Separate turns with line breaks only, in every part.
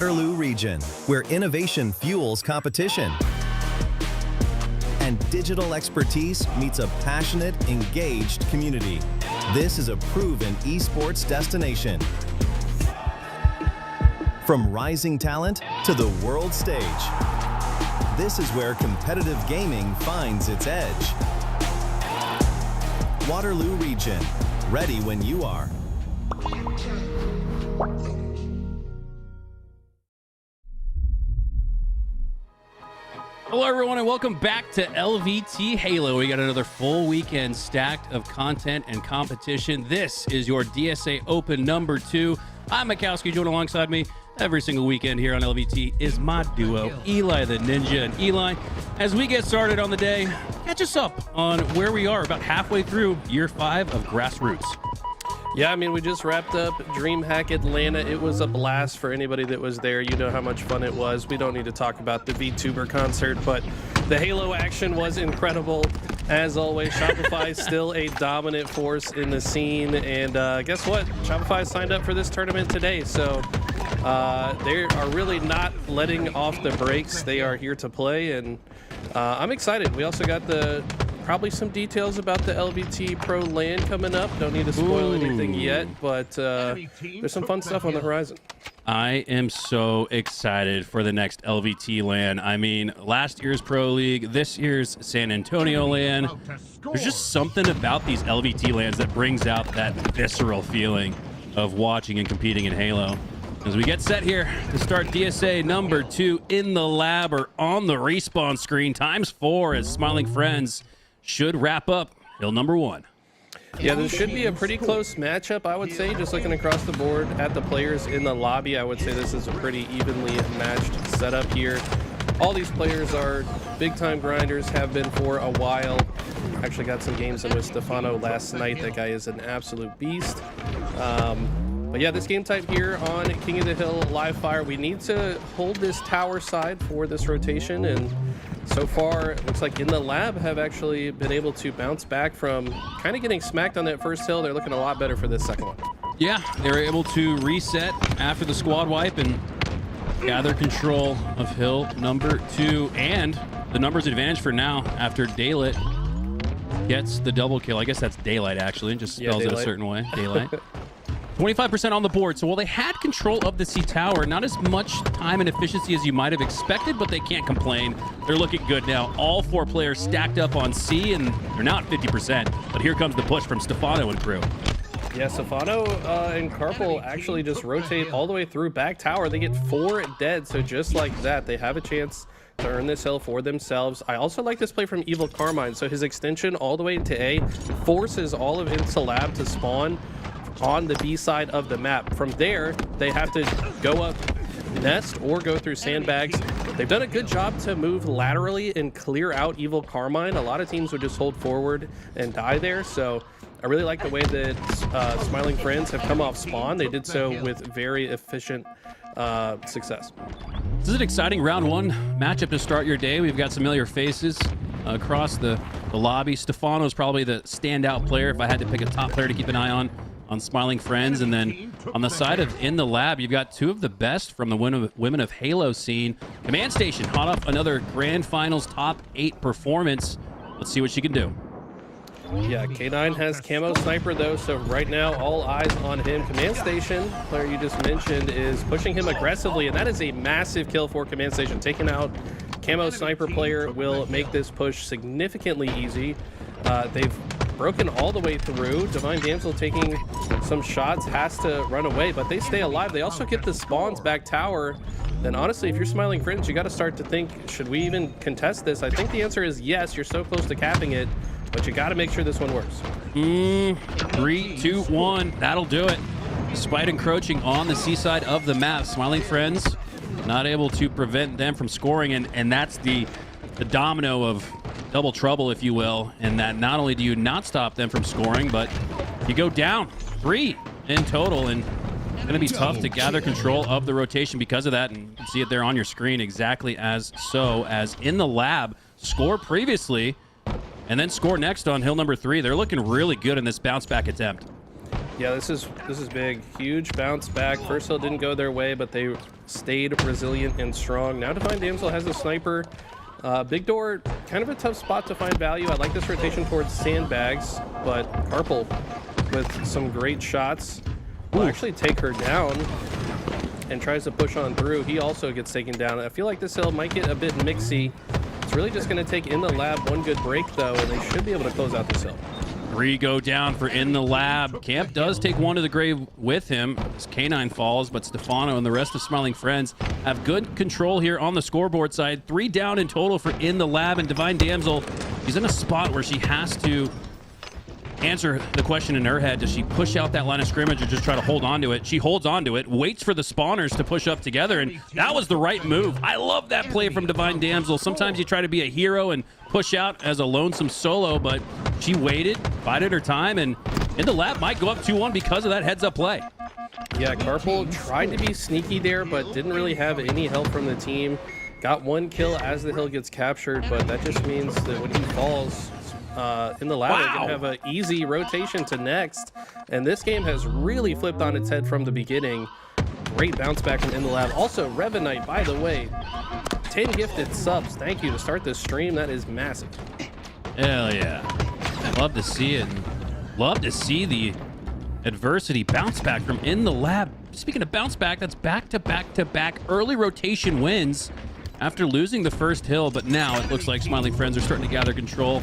Waterloo region, where innovation fuels competition and digital expertise meets a passionate, engaged community. This is a proven esports destination. From rising talent to the world stage, this is where competitive gaming finds its edge. Waterloo region, ready when you are.
Hello everyone and welcome back to LVT Halo. We got another full weekend stacked of content and competition. This is your DSA Open number 2. I'm Mikowski. Joined alongside me every single weekend here on LVT is my duo, Eli the Ninja. And Eli, as we get started on the day, catch us up on where we are about halfway through year 5 of Grassroots.
Yeah, I mean, we just wrapped up DreamHack Atlanta. It was a blast for anybody that was there. You know how much fun it was. We don't need to talk about the VTuber concert, but the Halo action was incredible. As always, Shopify is still a dominant force in the scene. And guess what? Shopify signed up for this tournament today. So they are really not letting off the brakes. They are here to play, and I'm excited. We also got probably some details about the LVT Pro LAN coming up. Don't need to spoil anything yet, but there's some fun stuff on the horizon.
I am so excited for the next LVT LAN. I mean, last year's Pro League, this year's San Antonio LAN. There's just something about these LVT LANs that brings out that visceral feeling of watching and competing in Halo. As we get set here to start DSA number 2 in the lab or on the respawn screen, ×4 as Smiling Friends should wrap up hill number 1.
Yeah, this should be a pretty close matchup, I would say. Just looking across the board at the players in the lobby, I would say this is a pretty evenly matched setup here. All these players are big-time grinders, have been for a while. Actually got some games in with Stefano last night. That guy is an absolute beast. But yeah, this game type here on King of the Hill live fire, we need to hold this tower side for this rotation, and so far it looks like in the lab have actually been able to bounce back from kind of getting smacked on that first hill. They're looking a lot better for this second one.
Yeah, they were able to reset after the squad wipe and gather control of hill number 2, and the numbers advantage for now after Daylight gets the double kill. I guess that's Daylight actually, just spells it a certain way, Daylight. 25% on the board. So while they had control of the C tower, not as much time and efficiency as you might have expected, but they can't complain. They're looking good now. All 4 players stacked up on C, and they're not 50%. But here comes the push from Stefano and crew.
Yeah, Stefano and Carpal actually just rotate all the way through back tower. They get 4 dead, so just like that, they have a chance to earn this hill for themselves. I also like this play from Evil Carmine. So his extension all the way to A forces all of into lab to spawn on the B side of the map. From there, they have to go up nest or go through sandbags. They've done a good job to move laterally and clear out Evil Carmine. A lot of teams would just hold forward and die there. So I really like the way that Smiling Friends have come off spawn. They did so with very efficient success.
This is an exciting round 1 matchup to start your day. We've got some familiar faces across the lobby. Stefano is probably the standout player if I had to pick a top player to keep an eye on Smiling Friends. And then on the side of in the lab, you've got 2 of the best from the Women of Halo scene. Command Station hot off another Grand Finals top 8 performance. Let's see what she can do.
Yeah, K9 has camo sniper though, so right now all eyes on him. Command Station, player you just mentioned, is pushing him aggressively, and that is a massive kill for Command Station. Taking out camo sniper player will make this push significantly easy. They've broken all the way through. Divine Damsel taking some shots, has to run away, but they stay alive. They also get the spawns back tower. Then honestly, if you're Smiling Friends, you got to start to think, should we even contest this? I think the answer is yes. You're so close to capping it, but you got to make sure this one works.
3, 2, 1. That'll do it. Despite encroaching on the seaside of the map, Smiling Friends not able to prevent them from scoring, and that's the domino of double trouble, if you will, and that not only do you not stop them from scoring, but you go down 3 in total, and it's going to be tough to gather control of the rotation because of that. And you can see it there on your screen exactly as in the lab score previously and then score next on hill number 3. They're looking really good in this bounce back attempt.
Yeah, this is big. Huge bounce back. First hill didn't go their way, but they stayed resilient and strong. Now Divine Damsel has a sniper. Big door, kind of a tough spot to find value. I like this rotation towards sandbags, but Carpal with some great shots will actually take her down and tries to push on through. He also gets taken down. I feel like this hill might get a bit mixy. It's really just going to take In the Lab one good break, though, and they should be able to close out this hill.
3 go down for In the Lab. Camp does take one to the grave with him as K9 falls, but Stefano and the rest of Smiling Friends have good control here on the scoreboard side. 3 down in total for In the Lab, and Divine Damsel, she's in a spot where she has to answer the question in her head. Does she push out that line of scrimmage or just try to hold on to it? She holds on to it, waits for the spawners to push up together, and that was the right move. I love that play from Divine Damsel. Sometimes you try to be a hero and push out as a lonesome solo, but she waited, bided her time, and In the Lab might go up 2-1 because of that heads-up play.
Yeah, Carpal tried to be sneaky there, but didn't really have any help from the team. Got 1 kill as the hill gets captured, but that just means that when he falls, In the Lab, they're going to have an easy rotation to next. And this game has really flipped on its head from the beginning. Great bounce back from In the Lab. Also, Revenite, by the way, 10 gifted subs. Thank you to start this stream. That is massive.
Hell yeah. Love to see it. Love to see the adversity bounce back from In the Lab. Speaking of bounce back, that's back-to-back-to-back early rotation wins after losing the first hill, but now it looks like Smiling Friends are starting to gather control.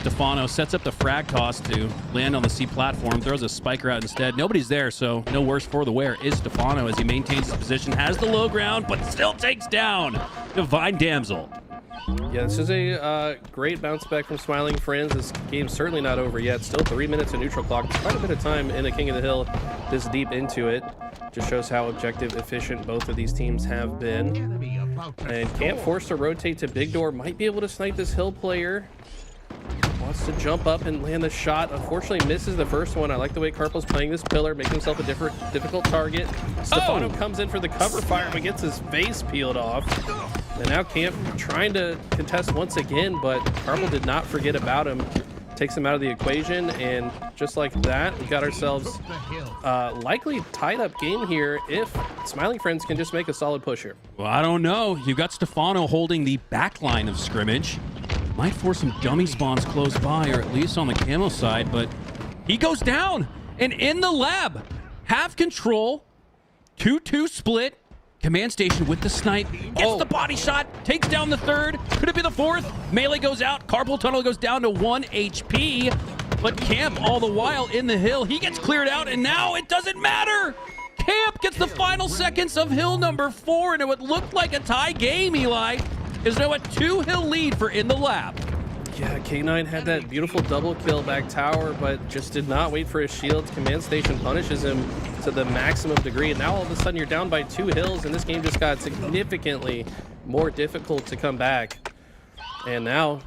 Stefano sets up the frag toss to land on the C platform, throws a spiker out instead. Nobody's there, so no worse for the wear is Stefano as he maintains his position, has the low ground, but still takes down Divine Damsel.
Yeah, this is a great bounce back from Smiling Friends. This game's certainly not over yet. Still 3 minutes of neutral clock. Quite a bit of time in a King of the Hill this deep into it. Just shows how objective, efficient both of these teams have been. And Camp forced to rotate to Big Door. Might be able to snipe this hill player. Wants to jump up and land the shot. Unfortunately misses the first one. I like the way Carpal's playing this pillar, making himself a difficult target. Stefano comes in for the cover fire, but gets his face peeled off. And now Camp trying to contest once again, but Carpal did not forget about him. Takes him out of the equation, and just like that, we got ourselves likely tied up game here if Smiling Friends can just make a solid push here.
Well, I don't know. You got Stefano holding the back line of scrimmage. Might force some dummy spawns close by, or at least on the camo side, but he goes down. And In the Lab, have control, 2-2 split. Command station with the snipe, gets the body shot, takes down the third. Could it be the fourth? Melee goes out, Carpal Tunnel goes down to 1 HP. But Camp all the while in the hill, he gets cleared out, and now it doesn't matter. Camp gets the final seconds of hill number 4, and it would look like a tie game, Eli. Is now a 2-hill lead for In the Lab.
Yeah, K9 had that beautiful double kill back tower, but just did not wait for his shield. Command station punishes him to the maximum degree. And now all of a sudden you're down by 2 hills, and this game just got significantly more difficult to come back. And now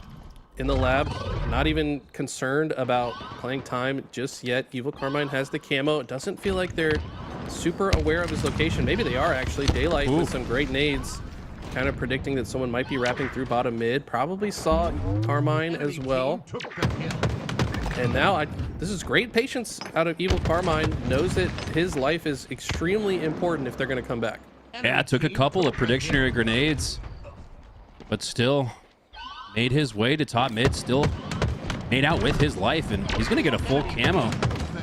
In the Lab, not even concerned about playing time just yet. Evil Carmine has the camo. It doesn't feel like they're super aware of his location. Maybe they are actually. Daylight with some great nades. Kind of predicting that someone might be wrapping through bottom mid. Probably saw Carmine as well. And now this is great patience out of Evil Carmine. Knows that his life is extremely important if they're going to come back.
Yeah, took a couple of predictionary grenades, but still made his way to top mid. Still made out with his life, and he's going to get a full camo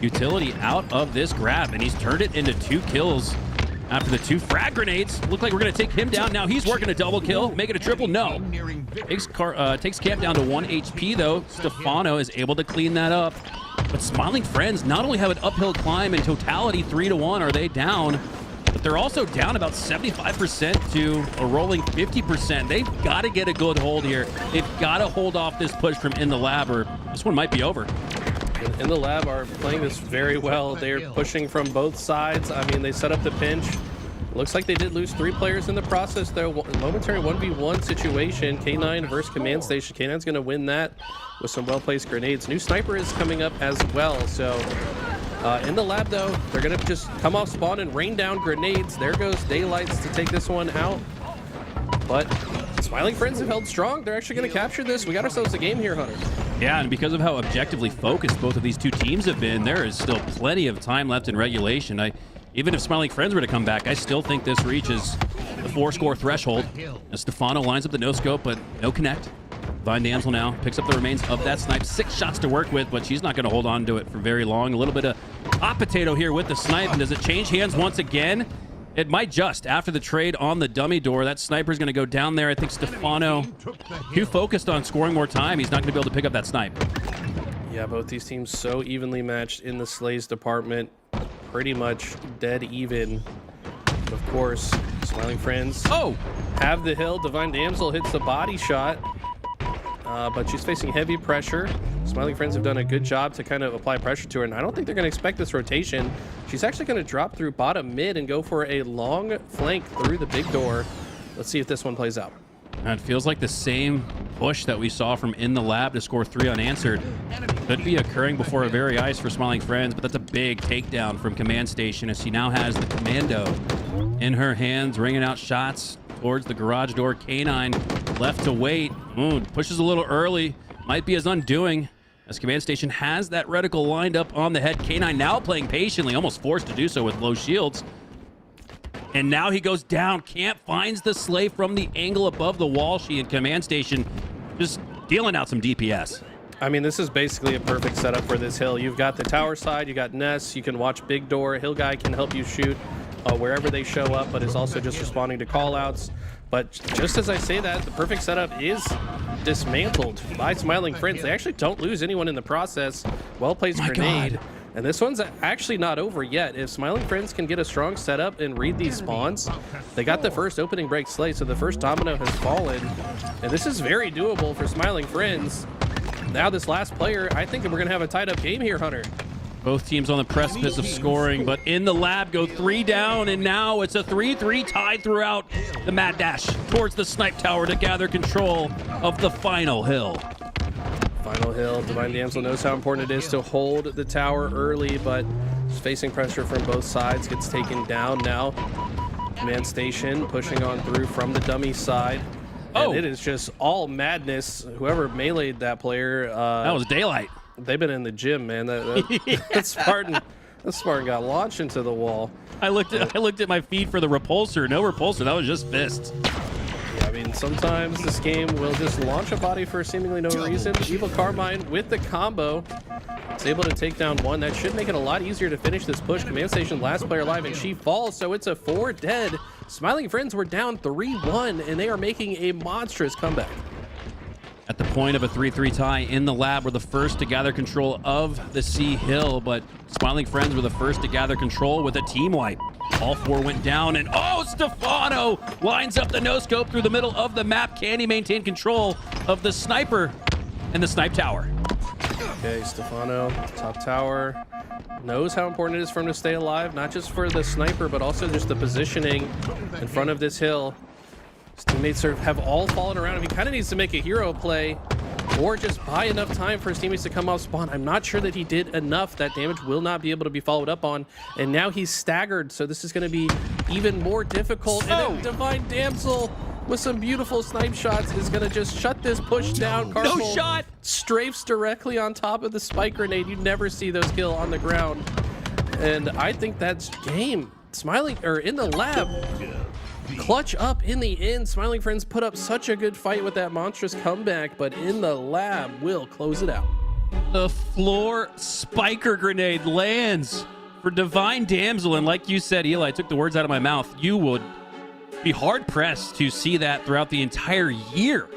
utility out of this grab, and he's turned it into 2 kills. After the 2 frag grenades, look like we're going to take him down. Now he's working a double kill. Make it a triple? No. Takes Camp down to 1 HP, though. Stefano is able to clean that up. But Smiling Friends not only have an uphill climb in totality, 3-1 are they down, but they're also down about 75% to a rolling 50%. They've got to get a good hold here. They've got to hold off this push from In the Lab, or this one might be over.
In the Lab are playing this very well. They're pushing from both sides. I mean, they set up the pinch. Looks like they did lose 3 players in the process, though. Momentary 1v1 situation. K9 versus Command Station. K9's going to win that with some well-placed grenades. New sniper is coming up as well. So in the Lab, though, they're going to just come off spawn and rain down grenades. There goes Daylights to take this one out. But Smiling Friends have held strong. They're actually going to capture this. We got ourselves a game here, Hunter.
Yeah, and because of how objectively focused both of these two teams have been, there is still plenty of time left in regulation. Even if Smiling Friends were to come back, I still think this reaches the 4-score threshold. As Stefano lines up the no-scope, but no connect. Divine Damsel now picks up the remains of that snipe. 6 shots to work with, but she's not going to hold on to it for very long. A little bit of hot potato here with the snipe. And does it change hands once again? It might just. After the trade on the dummy door, that sniper's going to go down there. I think Stefano, too focused on scoring more time, he's not going to be able to pick up that snipe.
Yeah, both these teams so evenly matched in the Slays department. Pretty much dead even. Of course, Smiling Friends have the hill. Divine Damsel hits the body shot, but she's facing heavy pressure. Smiling Friends have done a good job to kind of apply pressure to her, and I don't think they're going to expect this rotation. She's actually going to drop through bottom mid and go for a long flank through the big door. Let's see if this one plays out.
It feels like the same push that we saw from in the lab to score 3 unanswered could be occurring before our very eyes for Smiling Friends, but that's a big takedown from Command Station as she now has the commando in her hands, ringing out shots towards the garage door. K9 left to wait. Pushes a little early. Might be his undoing as Command Station has that reticle lined up on the head. K9 now playing patiently, almost forced to do so with low shields. And now he goes down. Camp finds the Slay from the angle above the wall. She and Command Station just dealing out some DPS.
I mean, this is basically a perfect setup for this hill. You've got the tower side, you got Ness, you can watch Big Door. Hill guy can help you shoot wherever they show up, but is also just responding to callouts. But just as I say that, the perfect setup is dismantled by Smiling Friends. They actually don't lose anyone in the process. Well-placed grenade.
God.
And this one's actually not over yet. If Smiling Friends can get a strong setup and read these spawns, they got the first opening break Slay, so the first domino has fallen. And this is very doable for Smiling Friends. Now this last player, I think we're going to have a tied-up game here, Hunter.
Both teams on the precipice of scoring, but in the lab go 3 down, and now it's a 3-3 tie throughout the mad dash towards the snipe tower to gather control of the final hill.
Final hill. Divine Damsel knows how important it is to hold the tower early, but is facing pressure from both sides. Gets taken down now. Command Station pushing on through from the dummy side. And it is just all madness. Whoever meleeed that player.
That was daylight.
They've been in the gym, man. That Spartan got launched into the wall.
I looked at my feed for the repulsor. No repulsor. That was just fists.
Yeah, I mean, sometimes this game will just launch a body for seemingly no reason. Evil Carmine with the combo is able to take down one. That should make it a lot easier to finish this push. Command Station last player alive, and she falls, so it's a 4 dead. Smiling Friends were down 3-1, and they are making a monstrous comeback.
At the point of a 3-3 tie in the lab, we're the first to gather control of the C Hill, but Smiling Friends were the first to gather control with a team wipe. All 4 went down, and Stefano lines up the no-scope through the middle of the map. Can he maintain control of the sniper and the snipe tower?
Okay, Stefano, top tower, knows how important it is for him to stay alive, not just for the sniper, but also just the positioning in front of this hill. His teammates have all fallen around him. He kind of needs to make a hero play or just buy enough time for his teammates to come off spawn. I'm not sure that he did enough. That damage will not be able to be followed up on. And now he's staggered, so this is going to be even more difficult. And then Divine Damsel with some beautiful snipe shots is going to just shut this push down.
No shot!
Strafes directly on top of the spike grenade. You never see those kill on the ground. And I think that's game. In the lab, clutch up in the end. Smiling Friends put up such a good fight with that monstrous comeback, but in the lab will close it out.
The floor spiker grenade lands for Divine Damsel, and like you said, Eli, took the words out of my mouth. You would be hard-pressed to see that throughout the entire year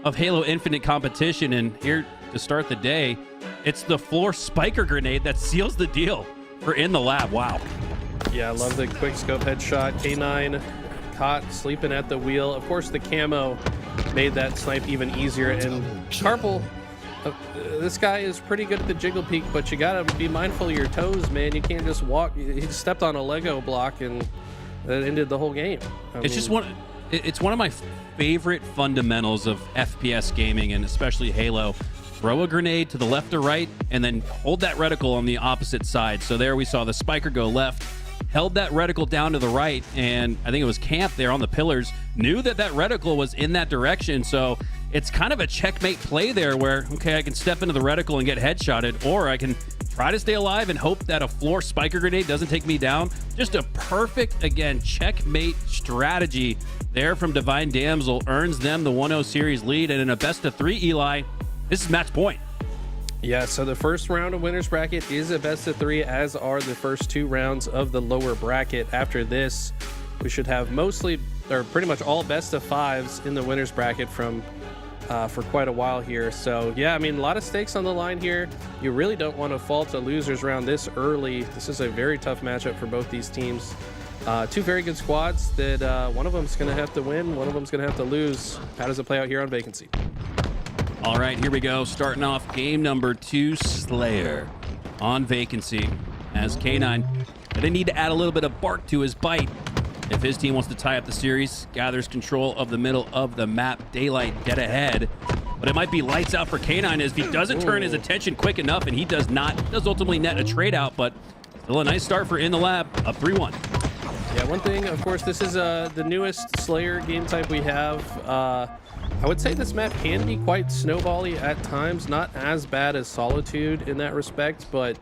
of Halo Infinite competition, and here to start the day, it's the floor spiker grenade that seals the deal for in the lab. Wow.
Yeah, I love the quick scope headshot. K9 caught sleeping at the wheel. Of course, the camo made that snipe even easier. And Carpal, this guy is pretty good at the jiggle peek, but you gotta be mindful of your toes, man. You can't just walk. He stepped on a Lego block, and that ended the whole game.
It's one of my favorite fundamentals of FPS gaming, and especially Halo. Throw a grenade to the left or right, and then hold that reticle on the opposite side. So there we saw the spiker go left, held that reticle down to the right, and I think it was Camp there on the pillars, knew that that reticle was in that direction. So it's kind of a checkmate play there where, okay, I can step into the reticle and get headshotted, or I can try to stay alive and hope that a floor spiker grenade doesn't take me down. Just a perfect, again, checkmate strategy there from Divine Damsel. Earns them the 1-0 series lead, and in a best of 3, Eli, this is match point.
Yeah, so the first round of winners bracket is a best of 3, as are the first 2 rounds of the lower bracket. After this, we should have mostly, or pretty much all best of 5s in the winners bracket from for quite a while here. So yeah, I mean, a lot of stakes on the line here. You really don't want to fall to losers round this early. This is a very tough matchup for both these teams. 2 very good squads that one of them's going to have to win, one of them's going to have to lose. How does it play out here on Vacancy?
All right, here we go. Starting off game number 2, Slayer on Vacancy, as K9 gonna need to add a little bit of bark to his bite if his team wants to tie up the series. Gathers control of the middle of the map. Daylight dead ahead, but it might be lights out for K9 as if he doesn't turn his attention quick enough, and he does not. Does ultimately net a trade out, but still a nice start for In the Lab, up 3-1.
Yeah, one thing, of course, this is the newest Slayer game type we have. I would say this map can be quite snowbally at times, not as bad as Solitude in that respect, but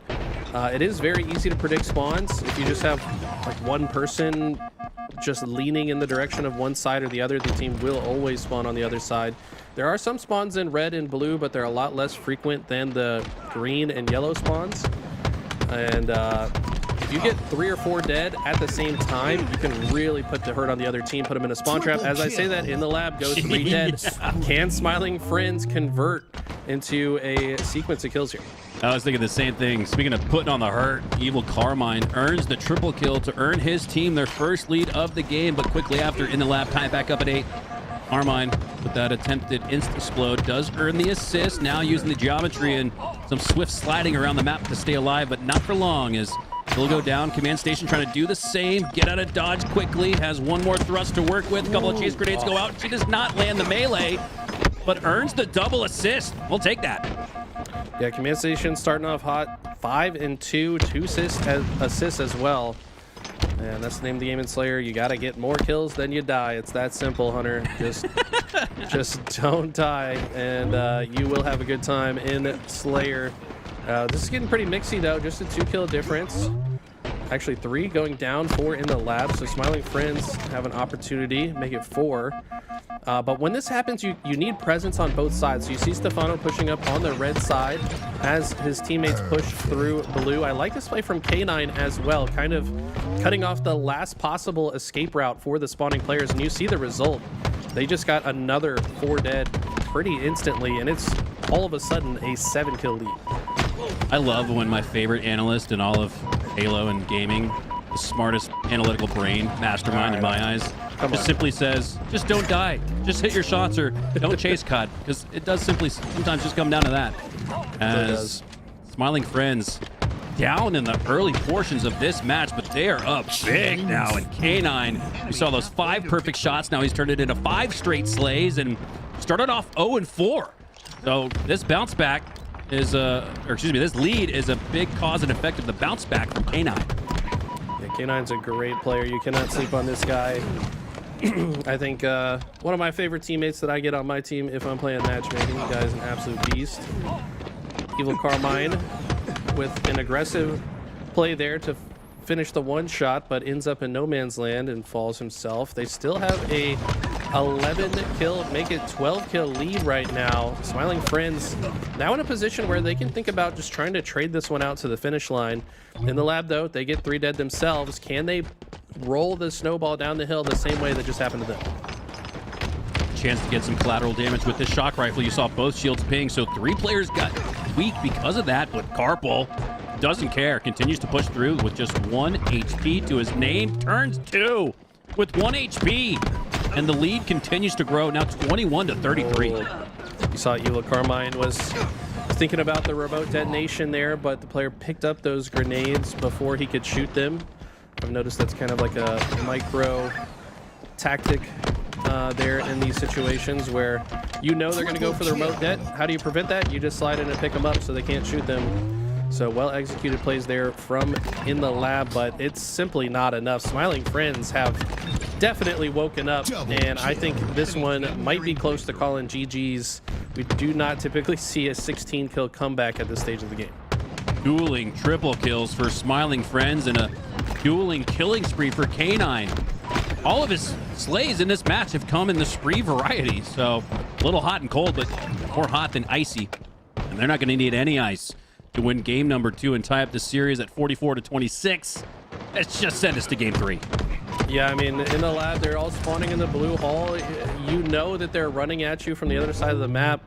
it is very easy to predict spawns. If you just have like one person just leaning in the direction of one side or the other, the team will always spawn on the other side. There are some spawns in red and blue, but they're a lot less frequent than the green and yellow spawns. And if you get 3 or 4 dead at the same time, you can really put the hurt on the other team, put them in a spawn trap. As I say that, In the Lab goes 3 dead.
Yeah.
Can Smiling Friends convert into a sequence of kills here?
I was thinking the same thing. Speaking of putting on the hurt, Evil Carmine earns the triple kill to earn his team their first lead of the game, but quickly after, In the Lab tie it back up at 8. Carmine, with that attempted insta-explode, does earn the assist, now using the geometry and some swift sliding around the map to stay alive, but not for long, as he'll go down. Command Station trying to do the same, get out of dodge quickly, has one more thrust to work with. A couple of chase grenades go out. She does not land the melee, but earns the double assist. We'll take that.
Yeah, Command Station starting off hot. 5 and 2, 2 assists as well. And that's the name of the game in Slayer. You got to get more kills than you die. It's that simple, Hunter. Just don't die, and you will have a good time in Slayer. This is getting pretty mixy, though. Just a 2-kill difference. Actually, 3 going down, 4 in the lab. So Smiling Friends have an opportunity, make it 4. But when this happens, you need presence on both sides. So you see Stefano pushing up on the red side as his teammates push through blue. I like this play from K9 as well, kind of cutting off the last possible escape route for the spawning players. And you see the result. They just got another 4 dead pretty instantly, and it's all of a sudden a 7-kill lead.
I love when my favorite analyst in all of Halo and gaming, the smartest analytical brain, mastermind in my eyes, just simply says, just don't die. Just hit your shots or don't chase COD, because it does simply sometimes just come down to that. As Smiling Friends down in the early portions of this match, but they are up big now. And K9, we saw those 5 perfect shots. Now he's turned it into 5 straight slays and started off 0-4. So this bounce back is this lead is a big cause and effect of the bounce back from K9.
Yeah, K9's a great player. You cannot sleep on this guy. I think one of my favorite teammates that I get on my team if I'm playing matchmaking. The guy's an absolute beast. Evil Carmine with an aggressive play there to finish the 1 shot, but ends up in no man's land and falls himself. They still have a 11-kill, make it 12-kill lead right now. Smiling Friends now in a position where they can think about just trying to trade this one out to the finish line. In the lab, though, they get 3 dead themselves. Can they roll the snowball down the hill the same way that just happened to them?
Chance to get some collateral damage with this shock rifle. You saw both shields ping, so 3 players got weak because of that, but Carpal doesn't care, continues to push through with just 1 HP to his name, turns 2 with 1 HP, and the lead continues to grow, now 21-33.
You saw Evil Carmine was thinking about the remote detonation there, but the player picked up those grenades before he could shoot them. I've noticed that's kind of like a micro tactic there in these situations where you know they're going to go for the remote det. How do you prevent that? You just slide in and pick them up so they can't shoot them. So well executed plays there from in the lab, but it's simply not enough. Smiling Friends have definitely woken up, and I think this one might be close to calling GG's. We do not typically see a 16 kill comeback at this stage of the game.
Dueling triple kills for Smiling Friends and a dueling killing spree for K9. All of his slays in this match have come in the spree variety, so a little hot and cold, but more hot than icy. And they're not going to need any ice to win game number 2 and tie up the series at 44-26. Let's just send us to game 3.
Yeah, I mean, in the lab, they're all spawning in the blue hall. You know that they're running at you from the other side of the map.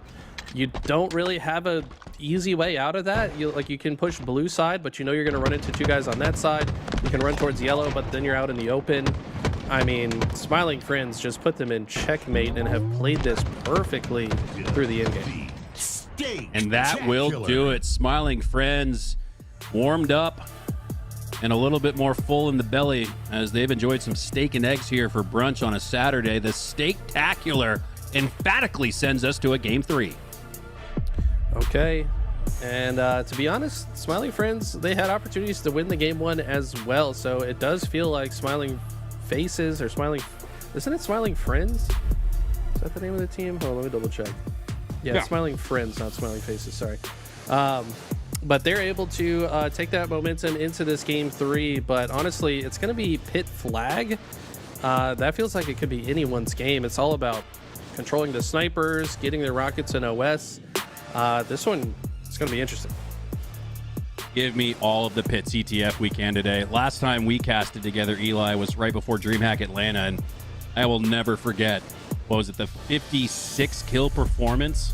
You don't really have a easy way out of that. You can push blue side, but you know you're going to run into 2 guys on that side. You can run towards yellow, but then you're out in the open. I mean, Smiling Friends just put them in checkmate and have played this perfectly through the endgame.
And that will do it. Smiling Friends warmed up and a little bit more full in the belly as they've enjoyed some steak and eggs here for brunch on a Saturday. The Steak-tacular emphatically sends us to a game 3.
Okay. And to be honest, Smiling Friends, they had opportunities to win the game 1 as well. So it does feel like Smiling Faces or Smiling... Isn't it Smiling Friends? Is that the name of the team? Hold on, let me double check. Yeah, Smiling Friends, not Smiling Faces, sorry. But they're able to take that momentum into this game 3. But honestly, it's going to be pit flag. That feels like it could be anyone's game. It's all about controlling the snipers, getting their rockets in OS. This one, it's going to be interesting.
Give me all of the pit CTF we can today. Last time we casted together, Eli, was right before DreamHack Atlanta, and I will never forget, what was it, the 56 kill performance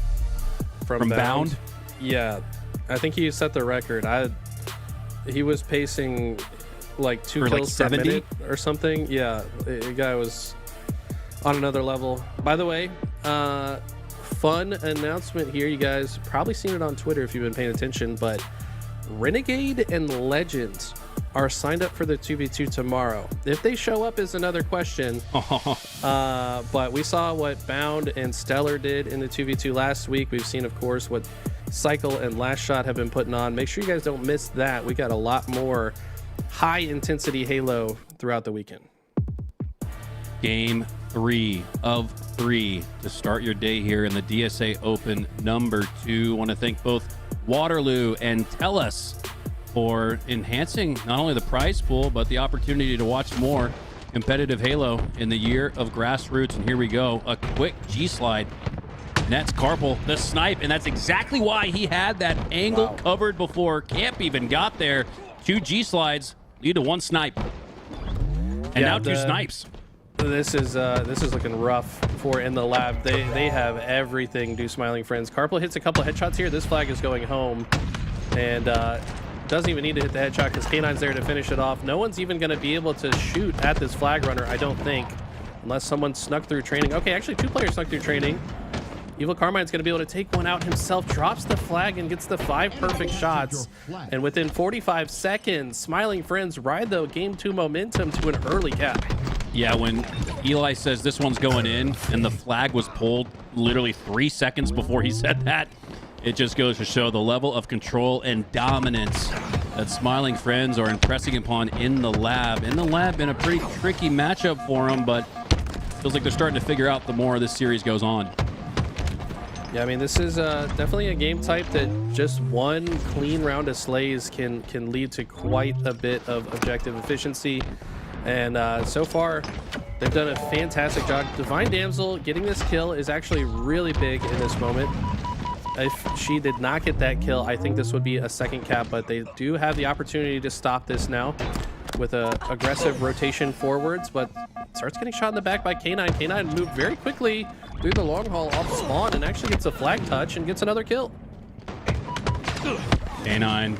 from Bound?
Yeah, I think he set the record. He was pacing like 2 kills
like
per
70
minute or something. Yeah, the guy was on another level. By the way, fun announcement here. You guys probably seen it on Twitter if you've been paying attention, but Renegade and Legends are signed up for the 2v2 tomorrow. If they show up is another question. But we saw what Bound and Stellar did in the 2v2 last week. We've seen, of course, what Cycle and Last Shot have been putting on. Make sure you guys don't miss that. We got a lot more high intensity Halo throughout the weekend.
Game 3 of 3 to start your day here in the DSA Open number 2. Want to thank both Waterloo and TELUS for enhancing not only the prize pool, but the opportunity to watch more competitive Halo in the year of grassroots. And here we go, a quick G-slide. Nets Carpal, the snipe, and that's exactly why he had that angle covered before Camp even got there. 2 G-slides lead to 1 snipe. And now 2 snipes.
This is looking rough for in the lab. They have everything. Do Smiling Friends. Carpal hits a couple headshots here. This flag is going home, and doesn't even need to hit the headshot because K9's there to finish it off. No one's even going to be able to shoot at this flag runner, I don't think, unless someone snuck through training. Okay, actually 2 players snuck through training. Evil Carmine's going to be able to take one out himself, drops the flag, and gets the 5 perfect shots. And within 45 seconds, Smiling Friends ride the game 2 momentum to an early cap.
Yeah, when Eli says this one's going in and the flag was pulled literally 3 seconds before he said that, it just goes to show the level of control and dominance that Smiling Friends are impressing upon in the lab. In the lab, been a pretty tricky matchup for them, but feels like they're starting to figure out the more this series goes on.
Yeah, I mean, this is definitely a game type that just one clean round of slays can lead to quite a bit of objective efficiency. And so far, they've done a fantastic job. Divine Damsel getting this kill is actually really big in this moment. If she did not get that kill, I think this would be a 2nd cap, but they do have the opportunity to stop this now with a aggressive rotation forwards, but starts getting shot in the back by K9. K9 moved very quickly through the long haul off spawn and actually gets a flag touch and gets another kill.
K9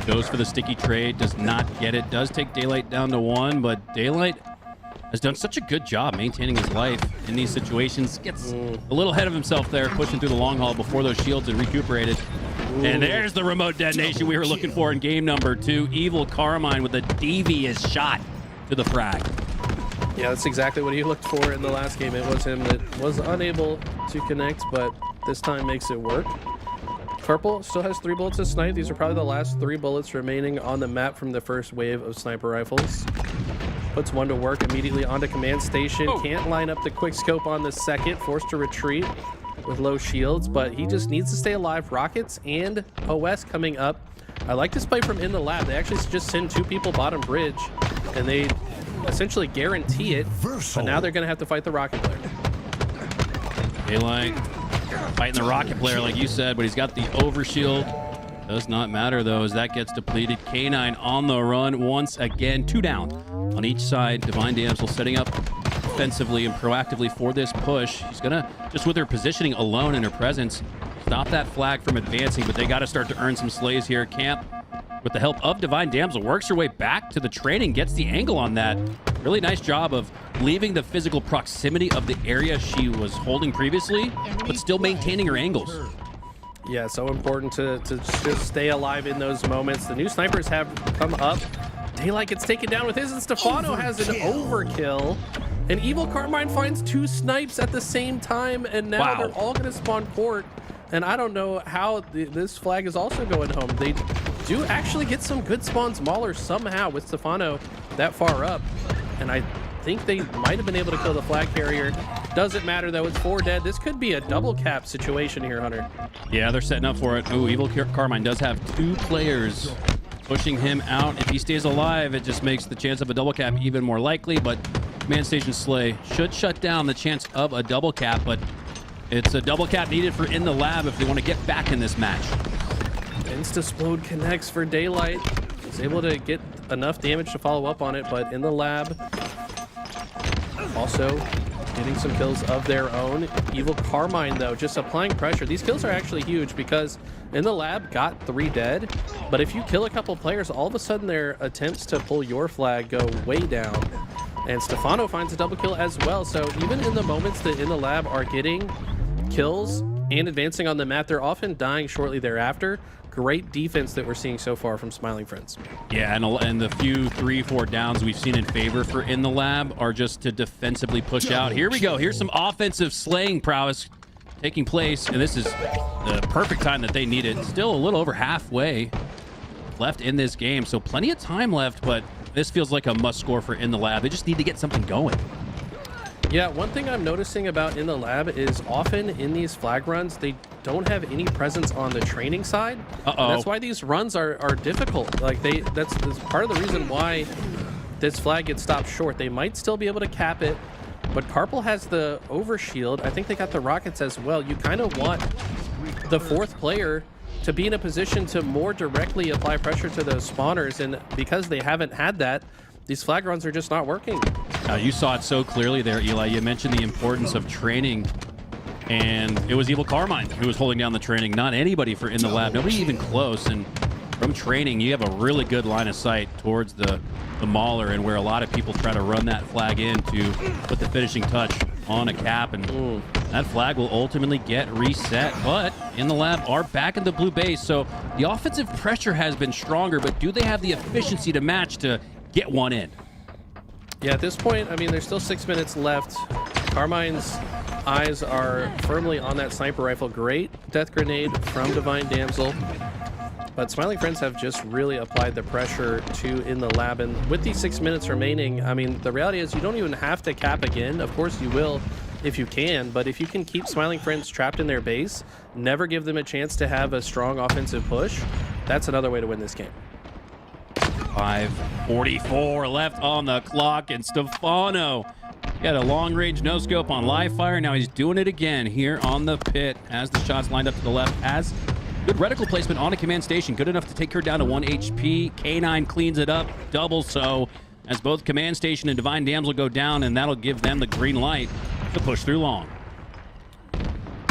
goes for the sticky trade, does not get it, does take Daylight down to 1, but Daylight has done such a good job maintaining his life in these situations. Gets a little ahead of himself there, pushing through the long haul before those shields had recuperated. And there's the remote detonation we were looking for in game number 2. Evil Carmine with a devious shot to the frag.
Yeah, that's exactly what he looked for in the last game. It was him that was unable to connect, but this time makes it work. Purple still has 3 bullets to snipe. These are probably the last 3 bullets remaining on the map from the first wave of sniper rifles. Puts one to work immediately onto command station. Can't line up the quick scope on the second. Forced to retreat with low shields, but he just needs to stay alive. Rockets and OS coming up. I like this play from in the lab. They actually just send 2 people bottom bridge, and they essentially guarantee it. But now they're going to have to fight the rocket player.
Daylight fighting the rocket player, like you said, but he's got the overshield. Does not matter, though, as that gets depleted. K9 on the run once again. 2 down on each side. Divine Damsel setting up offensively and proactively for this push. He's going to, just with her positioning alone and her presence, stop that flag from advancing, but they got to start to earn some slays here. Camp, with the help of Divine Damsel, works her way back to the training, gets the angle on that. Really nice job of leaving the physical proximity of the area she was holding previously, but still maintaining her angles.
Yeah, so important to just stay alive in those moments. The new snipers have come up. Daylight gets taken down with his, and Stefano has an overkill. And Evil Carmine finds 2 snipes at the same time, and now they're all going to spawn port. And I don't know how this flag is also going home. They do actually get some good spawns Mauler somehow with Stefano that far up. And I think they might have been able to kill the flag carrier. Doesn't matter, though. It's 4 dead. This could be a double cap situation here, Hunter.
Yeah, they're setting up for it. Ooh, Evil Carmine does have 2 players pushing him out. If he stays alive, it just makes the chance of a double cap even more likely. But Command Station Slay should shut down the chance of a double cap, but it's a double cap needed for in the lab if they want to get back in this match.
Insta-splode connects for Daylight. He's able to get enough damage to follow up on it, but in the lab, also getting some kills of their own. Evil Carmine, though, just applying pressure. These kills are actually huge because in the lab got 3 dead, but if you kill a couple players, all of a sudden their attempts to pull your flag go way down. And Stefano finds a double kill as well. So even in the moments that in the lab are getting kills and advancing on the map, they're often dying shortly thereafter. Great defense that we're seeing so far from Smiling Friends. Yeah,
and the few 3-4 downs we've seen in favor for in the lab are just to defensively push out. Here we go. Here's some offensive slaying prowess taking place, and this is the perfect time that they need it. Still a little over halfway left in this game, so plenty of time left, but this feels like a must score for in the lab. They just need to get something going.
Yeah, one thing I'm noticing about in the lab is often in these flag runs, they don't have any presence on the training side. And that's why these runs are difficult. Like that's part of the reason why this flag gets stopped short. They might still be able to cap it, but Purple has the overshield. I think they got the rockets as well. You kind of want the 4th player to be in a position to more directly apply pressure to those spawners, and because they haven't had that, these flag runs are just not working.
You saw it so clearly there, Eli. You mentioned the importance of training, and it was Evil Carmine who was holding down the training, not anybody for in the lab, nobody even close. And from training, you have a really good line of sight towards the mauler, and where a lot of people try to run that flag in to put the finishing touch on a cap, and that flag will ultimately get reset. But in the lab are back in the blue base, so the offensive pressure has been stronger, but do they have the efficiency to match to get one in?
Yeah, at this point, I mean, there's still 6 minutes left. Carmine's eyes are firmly on that sniper rifle. Great death grenade from Divine Damsel. But Smiling Friends have just really applied the pressure to in the lab. And with these 6 minutes remaining, I mean, the reality is you don't even have to cap again. Of course you will if you can, but if you can keep Smiling Friends trapped in their base, never give them a chance to have a strong offensive push, that's another way to win this game.
5:44 left on the clock, and Stefano got a long-range no-scope on live fire. Now he's doing it again here on the pit as the shots lined up to the left. Has good reticle placement on a command station, good enough to take her down to 1 HP. K9 cleans it up, double so, as both command station and Divine Damsel go down, and that'll give them the green light to push through long.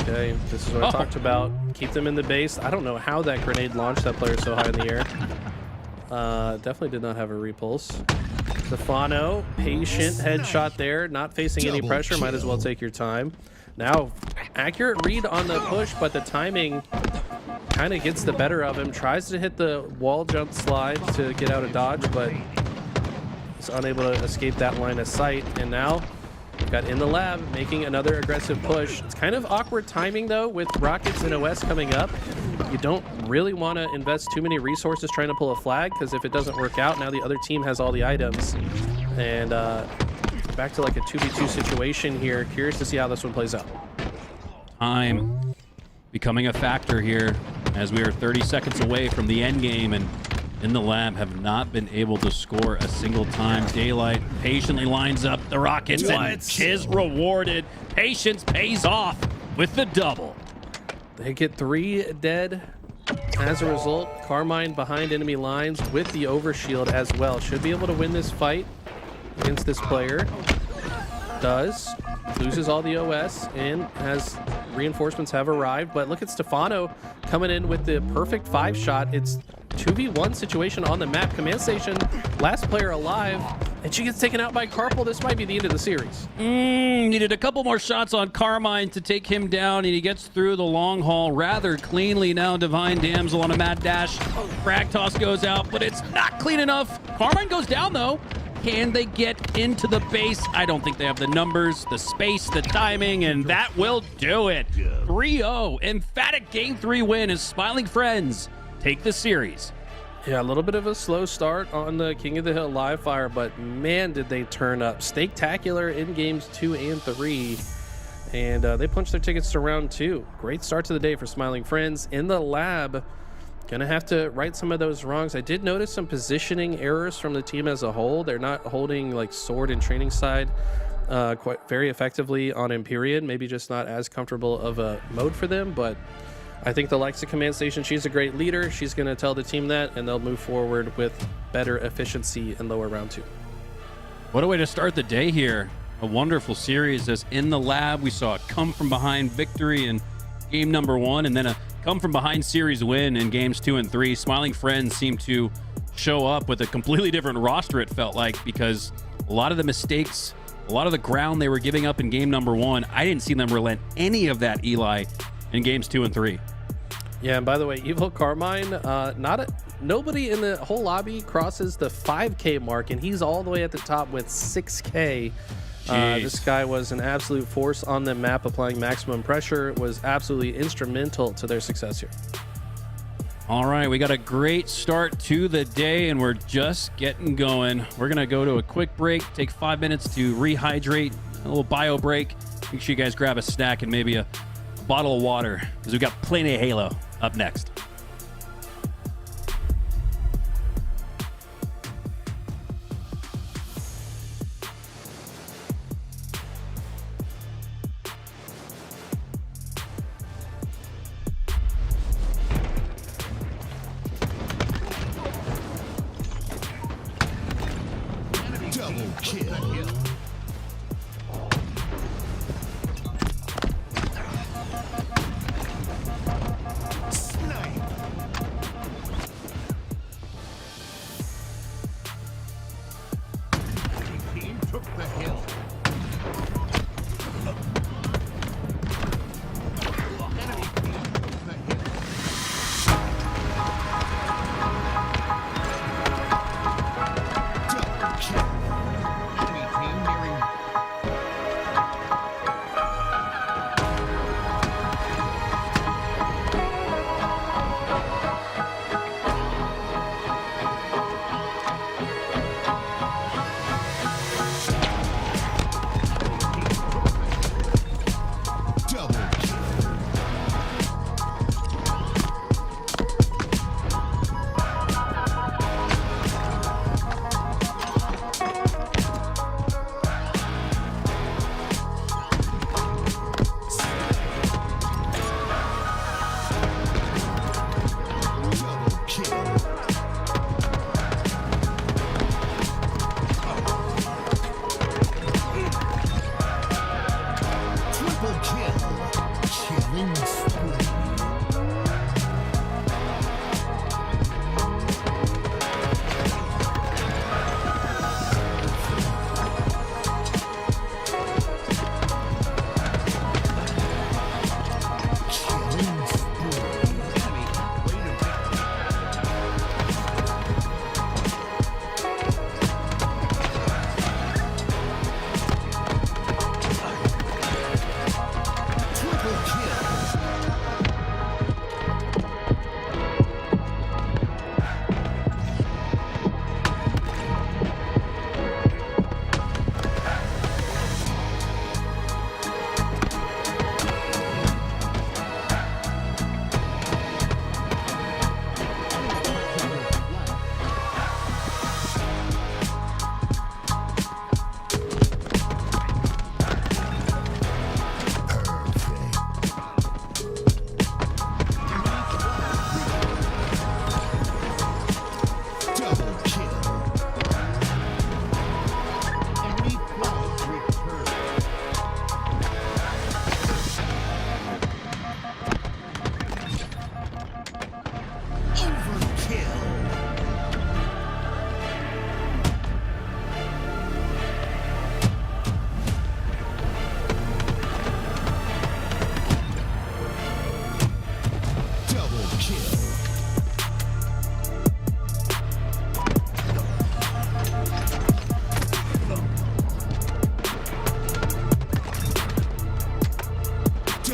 Okay, this is what I talked about. Keep them in the base. I don't know how that grenade launched that player so high in the air. Definitely did not have a repulse. Stefano, patient headshot there, not facing any pressure, might as well take your time. Now, accurate read on the push, but the timing kind of gets the better of him. Tries to hit the wall jump slide to get out of dodge, but is unable to escape that line of sight. And now, got in the lab, making another aggressive push. It's kind of awkward timing, though, with rockets and OS coming up. You you don't really want to invest too many resources trying to pull a flag, because if it doesn't work out, now the other team has all the items. And back to like a 2v2 situation here. Curious to see how this one plays out.
Time becoming a factor here as we are 30 seconds away from the end game, and in the lab have not been able to score a single time. Daylight patiently lines up the rockets and is rewarded. Patience pays off with the double.
They get 3 dead as a result. Carmine behind enemy lines with the overshield as well. Should be able to win this fight against this player. Does. Loses all the OS and has reinforcements have arrived. But look at Stefano coming in with the perfect 5-shot. It's 2v1 situation on the map. Command station, last player alive, and she gets taken out by Carpal. This might be the end of the series.
Needed a couple more shots on Carmine to take him down, and he gets through the long haul rather cleanly. Now Divine Damsel on a mad dash. Frag toss goes out, but it's not clean enough. Carmine goes down though. Can they get into the base? I don't think they have the numbers, the space, the timing, and that will do it. 3-0, emphatic Game 3 win as Smiling Friends take the series.
Yeah, a little bit of a slow start on the King of the Hill live fire, but man, did they turn up. Steaktacular in games 2 and 3, and they punched their tickets to round 2. Great start to the day for Smiling Friends. In the lab, gonna have to right some of those wrongs. I did notice some positioning errors from the team as a whole. They're not holding like sword and training side quite very effectively on Empyrean. Maybe just not as comfortable of a mode for them, but I think the likes of Command Station, she's a great leader. She's going to tell the team that, and they'll move forward with better efficiency in lower round 2.
What a way to start the day here. A wonderful series as in the lab we saw a come from behind victory in game number 1, and then a come from behind series win in games 2 and 3. Smiling Friends seem to show up with a completely different roster, it felt like, because a lot of the mistakes, a lot of the ground they were giving up in game number 1, I didn't see them relent any of that, Eli, in games 2 and 3.
Yeah, and by the way, Evil Carmine, nobody in the whole lobby crosses the 5K mark, and he's all the way at the top with 6K. This guy was an absolute force on the map, applying maximum pressure, was absolutely instrumental to their success here.
All right, we got a great start to the day, and we're just getting going. We're going to go to a quick break, take 5 minutes to rehydrate, a little bio break. Make sure you guys grab a snack and maybe a bottle of water, because we've got plenty of Halo up next.
Double kill.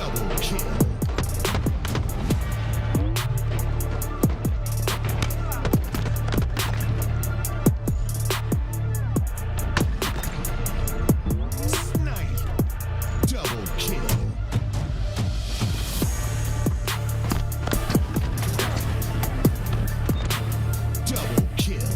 Double kill. Snipe. Double kill. Double kill. Double kill. Snipe.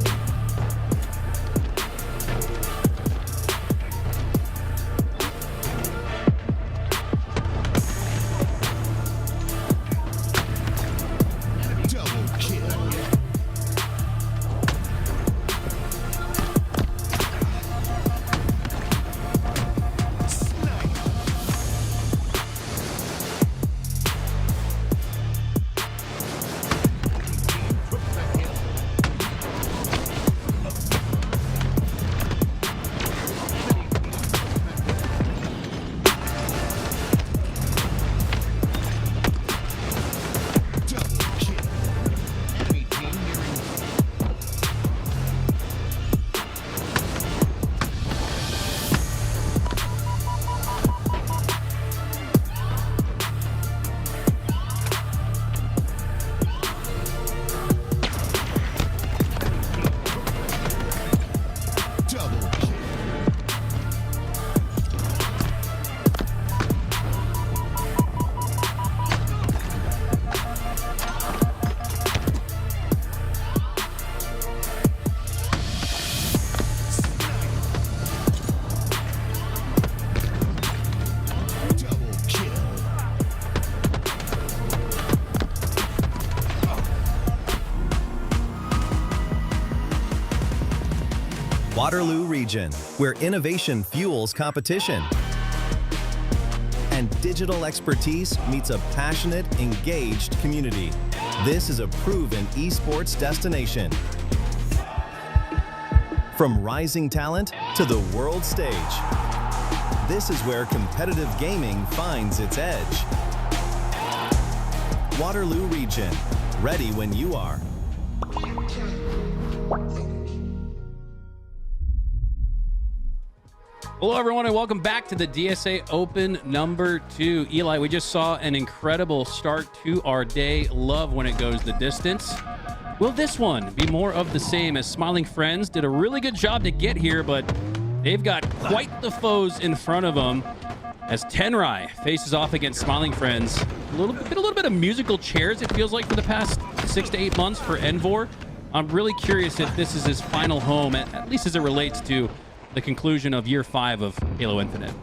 Double kill. Enemy team nearing. Double kill. Double kill.
Waterloo region, where innovation fuels competition and digital expertise meets a passionate, engaged community. This is a proven esports destination. From rising talent to the world stage, this is where competitive gaming finds its edge. Waterloo region, ready when you are.
Hello, everyone, and welcome back to the DSA Open number 2. Eli, we just saw an incredible start to our day. Love when it goes the distance. Will this one be more of the same, as Smiling Friends did a really good job to get here, but they've got quite the foes in front of them as Tenry faces off against Smiling Friends. A little bit of musical chairs, it feels like, for the past 6 to 8 months for Envor. I'm really curious if this is his final home, at least as it relates to the conclusion of year 5 of Halo Infinite.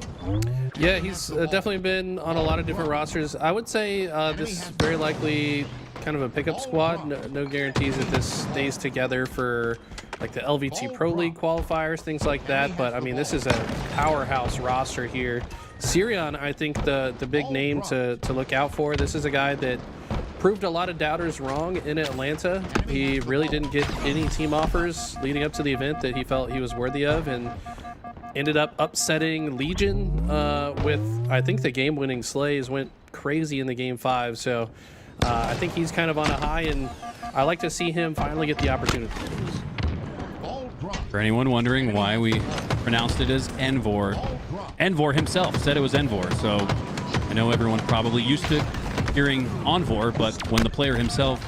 Yeah, he's definitely been on a lot of different rosters. I would say this is very likely kind of a pickup squad. No guarantees that this stays together for like the LVT Pro League qualifiers, things like that. But I mean, this is a powerhouse roster here. Sirion, I think the big name to look out for. This is a guy that proved a lot of doubters wrong in Atlanta. He really didn't get any team offers leading up to the event that he felt he was worthy of, and ended up upsetting Legion with, I think, the game-winning slays. Went crazy in the game 5. So I think he's kind of on a high, and I like to see him finally get the opportunity.
For anyone wondering why we pronounced it as Envor, Envor himself said it was Envor. So I know everyone probably used to hearing Envor, but when the player himself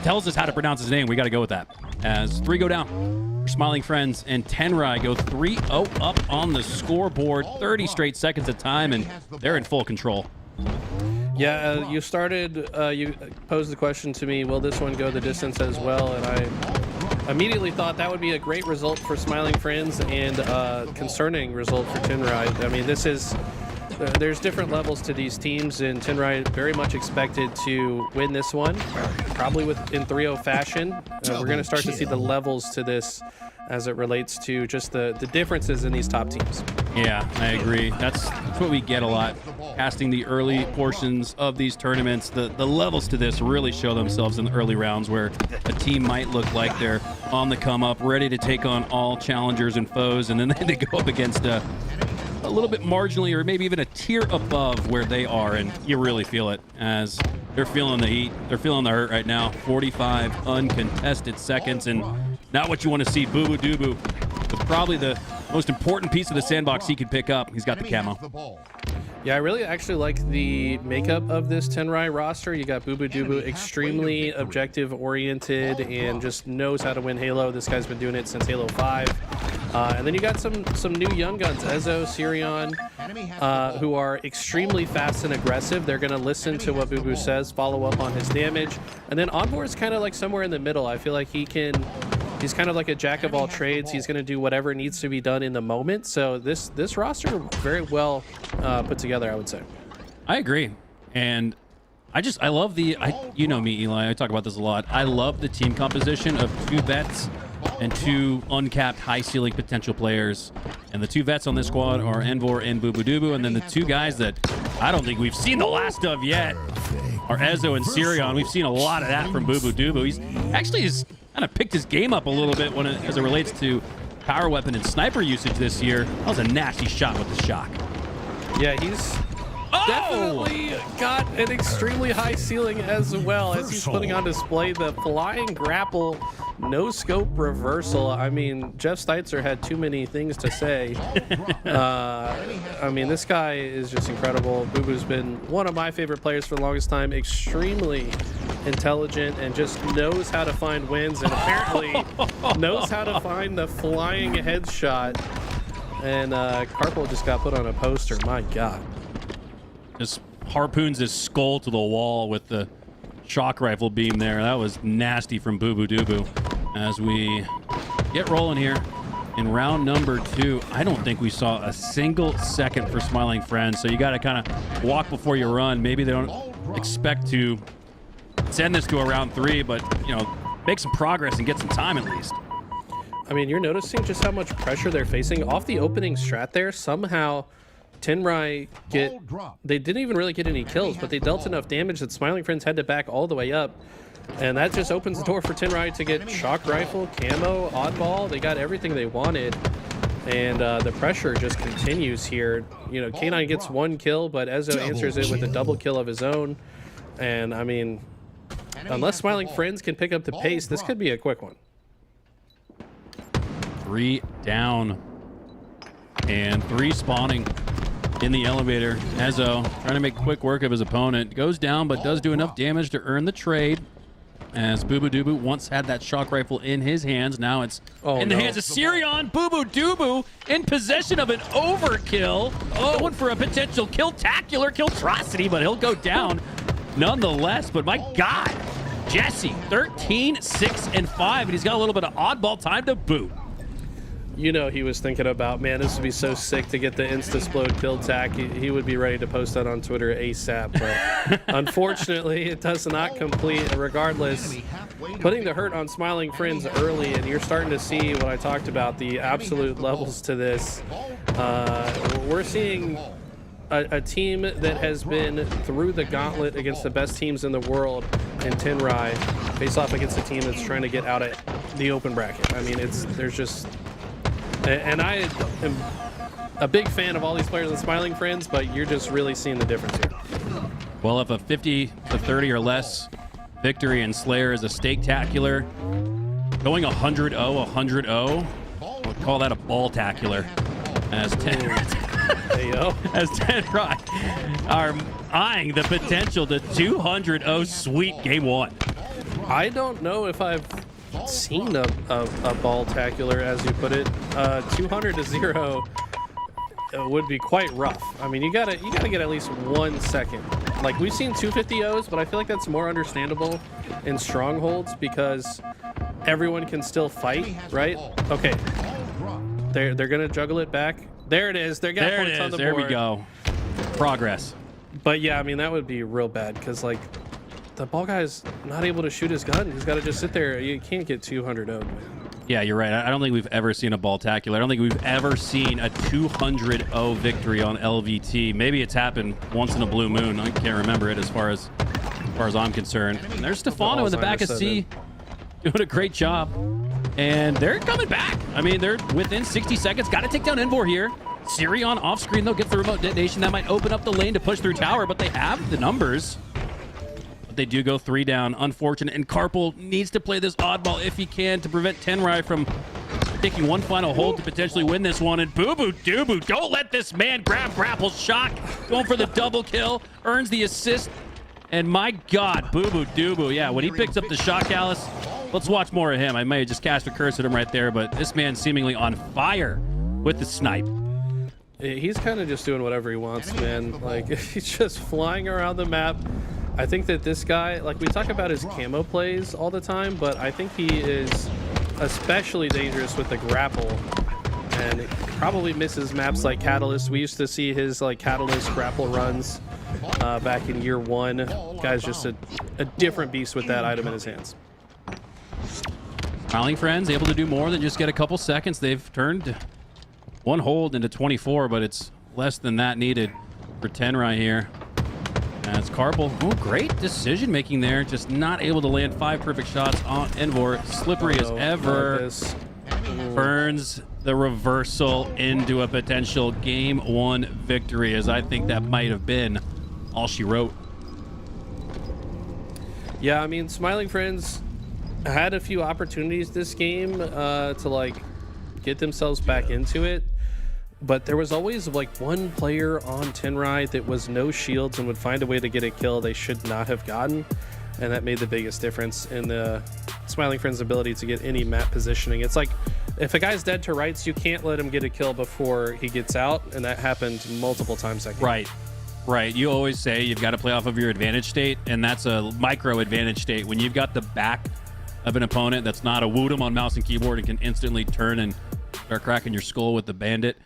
tells us how to pronounce his name, we got to go with that. As 3 go down for Smiling Friends, and Tenry go 3-0 up on the scoreboard, 30 straight seconds of time, and they're in full control.
Yeah, you started, you posed the question to me, will this one go the distance as well? And I immediately thought that would be a great result for Smiling Friends and a concerning result for Tenry. I mean, this is, there's different levels to these teams, and Tenry very much expected to win this one, probably in 3-0 fashion. We're going to start to see the levels to this as it relates to just the differences in these top teams.
Yeah, I agree. That's what we get a lot. Casting the early portions of these tournaments, the levels to this really show themselves in the early rounds, where a team might look like they're on the come up, ready to take on all challengers and foes, and then they go up against a little bit marginally, or maybe even a tier above where they are, and you really feel it as they're feeling the heat. They're feeling the hurt right now. 45 uncontested seconds, and not what you want to see. Boo Boo Doo Boo, but probably the most important piece of the sandbox he could pick up. He's got the camo.
Yeah, I really actually like the makeup of this Tenry roster. You got Bubu Dubu, extremely objective oriented and just knows how to win Halo. This guy's been doing it since Halo 5. And then you got some new young guns, Ezo, Sirion, who are extremely fast and aggressive. They're going to listen to what Bubu says, follow up on his damage. And then Envor is kind of like somewhere in the middle. I feel like he's kind of like a jack of all trades. He's going to do whatever needs to be done in the moment. So this roster very well put together, I would say.
I agree. And I love you know me, Eli, I talk about this a lot. I love the team composition of 2 vets and 2 uncapped high ceiling potential players. And the 2 vets on this squad are Envor and Bubu Dubu. And then the 2 guys that I don't think we've seen the last of yet are Ezo and Sirion. We've seen a lot of that from Bubu Dubu. He's actually kind of picked his game up a little bit as it relates to power weapon and sniper usage this year. That was a nasty shot with the shock.
Yeah, he's definitely got an extremely high ceiling as well, as he's putting on display the flying grapple, no scope reversal. I mean, Jeff Steitzer had too many things to say. I mean, this guy is just incredible. Bubu's been one of my favorite players for the longest time. Extremely intelligent and just knows how to find wins, and apparently knows how to find the flying headshot. And Carpal just got put on a poster. My God.
Just harpoons his skull to the wall with the shock rifle beam there. That was nasty from Bubu Dubu. As we get rolling here in round number 2, I don't think we saw a single second for Smiling Friends. So you got to kind of walk before you run. Maybe they don't expect to send this to a round 3, but, you know, make some progress and get some time at least.
I mean, you're noticing just how much pressure they're facing off the opening strat there. Somehow Tenry they didn't even really get any kills, but they dealt enough damage that Smiling Friends had to back all the way up. And that just opens the door for Tenry to get shock rifle, camo, oddball. They got everything they wanted. And the pressure just continues here. You know, K9 gets 1 kill, but Ezo answers it with a double kill of his own. And I mean, unless Smiling Friends can pick up the pace, this could be a quick one.
3 down and 3 spawning in the elevator. Ezo trying to make quick work of his opponent. Goes down, but does do enough damage to earn the trade. As Bubu Dubu once had that shock rifle in his hands. Now it's in the hands of Sirion. Bubu Dubu in possession of an overkill. Going for a potential kill-tacular, kill-trocity, but he'll go down nonetheless. But my God, Jesse, 13, 6, and 5, and he's got a little bit of oddball time to boot.
You know, he was thinking about, man, this would be so sick to get the insta-splode kill tack. He would be ready to post that on Twitter ASAP, but unfortunately it does not complete. Regardless, putting the hurt on Smiling Friends early, and you're starting to see what I talked about, the absolute levels to this. We're seeing a team that has been through the gauntlet against the best teams in the world in Tenry face off against a team that's trying to get out of the open bracket. I mean, there's just... And I am a big fan of all these players and Smiling Friends, but you're just really seeing the difference here.
Well, if a 50-30 or less victory in Slayer is a stake-tacular, going 100-0, 100-0, we'll call that a ball-tacular. As Tenry are eyeing the potential to 200-0 sweep game 1.
I don't know if I've seen a ball-tacular, as you put it. 200-0 would be quite rough. I mean, you gotta get at least 1 second. Like, we've seen 250-0s, but I feel like that's more understandable in Strongholds because everyone can still fight, right? Okay, they're gonna juggle it back. There it is. They got points on the board.
There we go. Progress.
But yeah, I mean, that would be real bad because, like, the ball guy's not able to shoot his gun. He's got to just sit there. You can't get 200-0.
Yeah, you're right. I don't think we've ever seen a ball-tacular. I don't think we've ever seen a 200-0 victory on LVT. Maybe it's happened once in a blue moon. I can't remember it as far as I'm concerned. And there's Stefano in the back of C doing a great job. And they're coming back. I mean, they're within 60 seconds. Got to take down Envor here. Sirion off screen, though, gets the remote detonation. That might open up the lane to push through tower, but they have the numbers. They do go 3 down. Unfortunate. And Carpal needs to play this oddball if he can to prevent Tenry from taking one final hold to potentially win this one. And Boo Boo Doo, don't let this man grapple shock. Going for the double kill, earns the assist. And my God, Boo Boo Doo, yeah, when he picks up the shock, Alice, let's watch more of him. I may have just cast a curse at him right there, but this man seemingly on fire with the snipe.
He's kind of just doing whatever he wants, man. Like, he's just flying around the map. I think that this guy, like, we talk about his camo plays all the time, but I think he is especially dangerous with the grapple. And it probably misses maps like Catalyst. We used to see his, like, Catalyst grapple runs back in year 1. Guy's just a different beast with that item in his hands.
Smiling Friends able to do more than just get a couple seconds. They've turned one hold into 24, but it's less than that needed for Tenry here. As Carpal, oh, great decision making there. Just not able to land 5 perfect shots on Envor. Slippery as ever. Burns the reversal into a potential game 1 victory, as I think that might have been all she wrote.
Yeah, I mean, Smiling Friends had a few opportunities this game to, like, get themselves back into it. But there was always like one player on Tenry that was no shields and would find a way to get a kill they should not have gotten. And that made the biggest difference in the Smiling Friends' ability to get any map positioning. It's like, if a guy's dead to rights, you can't let him get a kill before he gets out. And that happened multiple times that game.
Right. You always say you've got to play off of your advantage state. And that's a micro advantage state. When you've got the back of an opponent that's not a Woodham on mouse and keyboard and can instantly turn and start cracking your skull with the bandit,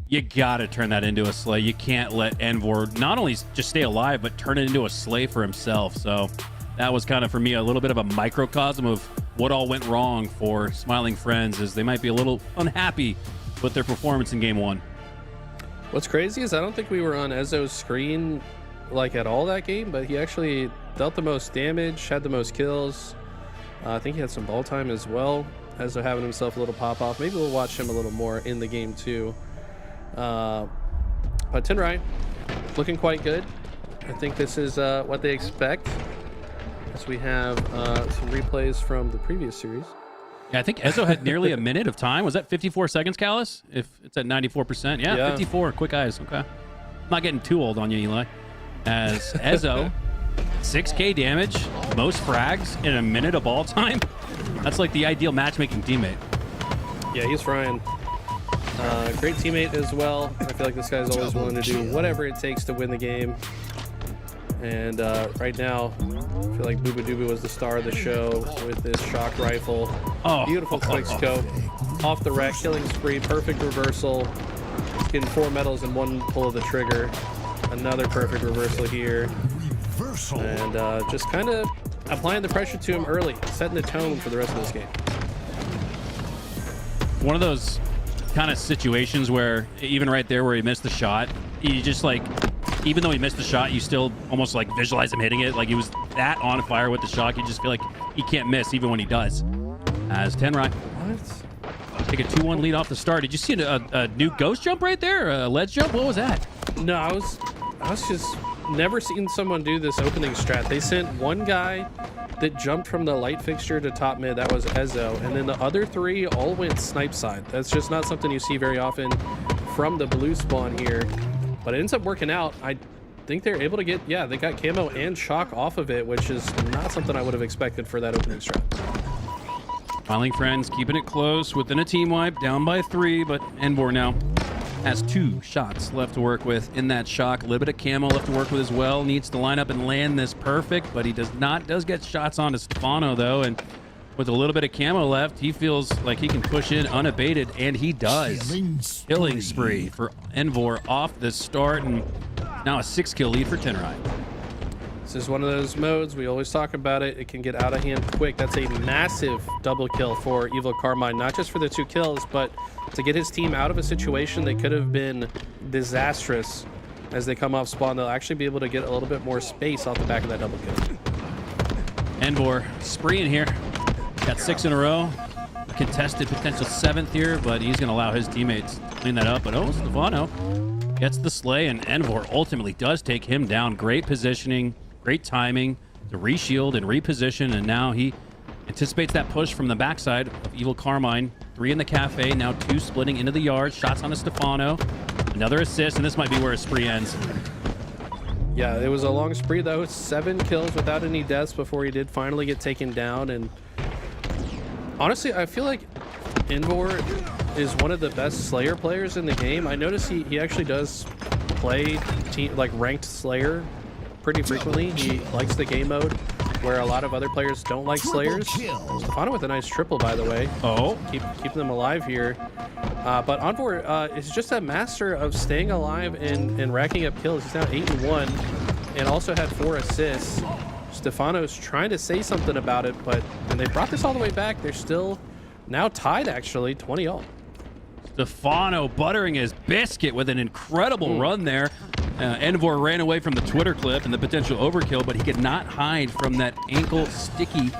you gotta turn that into a slay. You can't let Envor not only just stay alive, but turn it into a slay for himself. So that was kind of, for me, a little bit of a microcosm of what all went wrong for Smiling Friends, as they might be a little unhappy with their performance in game 1.
What's crazy is I don't think we were on Ezzo's screen like at all that game, but he actually dealt the most damage, had the most kills. I think he had some ball time as well. Ezzo having himself a little pop off. Maybe we'll watch him a little more in the game too. But Tenry looking quite good. I think this is what they expect, as we have some replays from the previous series.
Yeah, I think Ezzo had nearly a minute of time. Was that 54 seconds, Callus? If it's at 94%. Yeah, 54. Quick eyes. Okay. I'm not getting too old on you, Eli. As Ezzo, 6k damage, most frags in a minute of ball time. That's like the ideal matchmaking teammate.
Yeah, he's frying. Great teammate as well. I feel like this guy's always willing to do whatever it takes to win the game. And right now, I feel like Boo Boo Doo was the star of the show with this shock rifle.
Oh.
Beautiful quick scope. Off the rack, killing spree, perfect reversal. He's getting 4 medals in one pull of the trigger. Another perfect reversal here. And just kind of applying the pressure to him early, setting the tone for the rest of this game.
One of those kind of situations where even right there where he missed the shot, you just like, even though he missed the shot, you still almost like visualize him hitting it. Like he was that on fire with the shot, you just feel like he can't miss even when he does. As Tenry take a 2-1 lead off the start. Did you see a new ghost jump right there? A ledge jump? What was that?
No, I was just never seen someone do this opening strat. They sent one guy that jumped from the light fixture to top mid. That was Ezzo. And then the other 3 all went snipe side. That's just not something you see very often from the blue spawn here. But it ends up working out. I think they're able to get, yeah, they got camo and shock off of it, which is not something I would have expected for that opening strat.
Smiling Friends keeping it close within a team wipe, down by 3, but Envor now has 2 shots left to work with in that shock. A little bit of camo left to work with as well. Needs to line up and land this perfect, but he does not. Does get shots onto Stefano though, and with a little bit of camo left, he feels like he can push in unabated, and he does. Killing spree for Envor off the start, and now a 6-kill lead for Tenry.
This is one of those modes, we always talk about it. It can get out of hand quick. That's a massive double kill for Evil Carmine, not just for the 2 kills, but to get his team out of a situation that could have been disastrous. As they come off spawn, they'll actually be able to get a little bit more space off the back of that double kill.
Envor spreeing here. Got 6 in a row. A contested potential 7th here, but he's going to allow his teammates to clean that up. But oh, Stefano gets the slay, and Envor ultimately does take him down. Great positioning, great timing to reshield and reposition, and now he anticipates that push from the backside of Evil Carmine. 3 in the cafe, now 2 splitting into the yard. Shots on to Stefano. Another assist, and this might be where his spree ends.
Yeah, it was a long spree though. 7 kills without any deaths before he did finally get taken down. And honestly, I feel like Envor is one of the best Slayer players in the game. I notice he actually does play like ranked Slayer pretty frequently. He likes the game mode where a lot of other players don't like Slayers. Stefano with a nice triple, by the way.
Oh,
Keep them alive here. But Envor is just a master of staying alive and racking up kills. He's now 8-1 and also had 4 assists. Stefano's trying to say something about it, and they brought this all the way back. They're still now tied, actually, 20-all.
Stefano buttering his biscuit with an incredible run there. Envor ran away from the Twitter clip and the potential overkill, but he could not hide from that ankle sticky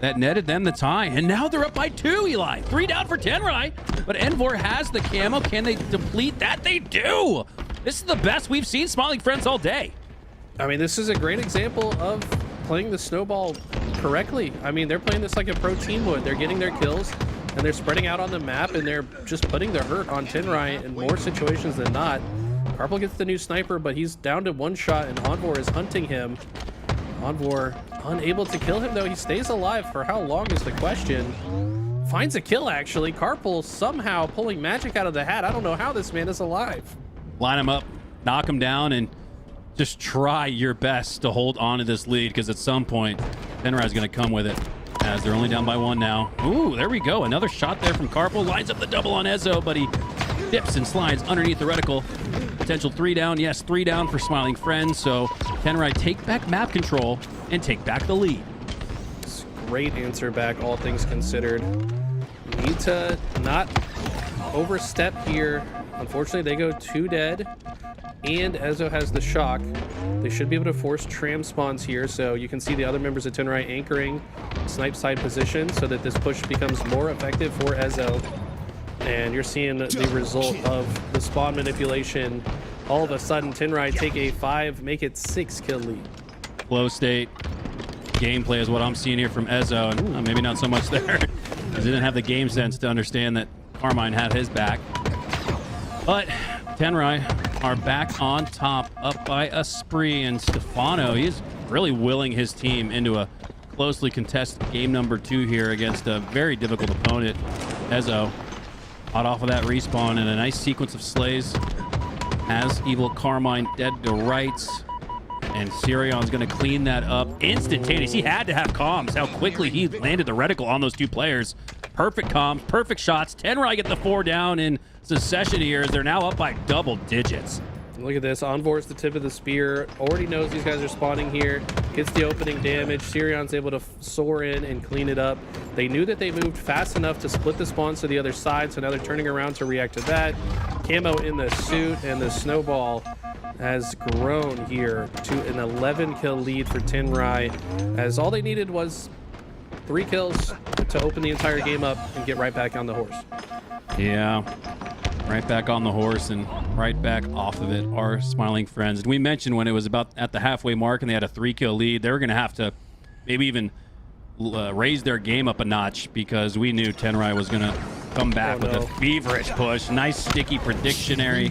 that netted them the tie. And now they're up by 2, Eli. 3 down for Tenry, but Envor has the camo. Can they deplete that? They do. This is the best we've seen Smiling Friends all day.
I mean, this is a great example of playing the snowball correctly. I mean, they're playing this like a pro team would. They're getting their kills, and they're spreading out on the map, and they're just putting the hurt on Tenry in more situations than not. Karpel gets the new sniper, but he's down to 1 shot, and Envor is hunting him. Envor unable to kill him, though. He stays alive. For how long is the question. Finds a kill, actually. Karpel somehow pulling magic out of the hat. I don't know how this man is alive.
Line him up, knock him down, and just try your best to hold on to this lead, because at some point, Tenry is going to come with it, as they're only down by 1 now. Ooh, there we go. Another shot there from Karpel. Lines up the double on Ezzo, but he dips and slides underneath the reticle. Potential 3 down. Yes, 3 down for Smiling Friends. So Tenry take back map control and take back the lead.
Great answer back, all things considered. Need to not overstep here. Unfortunately, they go 2 dead, and Ezzo has the shock. They should be able to force tram spawns here, so you can see the other members of Tenry anchoring snipe side position so that this push becomes more effective for Ezzo. And you're seeing the result of the spawn manipulation. All of a sudden, Tenry take a 5, make it 6 kill lead.
Flow state gameplay is what I'm seeing here from Ezzo, and maybe not so much there, because he didn't have the game sense to understand that Carmine had his back. But Tenry are back on top, up by a spree, and Stefano, he's really willing his team into a closely contested game number 2 here against a very difficult opponent. Ezzo hot off of that respawn, and a nice sequence of slays has Evil Carmine dead to rights, and Sirion's going to clean that up instantaneous. He had to have comms, how quickly he landed the reticle on those 2 players. Perfect comms, perfect shots. Tenry get the 4 down in succession here, as they're now up by double digits.
Look at this. Envor's the tip of the spear. Already knows these guys are spawning here. Gets the opening damage. Sirion's able to soar in and clean it up. They knew that they moved fast enough to split the spawns to the other side, so now they're turning around to react to that. Camo in the suit, and the snowball has grown here to an 11 kill lead for Tenry, as all they needed was 3 kills to open the entire game up and get right back on the horse.
Yeah, right back on the horse and right back off of it are Smiling Friends. And we mentioned when it was about at the halfway mark and they had a 3 kill lead, they were going to have to maybe even raise their game up a notch, because we knew Tenry was going to come back with a feverish push. Nice sticky predictionary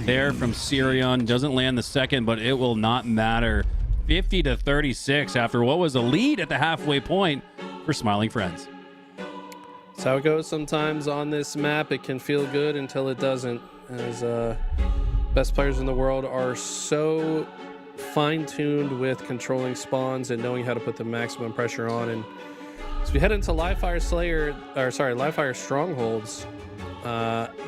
there from Sirion. Doesn't land the second, but it will not matter. 50-36 after what was a lead at the halfway point for Smiling Friends.
That's how it goes sometimes on this map. It can feel good until it doesn't, as best players in the world are so fine-tuned with controlling spawns and knowing how to put the maximum pressure on. And as we head into Live Fire Strongholds,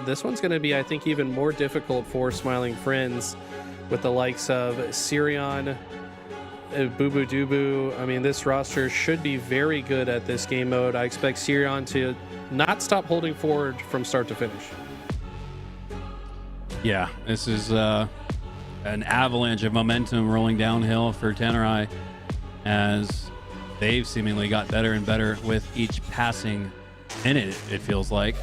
this one's going to be, I think, even more difficult for Smiling Friends, with the likes of Sirion, Boo Boo Doo. I mean, this roster should be very good at this game mode. I expect Sirion to not stop holding forward from start to finish.
Yeah, this is an avalanche of momentum rolling downhill for Tenry, as they've seemingly got better and better with each passing minute, it feels like.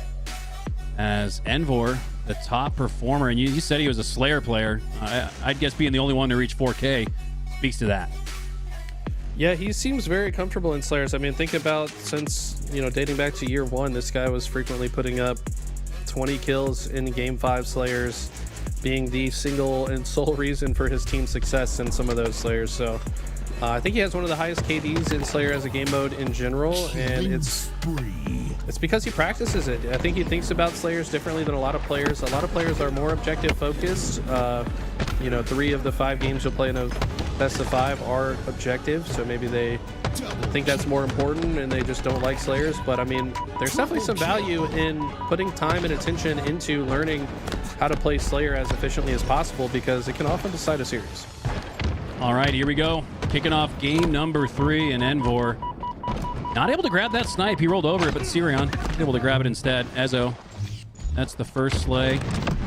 As Envor, the top performer, and you said he was a Slayer player. I'd guess being the only one to reach 4K speaks to that.
Yeah, he seems very comfortable in Slayers. I mean, think about since, dating back to year 1, this guy was frequently putting up 20 kills in Game 5 Slayers, being the single and sole reason for his team's success in some of those Slayers. So I think he has one of the highest KDs in Slayer as a game mode in general, and it's because he practices it. I think he thinks about Slayers differently than a lot of players. A lot of players are more objective focused. 3 of the 5 games you'll play in a best of 5 are objective, so maybe they think that's more important and they just don't like Slayers. But I mean, there's definitely some value in putting time and attention into learning how to play Slayer as efficiently as possible, because it can often decide a series.
All right, here we go. Kicking off game number 3, and Envor not able to grab that snipe. He rolled over it, but Sirion able to grab it instead. Ezo, that's the first slay.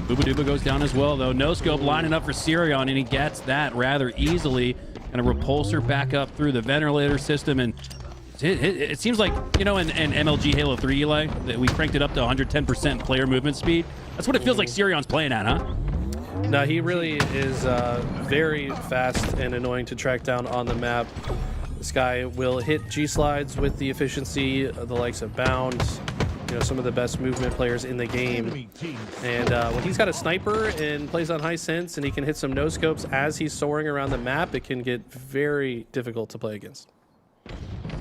Booba Dooba goes down as well, though. No scope lining up for Sirion, and he gets that rather easily. And a repulsor back up through the ventilator system, and it seems like, in MLG Halo 3, Eli, that we cranked it up to 110% player movement speed. That's what it feels like Sirion's playing at, huh?
No, he really is very fast and annoying to track down on the map. This guy will hit G-slides with the efficiency of the likes of Bound, some of the best movement players in the game. And when he's got a sniper and plays on high sense and he can hit some no-scopes as he's soaring around the map, it can get very difficult to play against.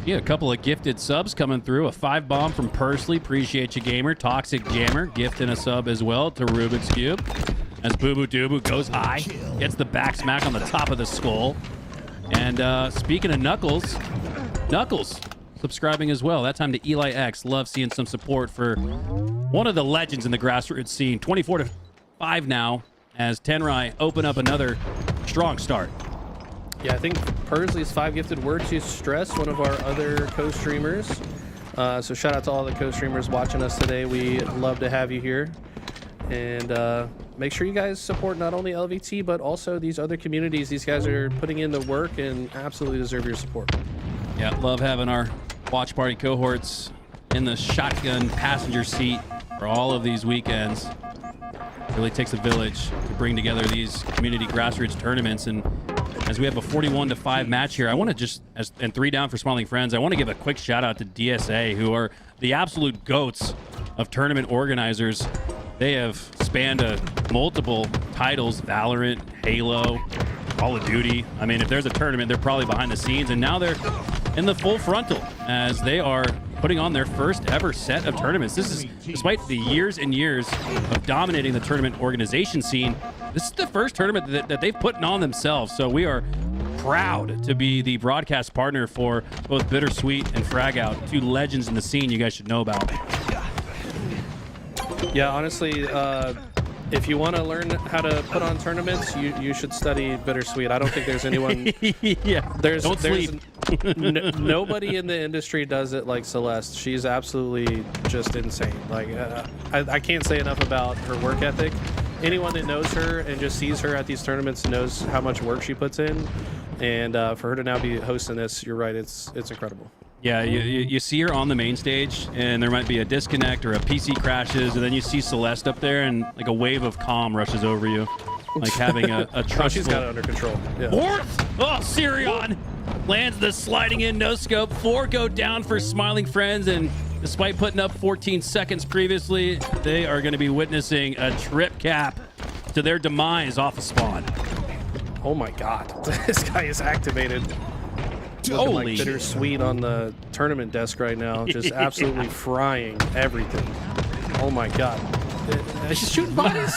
Yeah, a couple of gifted subs coming through. A 5-bomb from Pursley. Appreciate you, gamer. Toxic Gamer gifting a sub as well to Rubik's Cube. As Boo Doobu goes high, gets the back smack on the top of the skull. And speaking of Knuckles subscribing as well. That time to Eli X. Love seeing some support for one of the legends in the grassroots scene. 24-5 now as Tenry open up another strong start.
Yeah, I think Pursley's 5 gifted were to Stress, one of our other co-streamers. So shout out to all the co-streamers watching us today. We love to have you here. And make sure you guys support not only LVT, but also these other communities. These guys are putting in the work and absolutely deserve your support.
Yeah, love having our watch party cohorts in the shotgun passenger seat for all of these weekends. It really takes a village to bring together these community grassroots tournaments. And as we have a 41-5 match here, I want to just, and 3 down for Smiling Friends, I want to give a quick shout out to DSA, who are the absolute goats of tournament organizers. They have spanned multiple titles: Valorant, Halo, Call of Duty. I mean, if there's a tournament, they're probably behind the scenes, and now they're in the full frontal as they are putting on their first ever set of tournaments. This is, despite the years and years of dominating the tournament organization scene, this is the first tournament that they've put on themselves. So we are proud to be the broadcast partner for both Bittersweet and Frag Out, 2 legends in the scene you guys should know about.
Yeah, honestly, if you want to learn how to put on tournaments, you should study Bittersweet. I don't think there's anyone.
Yeah,
there's
sleep.
Nobody in the industry does it like Celeste. She's absolutely just insane. Like I can't say enough about her work ethic. Anyone that knows her and just sees her at these tournaments knows how much work she puts in. And for her to now be hosting this, you're right, it's incredible.
Yeah, you see her on the main stage, and there might be a disconnect or a PC crashes, and then you see Celeste up there, and like a wave of calm rushes over you, like having a trustful...
Oh, she's got it under control. Yeah.
Fourth! Oh, Sirion lands the sliding in no scope. 4 go down for Smiling Friends, and despite putting up 14 seconds previously, they are going to be witnessing a trip cap to their demise off of spawn.
Oh my God, this guy is activated. Looking like Bittersweet on the tournament desk right now, just absolutely frying everything. Oh my God. Just shooting bodies.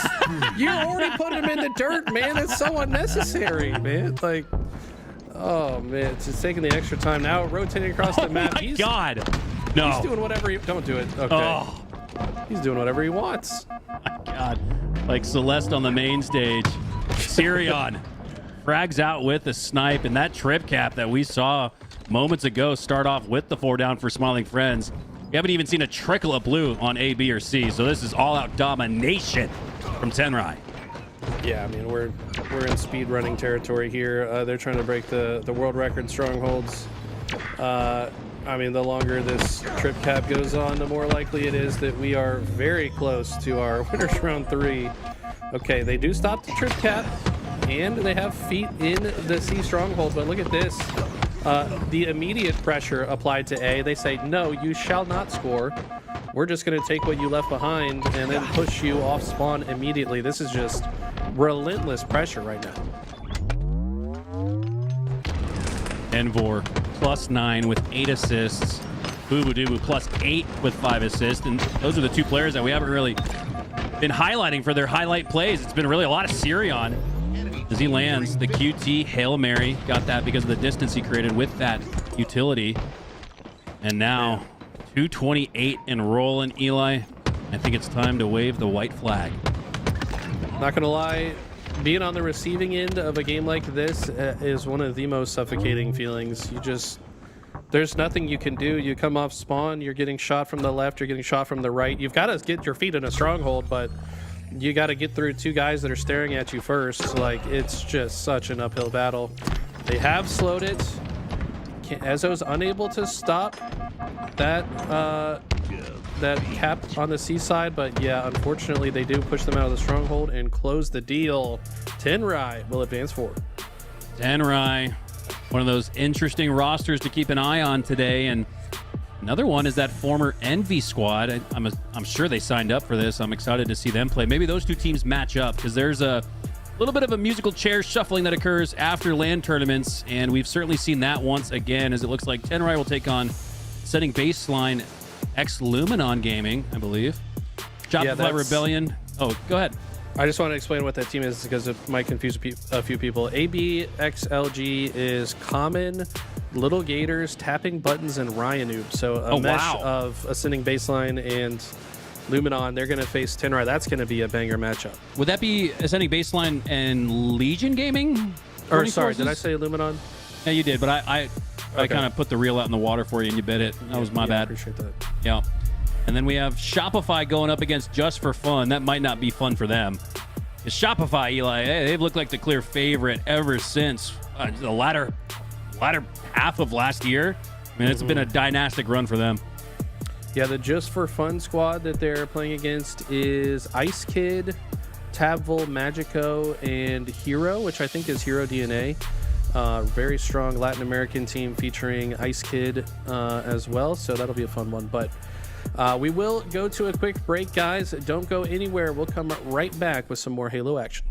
You already put him in the dirt, man. It's so unnecessary, man. Like, oh man, it's just taking the extra time now, rotating across the map.
Oh my God. No.
He's doing whatever he, don't do it. Okay.
Oh.
He's doing whatever he wants.
Oh my God. Like Celeste on the main stage. Sirion frags out with a snipe, and that trip cap that we saw moments ago start off with the 4 down for Smiling Friends. We haven't even seen a trickle of blue on A, B, or C, so this is all-out domination from Tenry.
Yeah, I mean, we're in speed running territory here. They're trying to break the world record strongholds. I mean, the longer this trip cap goes on, the more likely it is that we are very close to our winners round 3. Okay, they do stop the trip cap, and they have feet in the C stronghold, but look at this. the immediate pressure applied to A. They say, no, you shall not score. We're just going to take what you left behind and then push you off spawn immediately. This is just relentless pressure right now.
Envor +9 with 8 assists. Boobadooboo +8 with 5 assists. And those are the 2 players that we haven't really been highlighting for their highlight plays. It's been really a lot of Sirion as he lands the QT Hail Mary. Got that because of the distance he created with that utility. And now 228 and rolling, Eli. I think it's time to wave the white flag.
Not gonna lie, being on the receiving end of a game like this is one of the most suffocating feelings. There's nothing you can do. You come off spawn, you're getting shot from the left, you're getting shot from the right. You've got to get your feet in a stronghold, but you got to get through 2 guys that are staring at you first. Like, it's just such an uphill battle. They have slowed it. Ezzo's unable to stop that cap on the seaside, but yeah, unfortunately they do push them out of the stronghold and close the deal. Tenry will advance forward.
Tenry, one of those interesting rosters to keep an eye on today. And another one is that former Envy squad. I'm sure they signed up for this. I'm excited to see them play. Maybe those 2 teams match up because there's a little bit of a musical chair shuffling that occurs after LAN tournaments, and we've certainly seen that once again, as it looks like Tenry will take on setting baseline Luminon Gaming, I believe. Shopify Rebellion. Oh, go ahead.
I just want to explain what that team is because it might confuse a few people. ABXLG is Common, Little Gators, Tapping Buttons, and Ryanoob. So a mesh of Ascending Baseline and Luminon. They're going to face Tenry. That's going to be a banger matchup.
Would that be Ascending Baseline and Legion Gaming?
Or sorry, did I say Luminon?
Yeah, you did, but I kind of put the reel out in the water for you and you bit it. That was my bad.
I appreciate that.
Yeah. And then we have Shopify going up against Just for Fun. That might not be fun for them. It's Shopify, Eli, they've looked like the clear favorite ever since the latter half of last year. I mean, it's been a dynastic run for them.
Yeah, the Just for Fun squad that they're playing against is Ice Kid, Tabvol, Magico, and Hero, which I think is Hero DNA. Very strong Latin American team featuring Ice Kid as well, so that'll be a fun one. But we will go to a quick break, guys. Don't go anywhere. We'll come right back with some more Halo action.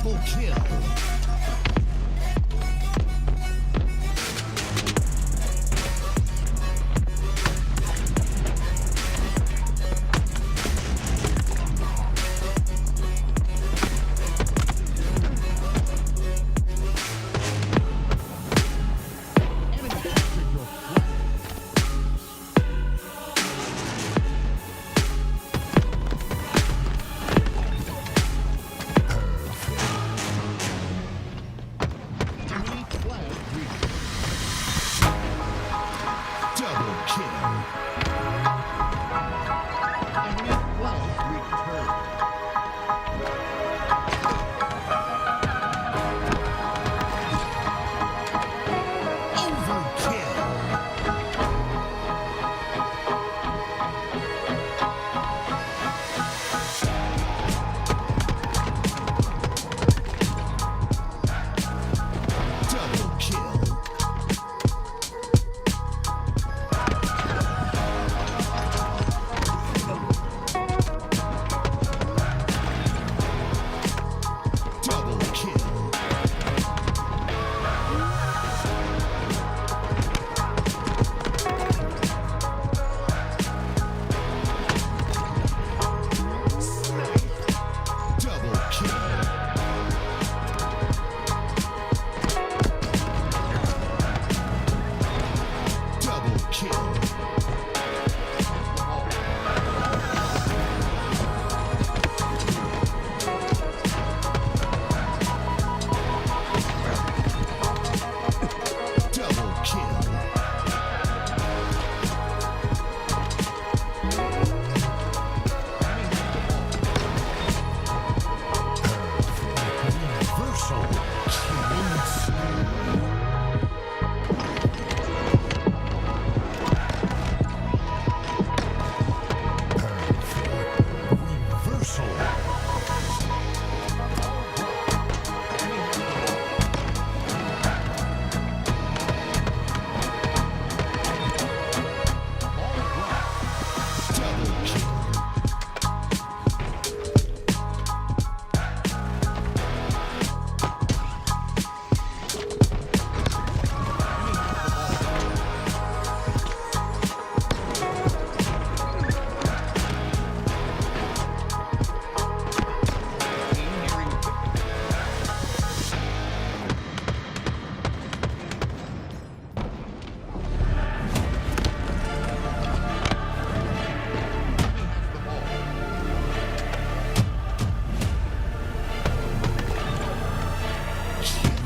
Double kill.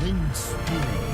Killing spree.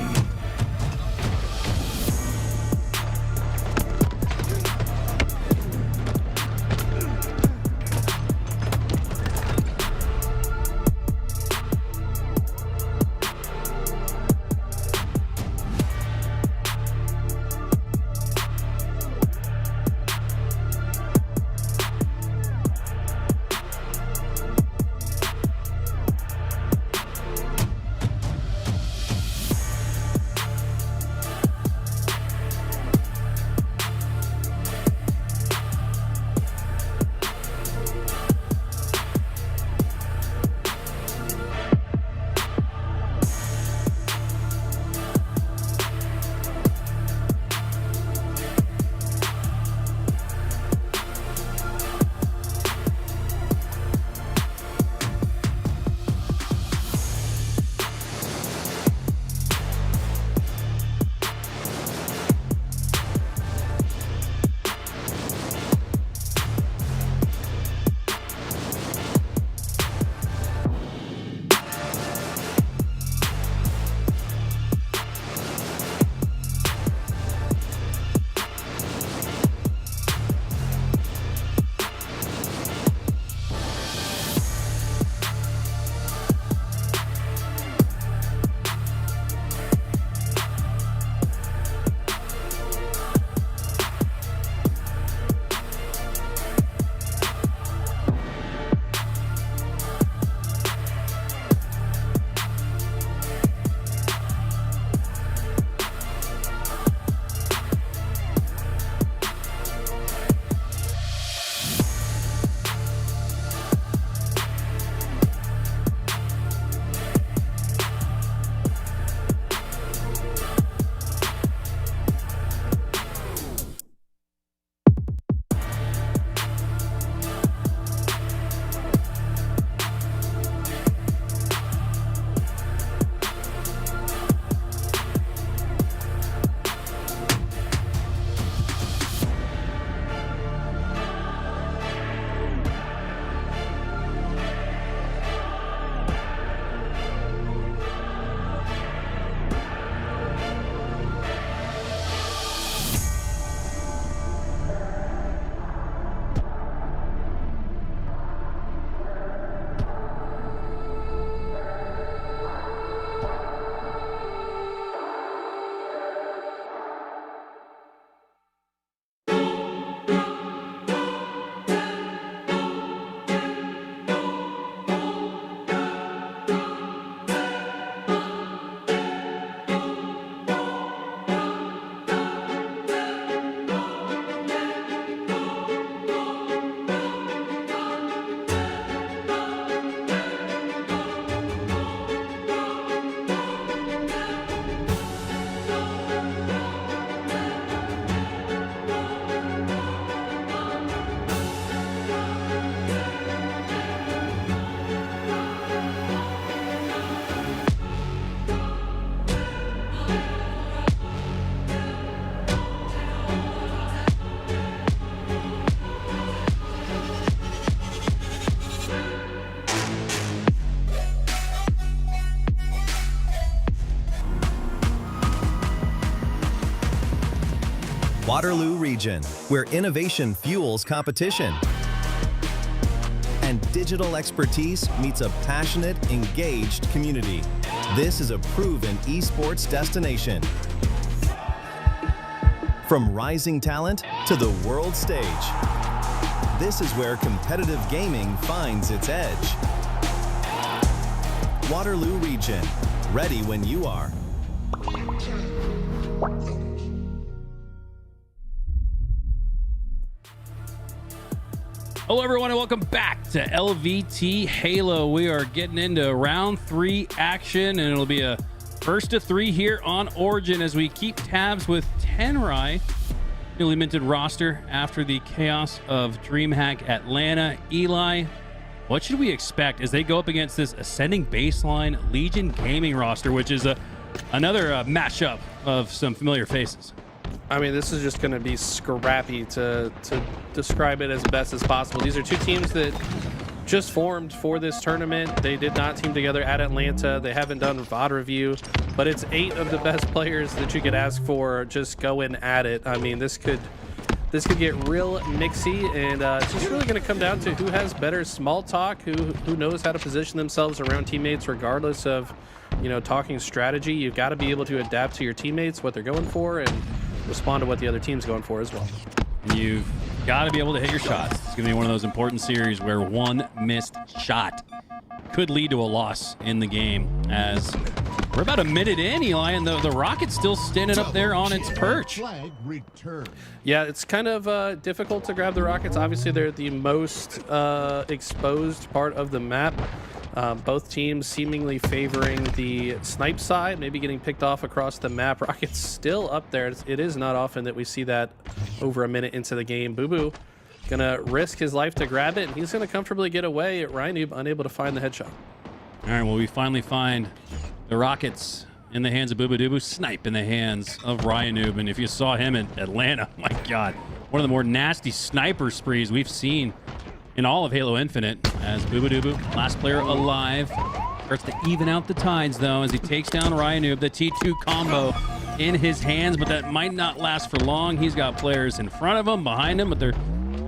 Waterloo region, where innovation fuels competition and digital expertise meets a passionate, engaged community. This is a proven esports destination. From rising talent to the world stage, this is where competitive gaming finds its edge. Waterloo region, ready when you are.
Hello everyone and welcome back to LVT Halo. We are getting into round 3 action and it'll be a first to 3 here on Origin as we keep tabs with Tenry, newly minted roster after the chaos of DreamHack Atlanta. Eli, what should we expect as they go up against this ascending baseline Legion Gaming roster, which is another matchup of some familiar faces?
I mean, this is just going to be scrappy to describe it as best as possible. These are two teams that just formed for this tournament. They did not team together at Atlanta. They haven't done VOD review, but it's 8 of the best players that you could ask for just going at it. I mean, this could get real mixy, and it's just really going to come down to who has better small talk, who knows how to position themselves around teammates regardless of, you know, talking strategy. You've got to be able to adapt to your teammates, what they're going for, and respond to what the other team's going for as well.
You've got to be able to hit your shots. It's going to be one of those important series where one missed shot could lead to a loss in the game. As we're about a minute in, Eli, and the Rocket's still standing up there on its perch.
Flag returned.
Yeah, it's kind of difficult to grab the Rockets. Obviously, they're the most exposed part of the map. Both teams seemingly favoring the snipe side, maybe getting picked off across the map. Rockets still up there. It is not often that we see that over a minute into the game. Boo gonna risk his life to grab it, and he's gonna comfortably get away. Ryan unable to find the headshot.
All right, well, we finally find the Rockets in the hands of Boo Doo, Snipe in the hands of Ryanoob. And if you saw him in Atlanta, my God, one of the more nasty sniper sprees we've seen in all of Halo Infinite, as Boo Doo, last player alive, starts to even out the tides, though, as he takes down Ryanoob. The T2 combo in his hands, but that might not last for long. He's got players in front of him, behind him, but they're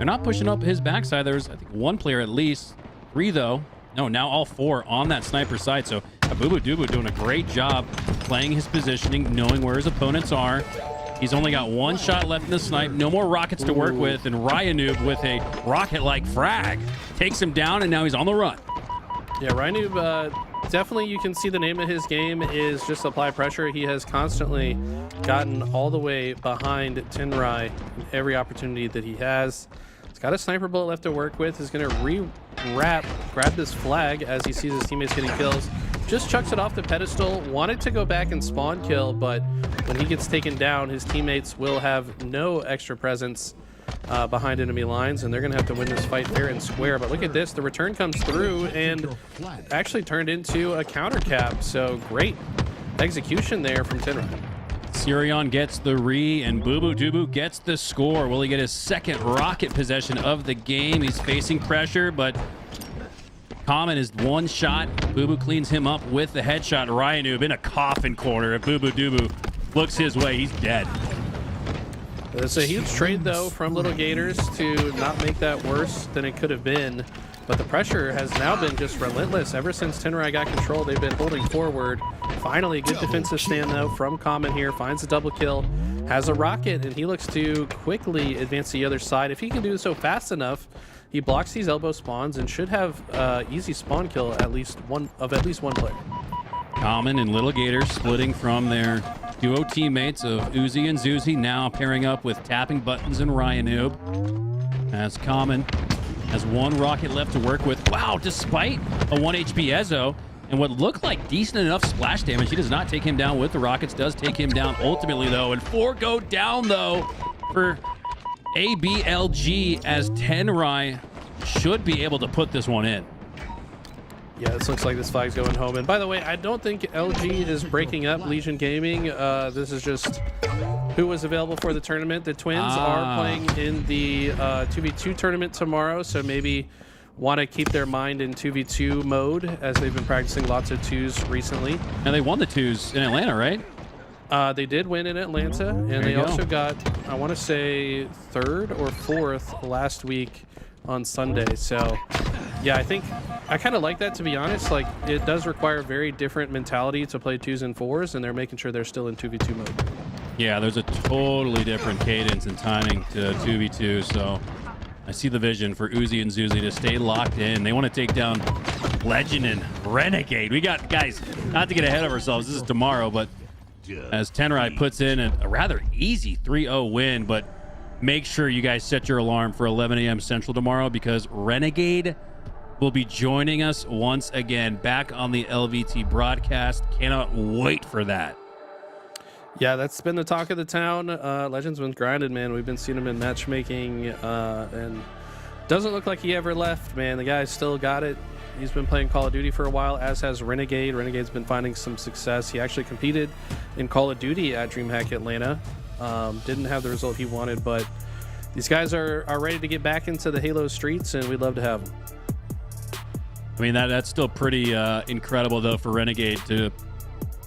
not pushing up his backside. There's, I think, 1 player at least. 3, though. No, now all 4 on that sniper side. So Boo Doo doing a great job playing his positioning, knowing where his opponents are. He's only got 1 shot left in the snipe. No more rockets to work with, and Ryanoob with a rocket-like frag takes him down, and now he's on the run.
Yeah, Ryanoob, definitely you can see the name of his game is just apply pressure. He has constantly gotten all the way behind Tenry in every opportunity that he has. He's got a sniper bullet left to work with. He's going to grab this flag as he sees his teammates getting kills. Just chucks it off the pedestal. Wanted to go back and spawn kill, but when he gets taken down, his teammates will have no extra presence behind enemy lines, and they're going to have to win this fight fair and square. But look at this. The return comes through and actually turned into a counter cap. So great execution there from Tenry.
Sirion gets the re, and Boo Doo gets the score. Will he get his 2nd rocket possession of the game? He's facing pressure, but Common is 1 shot. Boo cleans him up with the headshot. Ryanoob in a coffin corner. If Boo Doo looks his way, he's dead.
It's a huge trade, though, from Little Gators to not make that worse than it could have been. But the pressure has now been just relentless. Ever since Tenry got control, they've been holding forward. Finally, a good defensive stand, though, from Common here. Finds a double kill, has a rocket, and he looks to quickly advance to the other side. If he can do so fast enough, he blocks these elbow spawns and should have easy spawn kill at least one player.
Common and Little Gator splitting from their duo teammates of Uzi and Zuzi, now pairing up with Tapping Buttons and Ryanoob. As Common has 1 rocket left to work with. Wow, despite a 1 HP Ezo and what looked like decent enough splash damage, he does not take him down with the rockets, does take him down ultimately, though. And 4 go down, though, for ABLG, as Tenry should be able to put this one in.
Yeah, this looks like this flag's going home. And by the way, I don't think LG is breaking up Legion Gaming. This is just who was available for the tournament. The Twins are playing in the 2v2 tournament tomorrow, so maybe want to keep their mind in 2v2 mode as they've been practicing lots of 2s recently.
And they won the 2s in Atlanta, right?
They did win in Atlanta, and they also got, I want to say, 3rd or 4th last week on Sunday. So yeah, I kind of like that, to be honest. Like, it does require a very different mentality to play 2s and 4s, and they're making sure they're still in 2v2 mode.
Yeah, there's a totally different cadence and timing to 2v2, so I see the vision for Uzi and Zuzi to stay locked in. They want to take down Legend and Renegade. We got, guys, not to get ahead of ourselves, this is tomorrow, but as Tenry puts in a rather easy 3-0 win, but make sure you guys set your alarm for 11 a.m. Central tomorrow, because Renegade will be joining us once again back on the LVT broadcast. Cannot wait for that.
Yeah, that's been the talk of the town. Legend's been grinded, man. We've been seeing him in matchmaking, and doesn't look like he ever left, man. The guy's still got it. He's been playing Call of Duty for a while, as has Renegade. Renegade's been finding some success. He actually competed in Call of Duty at DreamHack Atlanta. Didn't have the result he wanted, but these guys are ready to get back into the Halo streets, and we'd love to have them.
I mean, that's still pretty incredible, though, for Renegade to,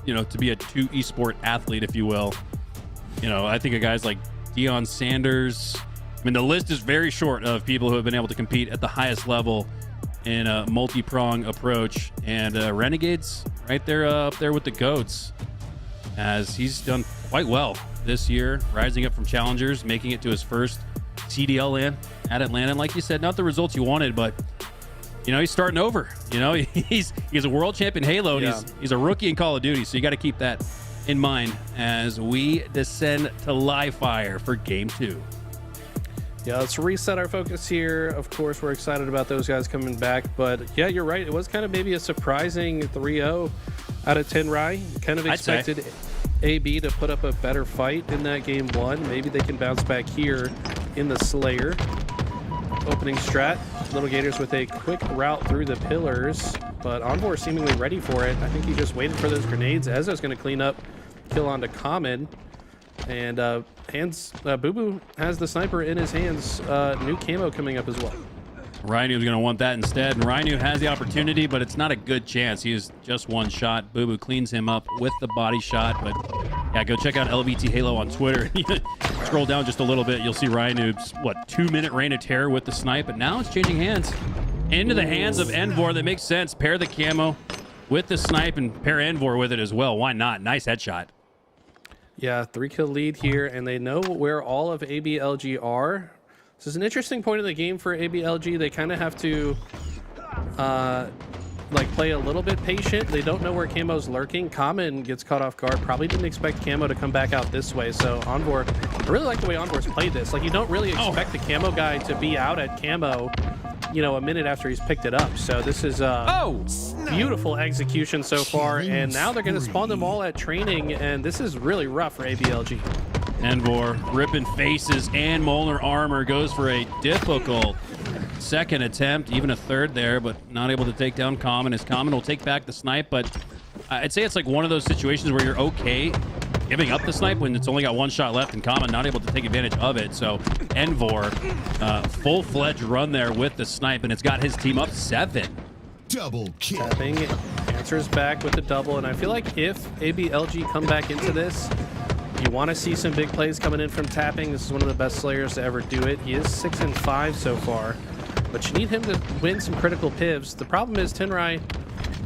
to be a 2 esport athlete, if you will. I think of guys like Deion Sanders. I mean, the list is very short of people who have been able to compete at the highest level in a multi-prong approach. And Renegade's right there up there with the GOATs, as he's done quite well this year, rising up from challengers, making it to his first CDL land at Atlanta. And like you said, not the results you wanted, but he's starting over. He's a world champion Halo, and he's a rookie in Call of Duty, so you got to keep that in mind as we descend to live fire for game 2.
Yeah, let's reset our focus here. Of course, we're excited about those guys coming back, but yeah, you're right. It was kind of maybe a surprising 3-0 out of Tenry. Kind of expected AB to put up a better fight in that game 1. Maybe they can bounce back here in the Slayer. Opening strat, Little Gators with a quick route through the pillars, but Envor seemingly ready for it. I think he just waited for those grenades. Ezra's going to clean up, kill onto Common, and Boo Boo has the sniper in his hands. New camo coming up as well.
Rhinu's going to want that instead, and Rhinu has the opportunity, but it's not a good chance. He is just one shot. Boo Boo cleans him up with the body shot, but yeah, go check out LVT Halo on Twitter. Scroll down just a little bit, you'll see Rhinu's 2-minute reign of terror with the snipe, but now it's changing hands into the hands of Envor. That makes sense. Pair the camo with the snipe and pair Envor with it as well. Why not? Nice headshot.
Yeah, 3-kill lead here, and they know where all of ABLG are. This is an interesting point of the game for ABLG. They kind of have to play a little bit patient. They don't know where Camo's lurking. Common gets caught off guard. Probably didn't expect Camo to come back out this way. So Envor, I really like the way Envor's played this. Like, you don't really expect the Camo guy to be out at Camo, a minute after he's picked it up. So this is beautiful execution so far. And now they're going to spawn them all at training. And this is really rough for ABLG.
Envor ripping faces and Molnar armor, goes for a difficult second attempt, even a third there, but not able to take down Common, as Common will take back the snipe. But I'd say it's like one of those situations where you're okay giving up the snipe when it's only got 1 shot left and Common not able to take advantage of it. So Envor, full-fledged run there with the snipe, and it's got his team up 7.
Double kill.
Tapping, answers back with the double, and I feel like if ABLG come back into this, you want to see some big plays coming in from Tapping. This is one of the best Slayers to ever do it. He is 6-5 so far, but you need him to win some critical pivs. The problem is Tenry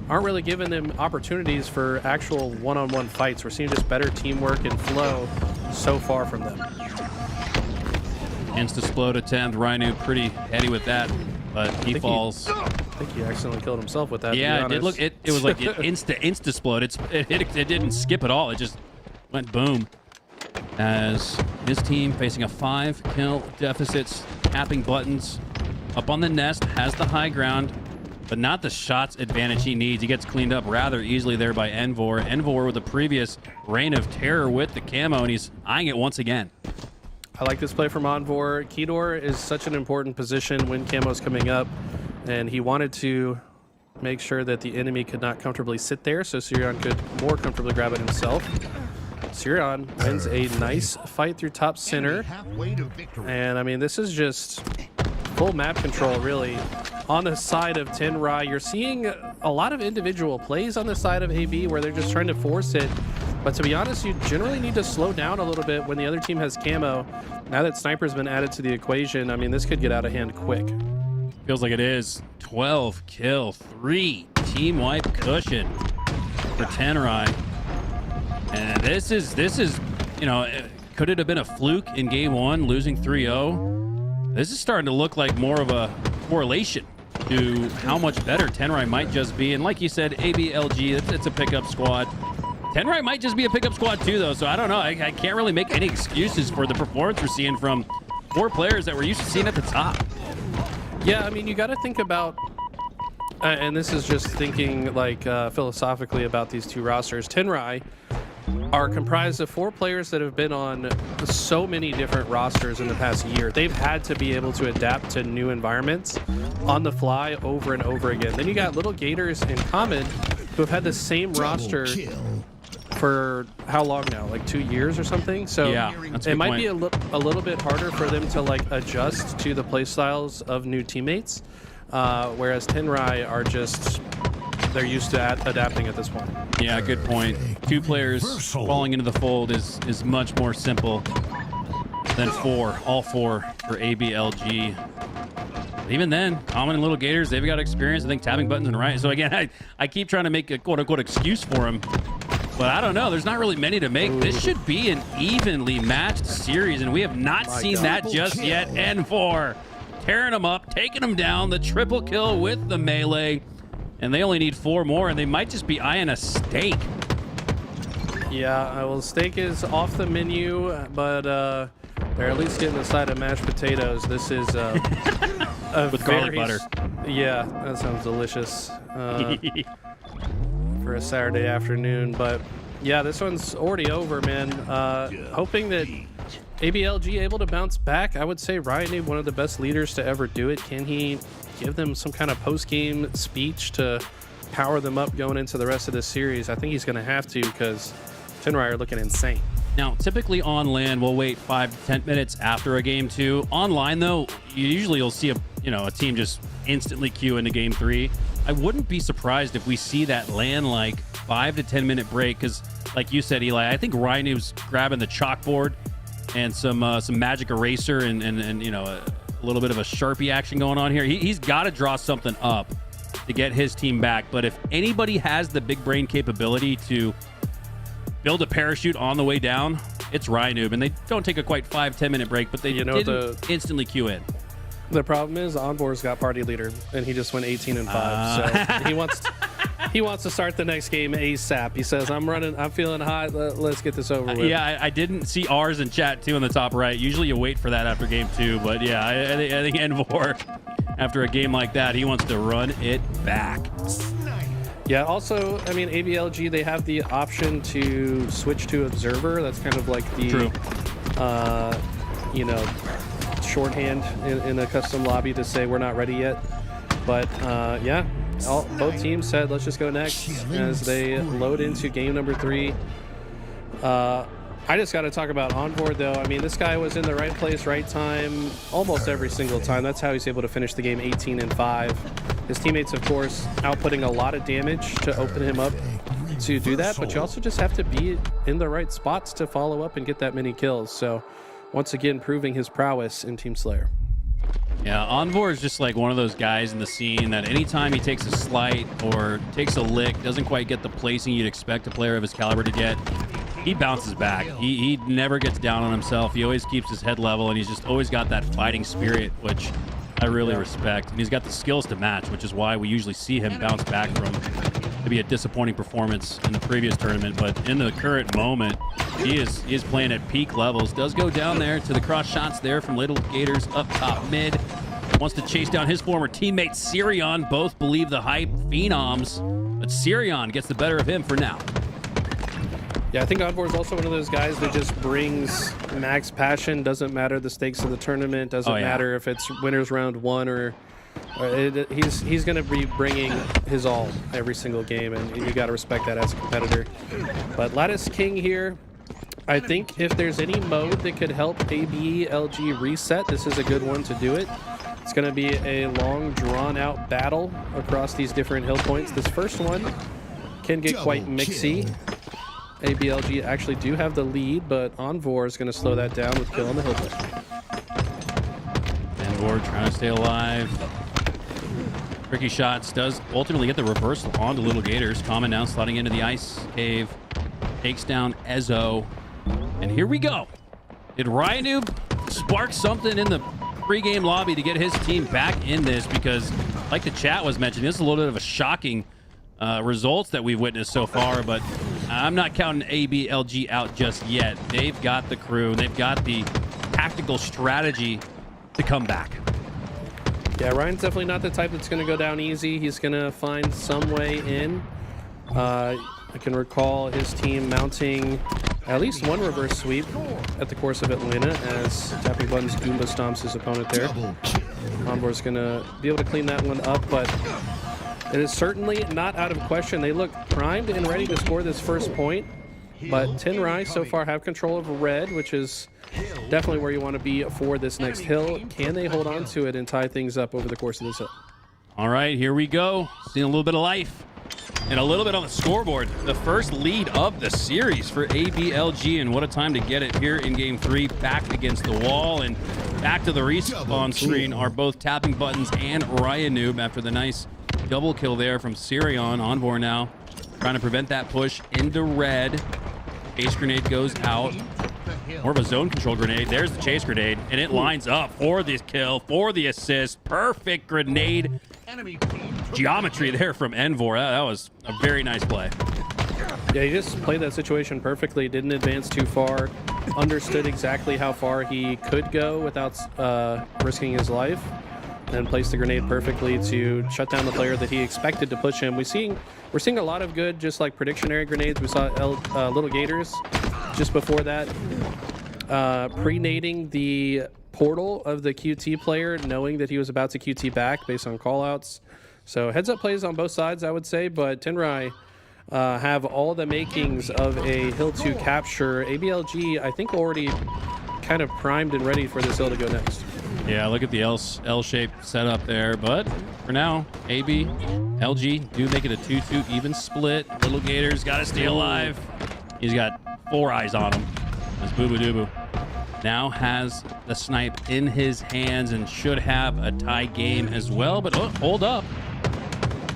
aren't really giving them opportunities for actual one-on-one fights. We're seeing just better teamwork and flow so far from them.
Insta-splode attempt. Rhinu pretty heady with that, but he falls.
I think he accidentally killed himself with that.
Yeah, it did look. It was like insta-splode. It didn't skip at all. It just went boom. As his team facing a 5-kill deficit, tapping buttons up on the nest, has the high ground, but not the shots advantage he needs. He gets cleaned up rather easily there by Envor. Envor with a previous reign of terror with the camo, and he's eyeing it once again.
I like this play from Envor. Kedor is such an important position when camo's coming up, and he wanted to make sure that the enemy could not comfortably sit there, so Sirion could more comfortably grab it himself. Sirion wins a nice fight through top center, and I mean, this is just full map control really on the side of Tenry. You're seeing a lot of individual plays on the side of AB where they're just trying to force it, but to be honest, you generally need to slow down a little bit when the other team has camo. Now that Sniper's been added to the equation, I mean, this could get out of hand quick.
Feels like it is. 12 kill, 3 team wipe cushion for Tenry. And this is, could it have been a fluke in game 1, losing 3-0? This is starting to look like more of a correlation to how much better Tenry might just be. And like you said, ABLG, it's a pickup squad. Tenry might just be a pickup squad too, though. So I don't know. I can't really make any excuses for the performance we're seeing from 4 players that we're used to seeing at the top.
Yeah, I mean, you got to think about, and this is just thinking like philosophically about these 2 rosters. Tenry are comprised of 4 players that have been on so many different rosters in the past year. They've had to be able to adapt to new environments on the fly over and over again. Then you got Little Gators and Common, who have had the same roster for how long now? Like 2 years or something? So
yeah,
it might be a little bit harder for them to like adjust to the play styles of new teammates. whereas Tenry are just, they're used to adapting at this point.
Yeah, good point. 2 players falling into the fold is much more simple than 4, all 4 for ABLG. But even then, Common and Little Gators, they've got experience, I think, tapping buttons and right. So again, I keep trying to make a quote-unquote excuse for him, but I don't know. There's not really many to make. This should be an evenly matched series, and we have not seen that just yet. N4 tearing them up, taking them down, the triple kill with the melee, and they only need 4 more, and they might just be eyeing a steak.
Yeah, well, steak is off the menu, but they're at least getting a side of mashed potatoes. This is a
With garlic butter.
Yeah, that sounds delicious for a Saturday afternoon. But yeah, this one's already over, man. Hoping that ABLG able to bounce back. I would say Ryan, one of the best leaders to ever do it. Can he give them some kind of post-game speech to power them up going into the rest of this series? I think he's going to have to, because Tenry are looking insane.
Now, typically on LAN, we'll wait 5 to 10 minutes after a game 2. Online, though, you'll see a team just instantly queue into game 3. I wouldn't be surprised if we see that LAN-like 5 to 10 minute break, because, like you said, Eli, I think Rhinu's grabbing the chalkboard and some magic eraser and a little bit of a Sharpie action going on here. He's got to draw something up to get his team back. But if anybody has the big brain capability to build a parachute on the way down, it's Rhinub, and they don't take a quite 5-10 minute break, but they didn't instantly queue in.
The problem is Envor's got party leader, and he just went 18-5. So he wants to start the next game ASAP. He says, I'm feeling hot. Let's get this over with.
Yeah, I didn't see ours in chat too on the top right. Usually you wait for that after game 2, but yeah, I think Envor, after a game like that, he wants to run it back.
Yeah, also, I mean, ABLG, they have the option to switch to Observer. That's kind of like the, shorthand in a custom lobby to say we're not ready yet. But, yeah, both teams said, let's just go next as they load into game number 3. I just got to talk about Onboard, though. I mean, this guy was in the right place, right time, almost every single time. That's how he's able to finish the game 18-5. His teammates, of course, outputting a lot of damage to open him up to do that, but you also just have to be in the right spots to follow up and get that many kills. So, once again, proving his prowess in Team Slayer.
Yeah, Envor is just like one of those guys in the scene that anytime he takes a slight or takes a lick, doesn't quite get the placing you'd expect a player of his caliber to get, he bounces back. He never gets down on himself. He always keeps his head level, and he's just always got that fighting spirit, which I really respect. And he's got the skills to match, which is why we usually see him bounce back from maybe a disappointing performance in the previous tournament. But in the current moment, he is playing at peak levels. Does go down there to the cross shots there from Little Gators up top mid. Wants to chase down his former teammate Sirion. Both believe the hype phenoms, but Sirion gets the better of him for now.
Yeah, I think Envor is also one of those guys that just brings max passion. Doesn't matter the stakes of the tournament. Doesn't matter if it's winners round 1 or he's going to be bringing his all every single game, and you got to respect that as a competitor. But Lattice King here, I think if there's any mode that could help ABLG reset, this is a good one to do it. It's going to be a long, drawn-out battle across these different hill points. This first one can get quite mixy. ABLG actually do have the lead, but Envor is going to slow that down with kill on the hill point.
Envor trying to stay alive. Tricky shots does ultimately get the reversal onto Little Gators. Common now sliding into the ice cave. Takes down Ezo. And here we go. Did Ryanoob spark something in the pregame lobby to get his team back in this? Because, like the chat was mentioning, this is a little bit of a shocking results that we've witnessed so far, but I'm not counting ABLG out just yet. They've got the crew. They've got the tactical strategy to come back.
Yeah, Ryan's definitely not the type that's going to go down easy. He's going to find some way in. I can recall his team mounting at least one reverse sweep at the course of Atlanta as Tapping Buttons Goomba stomps his opponent there. Envor's going to be able to clean that one up, but it is certainly not out of question. They look primed and ready to score this first point, but Tenry so far have control of red, which is definitely where you want to be for this next hill. Can they hold on to it and tie things up over the course of this hill?
All right, here we go. Seeing a little bit of life and a little bit on the scoreboard. The first lead of the series for ABLG, and what a time to get it here in game 3. Back against the wall and back to the respawn screen are both Tapping Buttons and Ryanoob after the nice double kill there from Sirion. Envor now trying to prevent that push into red. Chase grenade goes out. More of a zone control grenade. There's the chase grenade, and it lines up for the kill, for the assist. Perfect grenade geometry there from Envor. That was a very nice play.
Yeah, he just played that situation perfectly. Didn't advance too far. Understood exactly how far he could go without risking his life. And placed the grenade perfectly to shut down the player that he expected to push him. We're seeing a lot of good, just like predictionary grenades. We saw Little Gators just before that, pre-nading the portal of the QT player, knowing that he was about to QT back based on callouts. So heads up plays on both sides, I would say, but Tenry have all the makings of a Hill 2 capture. ABLG, I think, already kind of primed and ready for this hill to go next.
Yeah, look at the L-shaped setup there, but for now, AB, LG do make it a 2-2 even split. Little Gators got to stay alive. He's got 4 eyes on him. That's Boo Boo Doo Boo. Now has the snipe in his hands and should have a tie game as well, but hold up.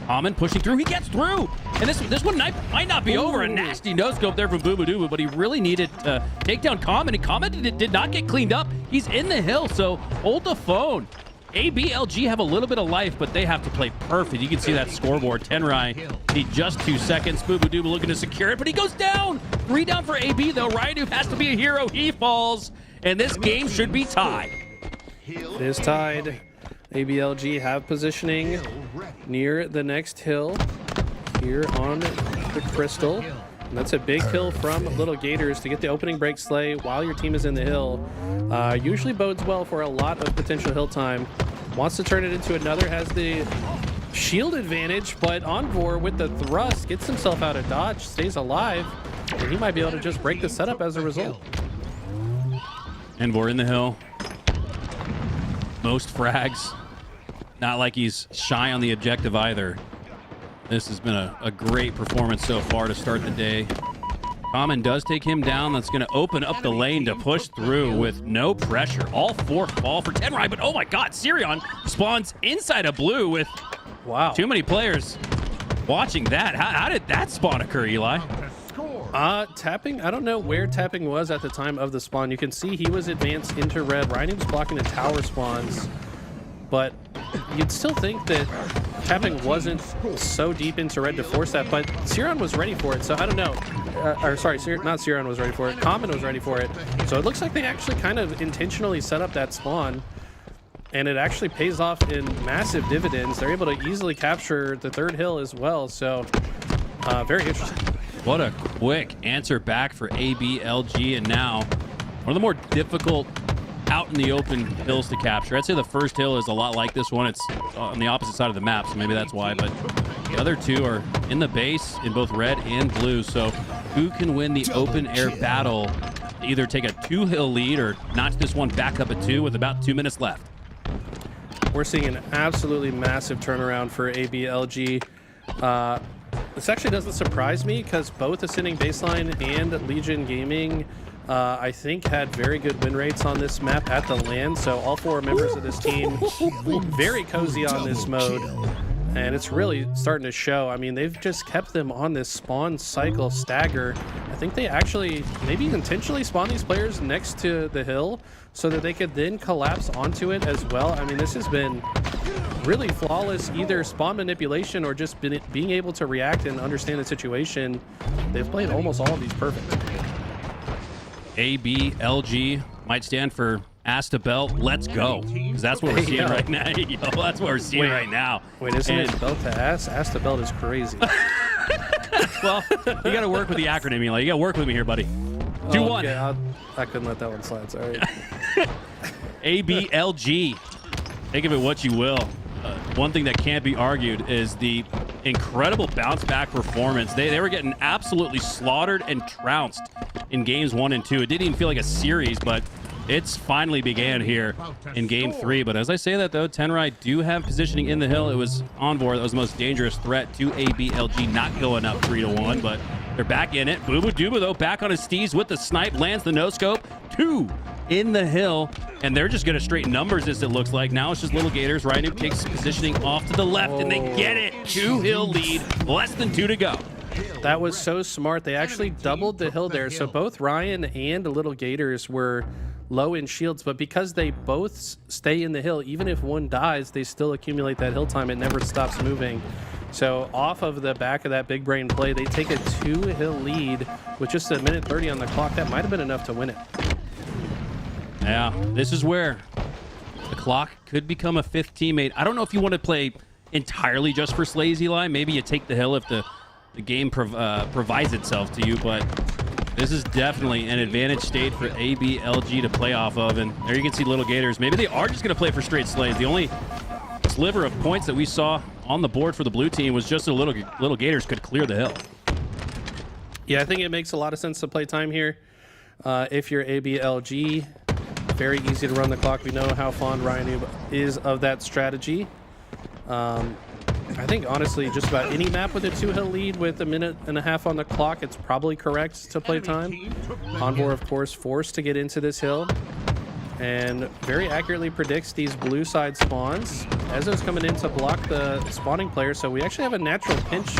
Common pushing through. He gets through. And this one might not be over. A nasty no-scope there from Boo Boo Doo Boo, but he really needed to take down Common, and Common did not get cleaned up. He's in the hill, so hold the phone. ABLG have a little bit of life, but they have to play perfect. You can see that scoreboard. Tenry need just 2 seconds. Boo Boo Doo Boo looking to secure it, but he goes down. 3 down for AB, though. Ryanoob has to be a hero. He falls, and this game should be tied.
It is tied. ABLG have positioning near the next hill here on the Crystal. And that's a big kill from Little Gators to get the opening break slay while your team is in the hill. Usually bodes well for a lot of potential hill time. Wants to turn it into another, has the shield advantage, but Envor with the thrust gets himself out of dodge, stays alive, and he might be able to just break the setup as a result.
Envor in the hill. Most frags. Not like he's shy on the objective either. This has been a great performance so far to start the day. Common does take him down. That's going to open up the lane to push through with no pressure. All 4 fall for Tenry, but oh my God, Sirion spawns inside of blue with too many players watching that. How did that spawn occur, Eli?
Tapping, I don't know where Tapping was at the time of the spawn. You can see he was advanced into red. Ryanoob was blocking the tower spawns, but you'd still think that Tapping wasn't so deep into red to force that, but Sirion was ready for it, so I don't know. Not Sirion was ready for it. Common was ready for it. So it looks like they actually kind of intentionally set up that spawn, and it actually pays off in massive dividends. They're able to easily capture the 3rd hill as well, so very interesting.
What a quick answer back for ABLG, and now one of the more difficult out in the open hills to capture. I'd say the first hill is a lot like this one. It's on the opposite side of the map, so maybe that's why, but the other 2 are in the base in both red and blue, so who can win the open air battle, either take a 2-hill lead or notch this one back up at 2 with about 2 minutes left?
We're seeing an absolutely massive turnaround for ABLG. This actually doesn't surprise me because both Ascending Baseline and Legion Gaming, I think, had very good win rates on this map at the LAN. So all 4 members of this team very cozy on this mode, and it's really starting to show. I mean, they've just kept them on this spawn cycle stagger. I think they actually maybe intentionally spawn these players next to the hill so that they could then collapse onto it as well. I mean, this has been really flawless, either spawn manipulation or just being able to react and understand the situation. They've played almost all of these perfect.
ABLG might stand for ass to belt. Let's go, because that's what we're seeing right now. Yo, that's what we're seeing right now.
Wait, isn't it belt to ass? Ass to belt is crazy.
Well, you got to work with the acronym, Eli. You got to work with me here, buddy. 2-1.
Yeah, I couldn't let that one slide. Sorry.
ABLG. Think of it what you will. One thing that can't be argued is the incredible bounce back performance. They were getting absolutely slaughtered and trounced in games 1 and 2. It didn't even feel like a series, but it's finally began here in game 3. But as I say that, though, Tenry do have positioning in the hill. It was Envor that was the most dangerous threat to ABLG, not going up 3-1, but they're back in it. Boo Boo Duba, though, back on his steez with the snipe, lands the no-scope. 2 in the hill, and they're just going to straight numbers this, it looks like. Now it's just Little Gators. Ryan takes positioning off to the left, and they get it. 2-hill lead, less than 2 to go.
That was so smart. They actually doubled the hill there. So both Ryan and the Little Gators were low in shields, but because they both stay in the hill, even if one dies, they still accumulate that hill time. It never stops moving. So off of the back of that big brain play, they take a 2-hill lead with just 1:30 on the clock. That might have been enough to win it.
Yeah, this is where the clock could become a 5th teammate. I don't know if you want to play entirely just for Slays, Eli. Maybe you take the hill if the game provides itself to you, but this is definitely an advantage state for ABLG to play off of. And there you can see Little Gators. Maybe they are just going to play for straight Slays. The only sliver of points that we saw on the board for the blue team was just so Little Gators could clear the hill.
Yeah, I think it makes a lot of sense to play time here. If you're ABLG, very easy to run the clock. We know how fond Ryan is of that strategy. I think, honestly, just about any map with a 2-hill lead with 1.5 minutes on the clock, it's probably correct to play time. Envor, of course, forced to get into this hill and very accurately predicts these blue side spawns. Ezo's coming in to block the spawning player, so we actually have a natural pinch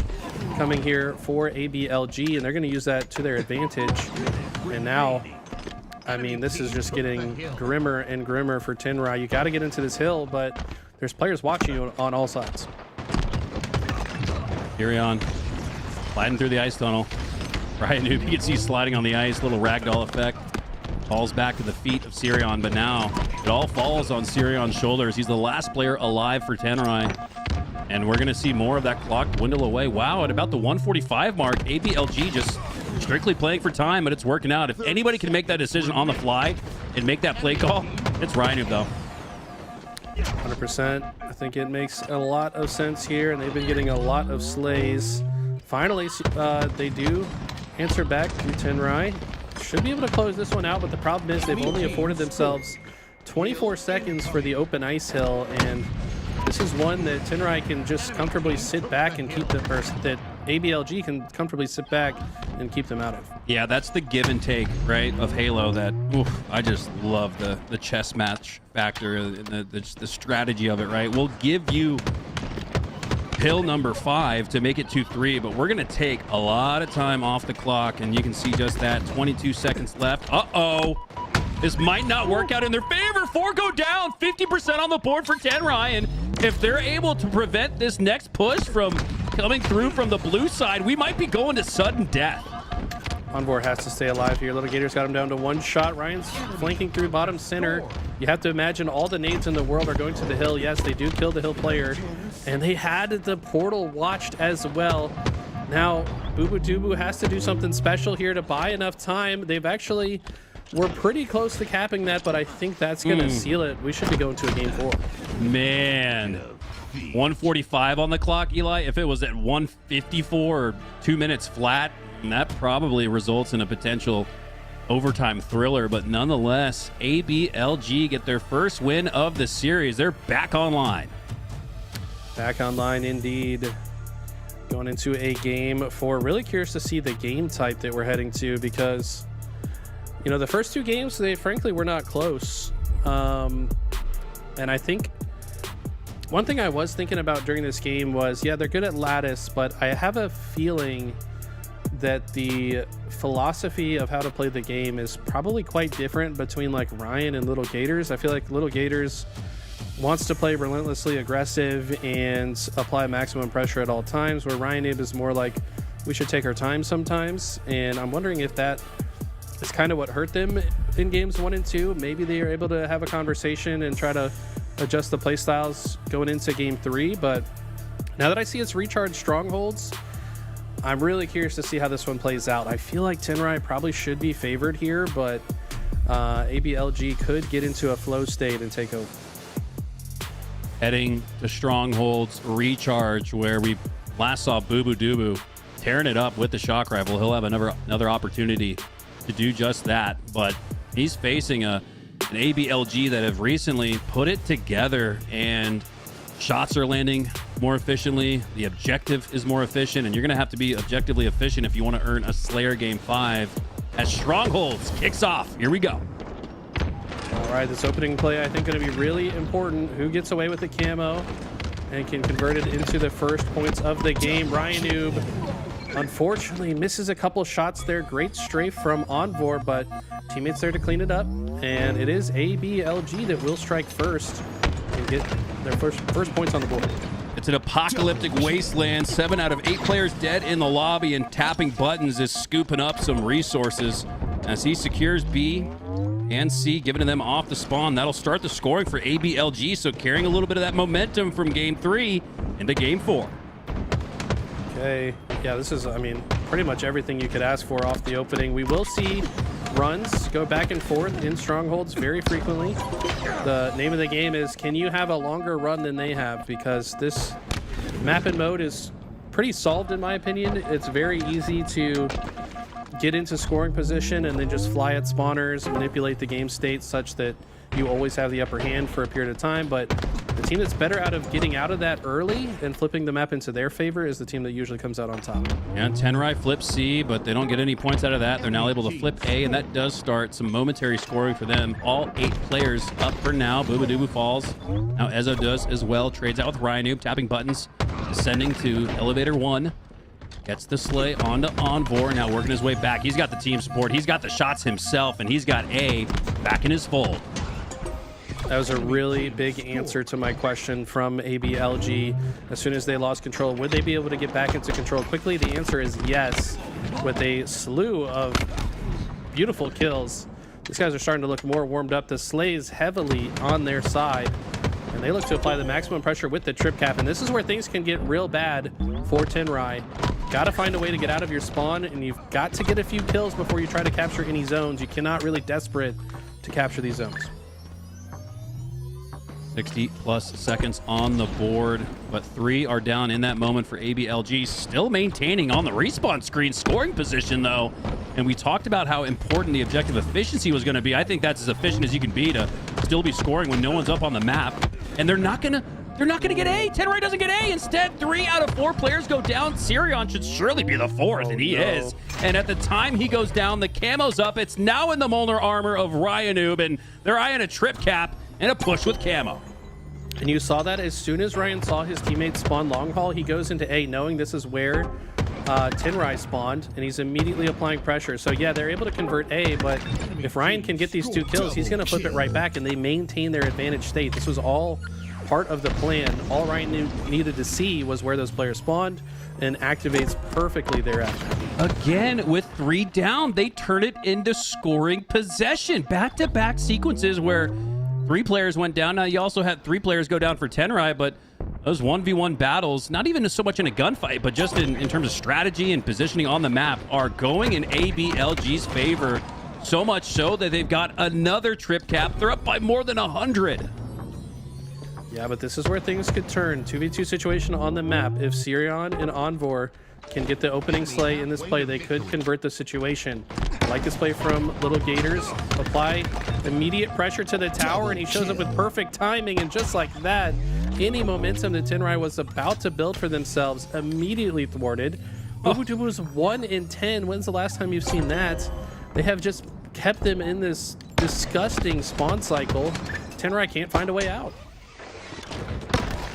coming here for ABLG, and they're going to use that to their advantage. And now, I mean, this is just getting grimmer and grimmer for Tenry. You got to get into this hill, but there's players watching you on all sides. Sirion
sliding through the ice tunnel. Ryan Noob, you can see sliding on the ice, little ragdoll effect. Falls back to the feet of Sirion, but now it all falls on Sirion's shoulders. He's the last player alive for Tenry. And we're going to see more of that clock dwindle away. Wow, at about the 1:45 mark, ABLG just strictly playing for time, but it's working out. If anybody can make that decision on the fly and make that play call, it's Ryan Noob, though.
100%. I think it makes a lot of sense here, and they've been getting a lot of slays. Finally, they do answer back to Tenry. Should be able to close this one out, but the problem is they've only afforded themselves 24 seconds for the open ice hill, and this is one that Tenry can just comfortably sit back and keep them, or that ABLG can comfortably sit back and keep them out of.
Yeah, that's the give and take, right, of Halo that, oof, I just love the chess match factor, and the strategy of it, right? We'll give you hill number 5 to make it 2-3, but we're going to take a lot of time off the clock, and you can see just that, 22 seconds left. Uh-oh. This might not work out in their favor. 4 go down, 50% on the board for Tenry, and if they're able to prevent this next push from coming through from the blue side, we might be going to sudden death.
Envor has to stay alive here. Little Gators got him down to 1 shot. Ryan's flanking through bottom center. You have to imagine all the nades in the world are going to the hill. Yes, they do kill the hill player, and they had the portal watched as well. Now, Boo Boo Dubu has to do something special here to buy enough time. They've actually were pretty close to capping that, but I think that's going to seal it. We should be going to a game 4.
Man, 1:45 on the clock, Eli. If it was at 1:54 or 2 minutes flat, that probably results in a potential overtime thriller. But nonetheless, ABLG get their first win of the series. They're back online.
Back online indeed. Going into a game 4. Really curious to see the game type that we're heading to, because you know, the first 2 games, they frankly were not close. And I think one thing I was thinking about during this game was, yeah, they're good at lattice, but I have a feeling that the philosophy of how to play the game is probably quite different between like Ryan and Little Gators. I feel like Little Gators wants to play relentlessly aggressive and apply maximum pressure at all times, where Ryan is more like, we should take our time sometimes. And I'm wondering if that is kind of what hurt them in games 1 and 2. Maybe they are able to have a conversation and try to adjust the play styles going into game 3. But now that I see it's recharged strongholds, I'm really curious to see how this one plays out. I feel like Tenry probably should be favored here, but ABLG could get into a flow state and take over.
Heading to Stronghold's recharge, where we last saw Boo Boo Dubu tearing it up with the shock rifle. He'll have another opportunity to do just that, but he's facing a and ABLG that have recently put it together, and shots are landing more efficiently. The objective is more efficient, and you're going to have to be objectively efficient if you want to earn a Slayer Game 5 as Strongholds kicks off. Here we go.
All right, this opening play I think going to be really important. Who gets away with the camo and can convert it into the first points of the game? Ryan Noob unfortunately misses a couple shots there. Great strafe from Envor, but teammates there to clean it up. And it is ABLG that will strike first and get their first points on the board.
It's an apocalyptic wasteland. 7 out of 8 players dead in the lobby, and tapping buttons is scooping up some resources as he secures B and C, giving to them off the spawn. That'll start the scoring for ABLG, so carrying a little bit of that momentum from game 3 into game 4.
Okay, yeah, this is, I mean, pretty much everything you could ask for off the opening. We will see runs go back and forth in Strongholds very frequently. The name of the game is, can you have a longer run than they have? Because this map and mode is pretty solved in my opinion. It's very easy to get into scoring position and then just fly at spawners, manipulate the game state such that you always have the upper hand for a period of time. But the team that's better out of getting out of that early and flipping the map into their favor is the team that usually comes out on top.
And Tenry flips C, but they don't get any points out of that. They're now able to flip A, and that does start some momentary scoring for them. All 8 players up for now. Boobadooboo falls. Now Ezo does as well. Trades out with Ryan Noob, tapping buttons, descending to elevator 1. Gets the slay onto Envor, now working his way back. He's got the team support. He's got the shots himself, and he's got A back in his fold.
That was a really big answer to my question from ABLG. As soon as they lost control, would they be able to get back into control quickly? The answer is yes, with a slew of beautiful kills. These guys are starting to look more warmed up. The slays heavily on their side, and they look to apply the maximum pressure with the trip cap. And this is where things can get real bad for Tenry. Got to find a way to get out of your spawn, and you've got to get a few kills before you try to capture any zones. You cannot really desperate to capture these zones.
60+ seconds on the board, but 3 are down in that moment for ABLG. Still maintaining on the respawn screen scoring position, though. And we talked about how important the objective efficiency was going to be. I think that's as efficient as you can be to still be scoring when no one's up on the map. And they're not gonna get A. Tenry doesn't get A. Instead, 3 out of 4 players go down. Sirion should surely be the 4th, and he is. And at the time he goes down, the camo's up. It's now in the Molnar armor of Ryan Noob, and they're eyeing a trip cap and a push with camo.
And you saw that as soon as Ryan saw his teammates spawn long haul, he goes into A knowing this is where Tenry spawned, and he's immediately applying pressure. So yeah, they're able to convert A, but if Ryan can get these 2 kills, he's going to flip it right back, and they maintain their advantage state. This was all part of the plan. All Ryan needed to see was where those players spawned, and activates perfectly thereafter.
Again, with 3 down, they turn it into scoring possession. Back-to-back sequences where 3 players went down. Now, you also had 3 players go down for Tenry, but those 1v1 battles, not even so much in a gunfight, but just in terms of strategy and positioning on the map, are going in ABLG's favor. So much so that they've got another trip cap. They're up by more than 100.
Yeah, but this is where things could turn. 2v2 situation on the map. If Sirion and Envor can get the opening slay in this play, they could convert the situation. I like this play from Little Gators. Apply immediate pressure to the tower, and he shows up with perfect timing, and just like that, any momentum that Tenry was about to build for themselves immediately thwarted. Boobadooboo's 1 in 10. When's the last time you've seen that? They have just kept them in this disgusting spawn cycle. Tenry can't find a way out.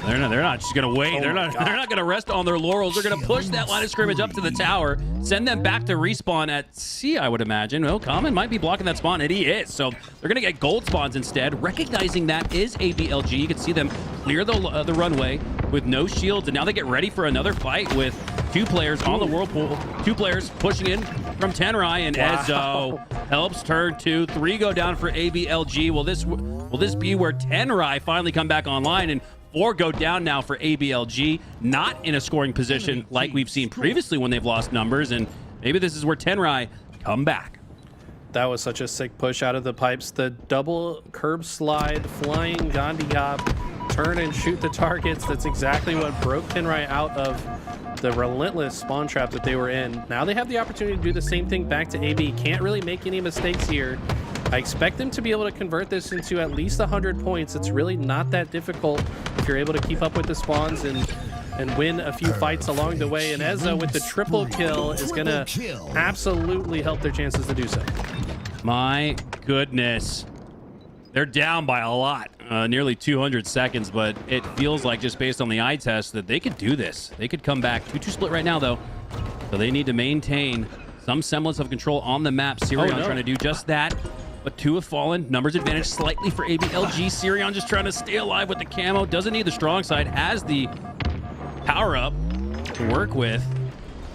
They're not just gonna wait. They're not gonna rest on their laurels. They're gonna push that line of scrimmage up to the tower, send them back to respawn at C, I would imagine. Well, Common might be blocking that spawn, and he is. So they're gonna get gold spawns instead. Recognizing that is ABLG. You can see them clear the runway with no shields, and now they get ready for another fight with 2 players on the whirlpool. 2 players pushing in from Tenry, and Ezo helps turn 2. 3 go down for ABLG. Will this be where Tenry finally come back online? And 4 go down now for ABLG, not in a scoring position like we've seen previously when they've lost numbers, and maybe this is where Tenry come back.
That was such a sick push out of the pipes. The double curb slide, flying Gandhi hop, turn and shoot the targets. That's exactly what broke Tenry out of the relentless spawn trap that they were in. Now they have the opportunity to do the same thing back to AB. Can't really make any mistakes here. I expect them to be able to convert this into at least 100 points. It's really not that difficult if you're able to keep up with the spawns and win a few fights along the way. And Ezza with the triple kill is going to absolutely help their chances to do so.
My goodness. They're down by a lot, nearly 200 seconds, but it feels like just based on the eye test that they could do this. They could come back. 2-2 split right now, though. So they need to maintain some semblance of control on the map. Sirion trying to do just that, but 2 have fallen. Numbers advantage slightly for ABLG. Sirion just trying to stay alive with the camo. Doesn't need the strong side. Has the power-up to work with.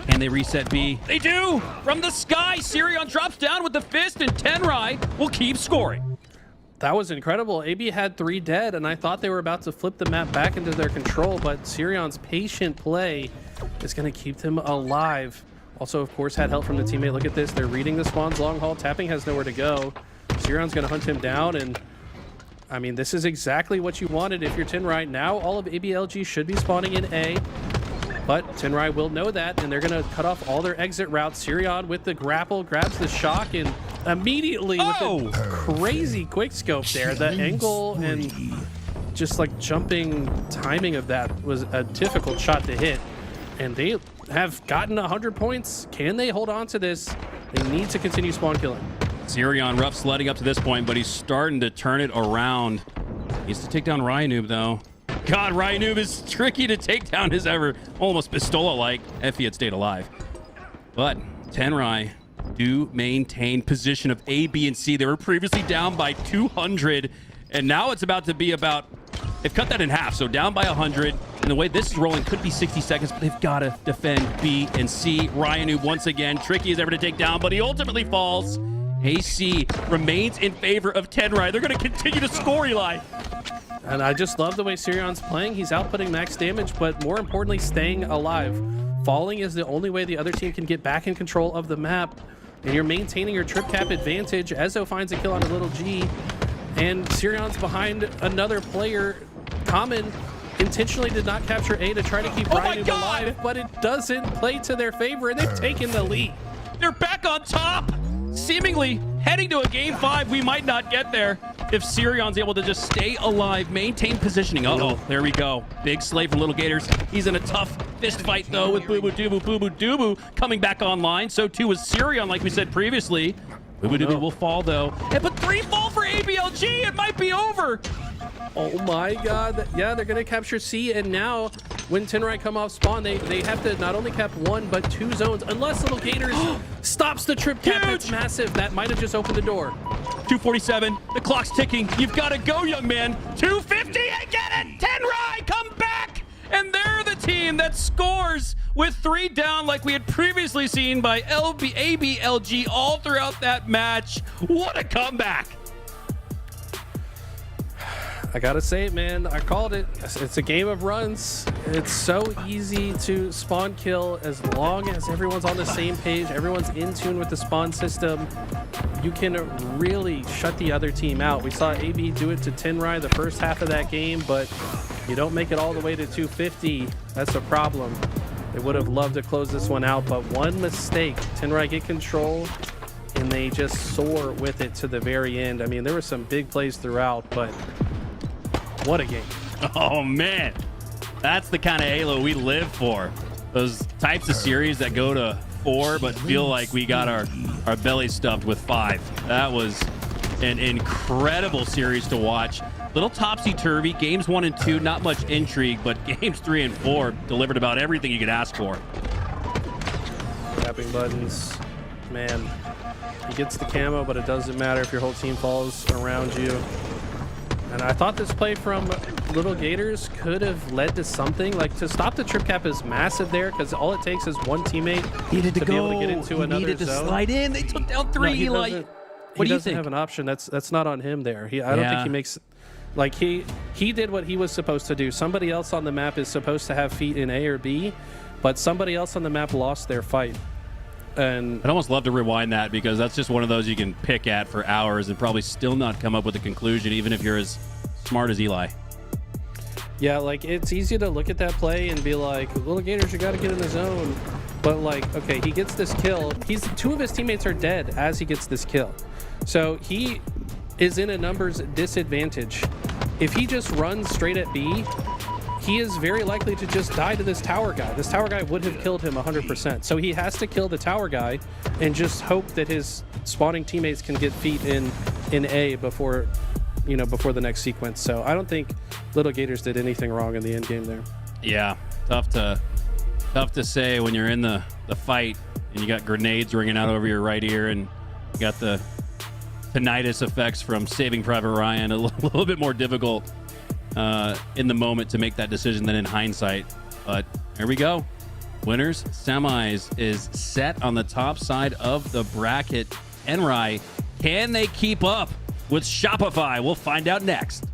Can they reset B? They do! From the sky, Sirion drops down with the fist, and Tenry will keep scoring.
That was incredible. AB had 3 dead, and I thought they were about to flip the map back into their control, but Sirion's patient play is going to keep them alive. Also, of course, had help from the teammate. Look at this. They're reading the spawns long haul. Tapping has nowhere to go. Sirion's going to hunt him down, and I mean, this is exactly what you wanted if you're Tenry. Now all of ABLG should be spawning in A, but Tenry will know that, and they're going to cut off all their exit routes. Sirion with the grapple grabs the shock, and immediately with the crazy quick scope there, the angle and just like jumping timing of that was a difficult shot to hit. And they have gotten 100 points. Can they hold on to this? They need to continue spawn killing.
Sirion rough sledding up to this point, but he's starting to turn it around. Needs to take down Ryanoob, though. God, Ryanoob is tricky to take down as ever. Almost Pistola-like if he had stayed alive. But Tenry do maintain position of A, B, and C. They were previously down by 200, and now it's about to be about... They've cut that in half, so down by 100. And the way this is rolling could be 60 seconds, but they've got to defend B and C. Ryanoob once again, tricky as ever to take down, but he ultimately falls. AC remains in favor of Tenry. They're going to continue to score, Eli.
And I just love the way Sirion's playing. He's outputting max damage, but more importantly, staying alive. Falling is the only way the other team can get back in control of the map. And you're maintaining your trip cap advantage. Ezzo finds a kill on a little G. And Sirion's behind another player. Common intentionally did not capture A to try to keep Ryanoob alive, but it doesn't play to their favor, and they've taken the lead.
They're back on top, seemingly heading to a game 5. We might not get there if Sirion's able to just stay alive, maintain positioning. Uh-oh, there we go. Big slave for Little Gators. He's in a tough fist fight, though, with Boo Boo Doo Boo Doo coming back online. So, too, is Sirion, like we said previously. Boo Boo Doo Boo will fall, though. But 3 fall for ABLG. It might be over.
Oh my god. Yeah, they're going to capture C, and now when Tenry come off spawn, they have to not only cap 1, but 2 zones, unless Little Gators stops the trip cap. That's massive. That might have just opened the door.
2:47. The clock's ticking. You've got to go, young man. 2:50. I get it. Tenry, come back. And they're the team that scores with 3 down like we had previously seen by ABLG all throughout that match. What a comeback.
I gotta say it, man. I called it. It's a game of runs. It's so easy to spawn kill as long as everyone's on the same page, everyone's in tune with the spawn system. You can really shut the other team out. We saw AB do it to Tenry the first half of that game, but you don't make it all the way to 250. That's a problem. They would have loved to close this one out, but one mistake. Tenry get control, and they just soar with it to the very end. I mean, there were some big plays throughout, but what a game.
Oh, man. That's the kind of Halo we live for. Those types of series that go to 4 but feel like we got our belly stuffed with 5. That was an incredible series to watch. Little topsy-turvy. Games 1 and 2, not much intrigue, but games 3 and 4 delivered about everything you could ask for.
Tapping buttons. Man, he gets the camo, but it doesn't matter if your whole team falls around you. And I thought this play from Little Gators could have led to something. Like, to stop the trip cap is massive there, because all it takes is one teammate
to
be able to get into another
needed to
zone.
slide in. They took down 3, Eli. What do you think? He
doesn't have an option. That's not on him there. I don't think he makes... Like, he did what he was supposed to do. Somebody else on the map is supposed to have feet in A or B, but somebody else on the map lost their fight. And
I'd almost love to rewind that, because that's just one of those you can pick at for hours and probably still not come up with a conclusion, even if you're as smart as Eli.
Yeah, like, it's easy to look at that play and be like, Little Gators, you got to get in the zone. But like, okay, he gets this kill. Two of his teammates are dead as he gets this kill. So he is in a numbers disadvantage. If he just runs straight at B, he is very likely to just die to this tower guy. This tower guy would have killed him 100%. So he has to kill the tower guy and just hope that his spawning teammates can get feet in A before, you know, before the next sequence. So I don't think Little Gators did anything wrong in the end game there.
Yeah, tough to say when you're in the fight and you got grenades ringing out over your right ear and you got the tinnitus effects from Saving Private Ryan. A little bit more difficult in the moment to make that decision than in hindsight. But here we go. Winners semis is set on the top side of the bracket. Tenry, can they keep up with Shopify? We'll find out next.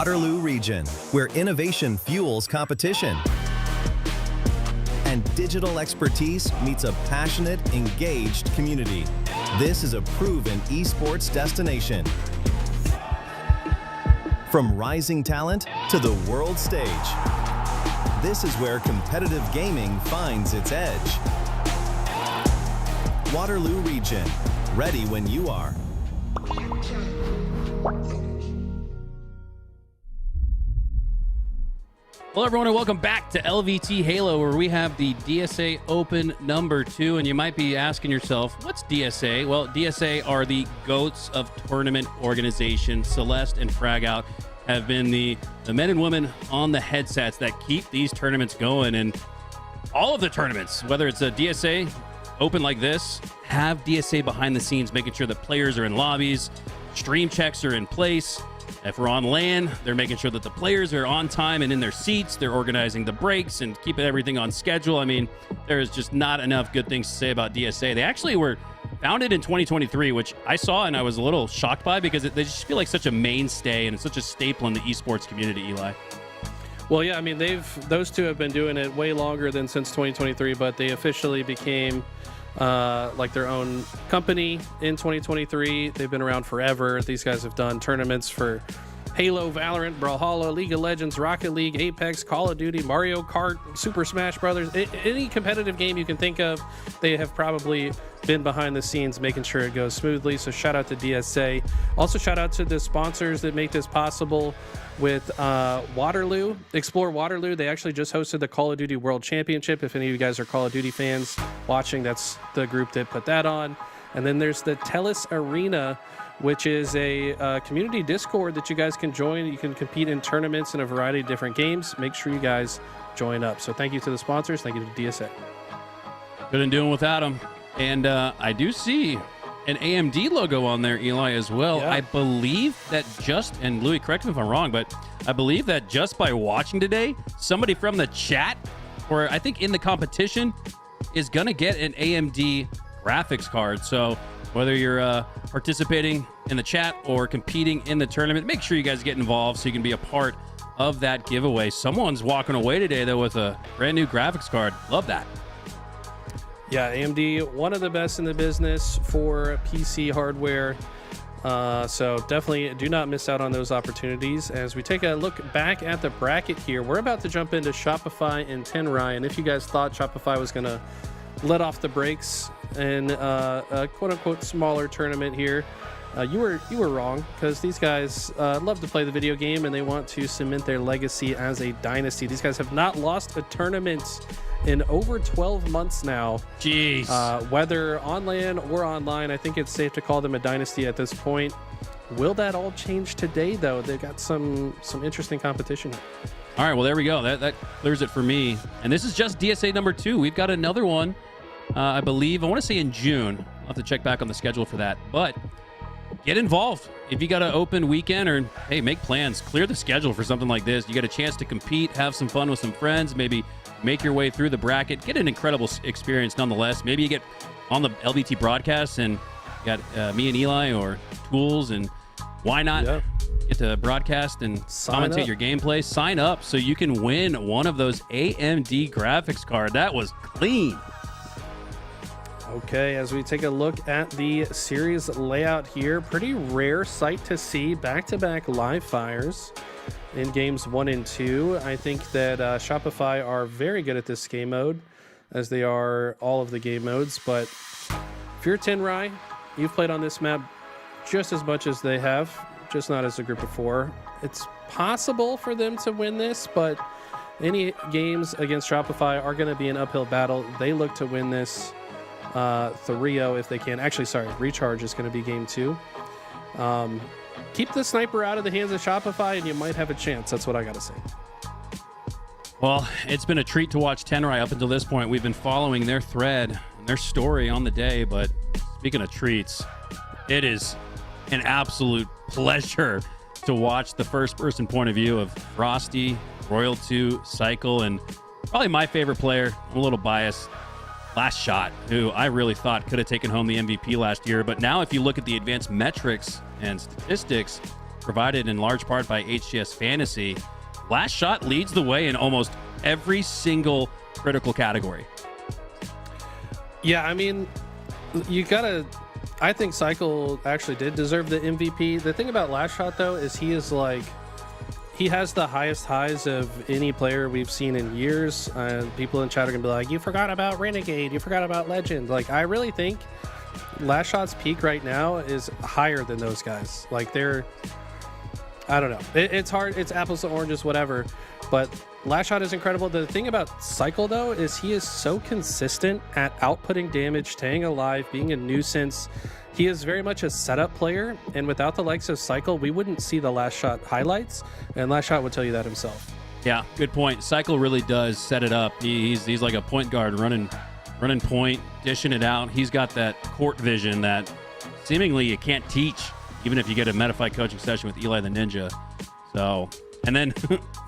Waterloo region, where innovation fuels competition and digital expertise meets a passionate, engaged community. This is a proven esports destination. From rising talent to the world stage, this is where competitive gaming finds its edge. Waterloo region, ready when you are.
Hello, everyone, and welcome back to LVT Halo, where we have the DSA Open number 2. And you might be asking yourself, what's DSA? Well, DSA are the GOATs of tournament organization. Celeste and Fragout have been the men and women on the headsets that keep these tournaments going. And all of the tournaments, whether it's a DSA Open like this, have DSA behind the scenes, making sure that players are in lobbies, stream checks are in place. If we're on LAN, they're making sure that the players are on time and in their seats. They're organizing the breaks and keeping everything on schedule. I mean, there's just not enough good things to say about DSA. They actually were founded in 2023, which I saw and I was a little shocked by because they just feel like such a mainstay and such a staple in the esports community, Eli.
Well, yeah, I mean, those two have been doing it way longer than since 2023, but they officially became like their own company in 2023. They've been around forever. These guys have done tournaments for Halo, Valorant, Brawlhalla, League of Legends, Rocket League, Apex, Call of Duty, Mario Kart, Super Smash Brothers. Any competitive game you can think of, they have probably been behind the scenes making sure it goes smoothly. So shout out to DSA. Also shout out to the sponsors that make this possible with Waterloo. Explore Waterloo. They actually just hosted the Call of Duty World Championship. If any of you guys are Call of Duty fans watching, that's the group that put that on. And then there's the Telus Arena, which is a community Discord that you guys can join. You can compete in tournaments in a variety of different games. Make sure you guys join up. So thank you to the sponsors. Thank you to DSA.
Couldn't do them without them. And I do see an AMD logo on there, Eli, as well.
Yeah.
I believe that and Louis, correct me if I'm wrong, but I believe that just by watching today, somebody from the chat, or I think in the competition, is going to get an AMD graphics card. So whether you're participating in the chat or competing in the tournament, make sure you guys get involved so you can be a part of that giveaway. Someone's walking away today, though, with a brand new graphics card. Love that.
Yeah, AMD, one of the best in the business for PC hardware. So definitely do not miss out on those opportunities. As we take a look back at the bracket here, we're about to jump into Shopify and Tenry. And if you guys thought Shopify was going to let off the brakes in a quote-unquote smaller tournament here, you were wrong, because these guys love to play the video game and they want to cement their legacy as a dynasty. These guys have not lost a tournament in over 12 months now.
Jeez.
Whether on LAN or online, I think it's safe to call them a dynasty at this point. Will that all change today, though? They've got some interesting competition here.
All right, well, there we go. That clears it for me. And this is just DSA number 2. We've got another one, I believe. I want to say in June. I'll have to check back on the schedule for that. But get involved. If you got an open weekend, or, hey, make plans. Clear the schedule for something like this. You got a chance to compete, have some fun with some friends, maybe make your way through the bracket. Get an incredible experience nonetheless. Maybe you get on the LBT broadcast and you got me and Eli or Tools, and why not get to broadcast and commentate your gameplay? Sign up so you can win one of those AMD graphics card. That was clean.
Okay, as we take a look at the series layout here, pretty rare sight to see back-to-back live fires in games 1 and 2. I think that Shopify are very good at this game mode, as they are all of the game modes. But if you're Tenry, you've played on this map just as much as they have, just not as a group of 4. It's possible for them to win this, but any games against Shopify are going to be an uphill battle. They look to win this 3-0 if they can. Actually, sorry, Recharge is going to be game 2. Keep the sniper out of the hands of Shopify and you might have a chance. That's what I got to say.
Well, it's been a treat to watch Tenry up until this point. We've been following their thread and their story on the day, but speaking of treats, it is an absolute pleasure to watch the first-person point of view of Frosty, Royal 2, Cycle, and probably my favorite player, I'm a little biased, Last Shot, who I really thought could have taken home the MVP last year. But now if you look at the advanced metrics and statistics, provided in large part by HCS Fantasy. Last Shot leads the way in almost every single critical category.
Yeah, I mean, you gotta. I think Cycle actually did deserve the MVP. The thing about Last Shot though is he has the highest highs of any player we've seen in years. People in chat are gonna be like, "You forgot about Renegade. You forgot about Legend." Like, I really think Last Shot's peak right now is higher than those guys. Like, I don't know. It's hard. It's apples to oranges, whatever. But Last Shot is incredible. The thing about Cycle, though, is he is so consistent at outputting damage, staying alive, being a nuisance. He is very much a setup player. And without the likes of Cycle, we wouldn't see the Last Shot highlights. And Last Shot would tell you that himself.
Yeah, good point. Cycle really does set it up. He's like a point guard running point, dishing it out. He's got that court vision that seemingly you can't teach, even if you get a Metafight coaching session with Eli the Ninja. So, and then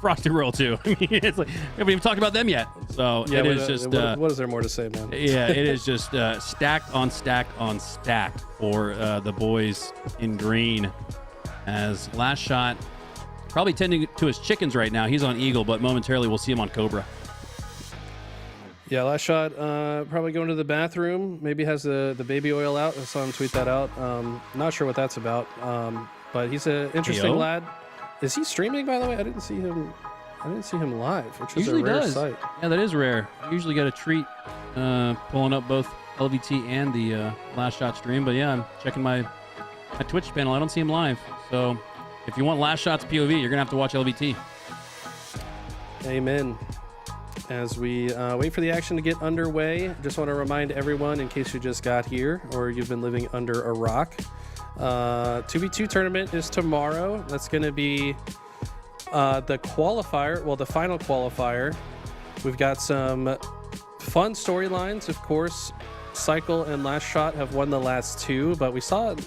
Frosty Royal too. I mean, it's like we haven't even talked about them yet. So
yeah,
it is just.
What is there more to say, man?
Yeah, it is just stack on stack on stack for the boys in green. As Last Shot probably tending to his chickens right now. He's on Eagle, but momentarily we'll see him on Cobra.
Yeah, Last Shot probably going to the bathroom. Maybe has the baby oil out. I saw him tweet that out. Not sure what that's about. But he's an interesting lad. Is he streaming, by the way? I didn't see him live, which is
Usually
a rare
does.
sight.
Yeah, that is rare. Usually get a treat pulling up both LVT and the Last Shot stream. But yeah, I'm checking my Twitch panel. I don't see him live. So if you want Last Shot's POV, you're gonna have to watch LVT.
Amen. As we wait for the action to get underway, just want to remind everyone, in case you just got here or you've been living under a rock, 2v2 tournament is tomorrow. That's going to be the qualifier, well, the final qualifier. We've got some fun storylines. Of course, Cycle and Last Shot have won the last two, but we saw a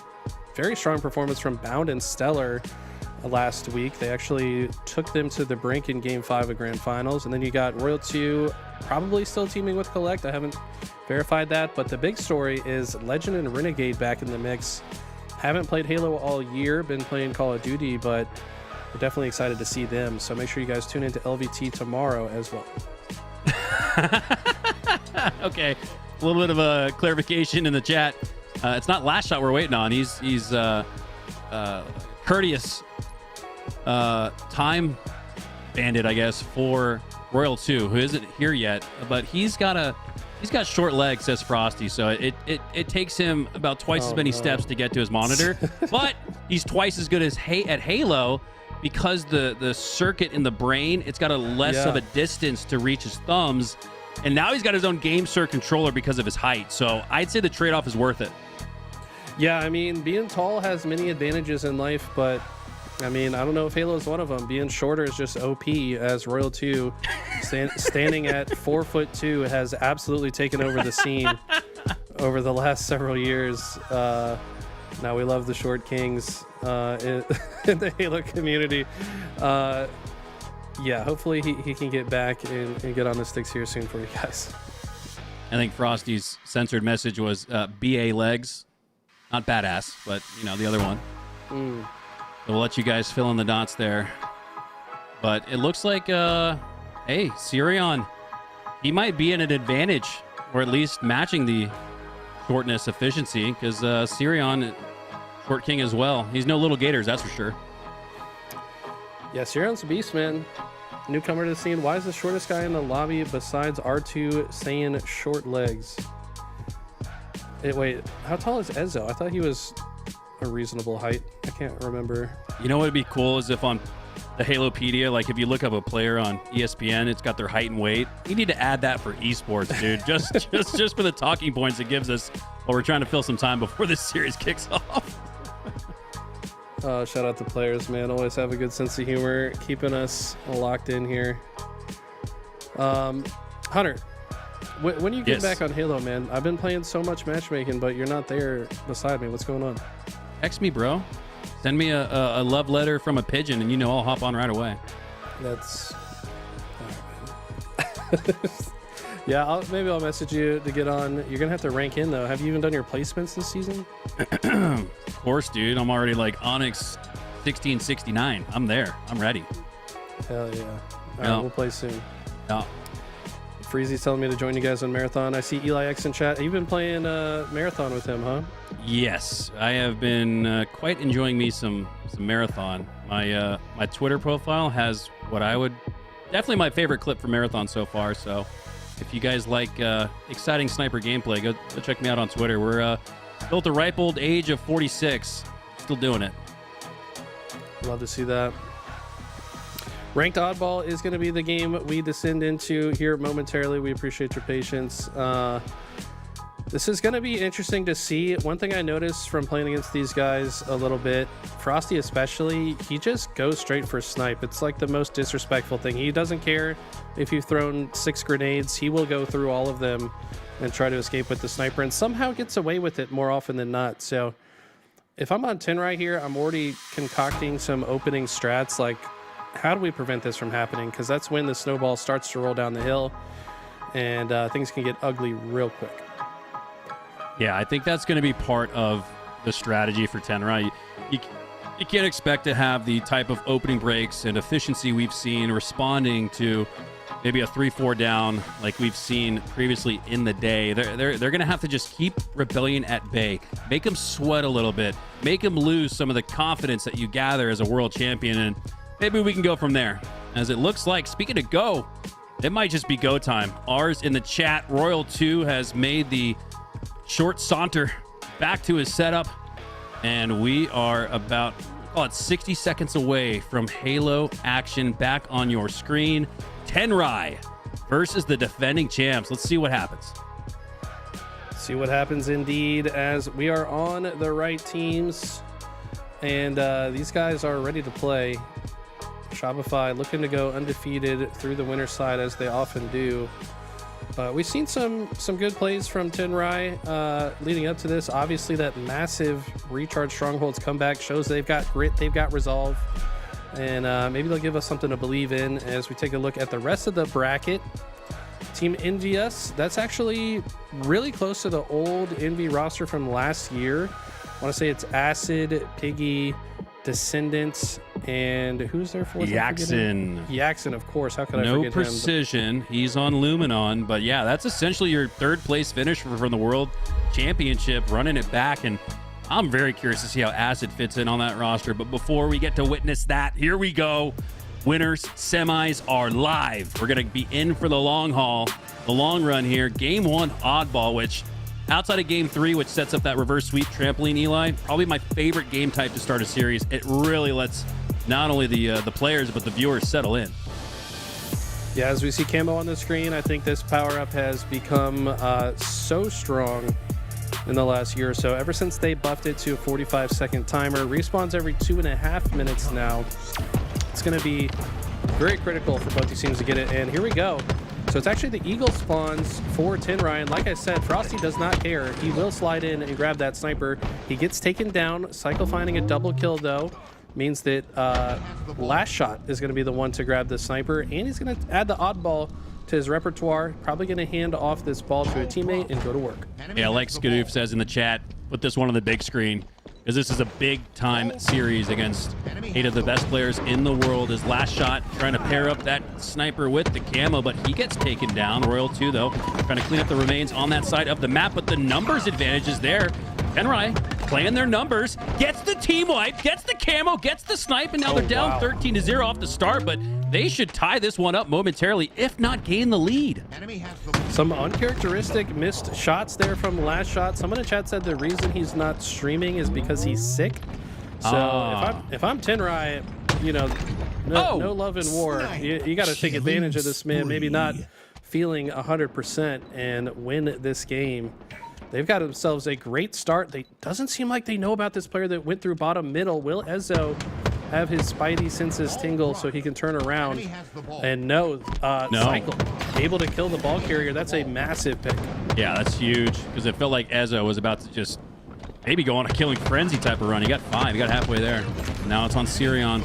very strong performance from Bound and Stellar last week. They actually took them to the brink in Game 5 of Grand Finals. And then you got Royal 2 probably still teaming with Collect. I haven't verified that, but the big story is Legend and Renegade back in the mix. Haven't played Halo all year, been playing Call of Duty, but we're definitely excited to see them. So make sure you guys tune into LVT tomorrow as well.
Okay, a little bit of a clarification in the chat. It's not Last Shot we're waiting on. He's courteous time bandit, I guess, for Royal 2, who isn't here yet, but he's got short legs, says Frosty, so it takes him about twice as many steps to get to his monitor. But he's twice as good as at Halo because the circuit in the brain, it's got a less of a distance to reach his thumbs, and now he's got his own GameSir controller because of his height. So I'd say the trade-off is worth it.
Yeah, I memean, being tall has many advantages in life, but I mean, I don't know if Halo is one of them. Being shorter is just OP, as Royal 2 standing at 4'2" has absolutely taken over the scene over the last several years. Now we love the short kings in the Halo community. Yeah, hopefully he can get back and get on the sticks here soon for you guys.
I think Frosty's censored message was BA legs. Not badass, but, you know, the other one. So we'll let you guys fill in the dots there. But it looks like, hey, Sirion, he might be in an advantage, or at least matching the shortness efficiency, because Sirion, short king as well. He's no little gators, that's for sure.
Yeah, Sirion's a beast, man. Newcomer to the scene. Why is the shortest guy in the lobby besides R2 saying short legs? Wait, how tall is Ezzo? I thought he was a reasonable height. I can't remember. You
know what would be cool is if on the Halopedia, like if you look up a player on ESPN, it's got their height and weight. You need to add that for esports, dude. just for the talking points it gives us while we're trying to fill some time before this series kicks off.
Shout out to players, man. Always have a good sense of humor, keeping us locked in here. Hunter, when you get back on Halo, man? I've been playing so much matchmaking, but you're not there beside me. What's going on?
Text me, bro. Send me a love letter from a pigeon, and I'll hop on right away.
That's... Yeah, maybe I'll message you to get on. You're going to have to rank in, though. Have you even done your placements this season?
Of course, dude. I'm already like Onyx 1669. I'm there. I'm ready.
Hell yeah. All right,
Yeah.
we'll play soon.
Yeah.
Freezy's telling me to join you guys on Marathon. I see Eli X in chat. You've been playing Marathon with him, huh?
Yes, I have been quite enjoying me some Marathon. My my Twitter profile has what I would definitely my favorite clip for Marathon so far. So if you guys like exciting sniper gameplay, go check me out on Twitter. We're built a ripe old age of 46, still doing it.
Love to see that. Ranked Oddball is going to be the game we descend into here momentarily. We appreciate your patience. This is going to be interesting to see. One thing I noticed from playing against these guys a little bit, Frosty especially, he just goes straight for snipe. It's like the most disrespectful thing. He doesn't care if you've thrown 6 grenades. He will go through all of them and try to escape with the sniper, and somehow gets away with it more often than not. So if I'm on Tenry here, I'm already concocting some opening strats like, how do we prevent this from happening? Because that's when the snowball starts to roll down the hill, and things can get ugly real quick.
Yeah, I think that's going to be part of the strategy for Tenry. You can't expect to have the type of opening breaks and efficiency we've seen responding to maybe a 3-4 down like we've seen previously in the day. They're going to have to just keep Rebellion at bay, make them sweat a little bit, make them lose some of the confidence that you gather as a world champion, and maybe we can go from there. As it looks like, speaking of go, it might just be go time. Ours in the chat, Royal 2 has made the short saunter back to his setup, and we are about, call it 60 seconds away from Halo action back on your screen. Tenry versus the defending champs. Let's see what happens.
See what happens indeed, as we are on the right teams, and these guys are ready to play. Shopify looking to go undefeated through the winner side, as they often do. We've seen some good plays from Tenry leading up to this. Obviously, that massive recharge Strongholds comeback shows they've got grit, they've got resolve, and maybe they'll give us something to believe in as we take a look at the rest of the bracket. Team Envious, that's actually really close to the old Envy roster from last year. I want to say it's Acid, Piggy, Descendants, and who's there for?
Yaxon.
Yaxon, of course. How could I
No
forget
precision. He's on Luminon, but yeah, that's essentially your third place finish from the World Championship, running it back, and I'm very curious to see how Acid fits in on that roster. But before we get to witness that, here we go. Winners, semis are live. We're going to be in for the long haul, the long run here. Game 1 oddball, which outside of game 3, which sets up that reverse sweep trampoline, Eli, probably my favorite game type to start a series. It really lets not only the players but the viewers settle in.
Yeah, as we see camo on the screen, I think this power-up has become so strong in the last year or so. Ever since they buffed it to a 45-second timer, respawns every 2.5 minutes now. It's going to be very critical for both these teams to get it, and here we go. So it's actually the Eagle spawns for Tenry, and like I said, Frosty does not care. He will slide in and grab that sniper. He gets taken down. Cycle finding a double kill, though, means that Last Shot is going to be the one to grab the sniper, and he's going to add the oddball to his repertoire. Probably going to hand off this ball to a teammate and go to work.
Yeah, like Skadoof says in the chat, put this one on the big screen, because this is a big-time series against 8 of the best players in the world. His Last Shot trying to pair up that sniper with the camo, but he gets taken down. Royal 2, though, trying to clean up the remains on that side of the map, but the numbers advantage is there. Tenry playing their numbers, gets the team wipe, gets the camo, gets the snipe, and now they're down 13-0 off the start, but they should tie this one up momentarily, if not gain the lead.
Some uncharacteristic missed shots there from Last Shot. Someone in chat said the reason he's not streaming is because he's sick. So if I'm Tenry, you know, no love in war. You got to take advantage of this man. Maybe not feeling 100% and win this game. They've got themselves a great start. They doesn't seem like they know about this player that went through bottom middle. Will Ezzo have his spidey senses tingle so he can turn around? And no. Cycle able to kill the ball carrier. That's a massive pick.
Yeah, that's huge, because it felt like Ezzo was about to just maybe go on a killing frenzy type of run. He got 5. He got halfway there. Now it's on Sirion.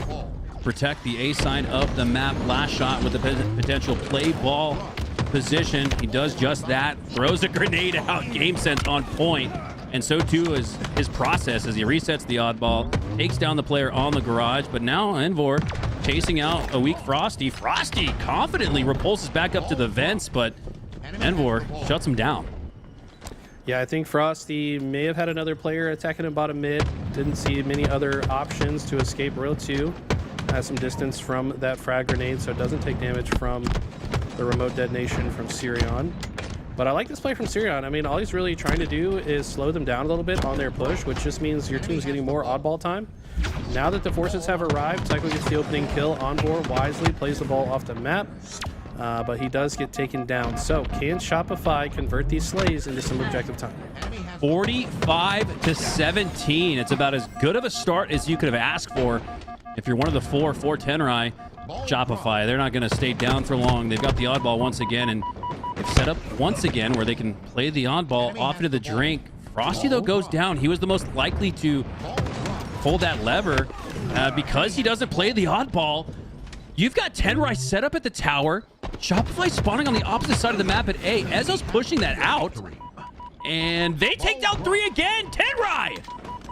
Protect the A side of the map. Last Shot with the potential play ball position. He does just that. Throws a grenade out. Game sense on point. And so too is his process as he resets the oddball, takes down the player on the garage. But now Envor chasing out a weak Frosty. Frosty confidently repulses back up to the vents, but Envor shuts him down.
Yeah, I think Frosty may have had another player attacking him bottom mid. Didn't see many other options to escape Royal 2. Has some distance from that frag grenade, so it doesn't take damage from the remote detonation from Sirion. But I like this play from Sirion. I mean, all he's really trying to do is slow them down a little bit on their push, which just means your team's getting more oddball time. Now that the forces have arrived, Psycho gets the opening kill. Envor wisely plays the ball off the map, but he does get taken down. So can Shopify convert these slays into some objective time?
45-17. It's about as good of a start as you could have asked for if you're one of the four Tenry. Shopify, they're not going to stay down for long. They've got the oddball once again, and they've set up once again where they can play the oddball off into the drink. Frosty, though, goes down. He was the most likely to pull that lever because he doesn't play the oddball. You've got Tenry set up at the tower. Shopify spawning on the opposite side of the map at A. Ezzo's pushing that out, and they take down 3 again. Tenry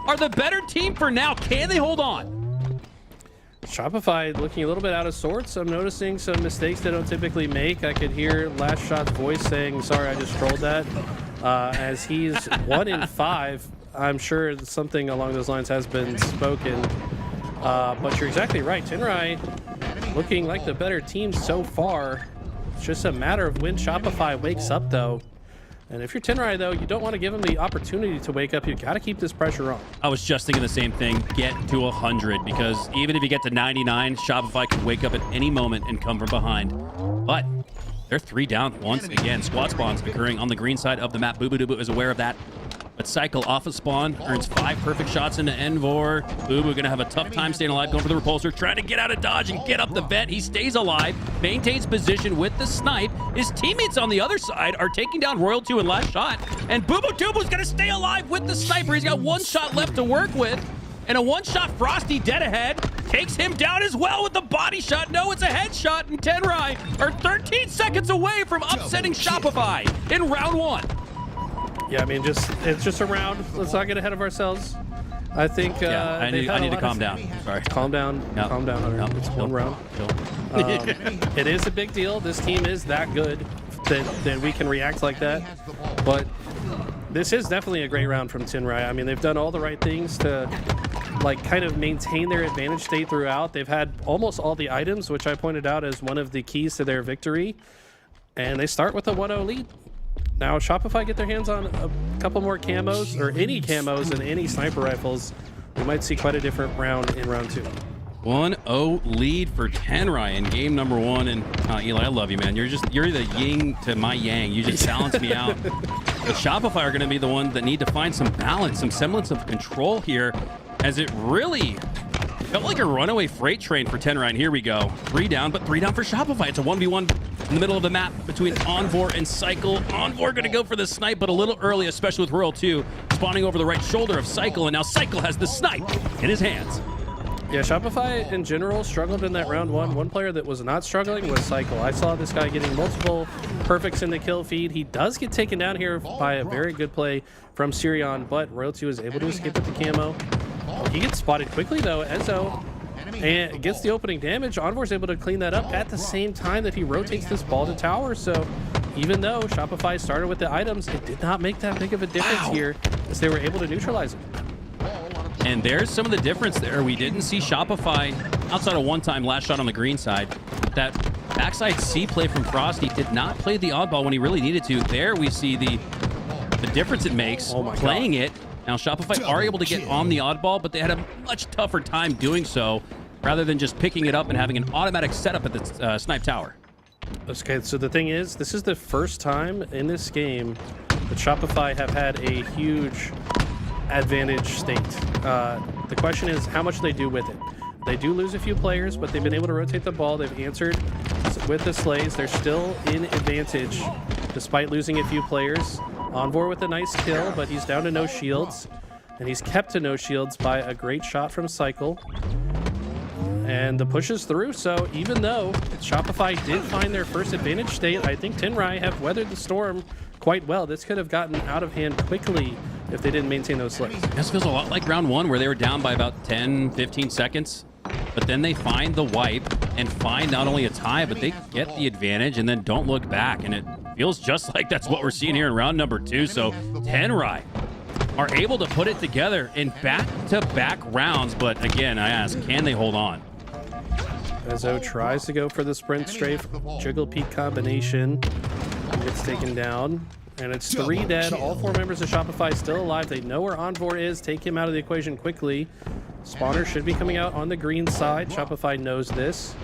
are the better team for now. Can they hold on?
Shopify looking a little bit out of sorts. I'm noticing some mistakes they don't typically make. I could hear Last Shot's voice saying, sorry, I just trolled that. As he's 1 in 5, I'm sure something along those lines has been spoken. But you're exactly right. Tenry looking like the better team so far. It's just a matter of when Shopify wakes up, though. And if you're Tenry, though, you don't want to give him the opportunity to wake up. You got to keep this pressure on.
I was just thinking the same thing. Get to 100, because even if you get to 99, Shopify can wake up at any moment and come from behind. But they're 3 down once again. Squad spawns occurring on the green side of the map. Boo Boo Doo Boo is aware of that. But Cycle off of spawn, earns 5 perfect shots into Envor. Boo Boo gonna have a tough time staying alive, going for the repulsor, trying to get out of dodge and get up the vent. He stays alive, maintains position with the snipe. His teammates on the other side are taking down Royal 2 in Last Shot, and Boo Boo Doo Boo's gonna stay alive with the sniper. He's got 1 shot left to work with, and a 1-shot Frosty dead ahead takes him down as well with the body shot. No, it's a headshot, and Tenry are 13 seconds away from upsetting Shopify in round 1.
Yeah, I mean, it's just a round. Let's not get ahead of ourselves. I think
I need to calm down. Sorry.
Calm down.
No.
Calm down. Hunter.
No.
It's
Chill.
1 round.
Chill.
It is a big deal. This team is that good that we can react like that. But this is definitely a great round from Tenry. I mean, they've done all the right things to kind of maintain their advantage state throughout. They've had almost all the items, which I pointed out as one of the keys to their victory. And they start with a 1-0 lead. Now, Shopify get their hands on a couple more camos, or any camos and any sniper rifles, we might see quite a different round in round 2.
1-0 lead for Tenry in game number 1. And Eli, I love you, man. You're the yin to my yang. You just balance me out. But Shopify are going to be the ones that need to find some balance, some semblance of control here, as it really felt like a runaway freight train for Tenry. And here we go. 3 down, but 3 down for Shopify. It's a 1v1 in the middle of the map between Envor and Cycle. Envor going to go for the snipe, but a little early, especially with Royal 2 spawning over the right shoulder of Cycle, and now Cycle has the snipe in his hands.
Yeah, Shopify in general struggled in that round 1. One player that was not struggling was Cycle. I saw this guy getting multiple perfects in the kill feed. He does get taken down here by a very good play from Sirion, but Royal 2 is able to escape with the camo. He gets spotted quickly, though. Enzo and gets the opening damage. Envor's able to clean that up at the same time that he rotates this ball to tower. So even though Shopify started with the items, it did not make that big of a difference here, as they were able to neutralize it.
And there's some of the difference there. We didn't see Shopify outside of 1-time Last Shot on the green side. That backside C play from Frosty did not play the oddball when he really needed to. There we see the difference it makes playing it. Now Shopify are able to get on the oddball, but they had a much tougher time doing so, rather than just picking it up and having an automatic setup at the snipe tower.
Okay, so the thing is, this is the first time in this game that Shopify have had a huge advantage state. The question is how much they do with it. They do lose a few players, but they've been able to rotate the ball. They've answered with the slays. They're still in advantage despite losing a few players. Envor with a nice kill, but he's down to no shields, and he's kept to no shields by a great shot from Cycle. And the push is through, so even though Shopify did find their first advantage state, I think Tenry have weathered the storm quite well. This could have gotten out of hand quickly if they didn't maintain those slicks.
This feels a lot like round one where they were down by about 10, 15 seconds. But then they find the wipe and find not only a tie, but they get the advantage and then don't look back. And it feels just like that's what we're seeing here in round number 2. So Tenry are able to put it together in back-to-back rounds. But again, I ask, can they hold on?
Ezo tries to go for the sprint strafe, jiggle peek combination, gets taken down. And it's 3 dead. All 4 members of Shopify still alive. They know where Envor is. Take him out of the equation quickly. Spawner should be coming out on the green side. Shopify knows this.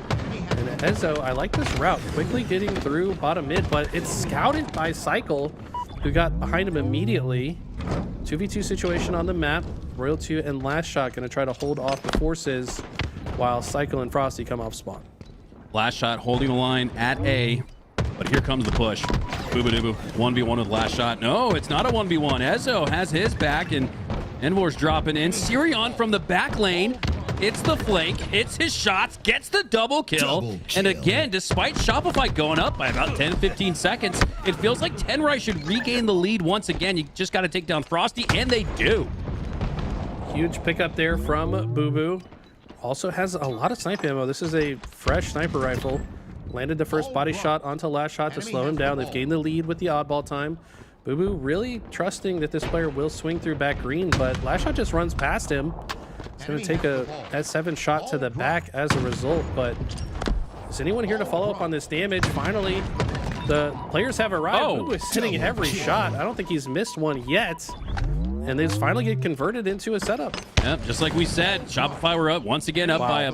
And Ezo, I like this route. Quickly getting through bottom mid, but it's scouted by Cycle, who got behind him immediately. 2v2 situation on the map. Royal 2 and Last Shot going to try to hold off the forces while Cycle and Frosty come off spawn.
Last Shot holding the line at A. But here comes the push. Boo-ba-doo-boo. 1v1 with Last Shot. No, it's not a 1v1. Ezo has his back, and Envor's dropping in. Sirion from the back lane. It's the flank. It's his shots. Gets the double kill. And again, despite Shopify going up by about 10, 15 seconds, it feels like Tenry should regain the lead once again. You just got to take down Frosty, and they do.
Huge pickup there from Boo Boo. Also has a lot of snipe ammo. This is a fresh sniper rifle. Landed the first body shot onto Last Shot to slow him down. They've gained the lead with the oddball time. Boo Boo really trusting that this player will swing through back green, but Last Shot just runs past him. He's going to take a S7 shot to the back as a result, but is anyone here to follow up on this damage? Finally, the players have arrived.
Oh.
Boo Boo is hitting every shot. I don't think he's missed one yet. And they just finally get converted into a setup.
Yep, just like we said, Shopify were up once again up by a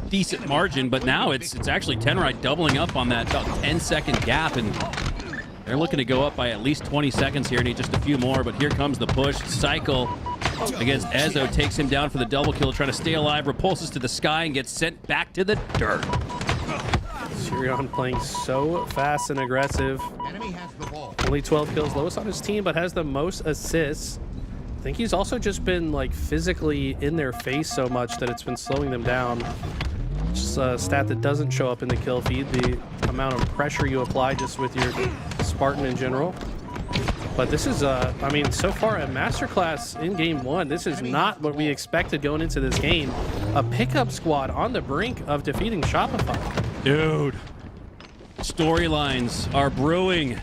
decent margin, but now it's actually Tenry doubling up on that about 10-second gap, and they're looking to go up by at least 20 seconds here. Need just a few more, but here comes the push. Cycle against Ezo takes him down for the double kill, trying to stay alive, repulses to the sky, and gets sent back to the dirt.
Sirion playing so fast and aggressive. Only 12 kills, lowest on his team, but has the most assists. I think he's also just been like physically in their face so much that it's been slowing them down. Just a stat that doesn't show up in the kill feed, the amount of pressure you apply just with your Spartan in general. But this is, I mean, so far a masterclass in game 1. This is not what we expected going into this game. A pickup squad on the brink of defeating Shopify.
Dude, storylines are brewing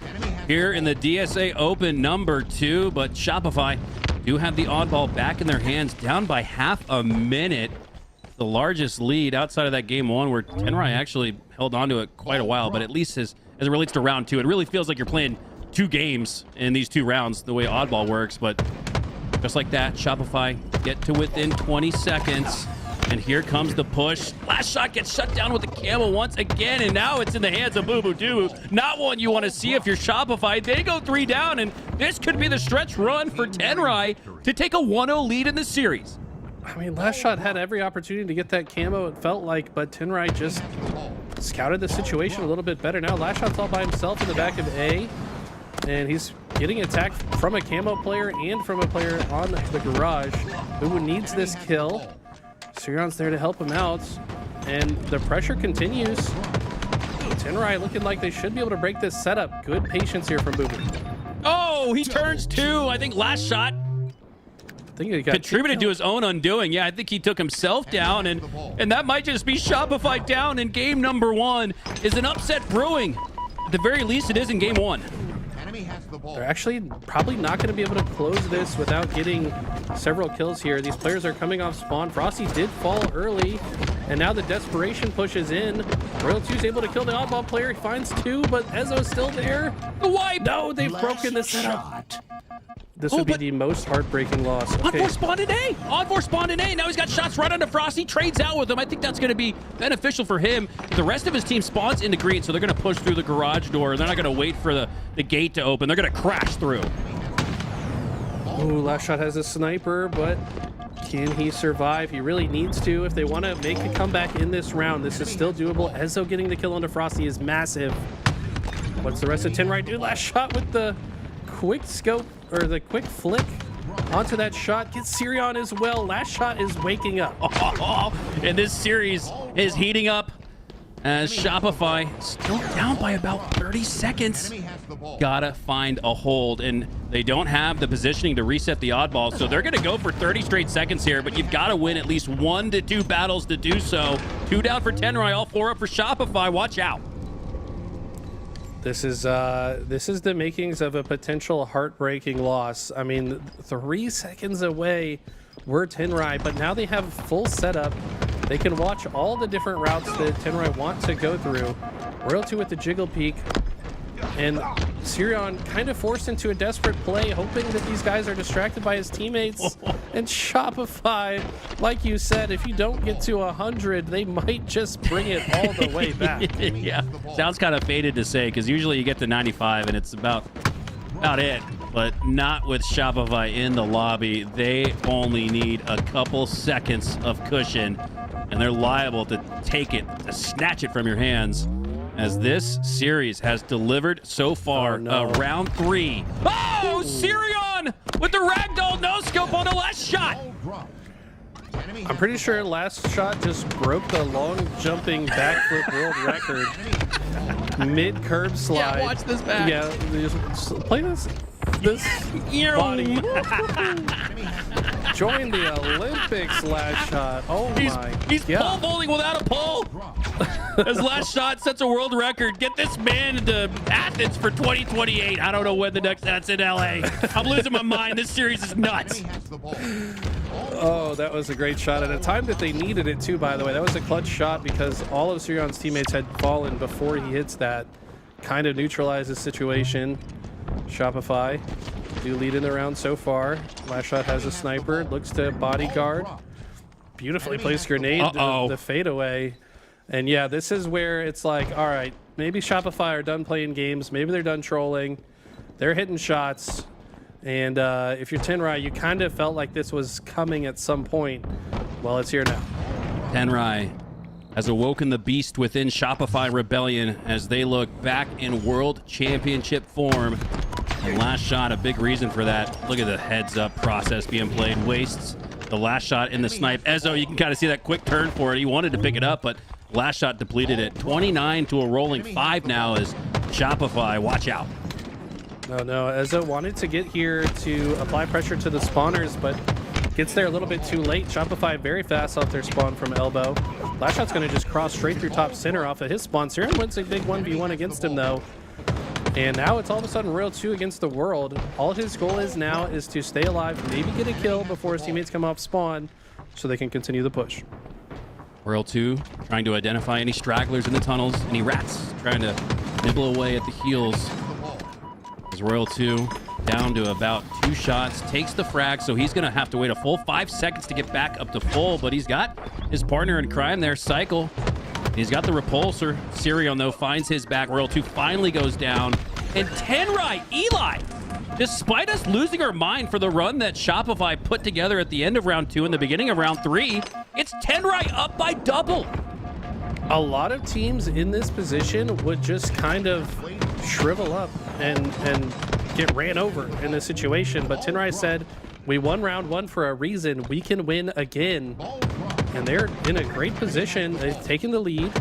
here in the DSA Open number 2, but Shopify do have the oddball back in their hands, down by half a minute. The largest lead outside of that game 1 where Tenry actually held on to it quite a while, but at least as it relates to round 2, it really feels like you're playing 2 games in these 2 rounds, the way oddball works. But just like that, Shopify get to within 20 seconds. And here comes the push. Last Shot gets shut down with the camo once again, and now it's in the hands of Boo Boo Doo. Not one you want to see if you're Shopify. They go 3 down, and this could be the stretch run for Tenry to take a 1-0 lead in the series.
I mean, Last Shot had every opportunity to get that camo, it felt like, but Tenry just scouted the situation a little bit better. Now Last Shot's all by himself in the back of A, and he's getting attacked from a camo player and from a player on the garage. Boo Boo needs this kill. Sirion's there to help him out, and the pressure continues. Tenry looking like they should be able to break this setup. Good patience here from Boo Boo.
Oh, he turns 2. I think Last Shot contributed to his own undoing. Yeah, I think he took himself down, and that might just be Shopify down in game number 1. Is an upset brewing? At the very least, it is in game 1.
They're actually probably not going to be able to close this without getting several kills here. These players are coming off spawn. Frosty did fall early, and now the desperation pushes in. Royal 2's able to kill the oddball player. He finds 2, but Ezo's still there. The wipe! No, they've broken the setup. This would be the most heartbreaking loss. Okay.
Envor spawned in A. Envor spawned in A. Now he's got shots right onto Frosty. Trades out with him. I think that's going to be beneficial for him. The rest of his team spawns into green, so they're going to push through the garage door. They're not going to wait for the gate to open. They're going to crash through.
Ooh, Last Shot has a sniper, but can he survive? He really needs to if they want to make a comeback in this round. This is still doable. Ezo getting the kill onto Frosty is massive. What's the rest of Tenry do? Last Shot with the quick scope, or the quick flick onto that shot. Gets Sirion as well. Last Shot is waking up.
And this series is heating up. as Shopify still down by about 30 seconds. Gotta find a hold, and they don't have the positioning to reset the oddball, so they're gonna go for 30 straight seconds here, but you've got to win at least 1 to 2 battles to do so. 2 down for Tenry, all 4 up for Shopify. Watch out.
This is the makings of a potential heartbreaking loss. I mean, 3 seconds away were Tenry, but now they have full setup. They can watch all the different routes that Tenry want to go through. Royalty with the jiggle peek, and Sirion kind of forced into a desperate play, hoping that these guys are distracted by his teammates. And Shopify, like you said, if you don't get to 100, they might just bring it all the way back.
Yeah, sounds kind of faded to say, because usually you get to 95 and it's about it, but not with Shopify in the lobby. They only need a couple seconds of cushion, and they're liable to take it, to snatch it from your hands, as this series has delivered so far. Round 3. Oh, Sirion with the ragdoll no-scope on the last shot.
I'm pretty sure last shot just broke the long jumping backflip world record mid curb slide.
Yeah, watch this back.
Yeah, just play this body. Join the Olympics last shot. Oh
He's pole bowling without a pole. His last shot sets a world record. Get this man into Athens for 2028. I don't know when the next that's in LA. I'm losing my mind. This series is nuts.
Oh, that was a great shot at a time that they needed it too, by the way. That was a clutch shot because all of Sirion's teammates had fallen before he hits that. Kind of neutralized the situation. Shopify do lead in the round so far. Last shot has a sniper, looks to bodyguard. Beautifully placed grenade, the fadeaway. And yeah, this is where it's like, all right, maybe Shopify are done playing games. Maybe they're done trolling. They're hitting shots. And if you're Tenry, you kind of felt like this was coming at some point. Well, it's here now.
Tenry has awoken the beast within Shopify Rebellion as they look back in World Championship form. And last shot, a big reason for that. Look at the heads-up process being played. Wastes the last shot in the snipe. Ezzo, you can kind of see that quick turn for it. He wanted to pick it up, but last shot depleted it. 29 to a rolling 5 now as Shopify. Watch out.
No, Ezzo wanted to get here to apply pressure to the spawners, but gets there a little bit too late. Shopify very fast off their spawn from elbow. Last shot's going to just cross straight through top center off of his spawn. Siren wins a big 1v1 against him, though. And now it's all of a sudden Royal 2 against the world. All his goal is now is to stay alive, maybe get a kill before his teammates come off spawn so they can continue the push.
Royal 2 trying to identify any stragglers in the tunnels, any rats trying to nibble away at the heels. As Royal 2 down to about 2 shots, takes the frag, so he's going to have to wait a full 5 seconds to get back up to full, but he's got his partner in crime there, Cycle. He's got the repulsor. Sirion, though, finds his back. Royal 2 finally goes down. And Tenry, Eli, despite us losing our mind for the run that Shopify put together at the end of round 2 and the beginning of round 3, it's Tenry up by double.
A lot of teams in this position would just kind of shrivel up and get ran over in this situation. But Tenry said, we won round 1 for a reason. We can win again. And they're in a great position. They've taken the lead.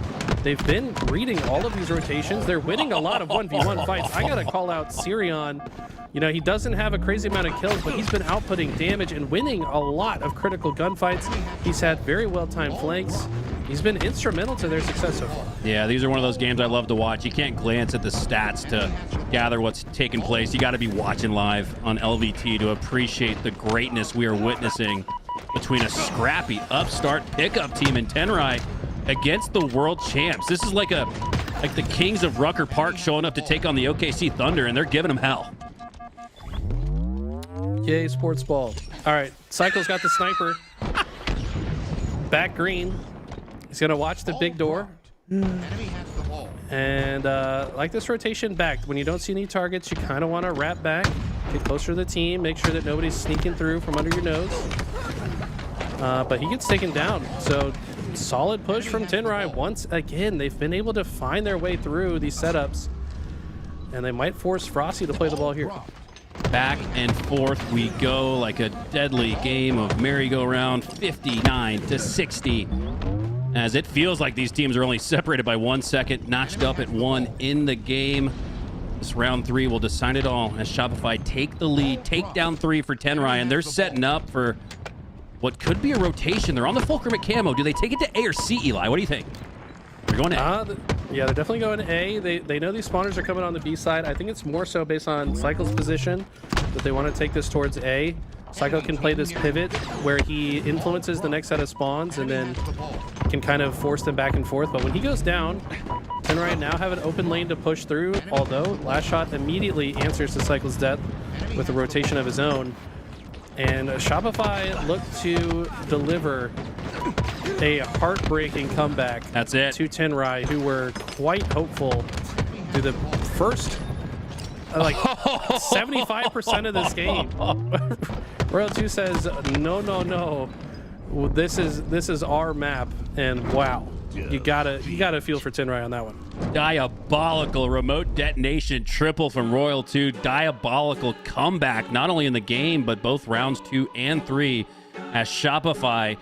They've been reading all of these rotations. They're winning a lot of 1v1 fights. I got to call out Sirion. You know, he doesn't have a crazy amount of kills, but he's been outputting damage and winning a lot of critical gunfights. He's had very well-timed flanks. He's been instrumental to their success so far.
Yeah, these are one of those games I love to watch. You can't glance at the stats to gather what's taking place. You got to be watching live on LVT to appreciate the greatness we are witnessing between a scrappy upstart pickup team in Tenry against the world champs. This is like the Kings of Rucker Park showing up to take on the OKC Thunder, and they're giving them hell.
Yay, sports ball. All right, Cycle's got the sniper. Back green. He's going to watch the big door. And like this rotation back, when you don't see any targets, you kind of want to wrap back, get closer to the team, make sure that nobody's sneaking through from under your nose. But he gets taken down. So solid push from Tenry. Once again, they've been able to find their way through these setups. And they might force Frosty to play the ball here.
Back and forth we go like a deadly game of merry-go-round, 59 to 60. as it feels like these teams are only separated by 1 second, notched up at 1 in the game. This round 3 will decide it all as Shopify take the lead, take down 3 for Tenry, and they're setting up for what could be a rotation. They're on the fulcrum at camo. Do they take it to A or C, Eli? What do you think? They're going A.
Yeah, they're definitely going A. They know these spawners are coming on the B side. I think it's more so based on Cycle's position that they want to take this towards A. Cycle can play this pivot where he influences the next set of spawns and then can kind of force them back and forth. But when he goes down, Tenry now have an open lane to push through, although Last Shot immediately answers to Cycle's death with a rotation of his own. And Shopify looked to deliver a heartbreaking comeback.
That's it.
To Tenry, who were quite hopeful through the first, like 75% of this game. Royal 2 says, no. This is our map, and wow. You gotta feel for Tenry on that one.
Diabolical remote detonation triple from Royal 2. Diabolical comeback, not only in the game, but both rounds 2 and 3 as Shopify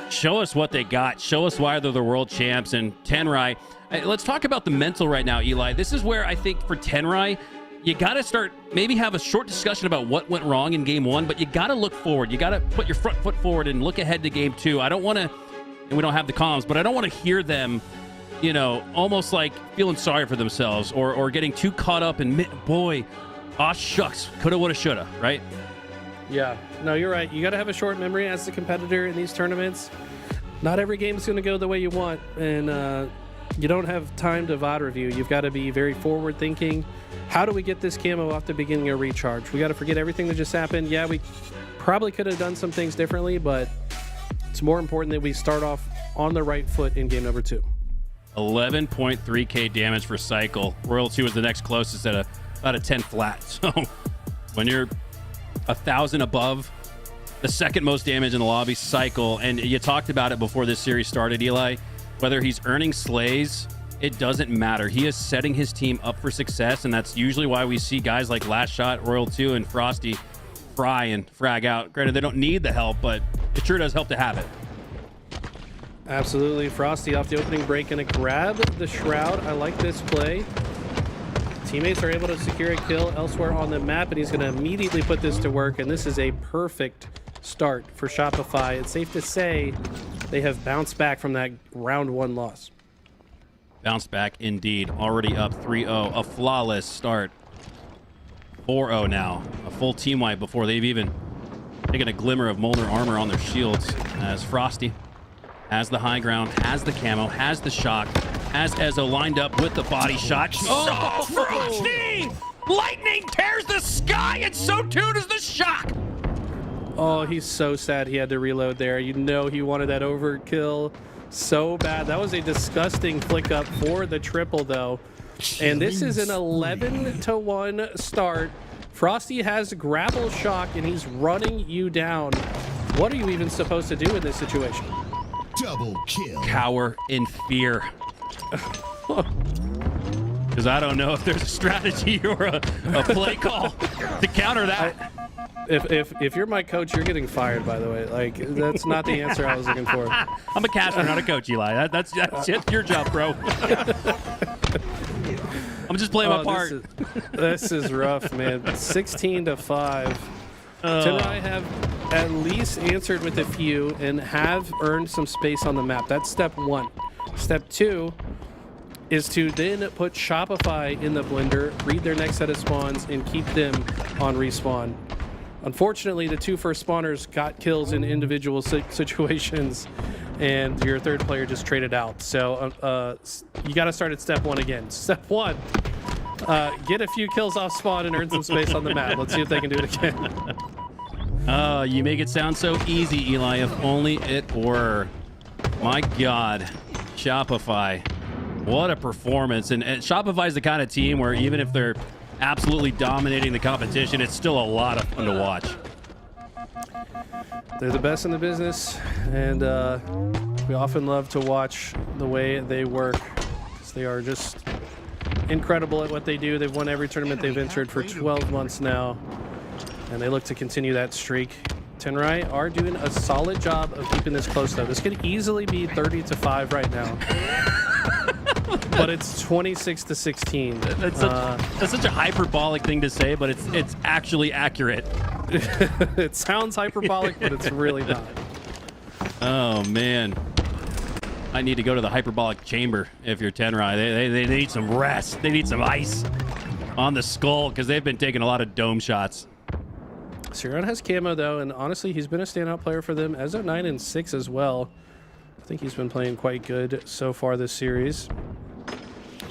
show us what they got. Show us why they're the world champs. And Tenry, let's talk about the mental right now, Eli. This is where I think for Tenry, you got to start, maybe have a short discussion about what went wrong in game 1, but you got to look forward. You got to put your front foot forward and look ahead to game 2. I don't want to, and we don't have the comms, but I don't want to hear them, you know, almost like feeling sorry for themselves or getting too caught up in, boy, aw shucks, coulda, woulda, shoulda, right?
Yeah, no, you're right. You got to have a short memory as a competitor in these tournaments. Not every game is going to go the way you want, and you don't have time to VOD review. You've got to be very forward thinking. How do we get this camo off the beginning of recharge? We got to forget everything that just happened. Yeah, we probably could have done some things differently, but it's more important that we start off on the right foot in game number 2.
11.3k damage for Cycle. Royal 2 is the next closest at about a 10 flat. So when you're 1,000 above, the second most damage in the lobby, Cycle. And you talked about it before this series started, Eli. Whether he's earning slays, it doesn't matter. He is setting his team up for success, and that's usually why we see guys like Last Shot, Royal 2, and Frosty fry and frag out. Granted, they don't need the help, but it sure does help to have it.
Absolutely. Frosty off the opening break, gonna grab the Shroud. I like this play. Teammates are able to secure a kill elsewhere on the map, and he's gonna immediately put this to work, and this is a perfect start for Shopify. It's safe to say they have bounced back from that round 1 loss.
Bounced back indeed. Already up 3-0. A flawless start. 4-0 now. A full team wipe before they've even taken a glimmer of Molnar armor on their shields. As Frosty has the high ground, has the camo, has the shock, has Ezzo lined up with the body shot. Oh, Frosty! Lightning tears the sky, and so too does the shock.
Oh, he's so sad he had to reload there. You know he wanted that overkill so bad. That was a disgusting flick up for the triple, though. And this is an 11-1 start. Frosty has grapple shock, and he's running you down. What are you even supposed to do in this situation?
Double kill.
Cower in fear. Because I don't know if there's a strategy or a play call to counter that.
If you're my coach, you're getting fired, by the way. Like, that's not the answer I was looking for.
I'm a caster, not a coach, Eli. That's your job, bro. I'm just playing my part.
This is rough, man. 16-5. Tenry have at least answered with a few and have earned some space on the map. That's step 1. Step 2 is to then put Shopify in the blender, read their next set of spawns, and keep them on respawn. Unfortunately, the 2 first spawners got kills in individual situations, and your third player just traded out. So you got to start at step 1 again. Step 1, get a few kills off spawn and earn some space on the map. Let's see if they can do it again.
You make it sound so easy, Eli. If only it were. My God, Shopify. What a performance. And Shopify's the kind of team where even if they're absolutely dominating the competition, it's still a lot of fun to watch.
They're the best in the business, and we often love to watch the way they work, because they are just incredible at what they do. They've won every tournament they've entered for 12 months now, and they look to continue that streak. Tenry are doing a solid job of keeping this close, though. This could easily be 30-5 right now. But it's 26-16.
That's such a hyperbolic thing to say, but it's actually accurate.
It sounds hyperbolic, but it's really not.
Oh, man. I need to go to the hyperbolic chamber if you're Tenry. They need some rest. They need some ice on the skull because they've been taking a lot of dome shots.
Sirion has camo, though, and honestly, he's been a standout player for them as of 9-6 as well. I think he's been playing quite good so far this series.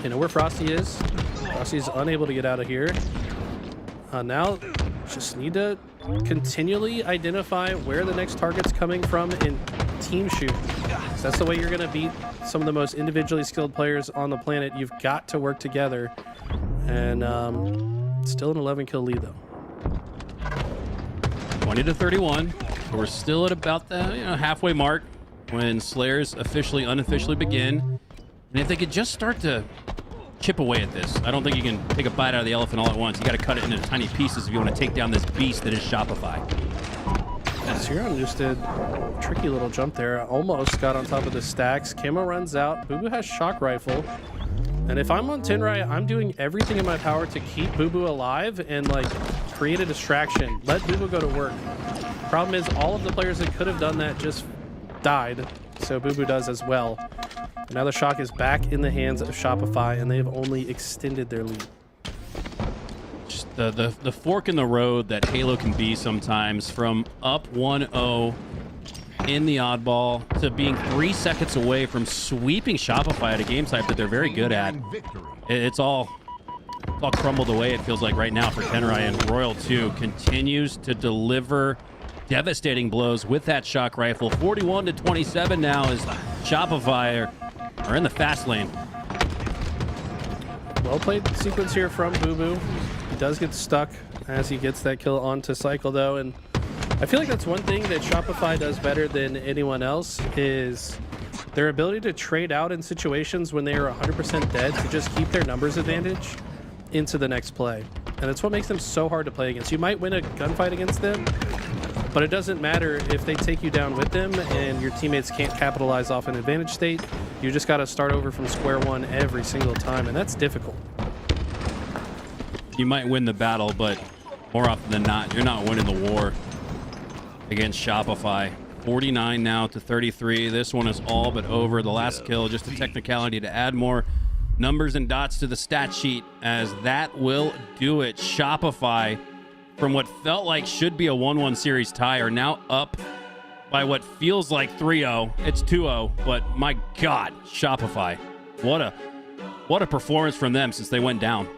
You know where Frosty is. Frosty's unable to get out of here. Now, just need to continually identify where the next target's coming from in team shoot. So that's the way you're going to beat some of the most individually skilled players on the planet. You've got to work together. And still an 11-kill lead, though.
20-31. We're still at about the halfway mark when Slayers unofficially begin. And if they could just start to chip away at this, I don't think you can take a bite out of the elephant all at once. You got to cut it into tiny pieces if you want to take down this beast that is Shopify.
Sirion just did a tricky little jump there. Almost got on top of the stacks. Camo runs out. Boo Boo has shock rifle. And if I'm on Tenry, I'm doing everything in my power to keep Boo Boo alive and like create a distraction. Let Boo Boo go to work. Problem is, all of the players that could have done that just died. So Boo Boo does as well. And now the shock is back in the hands of Shopify, and they have only extended their lead.
Just the fork in the road that Halo can be sometimes, from up 1-0 in the oddball to being 3 seconds away from sweeping Shopify at a game type that they're very good at. It's all crumbled away, it feels like, right now for Tenry, and Royal 2 continues to deliver devastating blows with that shock rifle. 41-27 now as Shopify are in the fast lane.
Well played sequence here from Boo Boo. He does get stuck as he gets that kill onto Cycle, though, and I feel like that's one thing that Shopify does better than anyone else is their ability to trade out in situations when they are 100% dead to just keep their numbers advantage into the next play. And it's what makes them so hard to play against. You might win a gunfight against them, but it doesn't matter if they take you down with them and your teammates can't capitalize off an advantage state. You just got to start over from square one every single time, and that's difficult.
You might win the battle, but more often than not, you're not winning the war against Shopify. 49 now to 33. This one is all but over. The last kill, just a technicality to add more numbers and dots to the stat sheet, as that will do it. Shopify, from what felt like should be a 1-1 series tie, are now up by what feels like 3-0. It's 2-0, but my God, Shopify. What a performance from them since they went down.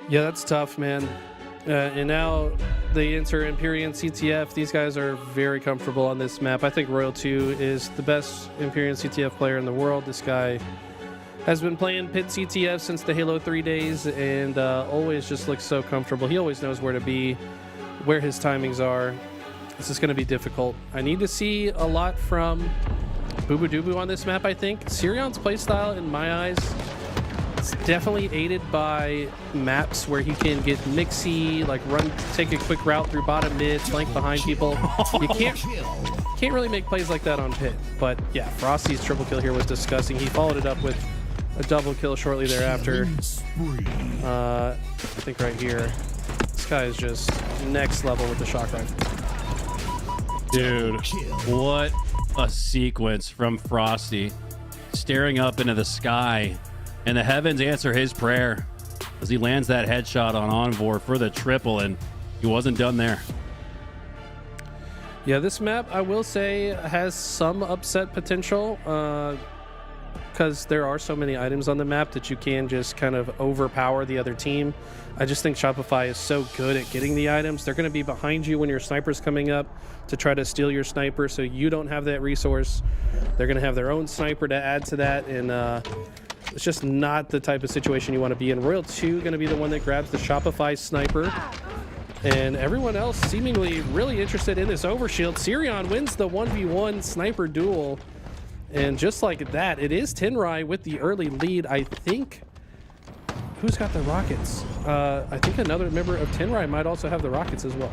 Yeah, that's tough, man. And now they enter Empyrean CTF. These guys are very comfortable on this map. I think Royal 2 is the best Empyrean CTF player in the world. This guy has been playing Pit CTF since the Halo 3 days and always just looks so comfortable. He always knows where to be, where his timings are. This is going to be difficult. I need to see a lot from Boo Boo Doo Boo on this map, I think. Sirion's playstyle, in my eyes, it's definitely aided by maps where he can get mixy, like take a quick route through bottom mid, flank behind people. You can't really make plays like that on Pit. But yeah, Frosty's triple kill here was disgusting. He followed it up with a double kill shortly thereafter. I think right here, this guy is just next level with the shock rifle.
Dude, what a sequence from Frosty, staring up into the sky, and the heavens answer his prayer as he lands that headshot on Envor for the triple, and he wasn't done there.
Yeah, this map, I will say, has some upset potential because there are so many items on the map that you can just kind of overpower the other team. I just think Shopify is so good at getting the items. They're going to be behind you when your sniper's coming up to try to steal your sniper, so you don't have that resource. They're going to have their own sniper to add to that, and it's just not the type of situation you want to be in. Royal 2 going to be the one that grabs the Shopify sniper, and everyone else seemingly really interested in this overshield. Sirion wins the 1v1 sniper duel, and just like that, it is Tenry with the early lead. I think, who's got the rockets? I think another member of Tenry might also have the rockets as well.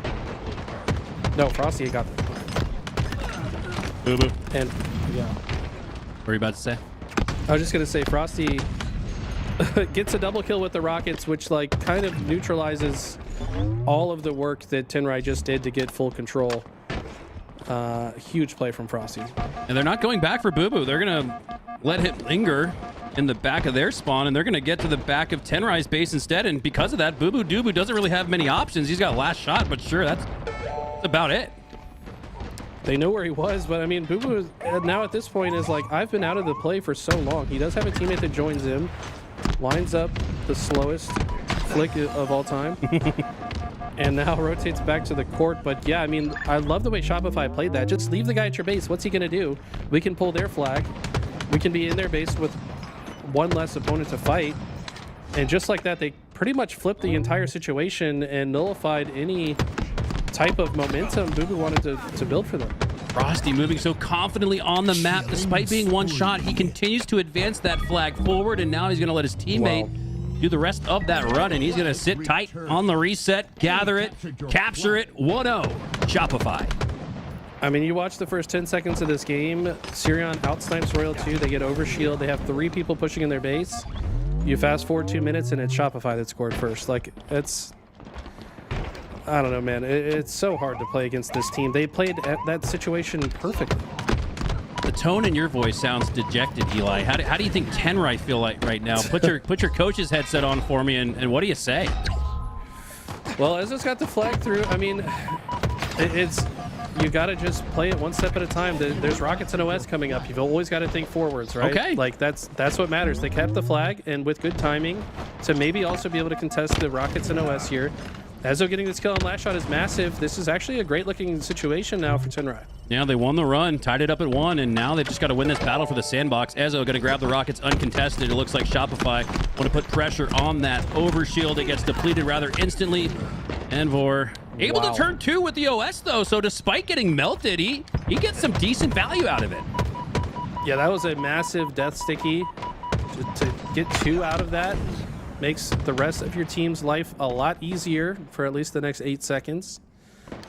No, Frosty got the
Boo boo.
and yeah.
What are you about to say?
I was just gonna say Frosty gets a double kill with the Rockets, which like kind of neutralizes all of the work that Tenry just did to get full control. Huge play from Frosty.
And they're not going back for Boo Boo. They're gonna let him linger in the back of their spawn, and they're gonna get to the back of Tenry's base instead. And because of that, Boo Boo Doo Boo doesn't really have many options. He's got last shot, but sure, that's about it.
They know where he was, but I mean, Boo Boo now at this point is like, I've been out of the play for so long. He does have a teammate that joins him, lines up the slowest flick of all time, and now rotates back to the court. But yeah, I mean, I love the way Shopify played that. Just leave the guy at your base. What's he gonna do? We can pull their flag. We can be in their base with one less opponent to fight. And just like that, they pretty much flipped the entire situation and nullified any type of momentum Boo Boo wanted to build for them.
Frosty moving so confidently on the map. Despite being one shot, he continues to advance that flag forward, and now he's going to let his teammate do the rest of that run, and he's going to sit tight on the reset, gather it, capture it. 1-0 Shopify.
I mean, you watch the first 10 seconds of this game, Sirion outsnipes Royal 2, they get overshield, they have 3 people pushing in their base. You fast forward 2 minutes and it's Shopify that scored first. Like, it's... I don't know, man. It's so hard to play against this team. They played at that situation perfectly.
The tone in your voice sounds dejected, Eli. How do you think Tenry feel like right now? Put your coach's headset on for me, and what do you say?
Well, Ezra's got the flag through. I mean, it's you got to just play it one step at a time. There's Rockets and OS coming up. You've always got to think forwards, right?
Okay.
Like that's what matters. They kept the flag, and with good timing, to maybe also be able to contest the Rockets and OS here. Ezo getting this kill on last shot is massive. This is actually a great-looking situation now for Tenry.
Yeah, they won the run, tied it up at 1, and now they've just got to win this battle for the sandbox. Ezo going to grab the Rockets uncontested. It looks like Shopify want to put pressure on that overshield. It gets depleted rather instantly. Envor able to turn 2 with the OS, though, so despite getting melted, he gets some decent value out of it.
Yeah, that was a massive death sticky. To get 2 out of that makes the rest of your team's life a lot easier for at least the next 8 seconds.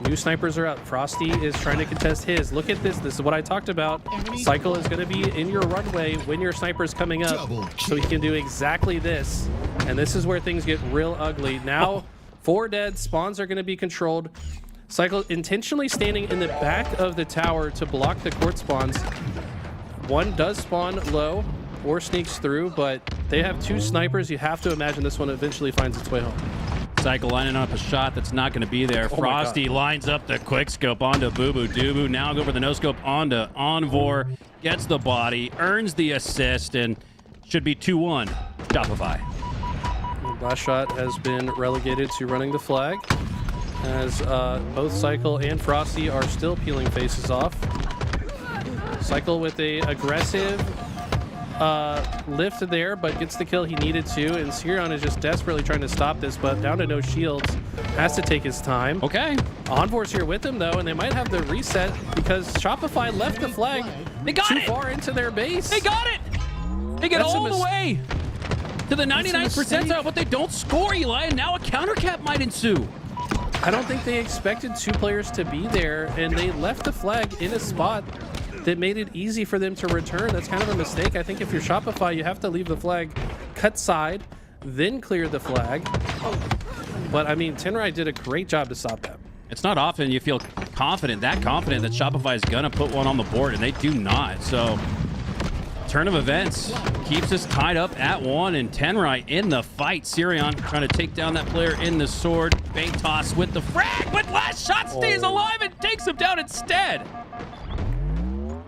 New snipers are up. Frosty is trying to contest his. Look at this. This is what I talked about. Cycle is going to be in your runway when your sniper's coming up, so he can do exactly this. And this is where things get real ugly. Now, 4 dead. Spawns are going to be controlled. Cycle intentionally standing in the back of the tower to block the court spawns. One does spawn low or sneaks through, but they have 2 snipers. You have to imagine this one eventually finds its way home.
Cycle lining up a shot that's not going to be there. Frosty lines up the quick scope onto Boo Boo Doo Boo. Now go for the no scope onto Envor. Gets the body, earns the assist, and should be 2-1 Shopify.
Last shot has been relegated to running the flag, as both Cycle and Frosty are still peeling faces off. Cycle with a aggressive lift there, but gets the kill he needed to, and Sirion is just desperately trying to stop this, but down to no shields, has to take his time.
Okay.
Envor's here with him, though, and they might have the reset because Shopify left the flag too far into their base.
They got it! They get all the way to the 99th percentile, but they don't score, Eli, and now a counter cap might ensue.
I don't think they expected 2 players to be there, and they left the flag in a spot that made it easy for them to return. That's kind of a mistake. I think if you're Shopify, you have to leave the flag cut side, then clear the flag. But I mean, Tenry did a great job to stop that.
It's not often you feel confident that Shopify is gonna put one on the board, and they do not. So turn of events keeps us tied up at 1, and Tenry in the fight. Sirion trying to take down that player in the sword. Bait toss with the frag, but last shot stays alive and takes him down instead.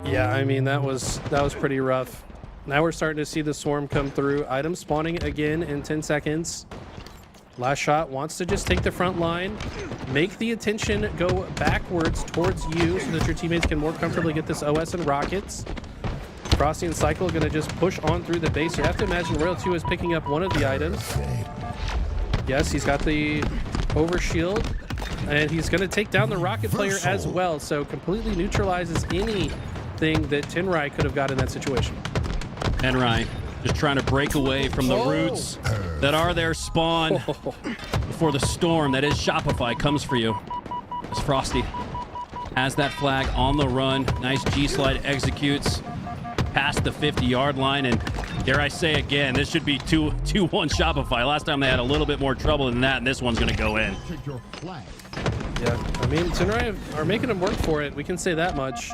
Yeah, I mean, that was pretty rough. Now we're starting to see the swarm come through. Item spawning again in 10 seconds. Last shot wants to just take the front line, make the attention go backwards towards you so that your teammates can more comfortably get this OS and Rockets. Frosty and Cycle are going to just push on through the base. You have to imagine Royal 2 is picking up one of the items. Yes, he's got the overshield, and he's going to take down the Rocket player as well, so completely neutralizes anything that Tenry could have got in that situation.
Tenry just trying to break away from the roots that are their spawn before the storm that is Shopify comes for you. As Frosty has that flag on the run. Nice G-slide executes past the 50-yard line, and dare I say again, this should be 2-1 Shopify. Last time they had a little bit more trouble than that, and this one's going to go in.
Yeah, I mean, Tenry are making them work for it. We can say that much.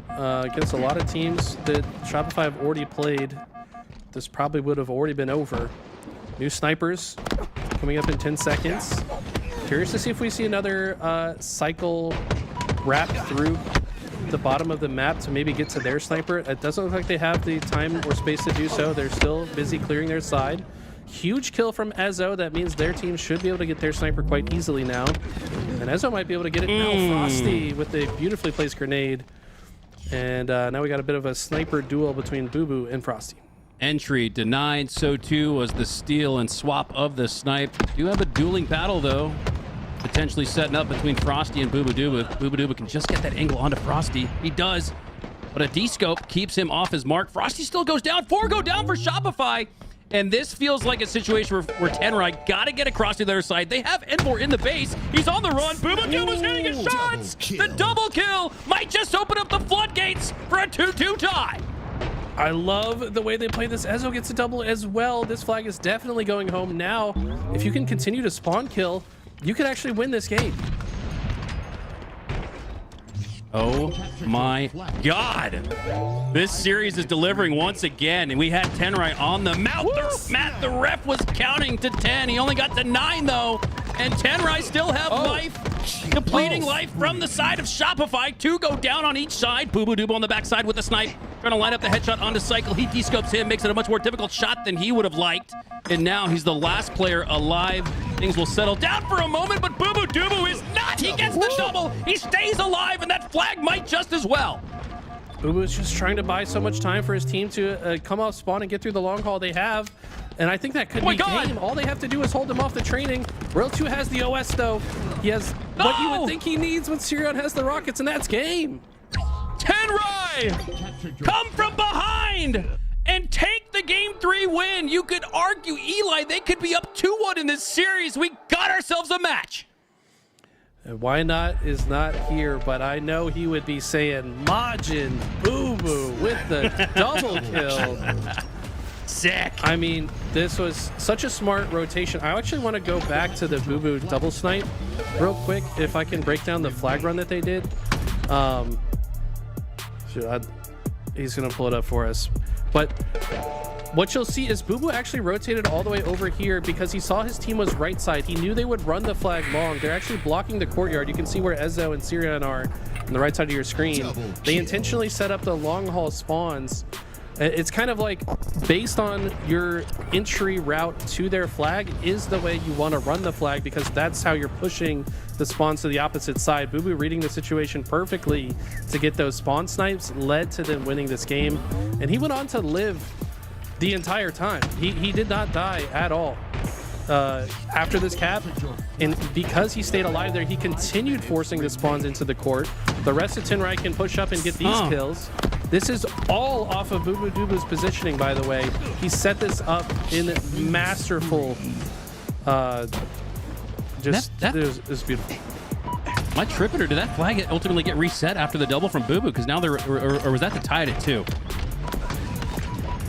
Against a lot of teams that Shopify have already played, this probably would have already been over. New snipers coming up in 10 seconds. Curious to see if we see another cycle wrap through the bottom of the map to maybe get to their sniper. It doesn't look like they have the time or space to do so. They're still busy clearing their side. Huge kill from Ezo. That means their team should be able to get their sniper quite easily now. And Ezo might be able to get it now. Frosty with a beautifully placed grenade. And now we got a bit of a sniper duel between Boo Boo and Frosty.
Entry denied. So too was the steal and swap of the snipe. Do have a dueling battle though, potentially setting up between Frosty and Boo Boo Doo. Boo Boo Doo can just get that angle onto Frosty. He does, but a D-scope keeps him off his mark. Frosty still goes down. 4 go down for Shopify. And this feels like a situation where Tenry got to get across to the other side. They have Envor in the base. He's on the run. Boo Boo Doo was hitting his shots. The double kill might just open up the floodgates for a 2-2 tie.
I love the way they play this. Ezo gets a double as well. This flag is definitely going home now. If you can continue to spawn kill, you could actually win this game.
Oh my God. This series is delivering once again, and we had Tenry on the mount. Matt, the ref was counting to 10. He only got to 9 though, and Tenry still have life. Depleting life from the side of Shopify. 2 go down on each side. Boo Boo Doo on the backside with the snipe. Trying to line up the headshot onto Cycle. He de-scopes him, makes it a much more difficult shot than he would have liked. And now he's the last player alive. Things will settle down for a moment, but Boo Boo Doo is not. He gets the double. He stays alive, and that flag might just as well.
Boo Boo is just trying to buy so much time for his team to come off spawn and get through the long haul they have. And I think that could be game. All they have to do is hold him off the training. Royal 2 has the OS, though. He has what you would think he needs when Sirion has the rockets, and that's game.
Tenry, come from behind and take the Game 3 win. You could argue, Eli, they could be up 2-1 in this series. We got ourselves a match.
And Why Not is not here, but I know he would be saying Majin Boo Boo with the double kill.
Sick.
I mean, this was such a smart rotation. I actually want to go back to the Boo Boo double snipe real quick, if I can break down the flag run that they did. He's going to pull it up for us. But what you'll see is Boo Boo actually rotated all the way over here because he saw his team was right side. He knew they would run the flag long. They're actually blocking the courtyard. You can see where Ezo and Sirion are on the right side of your screen. They intentionally set up the long haul spawns. It's kind of like based on your entry route to their flag is the way you want to run the flag, because that's how you're pushing the spawns to the opposite side. Boo Boo reading the situation perfectly to get those spawn snipes led to them winning this game. And he went on to live the entire time. He did not die at all after this cap. And because he stayed alive there, he continued forcing the spawns into the court. The rest of Tenry can push up and get these kills. This is all off of Boo Boo Doo Boo's positioning, by the way. He set this up in masterful. It was beautiful.
Am I tripping, or did that flag ultimately get reset after the double from Boo Boo? Because now they're, or was that the tie at 2?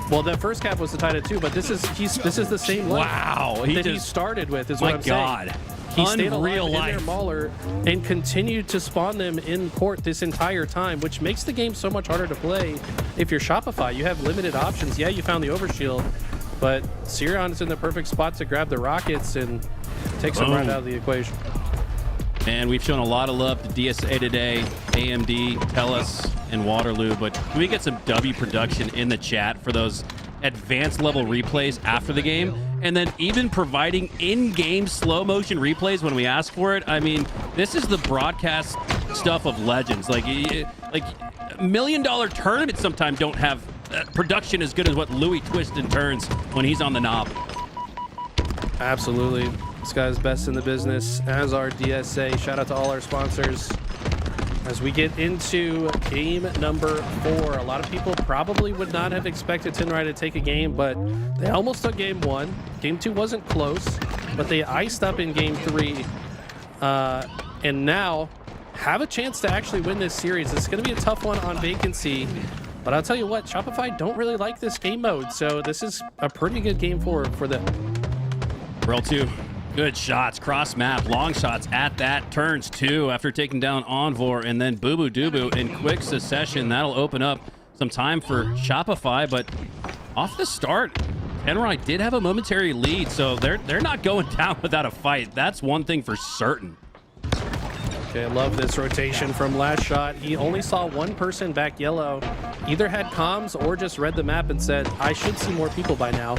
Well, that first cap was the tied at 2, but this is the same life that he started with. Is what I'm saying. He stayed alive in their mauler and continued to spawn them in court this entire time, which makes the game so much harder to play. If you're Shopify, you have limited options. Yeah, you found the overshield, but Sirion is in the perfect spot to grab the rockets and take some right out of the equation.
And we've shown a lot of love to DSA today, AMD, TELUS, and Waterloo, but can we get some W production in the chat for those advanced level replays after the game, and then even providing in-game slow motion replays when we ask for it? I mean, this is the broadcast stuff of legends. Like $1 million tournaments sometimes don't have production as good as what Louis twists and turns when he's on the knob.
Absolutely. This guy's best in the business, as our DSA. Shout out to all our sponsors. As we get into game number 4, a lot of people probably would not have expected Tenry to take a game, but they almost took game 1. Game 2 wasn't close, but they iced up in game 3. And now have a chance to actually win this series. It's going to be a tough one on vacancy, but I'll tell you what, Shopify don't really like this game mode, so this is a pretty good game for them.
Roll 2. Good shots, cross map, long shots at that. Turns 2 after taking down Envor, and then Boo Boo Doo in quick succession. That'll open up some time for Shopify, but off the start, Tenry did have a momentary lead, so they're not going down without a fight. That's one thing for certain.
Okay, I love this rotation from last shot. He only saw one person back yellow, either had comms or just read the map and said, I should see more people by now.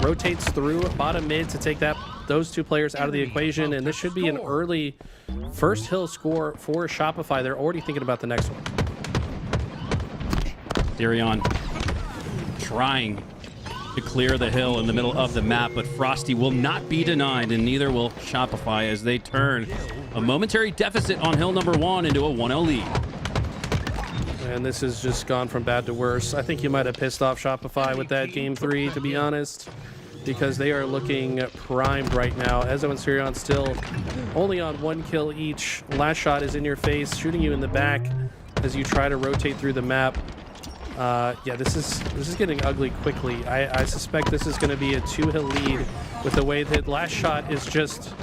Rotates through bottom mid to take those 2 players out of the equation, and this should be an early first hill score for Shopify. They're already thinking about the next one.
Darion trying to clear the hill in the middle of the map, but Frosty will not be denied, and neither will Shopify as they turn a momentary deficit on hill number 1 into a 1-0 lead.
And this has just gone from bad to worse. I think you might have pissed off Shopify with that game 3, to be honest, because they are looking primed right now. Ezo and Sirion still only on 1 kill each. Last shot is in your face, shooting you in the back as you try to rotate through the map. Yeah, this is getting ugly quickly. I suspect this is going to be a 2-hill lead with the way that last shot is just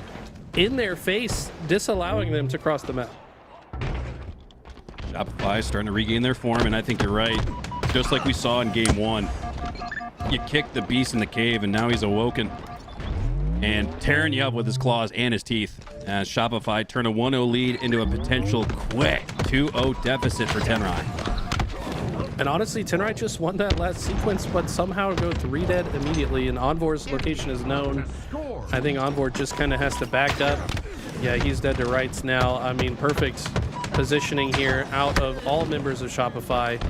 in their face, disallowing them to cross the map.
Shopify starting to regain their form, and I think you're right. Just like we saw in game 1. You kicked the beast in the cave, and now he's awoken and tearing you up with his claws and his teeth. As Shopify turn a 1-0 lead into a potential quick 2-0 deficit for Tenry.
And honestly, Tenry just won that last sequence, but somehow go 3 dead immediately, and Envor's location is known. I think Envor just kind of has to back up. Yeah, he's dead to rights now. I mean, perfect positioning here out of all members of Shopify.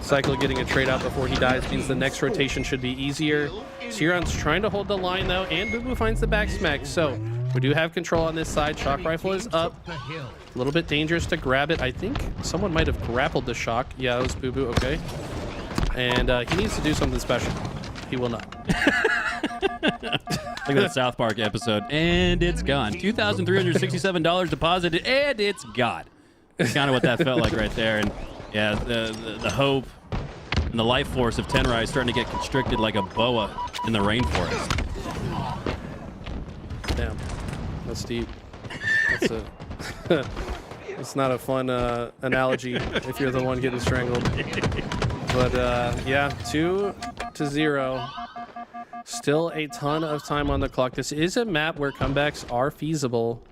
Cycle getting a trade out before he dies means the next rotation should be easier. Sirion's trying to hold the line, though, and Boo Boo finds the back smack. So we do have control on this side. Shock rifle is up. A little bit dangerous to grab it. I think someone might have grappled the shock. Yeah, it was Boo Boo. Okay. And he needs to do something special. He will not.
Look at that South Park episode. And it's gone. $2,367 deposited, and it's gone. That's kind of what that felt like right there. And yeah, the hope and the life force of Tenry is starting to get constricted like a boa in the rainforest.
Damn. That's deep. That's a... It's not a fun analogy if you're the one getting strangled. But yeah, 2-0. Still a ton of time on the clock. This is a map where comebacks are feasible,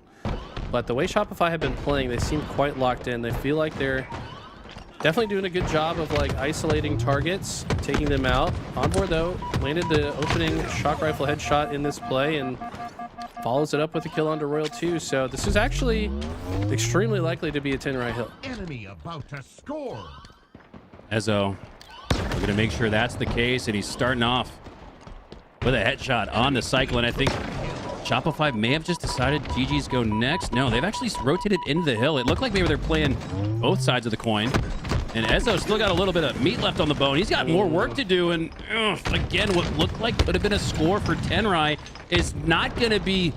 but the way Shopify have been playing, they seem quite locked in. They feel like they're definitely doing a good job of like isolating targets, taking them out. Envor though landed the opening shock rifle headshot in this play and follows it up with a kill onto Royal 2. So this is actually extremely likely to be a Tenry hill.
Enemy about to score.
Ezo, we're going to make sure that's the case, and he's starting off with a headshot on the cycle, and I think Shopify may have just decided GG's go next. No, they've actually rotated into the hill. It looked like maybe they're playing both sides of the coin, and Ezo still got a little bit of meat left on the bone. He's got more work to do, and again, what looked like could have been a score for Tenry is not going to be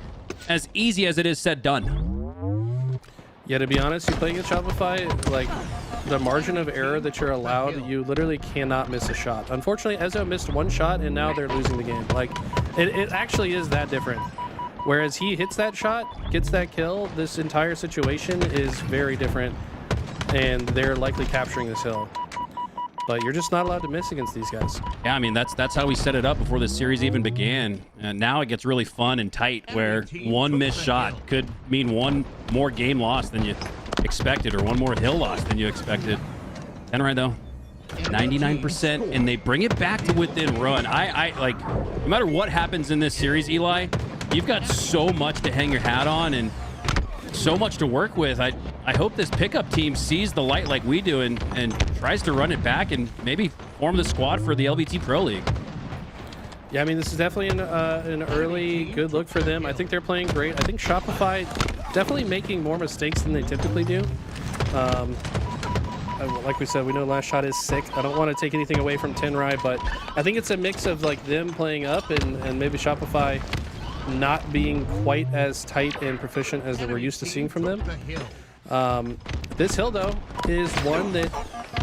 as easy as it is said done.
Yeah, to be honest, you playing at Shopify, like the margin of error that you're allowed, you literally cannot miss a shot. Unfortunately, Ezo missed one shot, and now they're losing the game. Like, it actually is that different. Whereas he hits that shot, gets that kill, this entire situation is very different, and they're likely capturing this hill. But you're just not allowed to miss against these guys.
Yeah, I mean, that's how we set it up before the series even began. And now it gets really fun and tight, where one missed shot could mean one more game lost than you expected, or one more hill loss than you expected. Tenry though, 99%, and they bring it back to within run. I like, no matter what happens in this series, Eli, you've got so much to hang your hat on and so much to work with. I hope this pickup team sees the light like we do and tries to run it back and maybe form the squad for the LVT Pro League.
Yeah, I mean, this is definitely an early good look for them. I think they're playing great. I think Shopify definitely making more mistakes than they typically do. Like we said, we know last shot is sick. I don't want to take anything away from Tenry, but I think it's a mix of like them playing up and maybe Shopify not being quite as tight and proficient as we're used to seeing from them. This hill, though, is one that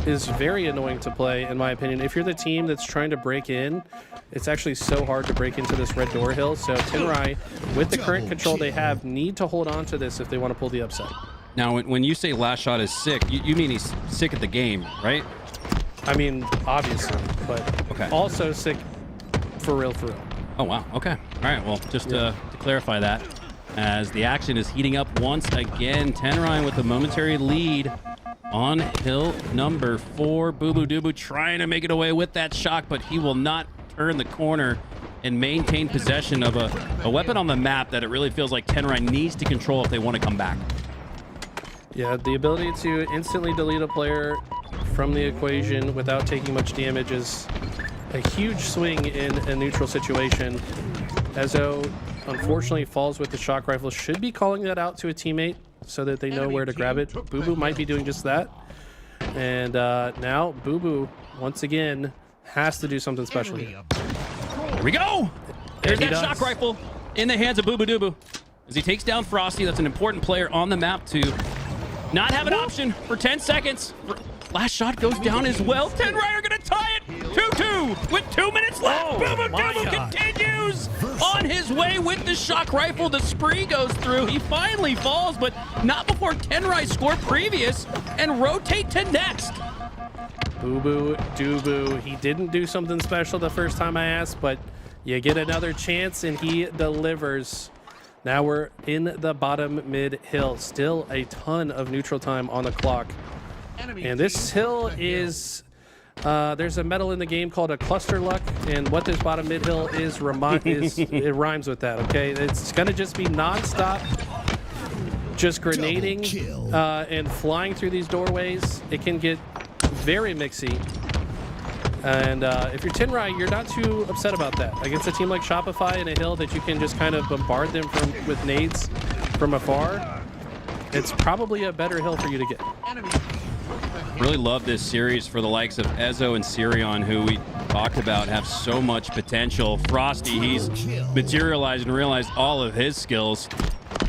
is very annoying to play, in my opinion. If you're the team that's trying to break in, it's actually so hard to break into this red door hill. So Tenry, with the current control they have, need to hold on to this if they want to pull the upset.
Now, when you say last shot is sick, you mean he's sick at the game, right?
I mean, obviously, but
Okay.
also sick for real, for real.
Oh, wow. Okay. All right. Well, just to clarify that, as the action is heating up once again, Tenry with a momentary lead on hill number 4. Boo Boo Doo Boo trying to make it away with that shock, but he will not turn the corner and maintain possession of a weapon on the map that it really feels like Tenry needs to control if they want to come back.
Yeah, the ability to instantly delete a player from the equation without taking much damage is a huge swing in a neutral situation. Ezo unfortunately falls with the shock rifle. Should be calling that out to a teammate so that they know where to grab it. Boo Boo might be doing just that. And now Boo Boo, once again, has to do something special here.
Here we go. There's that
does.
shock rifle in the hands of Boo Boo Doo Boo. As he takes down Frosty, that's an important player on the map to not have an option for 10 seconds. Last shot goes down as well. Tenry are going to tie it 2-2 with 2 minutes left. Boo Boo Doo Boo continues on his way with the shock rifle. The spree goes through. He finally falls, but not before Tenry score previous and rotate to next.
Boo Boo Doo Boo. He didn't do something special the first time I asked, but you get another chance and he delivers. Now we're in the bottom mid hill. Still a ton of neutral time on the clock. And this hill is, there's a medal in the game called a cluster luck, and what this bottom mid hill is, it rhymes with that, okay? It's gonna just be nonstop, just grenading and flying through these doorways. It can get very mixy. And if you're Tenry, you're not too upset about that. Against a team like Shopify in a hill that you can just kind of bombard them with nades from afar, it's probably a better hill for you to get.
Really love this series for the likes of Ezo and Sirion, who we talked about have so much potential. Frosty, he's materialized and realized all of his skills.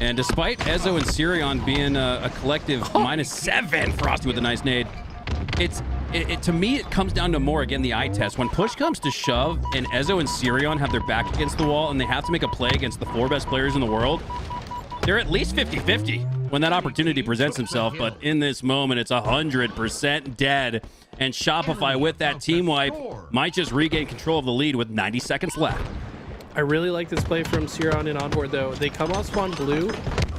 And despite Ezo and Sirion being a collective -7, Frosty with a nice nade, to me, it comes down to more, again, the eye test. When push comes to shove and Ezo and Sirion have their back against the wall and they have to make a play against the 4 best players in the world, they're at least 50-50 when that opportunity presents himself. But in this moment, it's 100% dead. And Shopify, with that team wipe, might just regain control of the lead with 90 seconds left.
I really like this play from Sirion and Onboard, though. They come off spawn blue.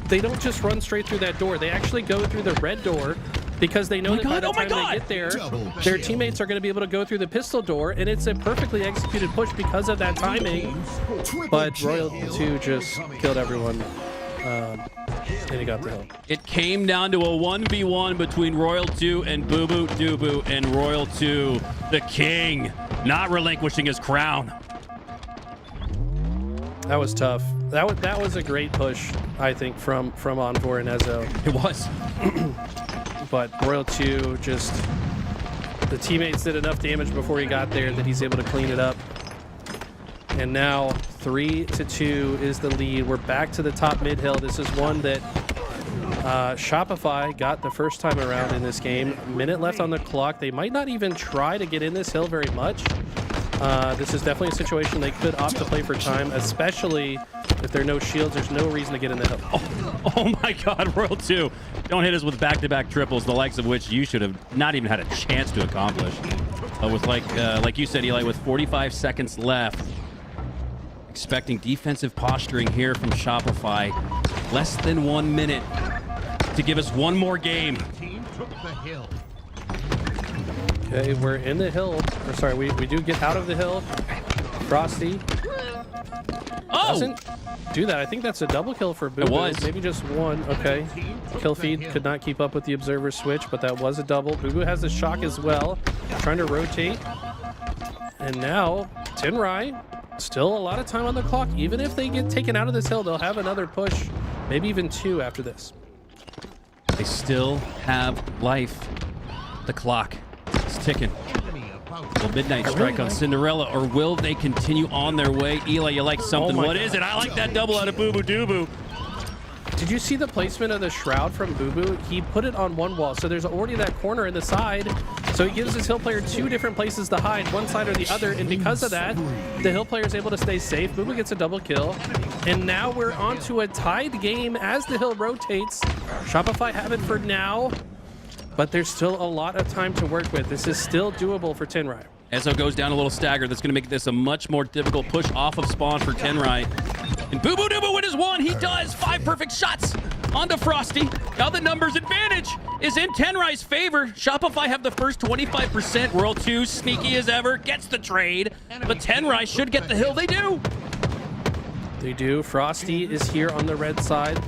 They don't just run straight through that door. They actually go through the red door, because they know that by the time they get there, their teammates are going to be able to go through the pistol door, and it's a perfectly executed push because of that timing. But Royal 2 just killed everyone, and he got the hill.
It came down to a 1v1 between Royal 2 and Boo Boo Doo Boo, and Royal 2, the king, not relinquishing his crown.
That was tough. That was a great push, I think, from Envor and Ezo.
It was.
But Royal 2 just, the teammates did enough damage before he got there that he's able to clean it up. And now 3-2 is the lead. We're back to the top mid hill. This is one that Shopify got the first time around in this game. A minute left on the clock. They might not even try to get in this hill very much. This is definitely a situation they could opt to play for time, especially if there are no shields. There's no reason to get in the hill.
Oh my God, Royal 2. Don't hit us with back-to-back triples, the likes of which you should have not even had a chance to accomplish. With like you said, Eli, with 45 seconds left, expecting defensive posturing here from Shopify. Less than 1 minute to give us one more game.
Okay, we're in the hill. Or sorry, we do get out of the hill. Frosty doesn't do that. I think that's a double kill for Boo Boo.
It was.
Maybe just one. Okay. Kill feed could not keep up with the observer switch, but that was a double. Boo Boo has the shock as well. Trying to rotate. And now, Tenry, still a lot of time on the clock. Even if they get taken out of this hill, they'll have another push. Maybe even 2 after this.
They still have life. The clock is ticking. Will midnight strike on Cinderella, or will they continue on their way? Eli, you like something? What is it? I like that double out of Boo Boo Doo Boo.
Did you see the placement of the shroud from Boo Boo? He put it on one wall, so there's already that corner in the side. So he gives his hill player 2 different places to hide, one side or the other, and because of that, the hill player is able to stay safe. Boo Boo gets a double kill, and now we're on to a tied game as the hill rotates. Shopify have it for now, but there's still a lot of time to work with. This is still doable for Tenry.
Ezo goes down a little staggered. That's going to make this a much more difficult push off of spawn for Tenry. And Boo Boo Doo with his one. He does 5 perfect shots onto Frosty. Now the numbers advantage is in Tenry's favor. Shopify have the first 25%. World 2, sneaky as ever, gets the trade. But Tenry should get the hill. They do.
They do. Frosty is here on the red side.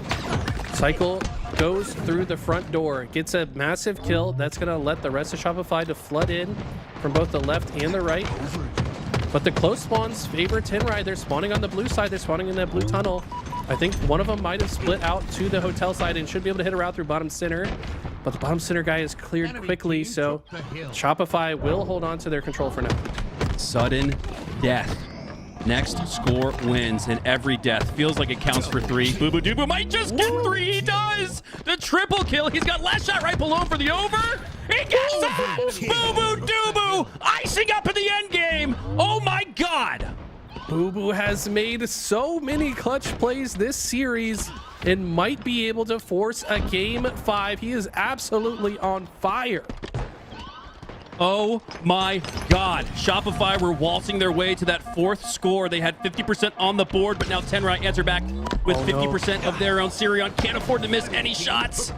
Cycle goes through the front door, gets a massive kill. That's going to let the rest of Shopify to flood in from both the left and the right. But the close spawns favor Tenry. They're spawning on the blue side. They're spawning in that blue tunnel. I think one of them might have split out to the hotel side and should be able to hit a route through bottom center. But the bottom center guy is cleared quickly, so Shopify will hold on to their control for now.
Sudden death. Next score wins, and every death feels like it counts for 3. Boo Boo Doo Boo might just get 3. He does! The triple kill. He's got last shot right below him for the over. He gets it! Boo Boo Doo Boo icing up in the end game. Oh my God!
Boo Boo has made so many clutch plays this series and might be able to force a game 5. He is absolutely on fire.
Oh my God. Shopify were waltzing their way to that 4th score. They had 50% on the board, but now Tenry answer back with 50% of their own. Sirion can't afford to miss any shots.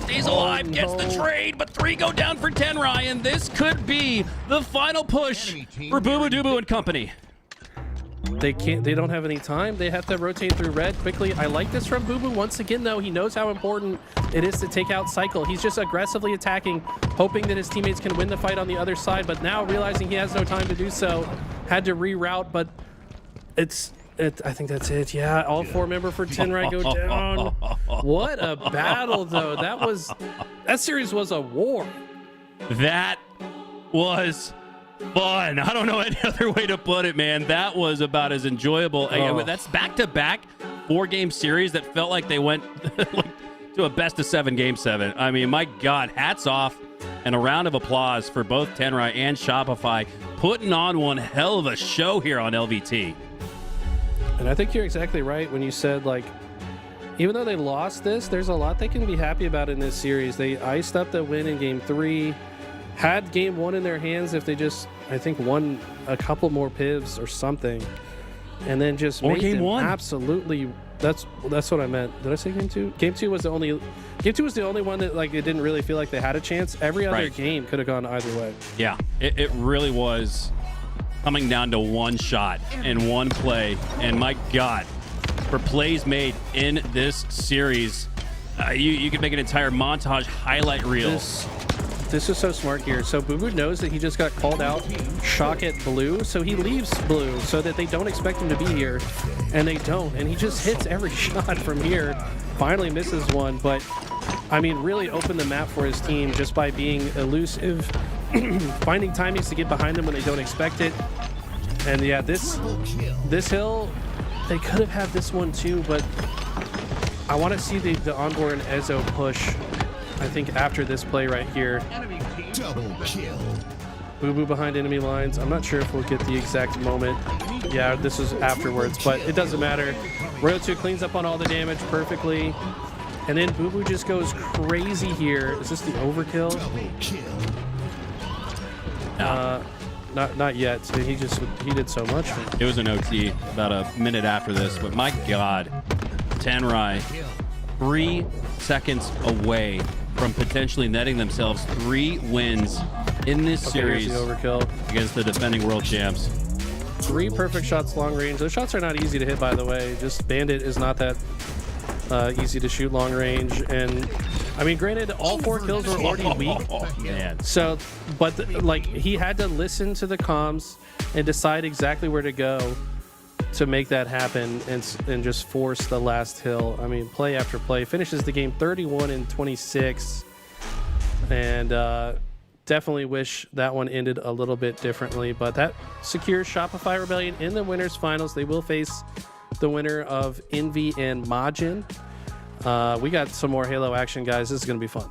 Stays alive, gets the trade, but 3 go down for Tenry, and this could be the final push for Boo Boo Doo Boo and company.
They don't have any time. They have to rotate through red quickly. I like this from Boo Boo. Once again, though, he knows how important it is to take out Cycle. He's just aggressively attacking, hoping that his teammates can win the fight on the other side, but now realizing he has no time to do so, had to reroute, but I think that's it. Yeah, all 4 member for Tenry go down. What a battle, though. That series was a war.
That was fun. I don't know any other way to put it, man. That was about as enjoyable. That's back-to-back 4-game series that felt like they went to a best-of-7 game 7. I mean, my God, hats off and a round of applause for both Tenry and Shopify putting on one hell of a show here on LVT.
And I think you're exactly right when you said, like, even though they lost this, there's a lot they can be happy about in this series. They iced up the win in game 3. Had game 1 in their hands if they just, I think, won a couple more pivs or something, and then just made
game
them
1.
Absolutely. That's what I meant. Did I say game 2? Game 2 was the only one that, like, it didn't really feel like they had a chance. Every other game could have gone either way.
Yeah, it really was coming down to one shot and one play, and my God, for plays made in this series, you could make an entire montage highlight reel.
This is so smart here. So Boo Boo knows that he just got called out shock at blue, so he leaves blue so that they don't expect him to be here, and they don't, and he just hits every shot from here. Finally misses one, but I mean, really opened the map for his team just by being elusive, finding timings to get behind them when they don't expect it. And yeah, this hill, they could have had this one too, but I want to see the Envoy and Ezo push. I think after this play right here.
Double kill.
Boo Boo behind enemy lines. I'm not sure if we'll get the exact moment. Yeah, this is afterwards, but it doesn't matter. Royal 2 cleans up on all the damage perfectly. And then Boo Boo just goes crazy here. Is this the overkill?
Double kill.
Not yet. He did so much.
It was an OT about a minute after this, but my God, Tenry, 3 seconds away from potentially netting themselves 3 wins in this series
overkill
against the defending world champs.
3 perfect shots long range. Those shots are not easy to hit, by the way. Just Bandit is not that easy to shoot long range. And I mean, granted, all 4 kills were already weak.
Oh, man.
So, but like, he had to listen to the comms and decide exactly where to go to make that happen and just force the last hill. I mean, play after play. Finishes the game 31-26. And definitely wish that one ended a little bit differently. But that secures Shopify Rebellion in the winners finals. They will face the winner of Envy and Majin. We got some more Halo action, guys. This is going to be fun.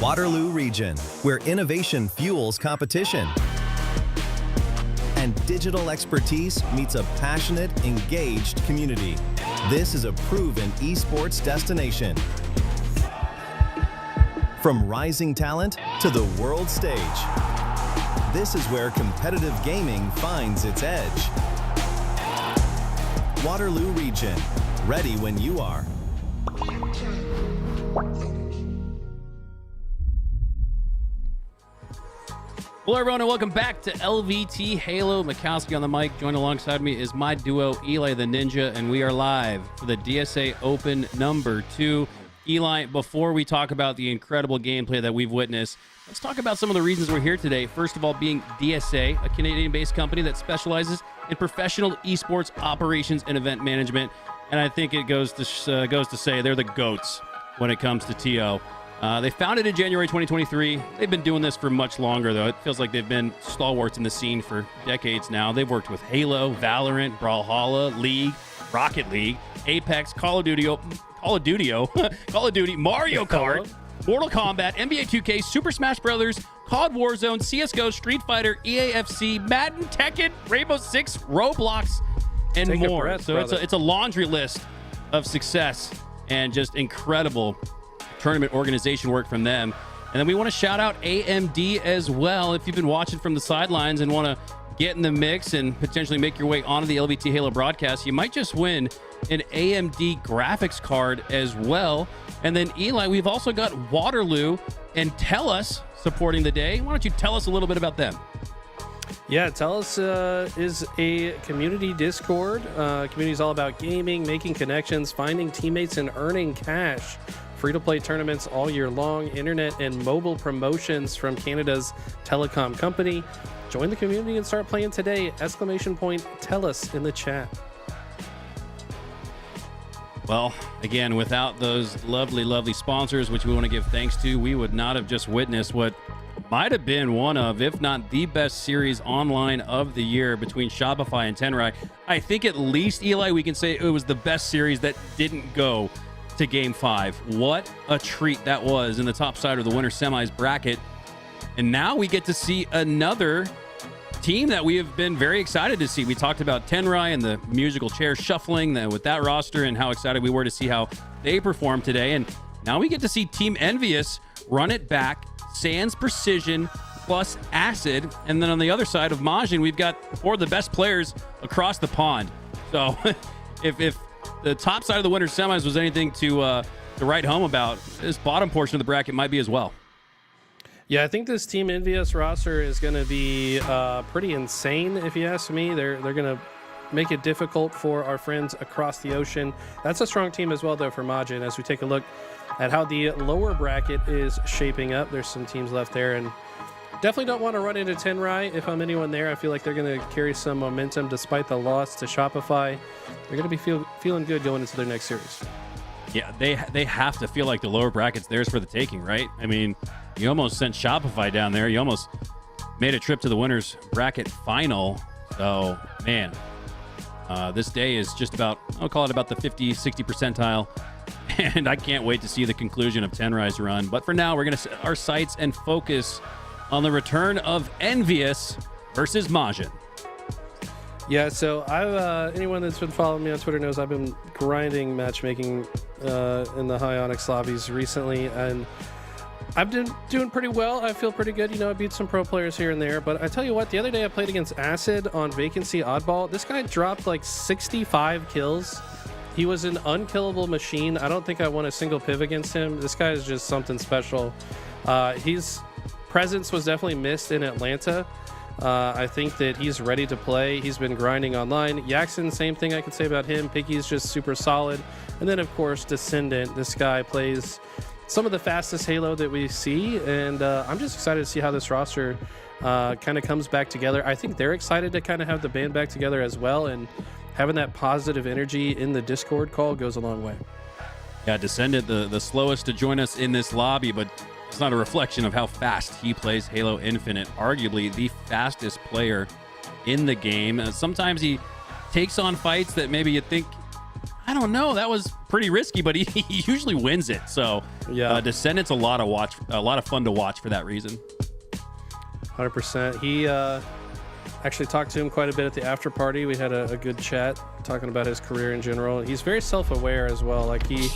Waterloo region, where innovation fuels competition and digital expertise meets a passionate, engaged community. This is a proven esports destination. From rising talent to the world stage, this is where competitive gaming finds its edge. Waterloo region, ready when you are.
Hello, everyone, and welcome back to LVT Halo. Mikowski on the mic. Joined alongside me is my duo, Eli the Ninja, and we are live for the DSA Open number 2. Eli, before we talk about the incredible gameplay that we've witnessed, let's talk about some of the reasons we're here today. First of all, being DSA, a Canadian-based company that specializes in professional esports operations and event management. And I think it goes to say they're the GOATs when it comes to TO. They founded in January 2023. They've been doing this for much longer, though. It feels like they've been stalwarts in the scene for decades now. They've worked with Halo, Valorant, Brawlhalla, League, Rocket League, Apex, Call of Duty, Mario Kart, Mortal Kombat, NBA 2K, Super Smash Bros., COD Warzone, CSGO, Street Fighter, EAFC, Madden, Tekken, Rainbow Six, Roblox, and
Take a
more.
breath,
So it's a laundry list of success and just incredible tournament organization work from them. And then we want to shout out AMD as well. If you've been watching from the sidelines and want to get in the mix and potentially make your way onto the LVT Halo broadcast, you might just win an AMD graphics card as well. And then Eli, we've also got Waterloo and TELUS supporting the day. Why don't you tell us a little bit about them?
Yeah, TELUS is a community Discord. Community is all about gaming, making connections, finding teammates, and earning cash. Free-to-play tournaments all year long, internet and mobile promotions from Canada's telecom company. Join the community and start playing today! !TELUS in the chat.
Well, again, without those lovely, lovely sponsors, which we want to give thanks to, we would not have just witnessed what might have been one of, if not the best series online of the year between Shopify and Tenry. I think at least, Eli, we can say it was the best series that didn't go to Game 5. What a treat that was in the top side of the winter semis bracket. And now we get to see another team that we have been very excited to see. We talked about Tenry and the musical chair shuffling with that roster and how excited we were to see how they performed today. And now we get to see Team Envious run it back, Sans Precision plus Acid. And then on the other side of Majin, we've got four of the best players across the pond. So if the top side of the winter semis was anything to write home about, this bottom portion of the bracket might be as well.
Yeah, I think this Team Envious roster is going to be pretty insane, if you ask me. They're going to make it difficult for our friends across the ocean. That's a strong team as well, though, for Majin. As we take a look at how the lower bracket is shaping up, there's some teams left there, and definitely don't want to run into Tenry. If I'm anyone there, I feel like they're going to carry some momentum despite the loss to Shopify. They're going to be feeling good going into their next series.
Yeah, they have to feel like the lower bracket's theirs for the taking, right? I mean, you almost sent Shopify down there. You almost made a trip to the winners bracket final. So, man, this day is just about, I'll call it about the 50, 60 percentile. And I can't wait to see the conclusion of Tenry's run. But for now, we're going to set our sights and focus on the return of Envious versus Majin.
Yeah, so I've anyone that's been following me on Twitter knows I've been grinding matchmaking in the high Onyx lobbies recently, and I've been doing pretty well. I feel pretty good. You know, I beat some pro players here and there, but I tell you what, the other day I played against Acid on Vacancy Oddball. This guy dropped like 65 kills. He was an unkillable machine. I don't think I won a single piv against him. This guy is just something special. His presence was definitely missed in Atlanta. I think that he's ready to play. He's been grinding online. Yaxon, same thing I could say about him. Piggy's just super solid. And then, of course, Descendant. This guy plays some of the fastest Halo that we see, and I'm just excited to see how this roster kind of comes back together. I think they're excited to kind of have the band back together as well, and having that positive energy in the Discord call goes a long way.
Yeah, Descendant, the slowest to join us in this lobby, but it's not a reflection of how fast he plays Halo Infinite. Arguably the fastest player in the game. Sometimes he takes on fights that maybe you think I don't know. That was pretty risky, but he usually wins it. So
Yeah.
Descendant's a lot of fun to watch for that reason.
100%. He actually talked to him quite a bit at the after party. We had a good chat talking about his career in general. He's very self-aware as well. Like he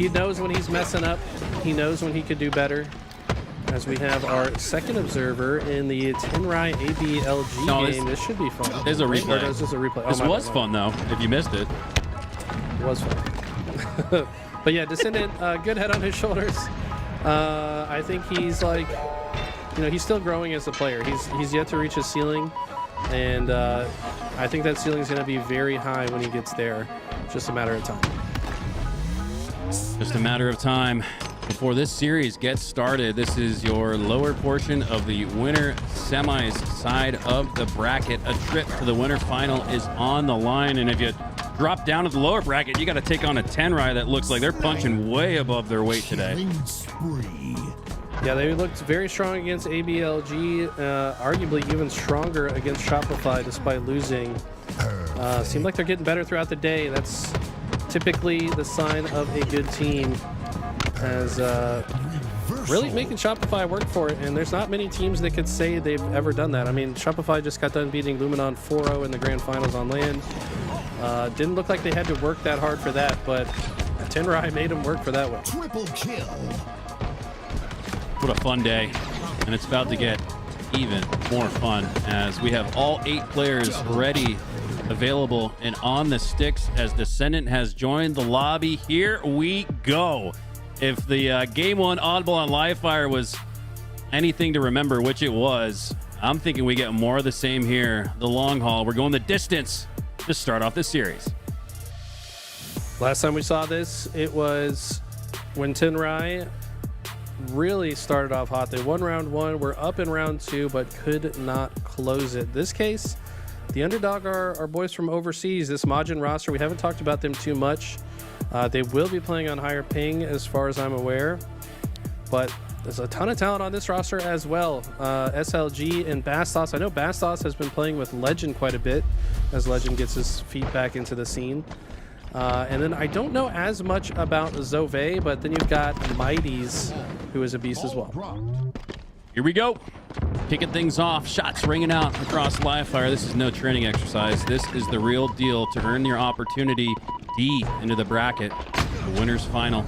knows when he's messing up. He knows when he could do better. As we have our second observer in the Tenry ABLG game. This should be fun.
There's a replay.
This is a replay.
This was fun, though, if you missed it.
It was fun. But yeah, Descendant, good head on his shoulders. I think he's like, he's still growing as a player. He's yet to reach his ceiling. And I think that ceiling is going to be very high when he gets there. It's just a matter of time.
Just a matter of time before this series gets started. This is your lower portion of the winner semis side of the bracket. A trip to the winner final is on the line, and if you drop down to the lower bracket, you got to take on a Tenry that looks like they're punching way above their weight today.
Yeah, they looked very strong against ABLG, arguably even stronger against Shopify despite losing. Seemed like they're getting better throughout the day. That's typically the sign of a good team, as really making Shopify work for it. And there's not many teams that could say they've ever done that. I mean, Shopify just got done beating Luminon 4-0 in the grand finals on LAN. Didn't look like they had to work that hard for that, but Tenry made them work for that one.
Triple kill.
What a fun day, and it's about to get even more fun as we have all 8 players ready, available, and on the sticks as Descendant has joined the lobby. Here we go. If the game 1 audible on Livefire was anything to remember, which it was, I'm thinking we get more of the same here. The long haul. We're going the distance to start off this series.
Last time we saw this, it was when Tenry really started off hot. They won round 1, were up in round 2, but could not close it. This case, the underdog are our boys from overseas. This Majin roster, we haven't talked about them too much. They will be playing on higher ping as far as I'm aware, but there's a ton of talent on this roster as well. SLG and Bastos. I know Bastos has been playing with Legend quite a bit as Legend gets his feet back into the scene. And then I don't know as much about Zove, but then you've got Mighties, who is a beast as well.
Here we go. Kicking things off. Shots ringing out across Livefire. This is no training exercise. This is the real deal to earn your opportunity deep into the bracket. The winner's final.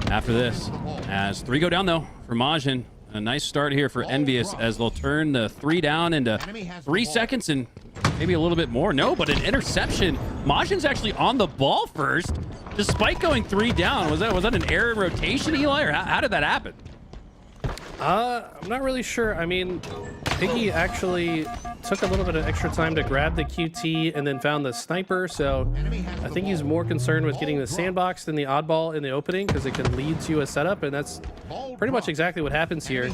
After this, as 3 go down, though, for Majin. A nice start here for Envious as they'll turn the 3 down into 3 seconds and maybe a little bit more. No, but an interception. Majin's actually on the ball first, despite going 3 down. Was that an error in rotation, Eli, or how did that happen?
I'm not really sure. I mean, Piggy actually took a little bit of extra time to grab the QT and then found the sniper, so I think he's more concerned with getting the sandbox than the oddball in the opening, because it can lead to a setup, and that's pretty much exactly what happens here.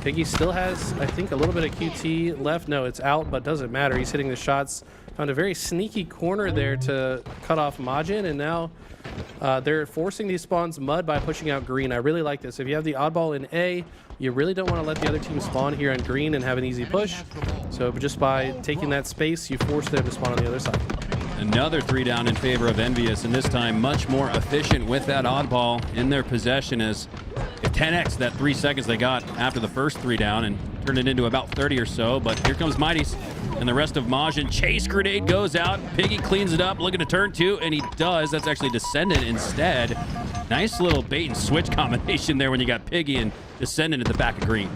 Piggy still has, I think, a little bit of QT left. No, it's out, but doesn't matter. He's hitting the shots. Found a very sneaky corner there to cut off Majin, and now they're forcing these spawns mud by pushing out green. I really like this. If you have the oddball in A, you really don't want to let the other team spawn here on green and have an easy push. So just by taking that space, you force them to spawn on the other side.
Another 3 down in favor of Envious, and this time much more efficient with that oddball in their possession, as if 10x that 3 seconds they got after the first 3 down and turned it into about 30 or so. But here comes Mighties and the rest of Majin. Chase grenade goes out. Piggy cleans it up, looking to turn 2, and he does. That's actually Descendant instead. Nice little bait and switch combination there when you got Piggy and Descendant at the back of green.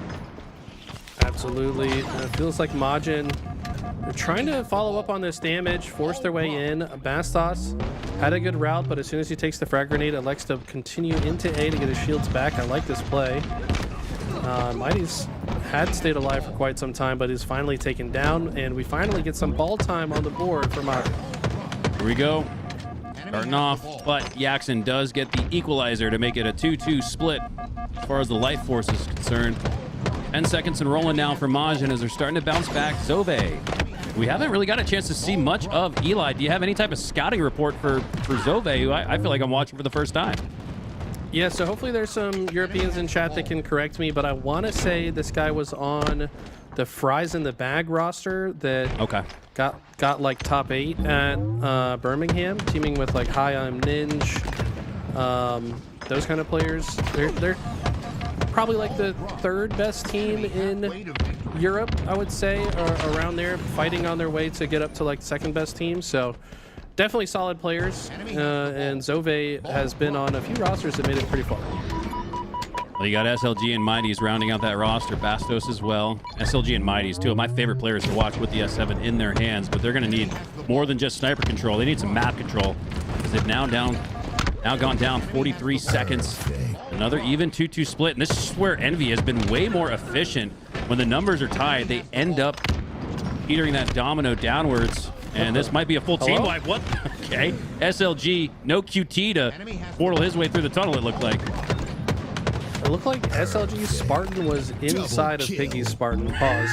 Absolutely. It feels like Majin, they're trying to follow up on this damage, force their way in. Bastos had a good route, but as soon as he takes the frag grenade, elects to continue into A to get his shields back. I like this play. Mighty's had stayed alive for quite some time, but is finally taken down, and we finally get some ball time on the board for Majin.
Here we go. Starting off, but Yaxon does get the equalizer to make it a 2-2 split as far as the life force is concerned. 10 seconds and rolling now for Majin as they're starting to bounce back. Zove. We haven't really got a chance to see much of Eli. Do you have any type of scouting report for Zove, who I feel like I'm watching for the first time?
Yeah, so hopefully there's some Europeans in chat that can correct me, but I want to say this guy was on the Fries in the Bag roster that
Okay.
got like top 8 at Birmingham, teaming with like Hi, I'm Ninja, those kind of players. They're probably like the 3rd best team in Europe, I would say, or around there, fighting on their way to get up to like 2nd best team. So definitely solid players, and Zove has been on a few rosters that made it pretty far.
Well, you got SLG and Mighties rounding out that roster. Bastos as well. SLG and Mighties, 2 of my favorite players to watch with the S7 in their hands, but they're going to need more than just sniper control. They need some map control because they've now gone down 43 seconds. Another even 2-2 split, and this is where Envy has been way more efficient. When the numbers are tied, they end up teetering that domino downwards, and this might be a full team wipe. What? Okay. SLG, no QT to portal his way through the tunnel, it looked like.
It looked like SLG's Spartan was inside of Piggy's Spartan. Pause.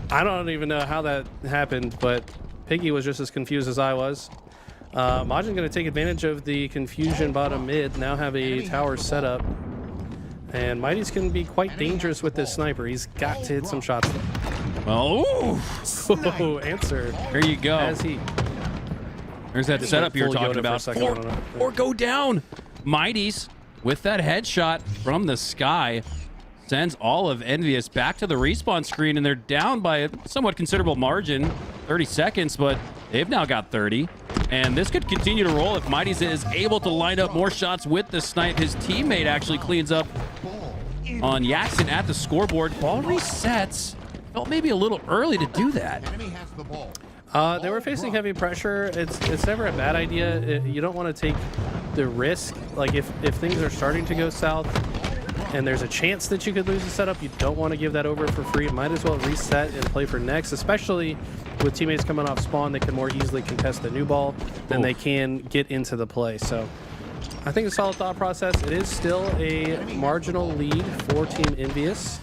I don't even know how that happened, but Piggy was just as confused as I was. Majin's going to take advantage of the confusion bottom mid. Now have a tower set up, and Mighty's can be quite dangerous with this sniper. He's got to hit some shots.
Well, ooh.
Answer.
There you go.
As he.
There's that setup you were talking about. Or go down. Mighties with that headshot from the sky sends all of Envious back to the respawn screen, and they're down by a somewhat considerable margin, 30 seconds, but they've now got 30. And this could continue to roll if Mighties is able to line up more shots with the snipe. His teammate actually cleans up on Yaxon at the scoreboard. Ball resets. Felt maybe a little early to do that.
They were facing heavy pressure. It's never a bad idea. You don't want to take the risk. Like if things are starting to go south and there's a chance that you could lose the setup, you don't want to give that over for free. Might as well reset and play for next, especially with teammates coming off spawn. They can more easily contest the new ball than they can get into the play. So I think it's a solid thought process. It is still a marginal lead for Team Envious.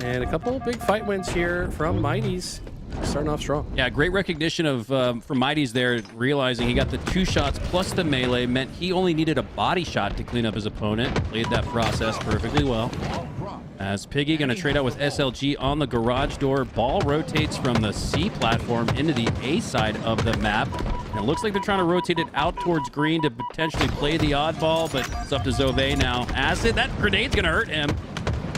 And a couple of big fight wins here from Mighties. Starting off strong.
Yeah, great recognition of from Mighties there, realizing he got the 2 shots plus the melee, meant he only needed a body shot to clean up his opponent. Played that process perfectly well. As Piggy going to trade out with SLG on the garage door. Ball rotates from the C platform into the A side of the map. And it looks like they're trying to rotate it out towards green to potentially play the oddball, but it's up to Zove now. Acid, that grenade's going to hurt him.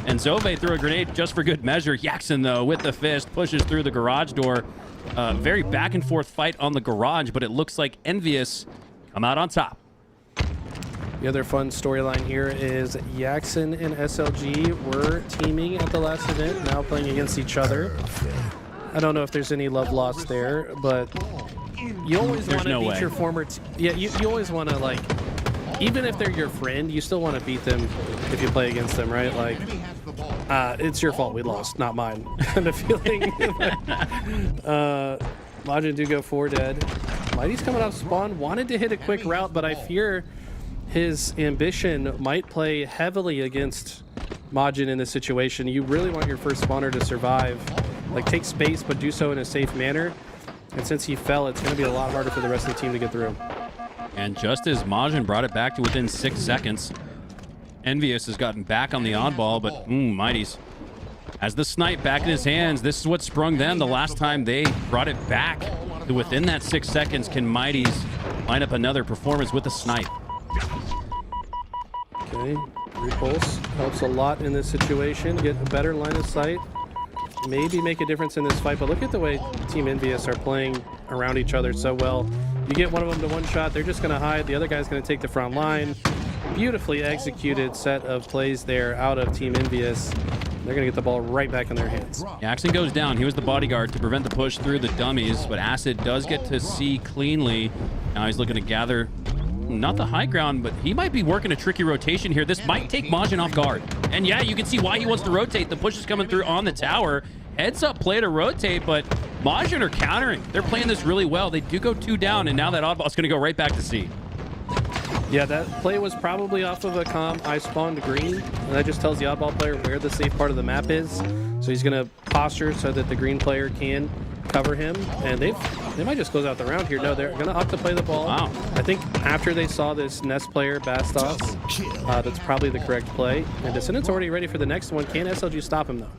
And Zove threw a grenade just for good measure. Yaxon, though, with the fist, pushes through the garage door. Very back and forth fight on the garage, but it looks like Envious come out on top.
The other fun storyline here is Yaxon and SLG were teaming at the last event, now playing against each other. I don't know if there's any love lost there, but you always want to beat your former you always want to, like, even if they're your friend, you still want to beat them if you play against them, right? Like, it's your fault we lost, not mine. Kind of feeling. Majin do go 4 dead. Mighty's coming off spawn, wanted to hit a quick route, but I fear his ambition might play heavily against Majin in this situation. You really want your first spawner to survive. Like, take space, but do so in a safe manner. And since he fell, it's going to be a lot harder for the rest of the team to get through.
And just as Majin brought it back to within 6 seconds, Envious has gotten back on the oddball, but Mighties has the snipe back in his hands. This is what sprung them the last time they brought it back to within that 6 seconds. Can Mighties line up another performance with a snipe?
Okay, repulse helps a lot in this situation. Get a better line of sight. Maybe make a difference in this fight, but look at the way Team Envious are playing around each other so well. You get one of them to one shot, they're just going to hide. The other guy's going to take the front line. Beautifully executed set of plays there out of Team Envious. They're going to get the ball right back in their hands.
Yaxon goes down. He was the bodyguard to prevent the push through the dummies, but Acid does get to see cleanly. Now he's looking to gather, not the high ground, but he might be working a tricky rotation here. This might take Majin off guard. And yeah, you can see why he wants to rotate. The push is coming through on the tower. Heads up play to rotate, but Majin are countering. They're playing this really well. They do go 2 down, and now that oddball is going to go right back to C.
Yeah, that play was probably off of a comm. I spawned green, and that just tells the oddball player where the safe part of the map is. So he's going to posture so that the green player can cover him. And they've They might just close out the round here. No, they're going to opt to play the ball.
Wow.
I think after they saw this Nest player, Bastos,
Double kill.
that's probably the correct play. And Descendant's already ready for the next one. Can SLG stop him, though?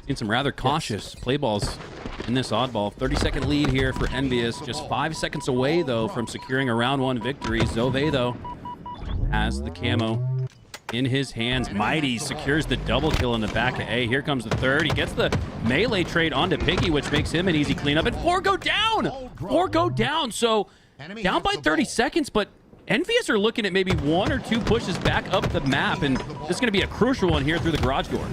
Seen some rather cautious play balls in this oddball. 30-second lead here for Envious. Just 5 seconds away, though, from securing a round 1 victory. Zove, though, has the camo in his hands. Mighty secures the double kill in the back of A. Here comes the third. He gets the melee trade onto Piggy, which makes him an easy cleanup. And 4 go down! 4 go down. So down by 30 seconds, but Envious are looking at maybe 1 or 2 pushes back up the map. And this is going to be a crucial one here through the garage door.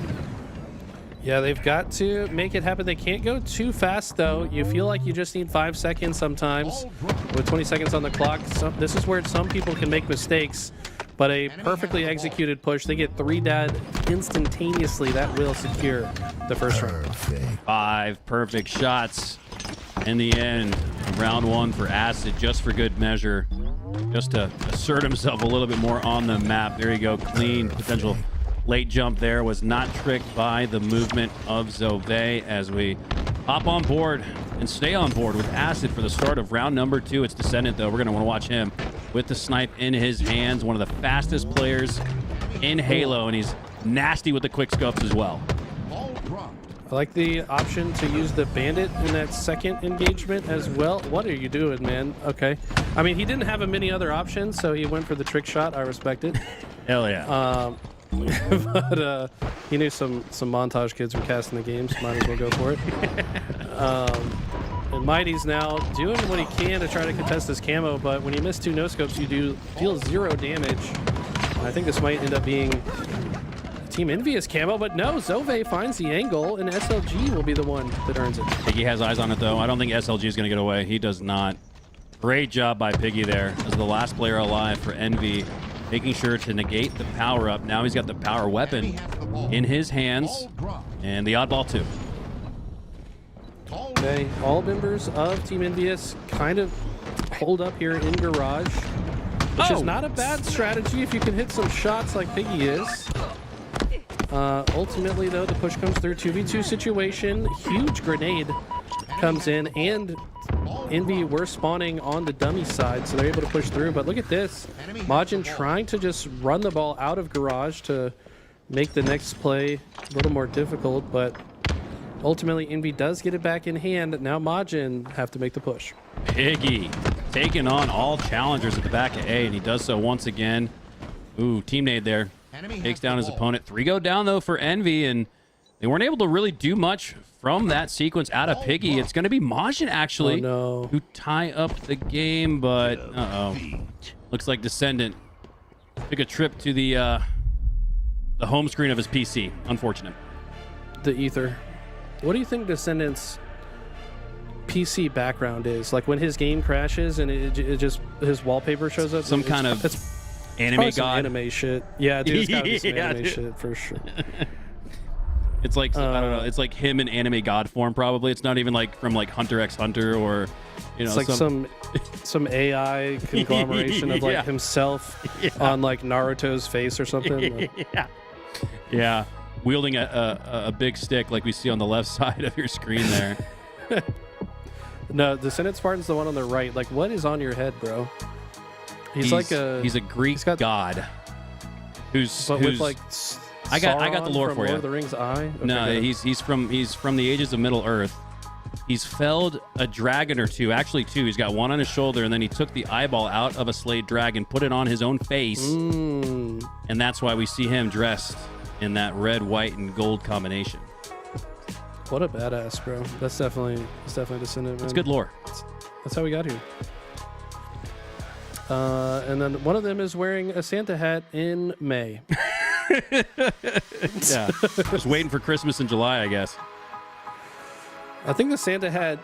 Yeah, they've got to make it happen. They can't go too fast, though. You feel like you just need 5 seconds sometimes with 20 seconds on the clock. So this is where some people can make mistakes, but a perfectly executed push, they get 3 dead instantaneously. That will secure the first round.
5 perfect shots in the end. Round 1 for Acid, just for good measure, just to assert himself a little bit more on the map. There you go, clean potential late jump there, was not tricked by the movement of Zove. As we hop on board and stay on board with Acid for the start of round number 2. It's Descendant, though. We're going to want to watch him with the snipe in his hands. One of the fastest players in Halo, and he's nasty with the quick scopes as well.
I like the option to use the bandit in that second engagement as well. What are you doing, man? Okay. I mean, he didn't have many other options, so he went for the trick shot. I respect it.
Hell yeah.
But he knew some montage kids were casting the games. Might as well go for it. And Mighty's now doing what he can to try to contest his camo, but when you miss 2 no-scopes, you do deal 0 damage. I think this might end up being Team Envious camo, but no, Zove finds the angle, and SLG will be the one that earns it.
Piggy has eyes on it, though. I don't think SLG is going to get away. He does not. Great job by Piggy there as the last player alive for Envy, making sure to negate the power-up. Now he's got the power weapon in his hands, and the oddball, too.
Okay, all members of Team Envious kind of hold up here in garage, which is not a bad strategy if you can hit some shots like Piggy is. Ultimately, though, the push comes through. 2v2 situation. Huge grenade comes in, and Envy were spawning on the dummy side, so they're able to push through. But look at this. Majin trying to just run the ball out of garage to make the next play a little more difficult, but ultimately Envy does get it back in hand. Now Majin have to make the push.
Piggy taking on all challengers at the back of A, and he does so once again. Ooh, team nade there. Takes down his opponent. 3 go down, though, for Envy, and they weren't able to really do much from that sequence out of Piggy. It's going to be Majin, actually, who tie up the game, but looks like Descendant took a trip to the home screen of his PC. Unfortunate.
The ether. What do you think Descendant's PC background is? Like when his game crashes and it just his wallpaper shows up?
Some kind of anime god.
Anime shit. Yeah, dude, it's gotta be some anime shit for sure.
It's like, I don't know, it's like him in anime god form, probably. It's not even like from like Hunter x Hunter or, you know,
it's like some AI conglomeration of like himself on like Naruto's face or something.
Yeah. Wielding a big stick like we see on the left side of your screen there.
No, Descendant Spartan's the one on the right. Like, what is on your head, bro? He's a
Greek god who's
with like
I got the lore
from
for you.
Lord of the Rings eye. Okay,
no, he's from the ages of Middle Earth. He's felled a dragon or 2, actually 2. He's got 1 on his shoulder, and then he took the eyeball out of a slayed dragon, put it on his own face, and that's why we see him dressed in that red, white, and gold combination.
What a badass, bro. That's definitely Descendant.
It's good lore.
That's how we got here. And then one of them is wearing a Santa hat in May.
Yeah, just waiting for Christmas in July, I guess.
I think the Santa hat.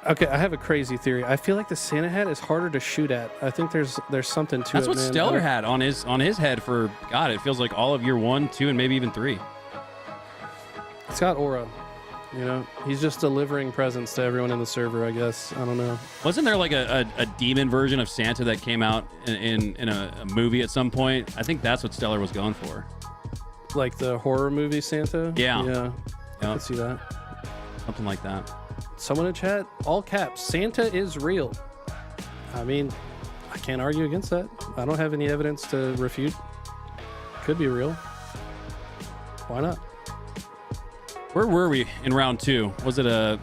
Okay, I have a crazy theory. I feel like the Santa hat is harder to shoot at. I think there's something to it.
That's what
man.
Stellar had on his head for God. It feels like all of year 1, 2, and maybe even 3.
It's got aura. You know, he's just delivering presents to everyone in the server, I guess. I don't know.
Wasn't there like a demon version of Santa that came out in a movie at some point? I think that's what Stellar was going for.
Like the horror movie Santa?
Yeah.
Yeah. I can see that.
Something like that.
someone in chat, all caps, Santa is real. I mean, I can't argue against that. I don't have any evidence to refute. Could be real. Why not?
Where were we in round 2? Was it a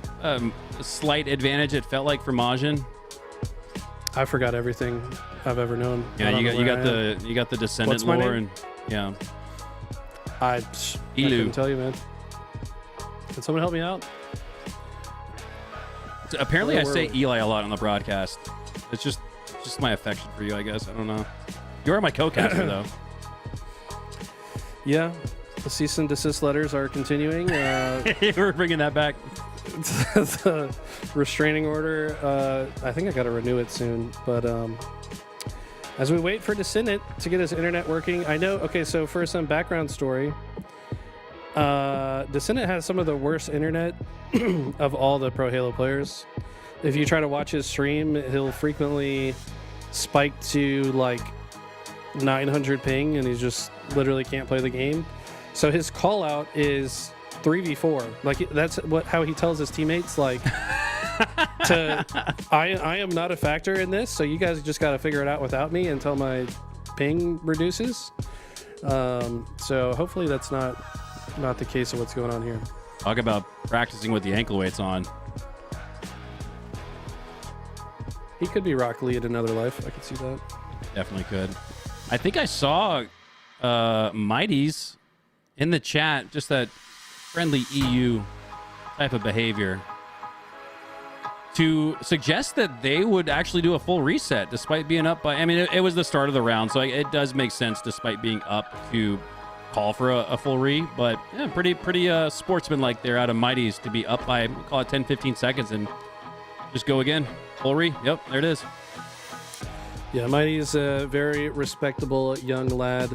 slight advantage, it felt like, for Majin?
I forgot everything I've ever known.
Yeah, you got the Descendant
What's my
lore,
name?
and yeah.
I
Elu.
couldn't tell you, man. Can someone help me out?
So apparently,
Where
I
were
say
we?
Eli a lot on the broadcast. It's just my affection for you, I guess. I don't know. You are my co-caster, though.
Yeah, the cease and desist letters are continuing.
We're bringing that back.
The restraining order, I think I got to renew it soon. But as we wait for Descendant to get his internet working, I know. Okay, so for some background story, Descendant has some of the worst internet of all the Pro Halo players. If you try to watch his stream, he'll frequently spike to like 900 ping, and he just literally can't play the game. So his call out is 3v4. Like that's how he tells his teammates, like, I am not a factor in this, so you guys just got to figure it out without me until my ping reduces. So hopefully that's not the case of what's going on here.
Talk about practicing with the ankle weights on.
He could be Rock Lee in another life. I could see that.
Definitely could. I think I saw Mighty's in the chat, just that friendly EU type of behavior, to suggest that they would actually do a full reset despite being up by, I mean, it was the start of the round, so it does make sense despite being up to call for a full re, but yeah, pretty sportsmanlike there out of Mighty's to be up by, we'll call it 10-15 seconds and just go again. Full re. Yep, there it is.
Yeah, Mighty's a very respectable young lad.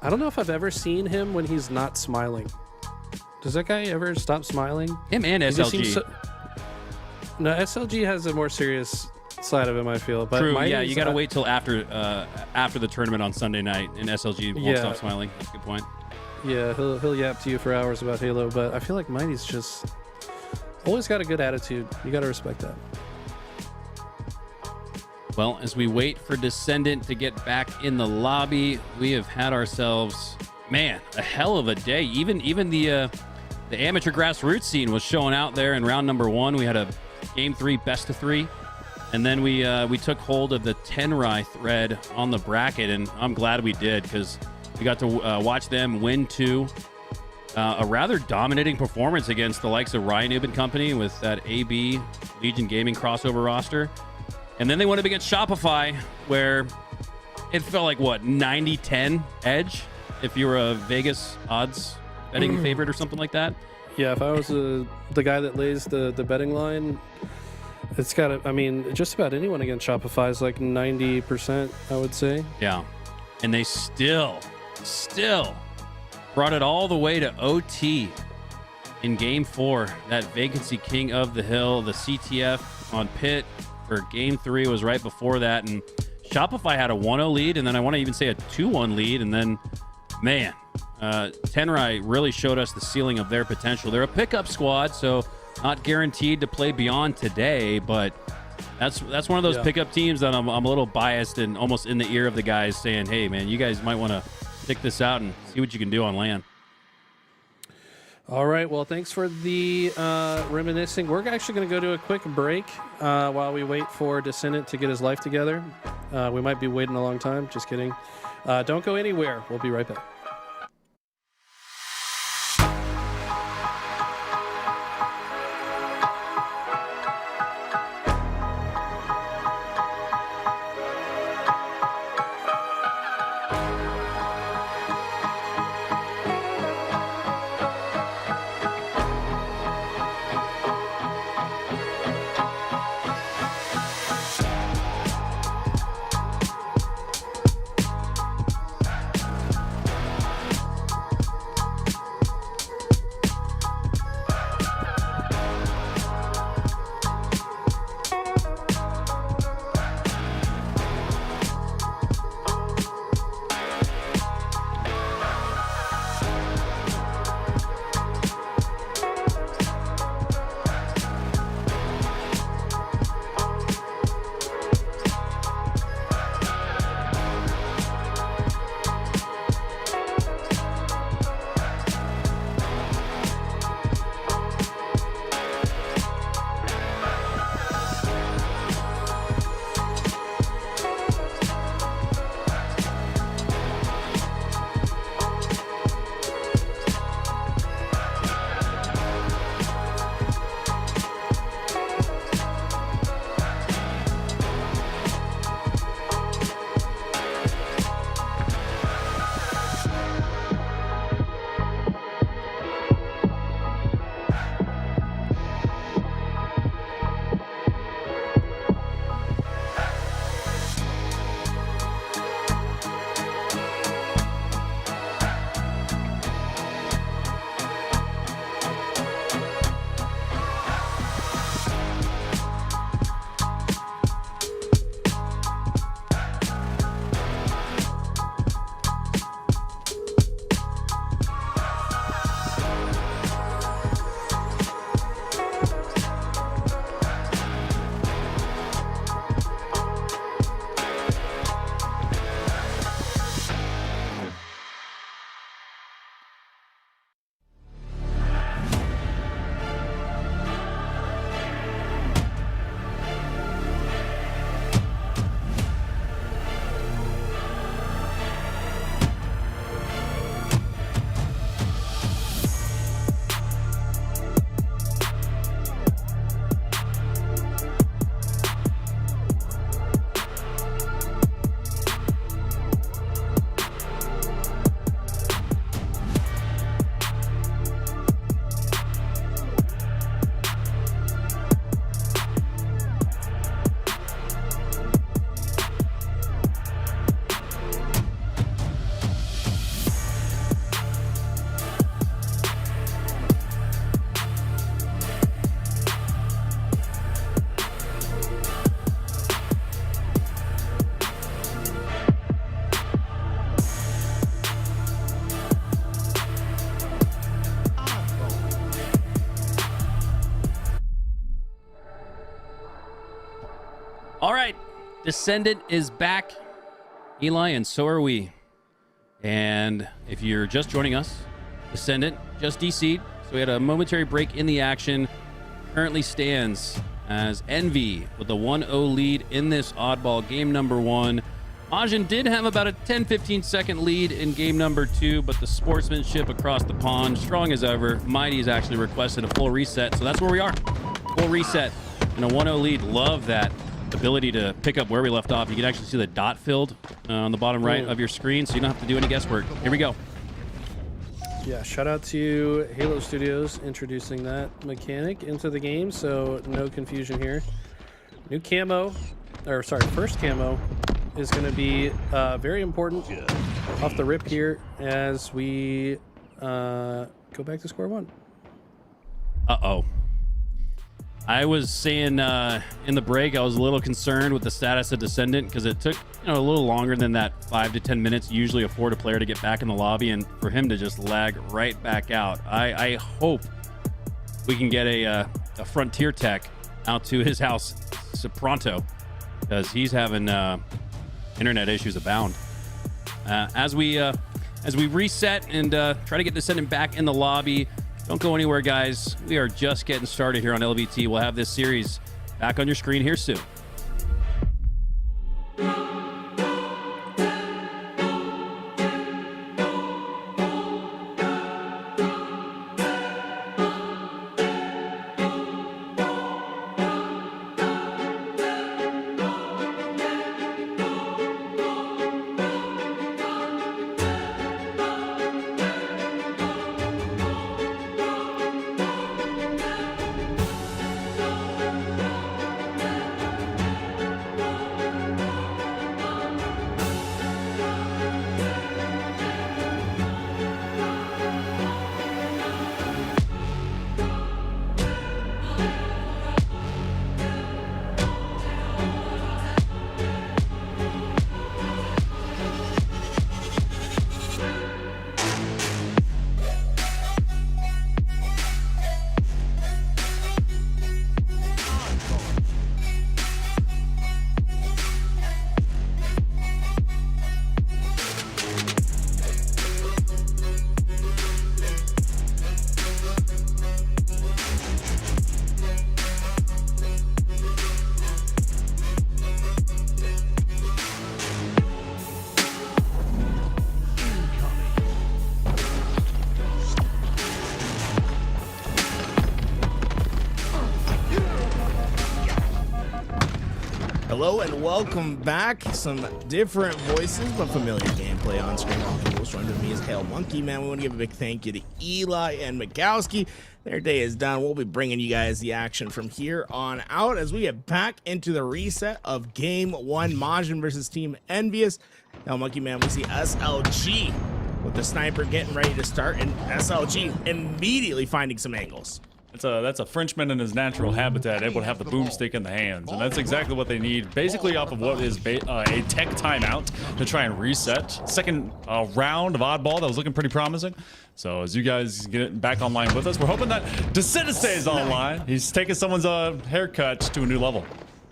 I don't know if I've ever seen him when he's not smiling. Does that guy ever stop smiling?
Him and
He just
SLG.
seems No, SLG has a more serious side of him, I feel. But
True.
Mighty's,
Yeah, you got to wait till after the tournament on Sunday night, and SLG won't
Yeah.
stop smiling. That's a good point.
Yeah, he'll yap to you for hours about Halo, but I feel like Mighty's just always got a good attitude. You got to respect that.
Well, as we wait for Descendant to get back in the lobby, we have had ourselves, man, a hell of a day. Even the amateur grassroots scene was showing out there in round number 1. We had a game 3 best of 3, and then we took hold of the Tenry thread on the bracket, and I'm glad we did because we got to watch them win 2. A rather dominating performance against the likes of Ryan Noob and company with that AB Legion Gaming crossover roster. And then they went up against Shopify, where it felt like, what, 90-10 edge if you were a Vegas odds betting favorite or something like that?
Yeah, if I was the guy that lays the betting line, it's got to, I mean, just about anyone against Shopify is like 90%, I would say.
Yeah. And they still brought it all the way to OT in game 4. That vacancy king of the hill, the CTF on pit for game 3 was right before that. And Shopify had a 1-0 lead, and then I want to even say a 2-1 lead. And then, man, Tenry really showed us the ceiling of their potential. They're a pickup squad, so not guaranteed to play beyond today, but that's one of those pickup teams that I'm a little biased and almost in the ear of the guys saying, hey, man, you guys might want to stick this out and see what you can do on LAN.
All right, well, thanks for the reminiscing. We're actually going to go to a quick break while we wait for Descendant to get his life together. We might be waiting a long time. Just kidding. Don't go anywhere. We'll be right back.
Descendant is back, Eli, and so are we. And if you're just joining us, Descendant just DC'd, so we had a momentary break in the action. Currently stands as Envy with a 1-0 lead in this oddball game number 1. Majin did have about a 10-15 second lead in game number 2, but the sportsmanship across the pond, strong as ever. Mighty has actually requested a full reset, so that's where we are. Full reset and a 1-0 lead. Love that ability to pick up where we left off. You can actually see the dot filled on the bottom right of your screen, so you don't have to do any guesswork. Here we go.
Yeah, shout out to Halo Studios introducing that mechanic into the game, so no confusion here. New camo, or sorry, first camo is going to be very important off the rip here as we go back to square one.
Uh-oh. I was saying in the break, I was a little concerned with the status of Descendant because it took a little longer than that 5 to 10 minutes usually afford a player to get back in the lobby, and for him to just lag right back out. I hope we can get a Frontier tech out to his house pronto, because he's having internet issues abound. As we reset and try to get Descendant back in the lobby. Don't go anywhere, guys. We are just getting started here on LVT. We'll have this series back on your screen here soon.
Hello and welcome back. Some different voices, but familiar gameplay on screen. Joined with me is Hail Monkey Man. We want to give a big thank you to Eli and Mikowski. Their day is done. We'll be bringing you guys the action from here on out as we get back into the reset of Game 1, Majin versus Team Envious. Now, Monkey Man, we see SLG with the sniper getting ready to start, and SLG immediately finding some angles.
That's a Frenchman in his natural habitat, able to have the boomstick in the hands, and that's exactly what they need, basically off of what is a tech timeout to try and reset. Second round of oddball that was looking pretty promising. So as you guys get it back online with us, we're hoping that Descendant stays online. He's taking someone's haircut to a new level.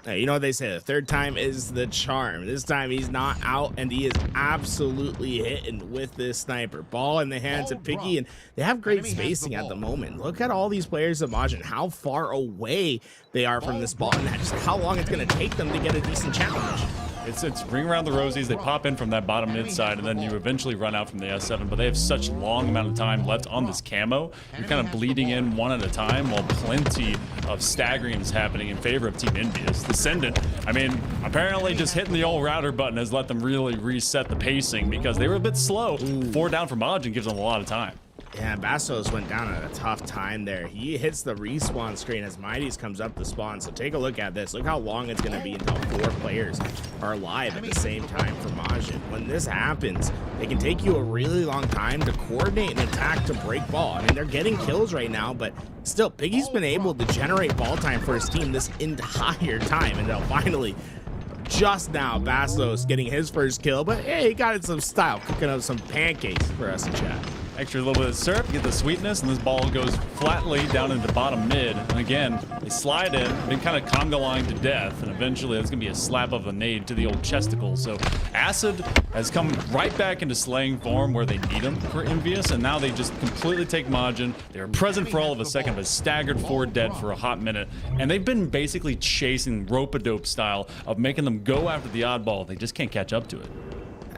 Hey, you know what they say, the third time is the charm. This time he's not out, and he is absolutely hitting with this sniper. Ball in the hands of Piggy, and they have great spacing at the moment. Look at all these players of Majin, how far away they are from this ball, and just how long it's going to take them to get a decent challenge.
It's ring around the rosies. They pop in from that bottom mid side, and then you eventually run out from the S7. But they have such long amount of time left on this camo. You're kind of bleeding in one at a time, while plenty of staggering is happening in favor of Team Envious. Descendant, I mean, apparently just hitting the old router button has let them really reset the pacing because they were a bit slow. 4 down from Majin gives them a lot of time.
Yeah, Bastos went down at a tough time there. He hits the respawn screen as Mighty's comes up the spawn. So take a look at this. Look how long it's going to be until 4 players are alive at the same time for Majin. When this happens, it can take you a really long time to coordinate an attack to break ball. I mean, they're getting kills right now, but still, Piggy's been able to generate ball time for his team this entire time. And they'll finally, just now, Bastos getting his first kill. But hey, he got it some style, cooking up some pancakes for us to chat.
extra little bit of syrup, get the sweetness, and this ball goes flatly down into bottom mid. And again, they slide in, been kind of conga line to death, and eventually it's gonna be a slap of a nade to the old chesticle. So Acid has come right back into slaying form where they need him for Envious, and now they just completely take margin. They were present for all of a second, but staggered 4 dead for a hot minute, and they've been basically chasing rope-a-dope style of making them go after the oddball. They just can't catch up to it.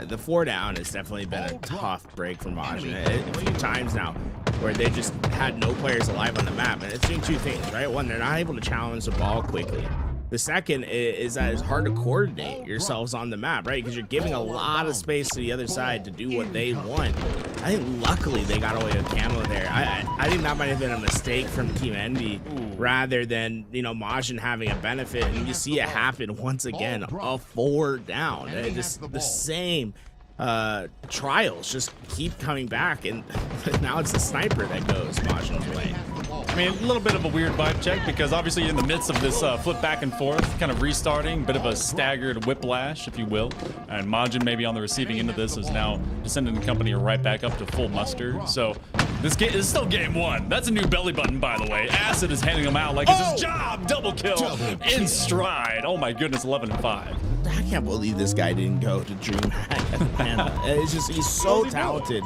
The 4 down has definitely been a tough break for Majin. A few times now where they just had no players alive on the map. And it's doing 2 things, right? One, they're not able to challenge the ball quickly. The second is that it's hard to coordinate yourselves on the map, right? Because you're giving a lot of space to the other side to do what they want. I think luckily they got away with camo there. I think that might have been a mistake from Team Envy rather than, you know, Majin having a benefit. And you see it happen once again, a 4 down. Just the same trials just keep coming back, and now it's the sniper that goes Majin's way.
I mean, a little bit of a weird vibe check because obviously in the midst of this flip back and forth, kind of restarting, bit of a staggered whiplash, if you will. And Majin maybe on the receiving end of this is now descending the company right back up to full muster. So this game is still game 1. That's a new belly button, by the way. Acid is handing them out like it's his job. Double kill in stride. Oh my goodness, 11-5.
I can't believe this guy didn't go to DreamHack Atlanta. It's just, he's so talented.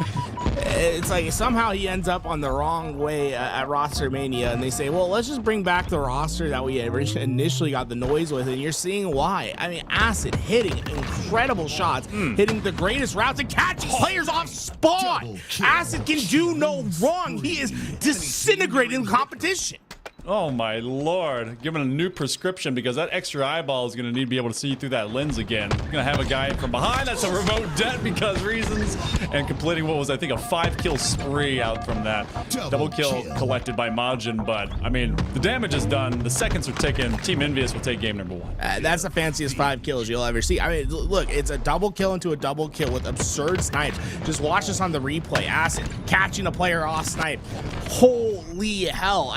It's like somehow he ends up on the wrong way at Roster Mania, and they say, well, let's just bring back the roster that we initially got the noise with, and you're seeing why. I mean, Acid hitting incredible shots, hitting the greatest routes, and catching players off spawn. Acid can do no wrong. He is disintegrating the competition.
Oh my lord, given a new prescription because that extra eyeball is going to need to be able to see through that lens again. Going to have a guy from behind, that's a remote debt because reasons, and completing what was I think a 5-kill spree out from that. Double kill collected by Majin, but I mean the damage is done, the seconds are ticking. Team Envious will take game number 1.
That's the fanciest 5 kills you'll ever see. I mean, look, it's a double kill into a double kill with absurd snipes. Just watch this on the replay. Acid catching a player off snipe. Holy hell.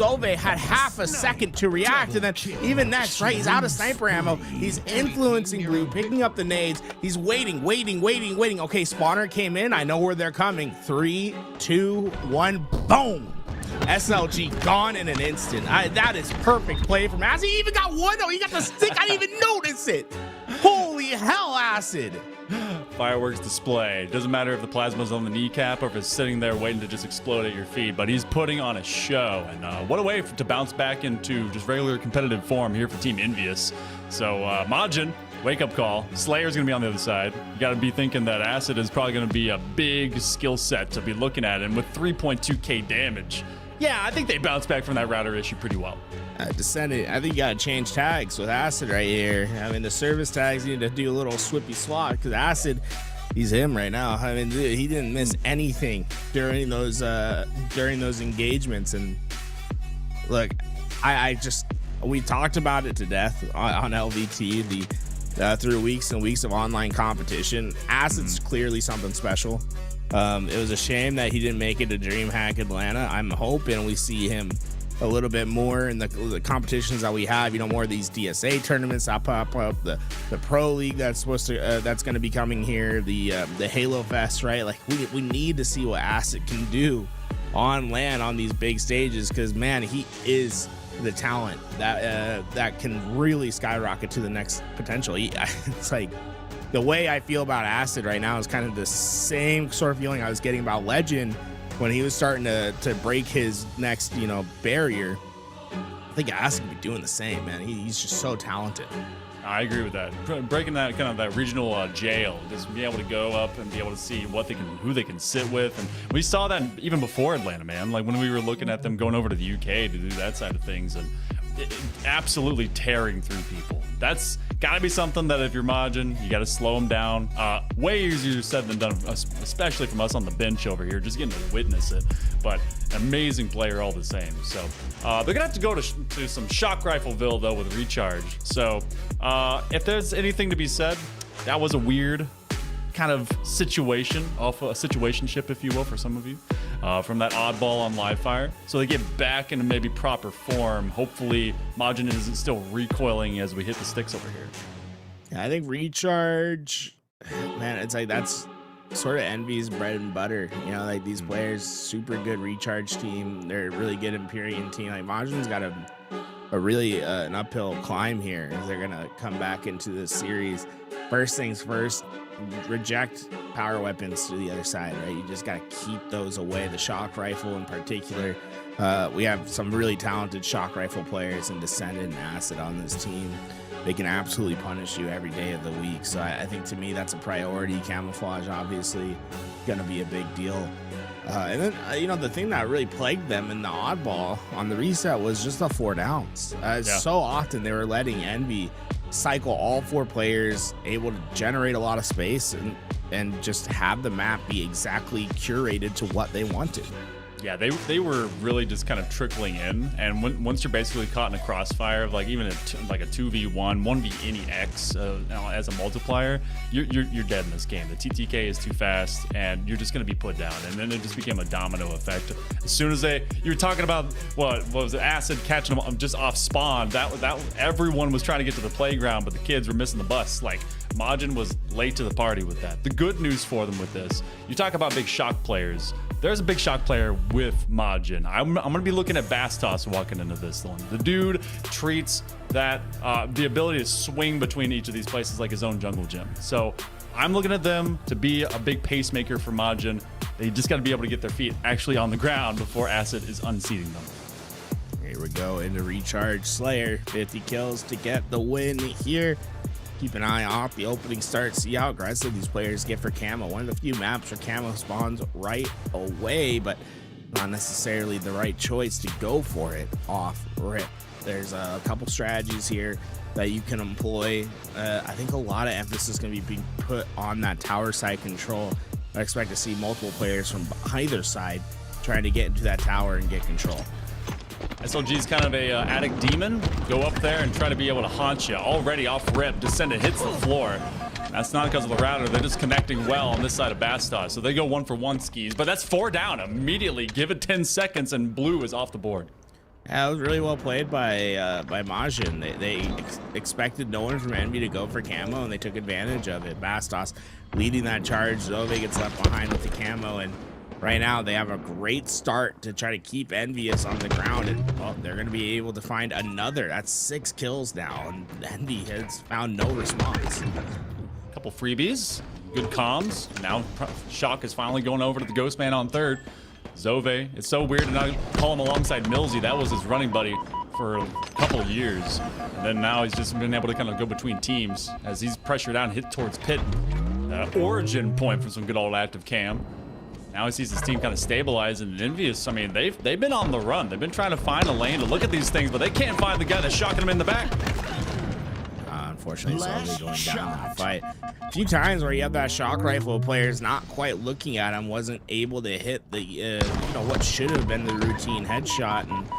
Zove had half a second to react, and then even next, right, he's out of sniper ammo. He's influencing Blue, picking up the nades. He's waiting. Okay, spawner came in. I know where they're coming. 3, 2, 1, boom. SLG gone in an instant. That is perfect play from Acid. He even got one though. He got the stick. I didn't even notice it. Holy hell, Acid.
Fireworks display. Doesn't matter if the plasma's on the kneecap or if it's sitting there waiting to just explode at your feet, but he's putting on a show. And what a way to bounce back into just regular competitive form here for Team Envious. So Majin, wake up call. Slayer's gonna be on the other side. You gotta be thinking that Acid is probably gonna be a big skill set to be looking at, and with 3.2k damage. Yeah, I think they bounced back from that router issue pretty well.
Descendant, I think you gotta change tags with Acid right here. I mean, the service tags need to do a little swippy swap because Acid, he's him right now. I mean, dude, he didn't miss anything during those engagements. And look, we talked about it to death on LVT through weeks and weeks of online competition. Acid's clearly something special. It was a shame that he didn't make it to DreamHack Atlanta. I'm hoping we see him a little bit more in the competitions that we have. You know, more of these DSA tournaments that pop up, the Pro League that's supposed to that's going to be coming here, the Halo Fest, right? Like we need to see what Acid can do on LAN on these big stages, because man, he is the talent that can really skyrocket to the next potential. It's like, the way I feel about Acid right now is kind of the same sort of feeling I was getting about Legend when he was starting to break his next, you know, barrier. I think Acid could be doing the same, man. He's just so talented.
I agree with that. Breaking that kind of that regional jail, just be able to go up and be able to see who they can sit with, and we saw that even before Atlanta, man. Like when we were looking at them going over to the UK to do that side of things, and absolutely tearing through people. That's got to be something that if you're Majin, you got to slow them down. Way easier said than done, especially from us on the bench over here, just getting to witness it. But an amazing player all the same. So they're going to have to go to some Shock Rifleville, though, with Recharge. So if there's anything to be said, that was a weird kind of situation, off a situationship, if you will, for some of you, from that oddball on live fire. So they get back into maybe proper form. Hopefully Majin isn't still recoiling as we hit the sticks over here.
Yeah, I think Recharge, man, it's like that's sort of Envy's bread and butter. You know, like these players, super good recharge team. They're a really good Empyrean team. Like Majin's got a really an uphill climb here as they're gonna come back into this series. First things first, reject power weapons to the other side, right? You just gotta keep those away. The shock rifle in particular. We have some really talented shock rifle players in Descendant and Acid on this team. They can absolutely punish you every day of the week. So I think to me that's a priority. Camouflage obviously gonna be a big deal. And then you know, the thing that really plagued them in the oddball on the reset was just the 4 downs. So often they were letting Envy cycle all 4 players, able to generate a lot of space and just have the map be exactly curated to what they wanted.
Yeah, they were really just kind of trickling in, and once you're basically caught in a crossfire of like even like a 2v1, 1v any X as a multiplier, you're dead in this game. The TTK is too fast, and you're just going to be put down. And then it just became a domino effect. As soon as you were talking about what was it, Acid catching them just off spawn, that everyone was trying to get to the playground, but the kids were missing the bus. Like Majin was late to the party with that. The good news for them with this, you talk about big shock players. There's a big shock player with Majin. I'm going to be looking at Bastos walking into this one. The dude treats that the ability to swing between each of these places like his own jungle gym. So I'm looking at them to be a big pacemaker for Majin. They just got to be able to get their feet actually on the ground before Acid is unseating them.
Here we go into recharge. Slayer, 50 kills to get the win here. Keep an eye off the opening start. See how aggressive these players get for camo. One of the few maps where camo spawns right away, but not necessarily the right choice to go for it off rip. There's a couple strategies here that you can employ. I think a lot of emphasis is going to be being put on that tower side control. I expect to see multiple players from either side trying to get into that tower and get control.
SLG is kind of a addict demon. Go up there and try to be able to haunt you. Already off rip, Descendant hits the floor. That's not because of the router. They're just connecting well on this side of Bastos. So they go 1-for-1 skis, but that's 4 down immediately. Give it 10 seconds and Blue is off the board.
Yeah, it was really well played by Majin. They expected no one from Envy to go for camo, and they took advantage of it. Bastos leading that charge. Zove gets left behind with the camo, and right now they have a great start to try to keep Envious on the ground, and well, they're going to be able to find another. That's 6 kills now, and Envy has found no response.
Couple freebies, good comms. Now Shock is finally going over to the Ghost Man on third. Zove, it's so weird to not call him alongside Millsy. That was his running buddy for a couple of years. And then now he's just been able to kind of go between teams as he's pressured out and hit towards Pit. Origin point from some good old active cam. Now he sees his team kind of stabilize, and Envious, I mean, they've been on the run. They've been trying to find a lane to look at these things, but they can't find the guy that's shocking them in the back.
Unfortunately, Zove going down that fight. A few times where you have that shock rifle players not quite looking at him, wasn't able to hit the, you know, what should have been the routine headshot. And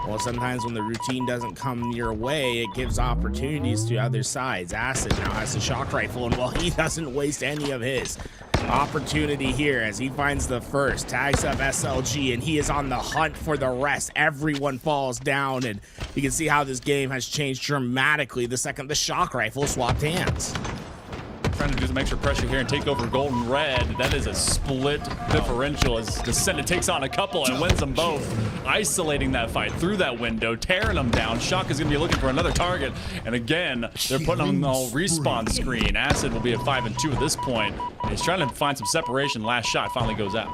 well, sometimes when the routine doesn't come your way, it gives opportunities to other sides. Acid now has a shock rifle, and well, he doesn't waste any of his opportunity here as he finds the first, tags up SLG, and he is on the hunt for the rest. Everyone falls down, and you can see how this game has changed dramatically the second the shock rifle swapped hands.
Trying to do some extra pressure here and take over Golden Red. That is a split differential as Descendant takes on a couple and wins them both. Isolating that fight through that window, tearing them down. Shock is going to be looking for another target. And again, they're putting on the whole respawn screen. Acid will be at 5-2 at this point. He's trying to find some separation. Last shot finally goes out.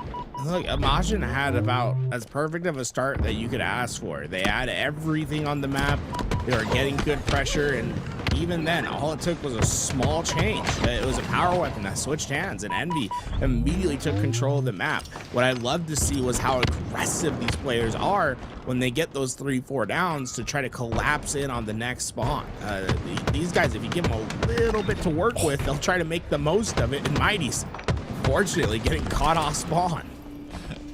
Look, Majin had about as perfect of a start that you could ask for. They had everything on the map. They were getting good pressure, and even then, all it took was a small change. It was a power weapon that switched hands, and Envy immediately took control of the map. What I loved to see was how aggressive these players are when they get those 3-4 downs to try to collapse in on the next spawn. These guys, if you give them a little bit to work with, they'll try to make the most of it, and Mighty's fortunately getting caught off spawn.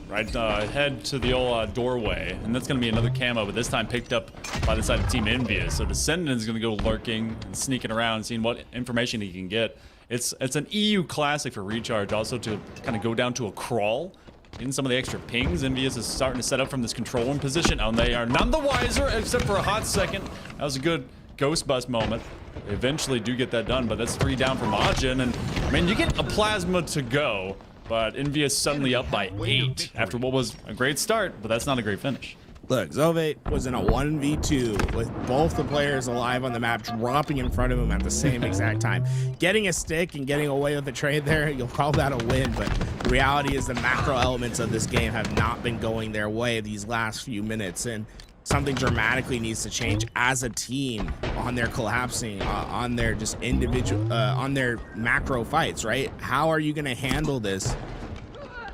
Right, head to the old doorway, and that's going to be another camo, but this time picked up by the side of Team Envious. So Descendant is going to go lurking and sneaking around, seeing what information he can get. It's an EU classic for Recharge, also to kind of go down to a crawl. In some of the extra pings, Envious is starting to set up from this control room position, and they are none the wiser, except for a hot second. That was a good ghost bust moment. They eventually do get that done, but that's 3 down for Majin. And I mean, you get a plasma to go, but Envious suddenly up by 8 after what was a great start, but that's not a great finish.
Look, Zovate was in a 1v2 with both the players alive on the map, dropping in front of him at the same exact time. Getting a stick and getting away with the trade there, you'll call that a win, but the reality is the macro elements of this game have not been going their way these last few minutes, and something dramatically needs to change as a team on their collapsing, on their just individual, on their macro fights, right? How are you going to handle this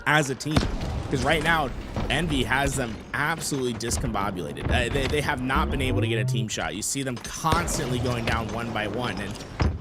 as a team? Because right now, Envy has them absolutely discombobulated. They have not been able to get a team shot. You see them constantly going down one by one, and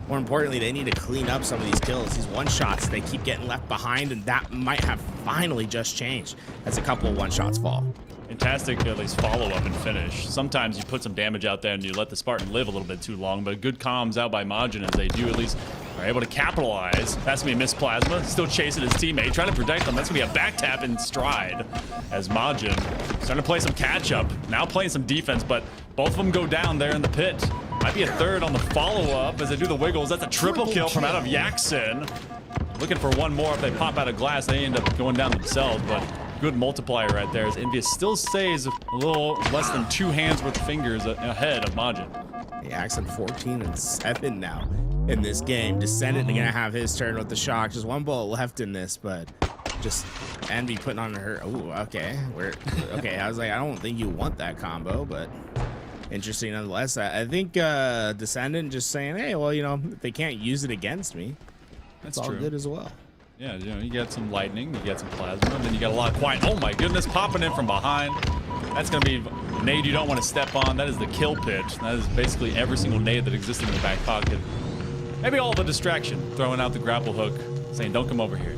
more importantly, they need to clean up some of these kills. These one-shots, they keep getting left behind, and that might have finally just changed as a couple of one-shots fall.
Fantastic, at least follow-up and finish. Sometimes you put some damage out there and you let the Spartan live a little bit too long, but good comms out by Majin as they do at least are able to capitalize. That's gonna be a missed plasma, still chasing his teammate, trying to protect him. That's gonna be a back tap in stride as Majin starting to play some catch-up, now playing some defense, but both of them go down there in the pit. Might be a third on the follow-up as they do the wiggles. That's a triple kill from out of Yaxin. Looking for one more. If they pop out of glass, they end up going down themselves, but good multiplier right there as Envious still stays a little less than 2 hands worth of fingers ahead of Majin.
Yaxin 14-7 now in this game. Descendant gonna have his turn with the shock. Just one bullet left in this, but just Envy putting on her. Ooh, okay. Okay, I was like, I don't think you want that combo, but interesting nonetheless. I think Descendant just saying, hey, well, you know, if they can't use it against me, that's all
true.
Good as well.
Yeah, you know, you got some lightning, you got some plasma, and then you got a lot of quiet. Oh my goodness, popping in from behind. That's gonna be a nade you don't want to step on. That is the kill pitch. That is basically every single nade that existed in the back pocket. Maybe all the distraction, throwing out the grapple hook, saying, don't come over here.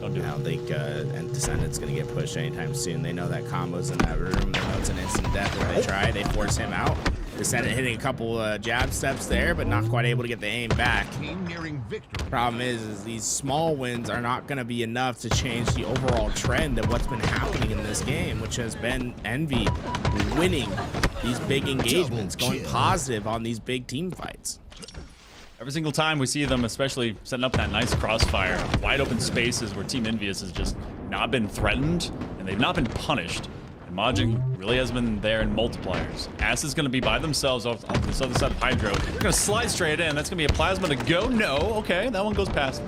Don't do it.
I don't think and Descendant's gonna get pushed anytime soon. They know that combo's in that room. They know it's an instant death if they try. They force him out. Descendant hitting a couple jab steps there, but not quite able to get the aim back. Problem is these small wins are not going to be enough to change the overall trend of what's been happening in this game, which has been Envy winning these big engagements, going positive on these big team fights.
Every single time we see them, especially setting up that nice crossfire, wide open spaces where Team Envious has just not been threatened and they've not been punished. Majin really has been there in multipliers. Ass is going to be by themselves off this other side of Hydro. They're going to slide straight in. That's going to be a plasma to go. No. Okay, that one goes past.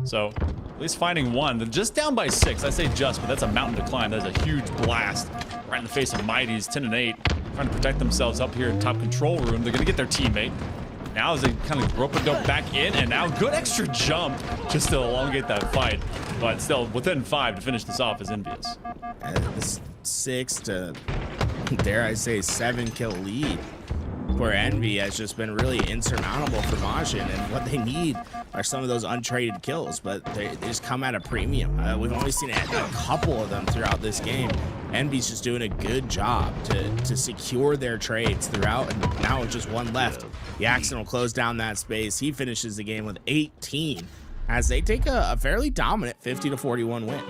So at least finding one. They're just down by 6. I say just, but that's a mountain to climb. That's a huge blast right in the face of Mighty's 10-8. Trying to protect themselves up here in top control room. They're going to get their teammate. Now as they kind of rope a dope back in, and now good extra jump just to elongate that fight. But still within 5 to finish this off is Envious.
This 6 to, dare I say, 7 kill lead for Envy has just been really insurmountable for Majin, and what they need are some of those untraded kills, but they just come at a premium. We've only seen a couple of them throughout this game. Envy's just doing a good job to secure their trades throughout, and now with just one left, Yaxin will close down that space. He finishes the game with 18 as they take a fairly dominant 50-41 win.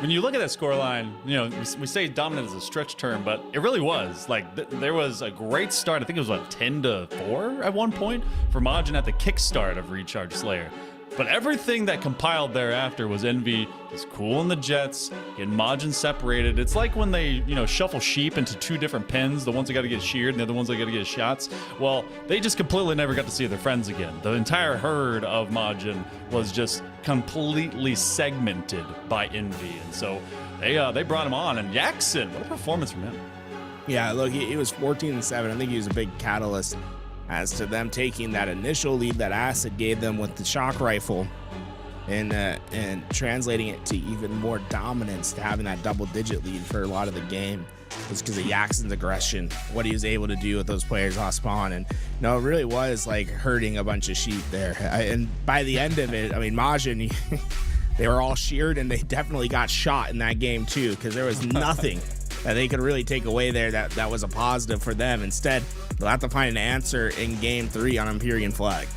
When you look at that scoreline, you know, we say dominant is a stretch term, but it really was. Like, there was a great start. I think it was, what, 10-4 at one point for Majin at the kickstart of Recharge Slayer. But everything that compiled thereafter was Envy just cooling the jets, getting Majin separated. It's like when they, you know, shuffle sheep into 2 different pens, the ones that got to get sheared and the other ones that got to get shots. Well, they just completely never got to see their friends again. The entire herd of Majin was just completely segmented by Envy. And so they brought him on. And Yaxin, what a performance from him.
Yeah, look, he was 14-7. I think he was a big catalyst as to them taking that initial lead that Acid gave them with the shock rifle and translating it to even more dominance, to having that double-digit lead for a lot of the game. It's because of Yaxin's aggression, what he was able to do with those players off spawn. And no, it really was like herding a bunch of sheep there. And by the end of it, I mean, Majin, they were all sheared, and they definitely got shot in that game too, because there was nothing that they could really take away there that was a positive for them. Instead, they'll have to find an answer in game 3 on Empyrean Flag.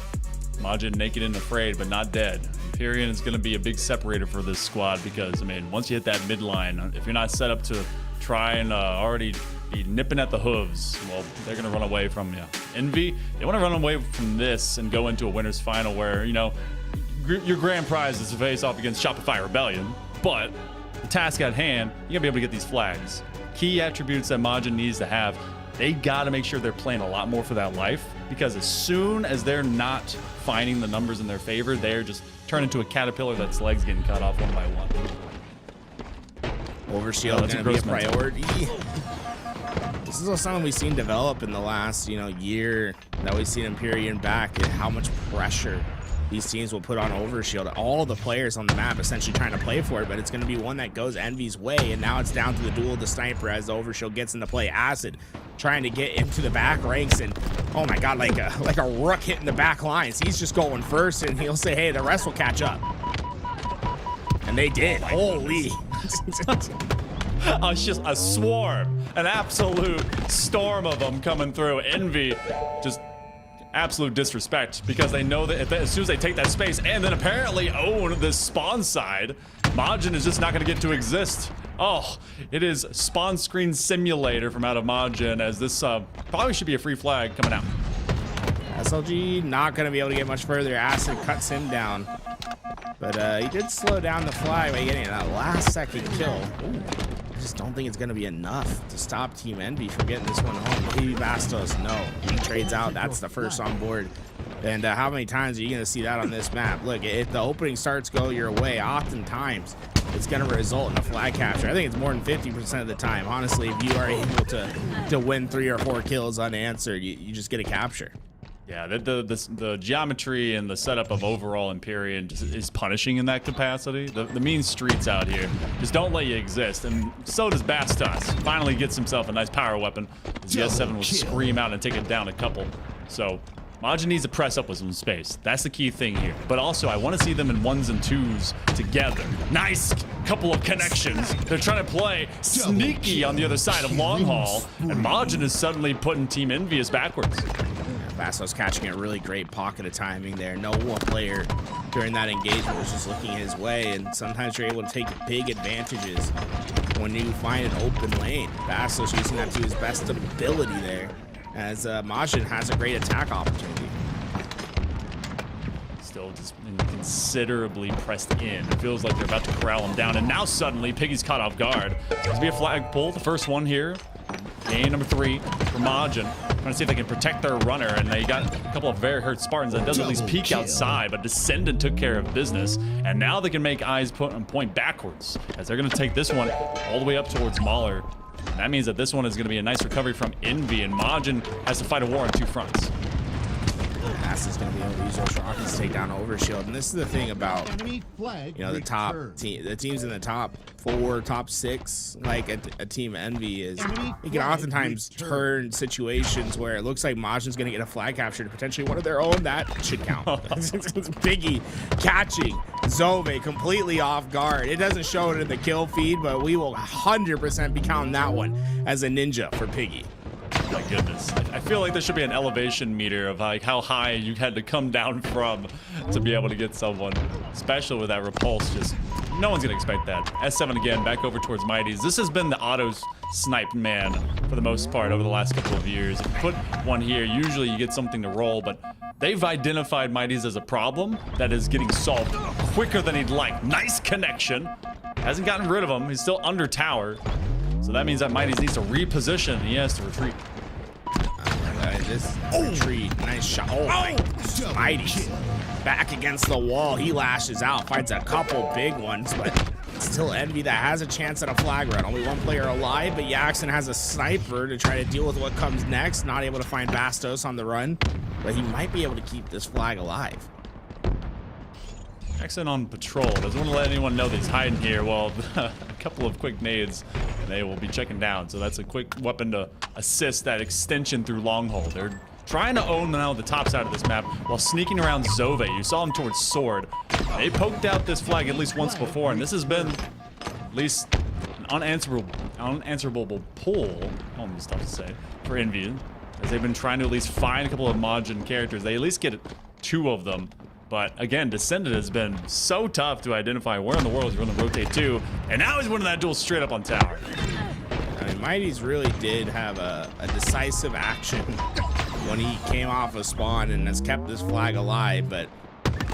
Majin naked and afraid, but not dead. Empyrean is going to be a big separator for this squad because, I mean, once you hit that midline, if you're not set up to try and already be nipping at the hooves. Well, they're going to run away from Envy. They want to run away from this and go into a winner's final where, you know, your grand prize is to face off against Shopify Rebellion. But the task at hand, you got to be able to get these flags. Key attributes that Majin needs to have. They got to make sure they're playing a lot more for that life, because as soon as they're not finding the numbers in their favor, they're just turn into a caterpillar that's legs getting cut off one by one.
Overshield
that's
gonna be a priority. This is something we've seen develop in the last, year that we've seen Empyrean back, and how much pressure these teams will put on Overshield. All of the players on the map essentially trying to play for it, but it's going to be one that goes Envy's way, and now it's down to the duel of the sniper as the Overshield gets into play. Acid trying to get into the back ranks, and oh my god, like a rook hitting the back lines. He's just going first, and he'll say, hey, the rest will catch up. And they did. Holy.
It's just a swarm, an absolute storm of them coming through. Envy, just absolute disrespect, because they know that as soon as they take that space and then apparently own this spawn side, Majin is just not going to get to exist. Oh, it is spawn screen simulator from out of Majin, as this probably should be a free flag coming out.
SLG not going to be able to get much further. Acid cuts him down. But he did slow down the fly by getting that last second kill. Ooh, I just don't think it's going to be enough to stop Team Envy from getting this one home. Maybe Bastos, no. He trades out. That's the first on board. And how many times are you going to see that on this map? Look, if the opening starts go your way, oftentimes it's going to result in a flag capture. I think it's more than 50% of the time. Honestly, if you are able to win 3 or 4 kills unanswered, you just get a capture.
Yeah, the geometry and the setup of overall Empyrean is punishing in that capacity. The mean streets out here just don't let you exist, and so does Bastos. Finally gets himself a nice power weapon. The S7 will scream out and take it down a couple. So Majin needs to press up with some space. That's the key thing here. But also, I want to see them in 1s and 2s together. Nice couple of connections. They're trying to play sneaky on the other side of Long Haul, and Majin is suddenly putting Team Envious backwards.
Bastos catching a really great pocket of timing there. No one player during that engagement was just looking his way, and sometimes you're able to take big advantages when you find an open lane. Bastos using that to his best ability there, as Majin has a great attack opportunity.
Still just considerably pressed in. It feels like they're about to corral him down, and now suddenly Piggy's caught off guard. There's be a flag pull, the first one here. Game number 3 for Majin. Trying to see if they can protect their runner, and they got a couple of very hurt Spartans that does at least peek outside, but Descendant took care of business, and now they can make eyes point backwards, as they're going to take this one all the way up towards Mahler. And that means that this one is going to be a nice recovery from Envy, and Majin has to fight a war on 2 fronts.
Is going to be able to use those rockets to take down Overshield, and this is the thing about the top team, the teams in the top 4, top 6, like a Team Envy is, you can oftentimes turn situations where it looks like Majin's going to get a flag capture to potentially one of their own. That should count. Piggy catching Zove completely off guard. It doesn't show it in the kill feed, but we will 100% be counting that one as a ninja for Piggy.
My goodness, I feel like there should be an elevation meter of like how high you had to come down from to be able to get someone, especially with that repulse. Just no one's gonna expect that. S7 again, back over towards Mighties. This has been the auto snipe man for the most part over the last couple of years. If you put one here, usually you get something to roll, but they've identified Mighties as a problem that is getting solved quicker than he'd like. Nice connection. Hasn't gotten rid of him. He's still under tower. So that means that Mighties needs to reposition, and he has to retreat.
This retreat, nice shot. Oh my, Mighties back against the wall. He lashes out, finds a couple big ones, but still Envy that has a chance at a flag run. Only 1 player alive, but Yaxon has a sniper to try to deal with what comes next. Not able to find Bastos on the run, but he might be able to keep this flag alive.
Yaxon on patrol. Doesn't want to let anyone know that he's hiding here. Well, a couple of quick nades, and they will be checking down. So that's a quick weapon to assist that extension through Longhole. They're trying to own now the top side of this map while sneaking around Zove. You saw him towards Sword. They poked out this flag at least once before, and this has been at least an unanswerable pull. Oh, I'm tough to say for Envy, as they've been trying to at least find a couple of Majin characters. They at least get 2 of them. But again, Descendant has been so tough to identify where in the world he's going to rotate to, and now he's winning that duel straight up on tower.
I mean, Mighty's really did have a decisive action when he came off of spawn and has kept this flag alive, but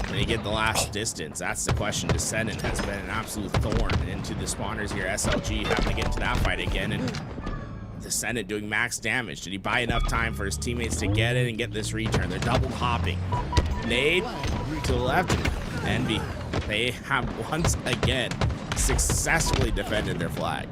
when you get the last distance, that's the question. Descendant has been an absolute thorn into the spawners here. SLG having to get into that fight again, and Descendant doing max damage. Did he buy enough time for his teammates to get in and get this return? They're double hopping. Nade to the left. Envy, they have once again successfully defended their flag.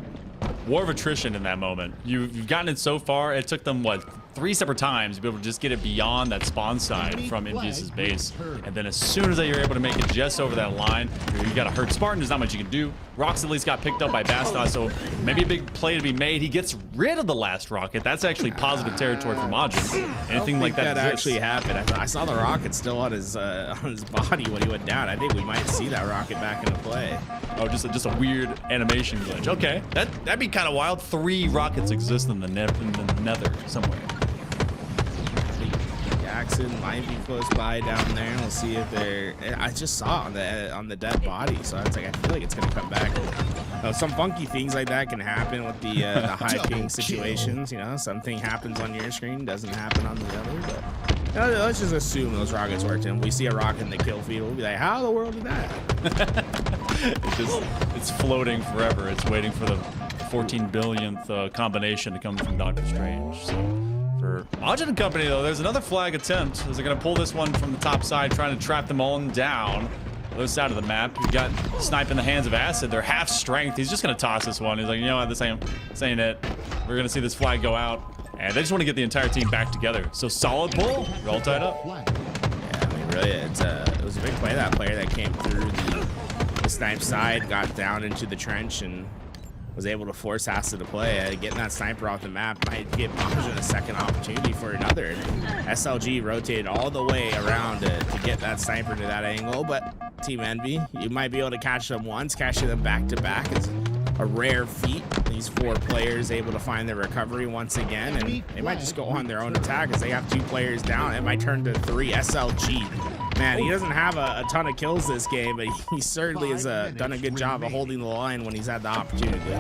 War of attrition in that moment. You've gotten it so far. It took them, what, 3 separate times to be able to just get it beyond that spawn side from Envious's base. And then as soon as you're able to make it just over that line, you got to hurt Spartan. There's not much you can do. Rocks at least got picked up by Bastos, so maybe a big play to be made. He gets rid of the last rocket. That's actually positive territory for Majin. Anything like that
actually happened. I saw the rocket still on his body when he went down. I think we might see that rocket back into play.
Oh, just a weird animation glitch. Okay, that'd be kind of wild. 3 rockets exist in the nether somewhere.
Jackson might be close by down there, and we'll see if they're. I just saw on the dead body, so I was like, I feel like it's gonna come back. Some funky things like that can happen with the high ping situations. You know, something happens on your screen, doesn't happen on the other. But let's just assume those rockets worked, and if we see a rocket in the kill feed, we'll be like, how in the world did that?
It's floating forever. It's waiting for the 14 billionth combination to come from Doctor Strange. So for Majin and company, though, there's another flag attempt. As they're going to pull this one from the top side, trying to trap them all down. Other side of the map, you got Snipe in the hands of Acid. They're half strength. He's just going to toss this one. He's like, you know what, this ain't it. We're going to see this flag go out. And they just want to get the entire team back together. So solid pull. You're all tied up.
Yeah, I mean, really, it was a big play. That player that came through the Snipe side, got down into the trench, and was able to force Acid to play. Getting that sniper off the map might give Majin a second opportunity for another. SLG rotated all the way around to get that sniper to that angle, but Team Envy, you might be able to catch them once. Catching them back to back is a rare feat. These 4 players able to find their recovery once again, and they might just go on their own attack as they have 2 players down. It might turn to 3. SLG, man, he doesn't have a ton of kills this game, but he certainly has done a good job of holding the line when he's had the opportunity.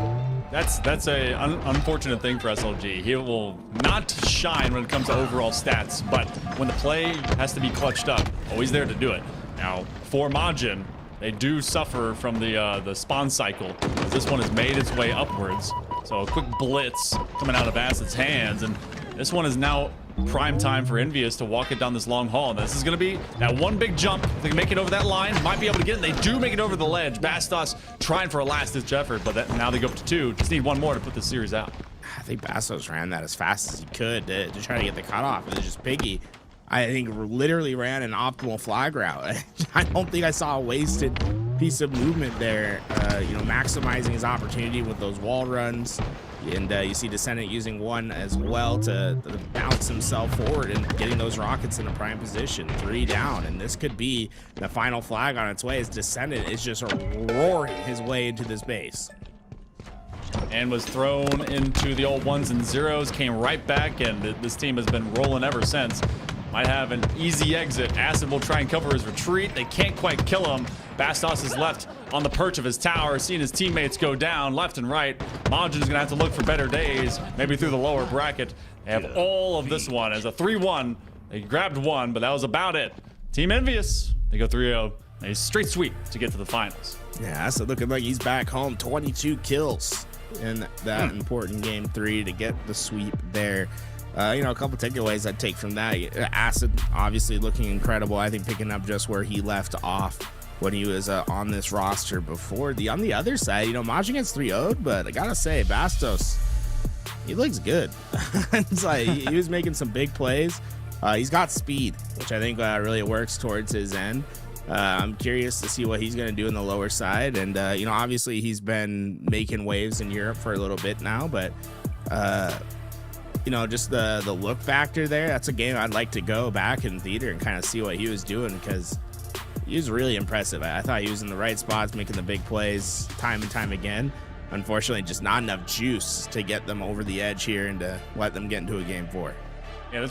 That's a unfortunate thing for SLG. He will not shine when it comes to overall stats, but when the play has to be clutched up, always there to do it. Now, for Majin, they do suffer from the spawn cycle, as this one has made its way upwards. So a quick blitz coming out of Acid's hands, and this one is now prime time for Envious to walk it down this long haul. And this is going to be that one big jump. They can make it over that line, might be able to get it. They do make it over the ledge. Bastos trying for a last-ditch effort, but now they go up to 2. Just need 1 more to put this series out.
I think Bastos ran that as fast as he could to try to get the cutoff. It was just Piggy, I think, literally ran an optimal flag route. I don't think I saw a wasted piece of movement there, you know, maximizing his opportunity with those wall runs. And you see Descendant using one as well to bounce himself forward and getting those rockets in a prime position. 3 down, and this could be the final flag on its way as Descendant is just roaring his way into this base.
And was thrown into the old 1s and 0s, came right back, and this team has been rolling ever since. Might have an easy exit. Acid will try and cover his retreat. They can't quite kill him. Bastos is left on the perch of his tower, seeing his teammates go down left and right. Majin is going to have to look for better days, maybe through the lower bracket. They have all of this one as a 3-1. They grabbed 1, but that was about it. Team Envious, they go 3-0. A straight sweep to get to the finals.
Yeah, Acid looking like he's back home. 22 kills in that important game 3 to get the sweep there. You know, a couple takeaways I'd take from that. Acid obviously looking incredible. I think picking up just where he left off when he was on this roster before. On the other side, you know, Majin gets 3-0'd, but I gotta say, Bastos, he looks good. It's like he was making some big plays. He's got speed, which I think really works towards his end. I'm curious to see what he's going to do in the lower side. And, you know, obviously he's been making waves in Europe for a little bit now, but, you know, just the look factor there, that's a game I'd like to go back in theater and kind of see what he was doing, because he was really impressive. I thought he was in the right spots, making the big plays time and time again. Unfortunately, just not enough juice to get them over the edge here and to let them get into a game 4.
Yeah,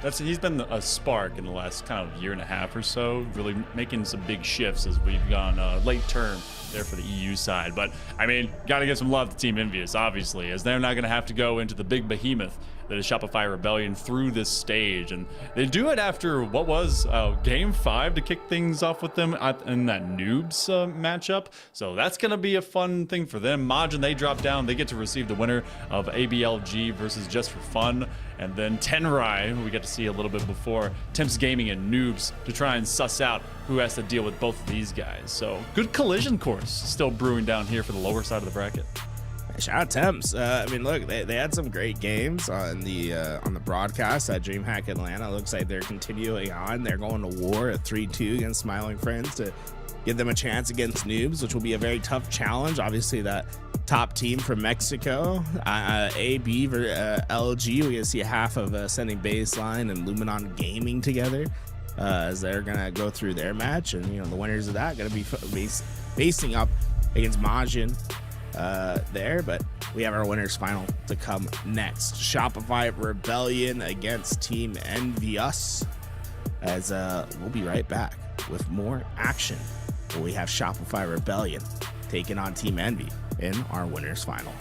that's he's been a spark in the last kind of year and a half or so, really making some big shifts as we've gone late term there for the EU side. But I mean, got to give some love to Team Envious, obviously, as they're not going to have to go into the big behemoth that is Shopify Rebellion through this stage, and they do it after what was game 5 to kick things off with them in that noobs matchup. So that's going to be a fun thing for them. Majin, they drop down, they get to receive the winner of ABLG versus Just for Fun, and then Tenry, who we get to see a little bit before, Temps Gaming and Noobs to try and suss out who has to deal with both of these guys. So good collision course still brewing down here for the lower side of the bracket.
Shout out Temps. I mean, look, they had some great games on the broadcast at DreamHack Atlanta. Looks like they're continuing on. They're going to war at 3-2 against Smiling Friends to give them a chance against Noobs, which will be a very tough challenge. Obviously, that top team from Mexico, AB versus LG. We're gonna see half of Ascending Baseline and Luminon Gaming together as they're gonna go through their match, and the winners of that gonna be facing up against Majin there. But we have our winners final to come next. Shopify Rebellion against Team Envious, as we'll be right back with more action where we have Shopify Rebellion taking on Team Envy in our winners final.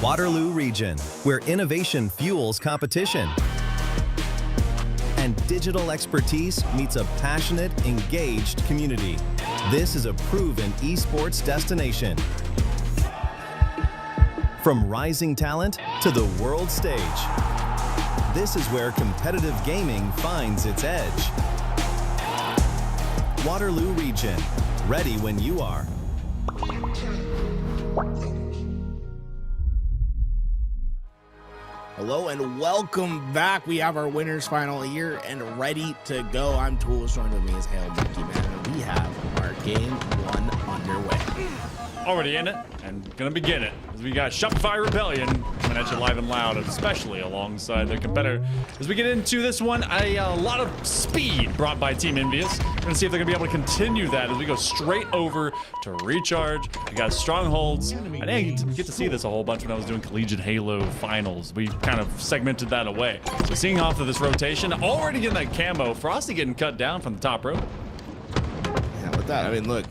Waterloo region, where innovation fuels competition and digital expertise meets a passionate, engaged community. This is a proven esports destination. From rising talent to the world stage, this is where competitive gaming finds its edge. Waterloo region, ready when you are.
Hello and welcome back. We have our winners final here and ready to go. I'm Tool, joined with me is Hail Monkey Man, and we have our game 1 underway.
Already in it and gonna begin it as we got Shopify Rebellion coming at you live and loud, especially alongside their competitor. As we get into this one, a lot of speed brought by Team Envious. We're gonna see if they're gonna be able to continue that as we go straight over to recharge. We got Strongholds. I didn't get to see this a whole bunch when I was doing Collegiate Halo finals. We kind of segmented that away. So seeing off of this rotation, already getting that camo. Frosty getting cut down from the top row.
Yeah, with that, I mean, look,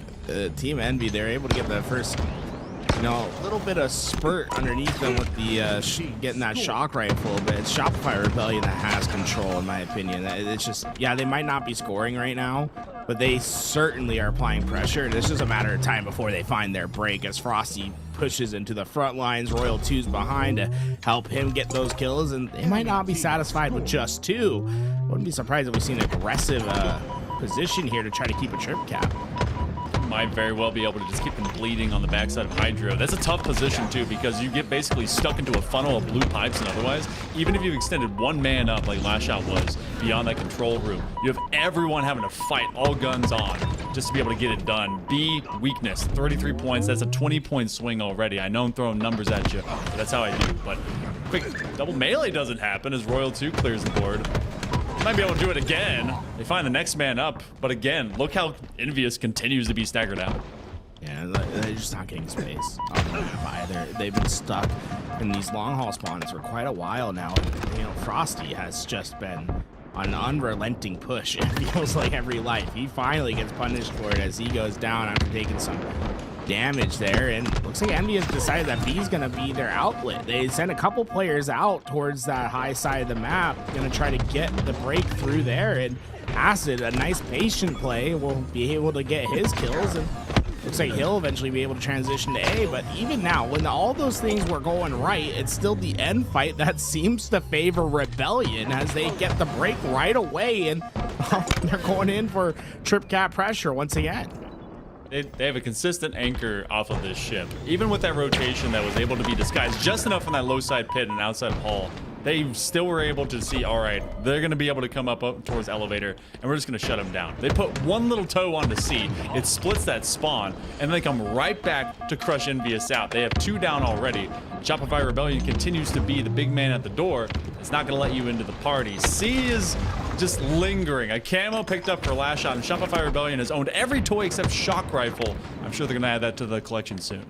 Team Envy, they're able to get the first, little bit of spurt underneath them with the getting that shock rifle, but it's Shopify Rebellion that has control, in my opinion. It's just, yeah, they might not be scoring right now, but they certainly are applying pressure. It's just a matter of time before they find their break as Frosty pushes into the front lines. Royal 2's behind to help him get those kills, and they might not be satisfied with just 2. Wouldn't be surprised if we see an aggressive position here to try to keep a trip cap.
Might very well be able to just keep them bleeding on the backside of Hydro. That's a tough position too, because you get basically stuck into a funnel of blue pipes, and otherwise, even if you've extended one man up like Last Shot was beyond that control room, you have everyone having to fight all guns on just to be able to get it done. B, weakness, 33 points. That's a 20-point swing already. I know I'm throwing numbers at you, but that's how I do. But quick double melee doesn't happen as Royal 2 clears the board. Might be able to do it again. They find the next man up, but again, look how Envious continues to be staggered out.
Yeah, they're just not getting space on the map either. They've been stuck in these long haul spawns for quite a while now. Frosty has just been on an unrelenting push. It feels like every life. He finally gets punished for it as he goes down after taking some damage there, and looks like Envy has decided that B is going to be their outlet. They sent a couple players out towards that high side of the map, going to try to get the breakthrough there, and Acid, a nice patient play, will be able to get his kills, and looks like he'll eventually be able to transition to A. But even now, when all those things were going right, it's still the end fight that seems to favor Rebellion as they get the break right away, and they're going in for trip cap pressure once again.
They have a consistent anchor off of this ship. Even with that rotation that was able to be disguised just enough in that low side pit and outside hall, they still were able to see, all right, they're going to be able to come up towards elevator, and we're just going to shut them down. They put one little toe onto C, it splits that spawn, and they come right back to crush Envious out. They have 2 down already. Shopify Rebellion continues to be the big man at the door. It's not going to let you into the party. C is just lingering. A camo picked up for Last Shot, and Shopify Rebellion has owned every toy except shock rifle. I'm sure they're going to add that to the collection soon.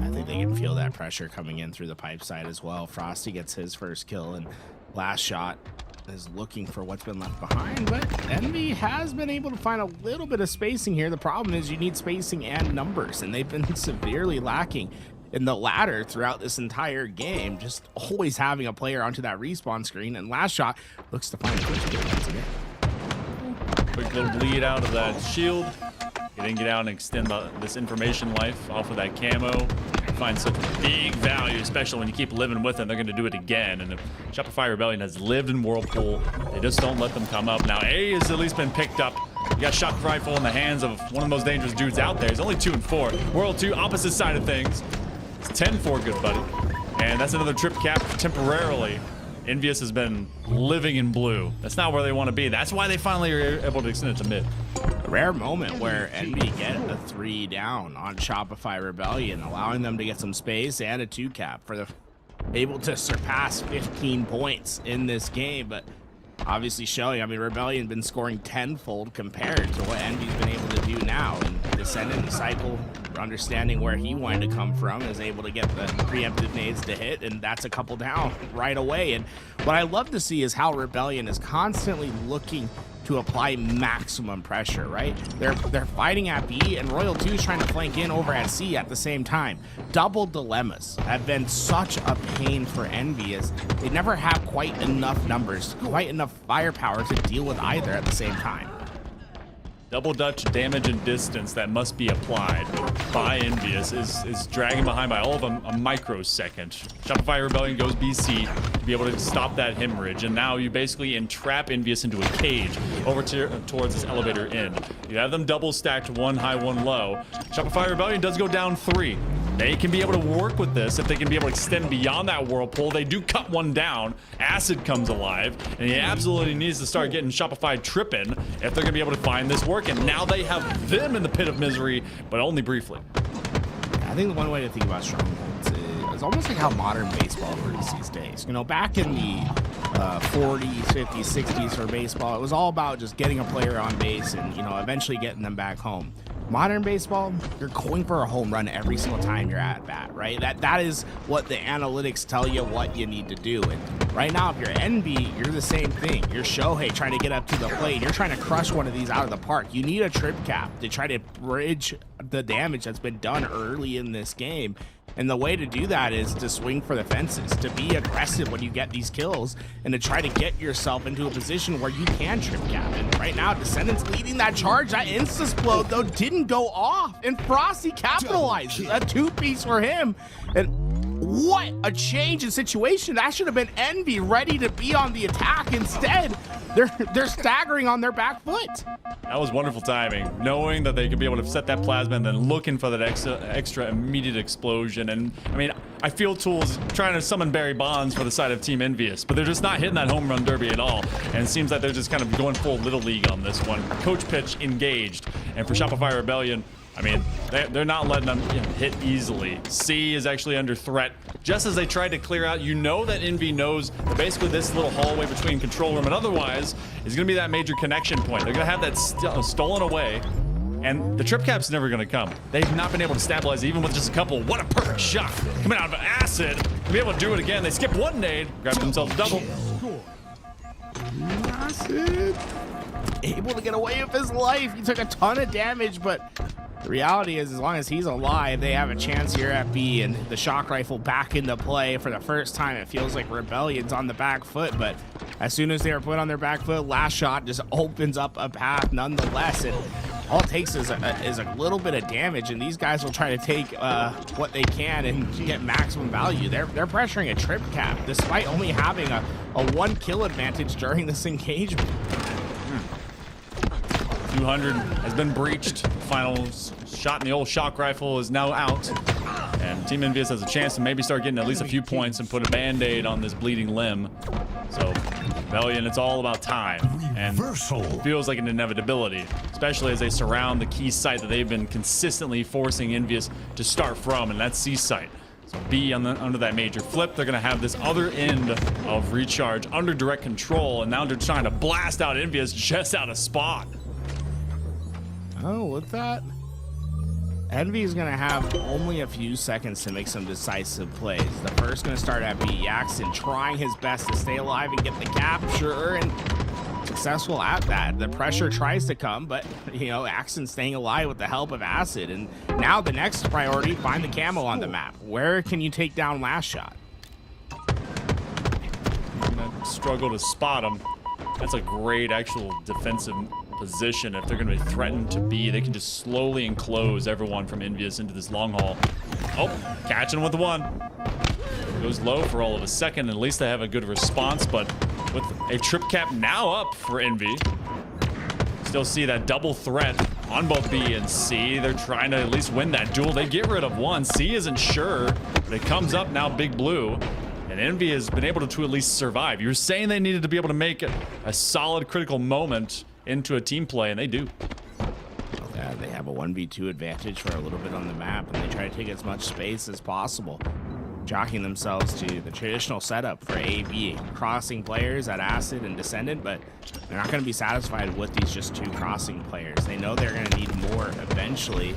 I think they can feel that pressure coming in through the pipe side as well. Frosty gets his first kill, and Last Shot is looking for what's been left behind, but Envy has been able to find a little bit of spacing here. The problem is you need spacing and numbers, and they've been severely lacking in the latter throughout this entire game, just always having a player onto that respawn screen, and Last Shot looks to find the first kill once again.
Quick little bleed out of that shield. He didn't get out and extend this information life off of that camo. Find such big value, especially when you keep living with them. They're going to do it again. And if Shopify Rebellion has lived in Whirlpool, they just don't let them come up. Now, A has at least been picked up. You got shock rifle in the hands of one of the most dangerous dudes out there. He's only 2 and 4. World 2, opposite side of things. It's 10-4, good buddy. And that's another trip cap temporarily. Envious has been living in blue. That's not where they want to be. That's why they finally are able to extend it to mid.
A rare moment where Envy get a 3 down on Shopify Rebellion, allowing them to get some space and a 2 cap for the able to surpass 15 points in this game. But obviously showing, I mean, Rebellion been scoring tenfold compared to what Envy's been able to do now. And Descendant Cycle, understanding where he wanted to come from, is able to get the preemptive nades to hit, and that's a couple down right away. And what I love to see is how Rebellion is constantly looking to apply maximum pressure, right? They're fighting at B, and Royal 2 is trying to flank in over at C at the same time. Double dilemmas have been such a pain for Envious. They never have quite enough numbers, quite enough firepower to deal with either at the same time.
Double Dutch damage and distance that must be applied by Envious is dragging behind by all of them a microsecond. Shopify Rebellion goes BC to be able to stop that hemorrhage, and now you basically entrap Envious into a cage over towards this elevator in. You have them double stacked, one high, one low. Shopify Rebellion does go down 3. They can be able to work with this if they can be able to extend beyond that whirlpool. They do cut one down. Acid comes alive, and he absolutely needs to start getting Shopify tripping if they're going to be able to find this work. And now they have them in the pit of misery, but only briefly.
I think the one way to think about Strongholds is almost like how modern baseball works these days. You know, back in the 40s, 50s, 60s for baseball, it was all about just getting a player on base and, you know, eventually getting them back home. Modern baseball, you're going for a home run every single time you're at bat, right? That is what the analytics tell you what you need to do. And right now, if you're NB, you're the same thing. You're Shohei trying to get up to the plate. You're trying to crush one of these out of the park. You need a trip cap to try to bridge the damage that's been done early in this game. And the way to do that is to swing for the fences, to be aggressive when you get these kills, and to try to get yourself into a position where you can trip cap. And right now, Descendants leading that charge. That insta-splode, though, didn't go off. And Frosty capitalizes. A two-piece for him. And what a change in situation. That should have been Envy ready to be on the attack. Instead, they're staggering on their back foot.
That was wonderful timing, knowing that they could be able to set that plasma and then looking for that extra immediate explosion. And I mean, I feel Tools trying to summon Barry Bonds for the side of Team Envious, but they're just not hitting that home run derby at all. And it seems like they're just kind of going full Little League on this one. Coach pitch engaged. And for Shopify Rebellion, I mean, they're not letting them hit easily. C is actually under threat. Just as they tried to clear out, you know that Envy knows that basically this little hallway between control room and otherwise is going to be that major connection point. They're going to have that stolen away, and the trip cap's never going to come. They've not been able to stabilize even with just a couple. What a perfect shot coming out of Acid. To be able to do it again, they skip one nade, grab themselves a double.
Acid able to get away with his life. He took a ton of damage, but the reality is, as long as he's alive, they have a chance here at B, and the shock rifle back into play for the first time. It feels like Rebellion's on the back foot, but as soon as they are put on their back foot, last shot just opens up a path nonetheless. And all it takes is a little bit of damage, and these guys will try to take what they can and get maximum value. They're pressuring a trip cap, despite only having a 1 kill advantage during this engagement.
200 has been breached. Final shot in the old shock rifle is now out. And Team Envious has a chance to maybe start getting at least a few points and put a band-aid on this bleeding limb. So, Rebellion, it's all about time. And it feels like an inevitability, especially as they surround the key site that they've been consistently forcing Envious to start from, and that's C site. So B under that major flip, they're going to have this other end of recharge under direct control, and now they're trying to blast out Envious just out of spot.
Oh, with that, Envy is going to have only a few seconds to make some decisive plays. The first going to start at B. Yaxon trying his best to stay alive and get the capture, and successful at that. The pressure tries to come, but, you know, Axon staying alive with the help of Acid. And now the next priority, find the camo on the map. Where can you take down last shot?
Struggle to spot him. That's a great actual defensive position. If they're going to be threatened to be, they can just slowly enclose everyone from Envious into this long haul. Oh, catching him with the one. Goes low for all of a second. At least they have a good response, but with a trip cap now up for Envy, still see that double threat on both B and C. They're trying to at least win that duel. They get rid of one. C isn't sure, but it comes up now, Big Blue. And Envy has been able to at least survive. You were saying they needed to be able to make a solid critical moment into a team play, and they do.
Yeah, they have a 1v2 advantage for a little bit on the map, and they try to take as much space as possible, jockeying themselves to the traditional setup for AB, crossing players at Acid and Descendant, but they're not going to be satisfied with these just 2 crossing players. They know they're going to need more eventually.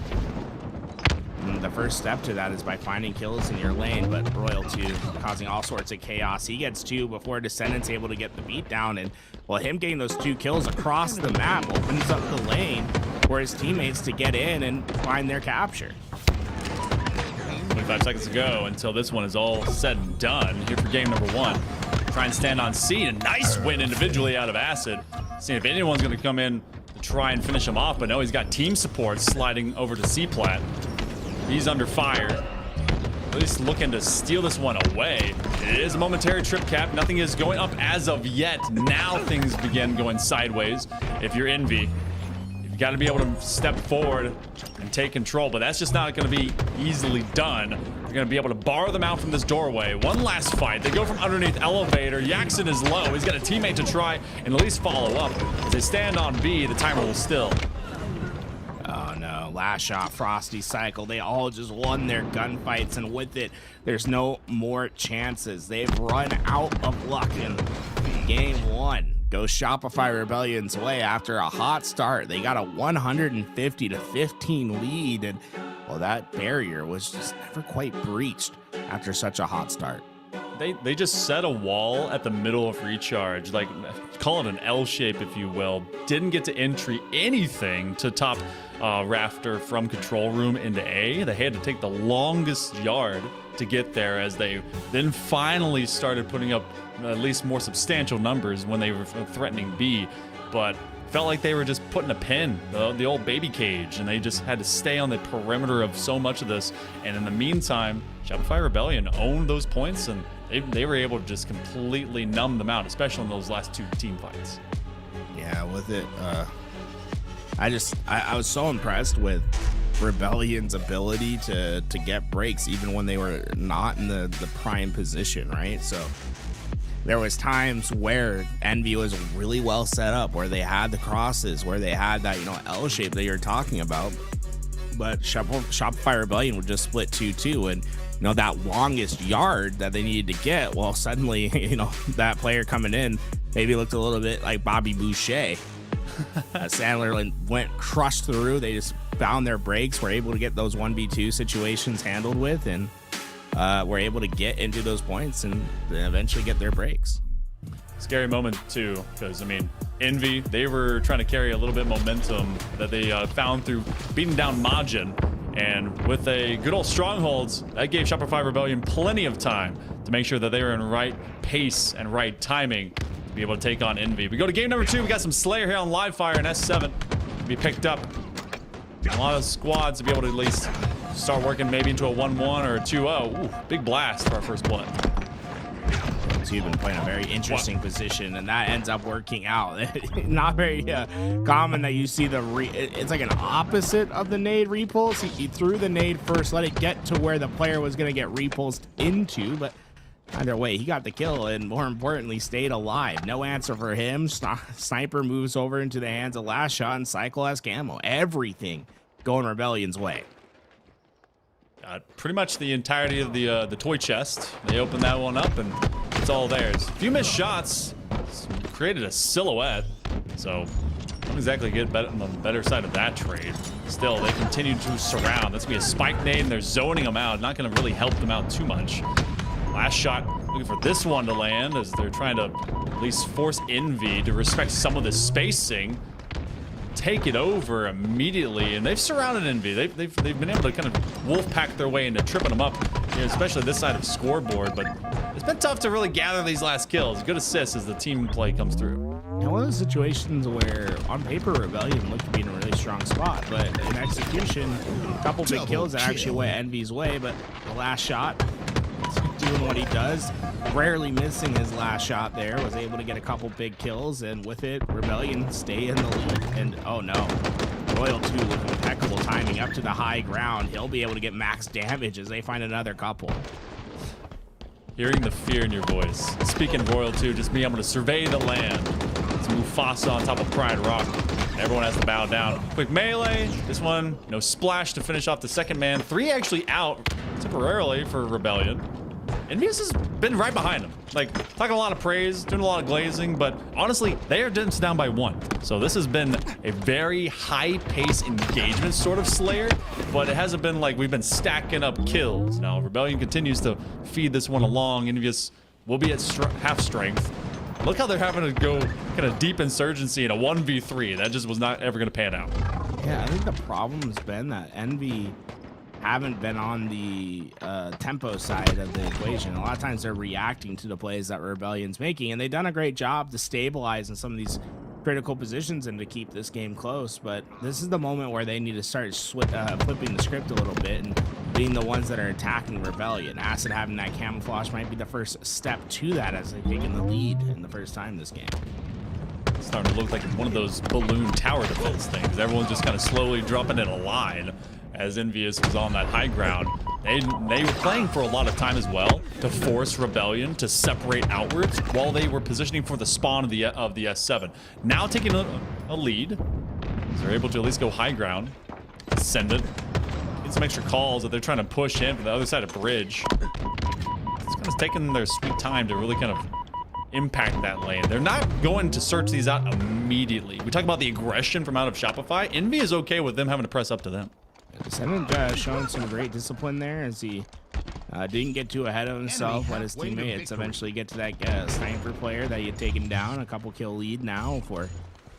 The first step to that is by finding kills in your lane, but Royal 2 causing all sorts of chaos. He gets 2 before Descendant's able to get the beat down, and well, him getting those 2 kills across the map opens up the lane for his teammates to get in and find their capture.
25 seconds to go until this one is all said and done. Here for game number 1. Try and stand on seed. A nice win individually out of Acid. Seeing if anyone's going to come in to try and finish him off, but no, he's got team support sliding over to C-Plat. He's under fire. At least looking to steal this one away. It is a momentary trip cap. Nothing is going up as of yet. Now things begin going sideways. If you're Envy, you've got to be able to step forward and take control, but that's just not going to be easily done. You're going to be able to borrow them out from this doorway. One last fight. They go from underneath elevator. Jackson is low. He's got a teammate to try and at least follow up. As they stand on B, the timer will still.
Oh no, last shot, Frosty, Cycle, they all just won their gunfights, and with it, there's no more chances. They've run out of luck in game 1. Goes Shopify Rebellion's way after a hot start. They got a 150-15 lead, and well, that barrier was just never quite breached after such a hot start.
They just set a wall at the middle of recharge, like call it an L shape if you will. Didn't get to entry anything to top rafter from control room into A. They had to take the longest yard to get there, as they then finally started putting up at least more substantial numbers when they were threatening B, but felt like they were just putting a pin, the old baby cage, and they just had to stay on the perimeter of so much of this. And in the meantime, Shopify Rebellion owned those points, and they were able to just completely numb them out, especially in those last 2 team fights.
Yeah, with it, I was so impressed with Rebellion's ability to get breaks even when they were not in the prime position, right? So there was times where Envy was really well set up, where they had the crosses, where they had that, L shape that you're talking about, but Shopify Rebellion would just split 2-2, and that longest yard that they needed to get, well, suddenly, that player coming in maybe looked a little bit like Bobby Boucher. Sandler went crushed through. They just found their breaks, were able to get those 1v2 situations handled with, and were able to get into those points and then eventually get their breaks.
Scary moment too, because Envy, they were trying to carry a little bit of momentum that they found through beating down Majin, and with a good old Strongholds, that gave Shopify Rebellion plenty of time to make sure that they were in right pace and right timing to be able to take on Envy. We go to game number 2. We got some Slayer here on live fire, and S7 to be picked up. A lot of squads to be able to at least start working maybe into a 1-1 or a 2-0. Ooh, big blast for our first blood.
So you've been playing a very interesting position, and that ends up working out. Not very common that you see it's like an opposite of the nade repulse. He threw the nade first, let it get to where the player was going to get repulsed into, but either way, he got the kill, and more importantly, stayed alive. No answer for him. Sniper moves over into the hands of Last Shot, and Cycle has camo. Everything going Rebellion's way.
Pretty much the entirety of the toy chest. They opened that one up, and it's all theirs. A few missed shots created a silhouette, so don't exactly get on the better side of that trade. Still, they continue to surround. That's gonna be a spike nade, and they're zoning them out. Not gonna really help them out too much. Last Shot looking for this one to land, as they're trying to at least force Envy to respect some of the spacing. Take it over immediately, and they've surrounded Envy. They've been able to kind of wolf pack their way into tripping them up, especially this side of scoreboard, but it's been tough to really gather these last kills. Good assists as the team play comes through.
Now, one of those situations where on paper Rebellion looked to be in a really strong spot, but in execution, a couple big kills that actually went Envy's way, but the Last Shot doing what he does, rarely missing his last shot there, was able to get a couple big kills, and with it, Rebellion stay in the lead. And oh no, Royal 2 with impeccable timing up to the high ground. He'll be able to get max damage as they find another couple.
Hearing the fear in your voice. Speaking of Royal 2, just being able to survey the land. It's Mufasa on top of Pride Rock. Everyone has to bow down. Quick melee. This one, no splash to finish off the second man. 3 actually out temporarily for Rebellion. Envious has been right behind him. Like, talking a lot of praise, doing a lot of glazing, but honestly, they are just down by 1. So this has been a very high-pace engagement sort of Slayer, but it hasn't been like we've been stacking up kills. Now, Rebellion continues to feed this one along. Envious will be at half strength. Look how they're having to go kind of deep insurgency in a 1v3. That just was not ever going to pan out.
Yeah, I think the problem has been that Envy haven't been on the tempo side of the equation. A lot of times they're reacting to the plays that Rebellion's making, and they've done a great job to stabilize in some of these critical positions and to keep this game close. But this is the moment where they need to start flipping the script a little bit and being the ones that are attacking Rebellion. Acid having that camouflage might be the first step to that as they've taken the lead in the first time this game.
It's starting to look like one of those balloon tower defense things. Everyone's just kind of slowly dropping in a line as Envious was on that high ground. They were playing for a lot of time as well to force Rebellion to separate outwards while they were positioning for the spawn of the S7. Now taking a lead, so they're able to at least go high ground, send it, get some extra calls that they're trying to push in from the other side of bridge. It's kind of taking their sweet time to really kind of impact that lane. They're not going to search these out immediately. We talk about the aggression from out of Shopify. Envy is okay with them having to press up to them.
Descendant showing some great discipline there as he didn't get too ahead of himself. Let his teammates eventually get to that sniper player that he had taken down. A couple kill lead now for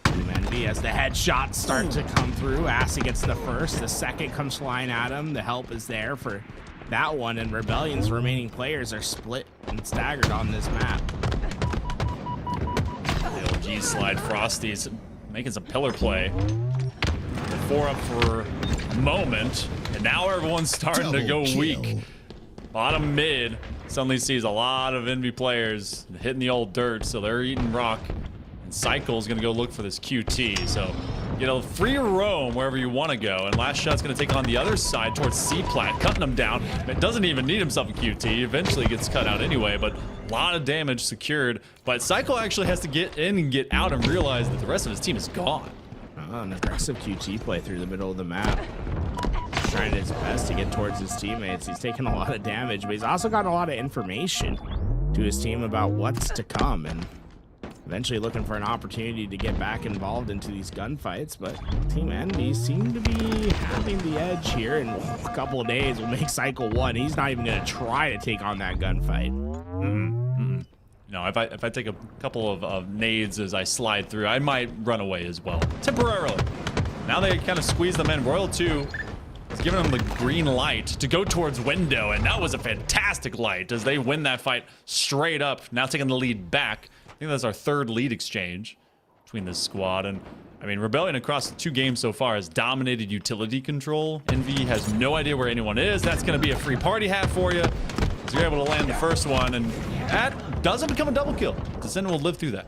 Team Envy as the headshots start to come through. Acid gets the first. The second comes flying at him. The help is there for that one, and Rebellion's remaining players are split and staggered on this map.
The LG slide. Frosty's making some pillar play. 4 up for a moment, and now everyone's starting to go weak. Bottom mid suddenly sees a lot of Envy players hitting the old dirt, so they're eating rock. And Cycle's gonna go look for this QT. So, you know, free roam wherever you want to go. And Last Shot's gonna take on the other side towards C-Plat, cutting him down. But doesn't even need himself a QT. Eventually gets cut out anyway, but a lot of damage secured. But Cycle actually has to get in and get out and realize that the rest of his team is gone.
An aggressive QT play through the middle of the map. He's trying his best to get towards his teammates. He's taking a lot of damage, but he's also got a lot of information to his team about what's to come, and eventually looking for an opportunity to get back involved into these gunfights. But Team Envy seem to be having the edge here, and a couple of days will make Cycle 1. He's not even going to try to take on that gunfight.
You know, if I take a couple of nades as I slide through, I might run away as well, temporarily. Now they kind of squeeze them in. Royal 2 is giving them the green light to go towards window, and that was a fantastic light as they win that fight straight up. Now taking the lead back. I think that's our third lead exchange between this squad. And I mean, Rebellion across the 2 games so far has dominated utility control. Envy has no idea where anyone is. That's going to be a free party hat for you. So you're able to land the first one, and that doesn't become a double kill. Descendant will live through that.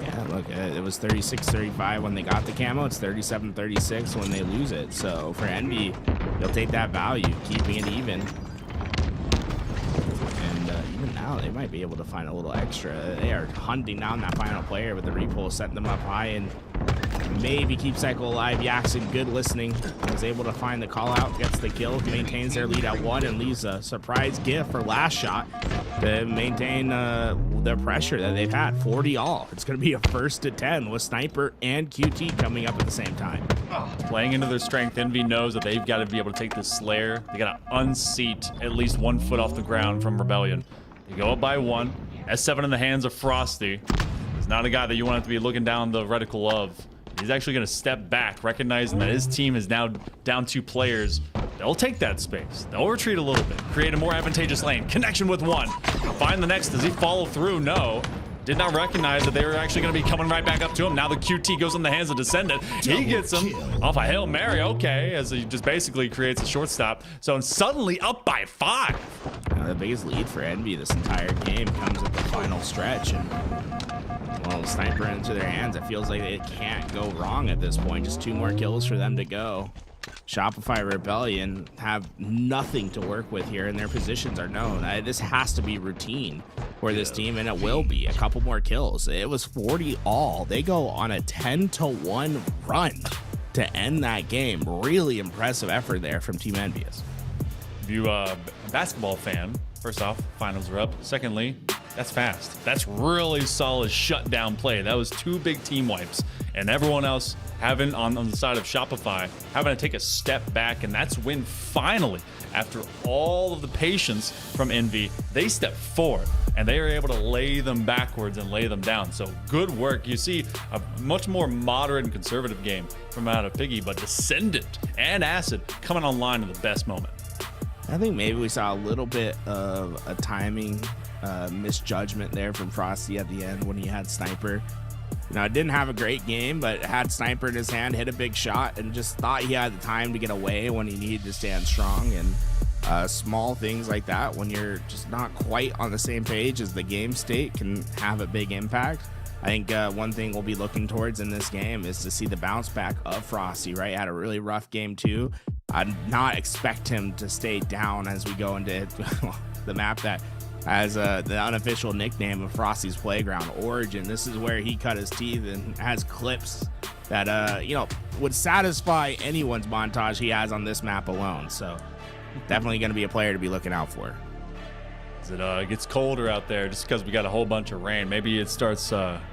Yeah, look, it was 36-35 when they got the camo. It's 37-36 when they lose it. So for Envy, they'll take that value, keeping it even. And even now, they might be able to find a little extra. They are hunting down that final player with the repull, setting them up high, and maybe keep Cycle alive. Yaxon, good listening, was able to find the call out, gets the kill, maintains their lead at 1, and leaves a surprise gift for Last Shot to maintain the pressure that they've had. 40 all. It's going to be a 1st to 10 with Sniper and QT coming up at the same time.
Playing into their strength, Envy knows that they've got to be able to take this Slayer. They got to unseat at least 1 foot off the ground from Rebellion. They go up by 1. S7 in the hands of Frosty. He's not a guy that you want to be looking down the reticle of. He's actually going to step back, recognizing that his team is now down 2 players. They'll take that space. They'll retreat a little bit, create a more advantageous lane. Connection with 1. Find the next. Does he follow through? No. Did not recognize that they were actually going to be coming right back up to him. Now the QT goes in the hands of Descendant. He gets him off a Hail Mary, okay, as he just basically creates a shortstop. So suddenly up by 5.
The biggest lead for Envy this entire game comes at the final stretch, and well, Sniper into their hands. It feels like it can't go wrong at this point. Just 2 more kills for them to go. Shopify Rebellion have nothing to work with here, and their positions are known. This has to be routine for this team, and it will be. A couple more kills. It was 40 all. They go on a 10-1 run to end that game. Really impressive effort there from Team Envious.
If you're a basketball fan, First off, finals are up. Secondly, that's fast. That's really solid shutdown play. That was 2 big team wipes. And everyone else having on the side of Shopify, having to take a step back. And that's when finally, after all of the patience from Envy, they step forward and they are able to lay them backwards and lay them down. So good work. You see a much more moderate and conservative game from out of Piggy, but Descendant and Acid coming online in the best moment.
I think maybe we saw a little bit of a timing misjudgment there from Frosty at the end when he had Sniper. You know, didn't have a great game, but had Sniper in his hand, hit a big shot, and just thought he had the time to get away when he needed to stand strong. And small things like that, when you're just not quite on the same page as the game state, can have a big impact. I think one thing we'll be looking towards in this game is to see the bounce back of Frosty, right? Had a really rough game too. I'd not expect him to stay down as we go into the map that has the unofficial nickname of Frosty's Playground, Origin. This is where he cut his teeth and has clips that, you know, would satisfy anyone's montage he has on this map alone. So definitely going to be a player to be looking out for.
As it gets colder out there, just because we got a whole bunch of rain, maybe it starts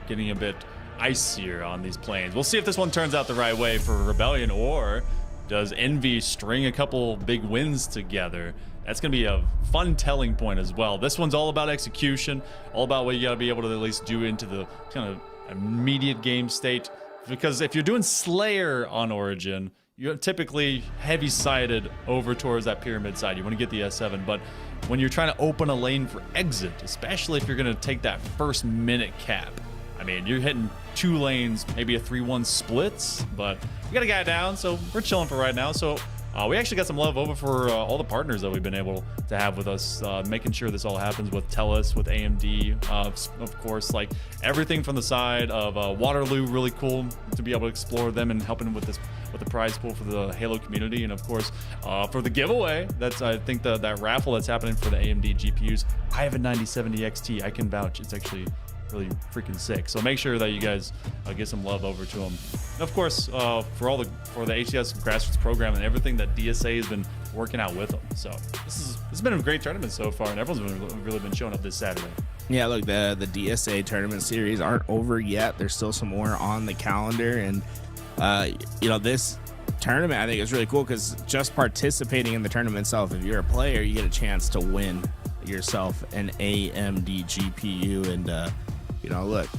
getting a bit icier on these plains. We'll see if this one turns out the right way for Rebellion, or does Envy string a couple big wins together. That's going to be a fun telling point as well. This one's all about execution, all about what you got to be able to at least do into the kind of immediate game state. Because if you're doing Slayer on Origin, you're typically heavy-sided over towards that pyramid side. You want to get the S7, but when you're trying to open a lane for exit, especially if you're going to take that first minute cap, I mean, you're hitting 2 lanes, maybe a 3-1 splits, but we got a guy down, so we're chilling for right now. So we actually got some love over for all the partners that we've been able to have with us, making sure this all happens with TELUS, with AMD, of course, like everything from the side of Waterloo. Really cool to be able to explore them and helping with this, with the prize pool for the Halo community, and of course for the giveaway. That's, I think, that raffle that's happening for the AMD GPUs. I have a 9070 XT. I can vouch. It's actually really freaking sick. So make sure that you guys get some love over to them. And of course, for the HCS grassroots program and everything that DSA has been working out with them. So this has been a great tournament so far, and everyone's really been showing up this Saturday.
Yeah, look, the DSA tournament series aren't over yet. There's still some more on the calendar, and you know, this tournament I think is really cool because just participating in the tournament itself, if you're a player, you get a chance to win yourself an AMD GPU. And you know, look,